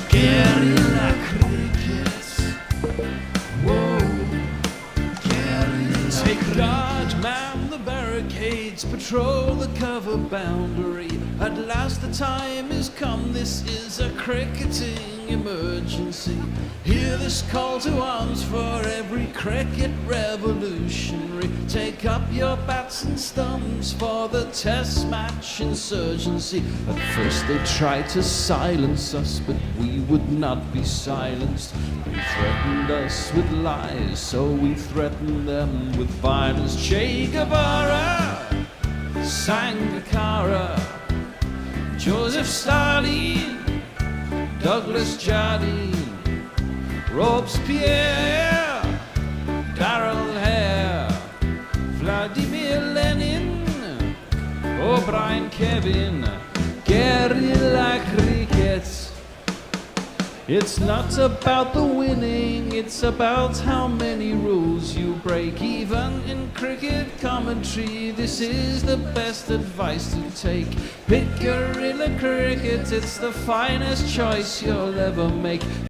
H: Guerrilla. Take guard, man the barricades, patrol the cover boundary. At last the time is come, this is a cricketing emergency. Hear this call to arms for every cricket revolutionary. Take up your bats and stumps for the test match insurgency. At first they tried to silence us, but we would not be silenced. They threatened us with lies, so we threatened them with violence. Che Guevara, Sangakkara, Joseph Stalin, Douglas Jardine, Robespierre, Darrell Hare, Vladimir Lenin, O'Brien Kevin, guerrilla cricket. It's not about the winning, it's about how many rules you break. Even in cricket commentary, this is the best advice to take. Pick guerrilla cricket, it's the finest choice you'll ever make.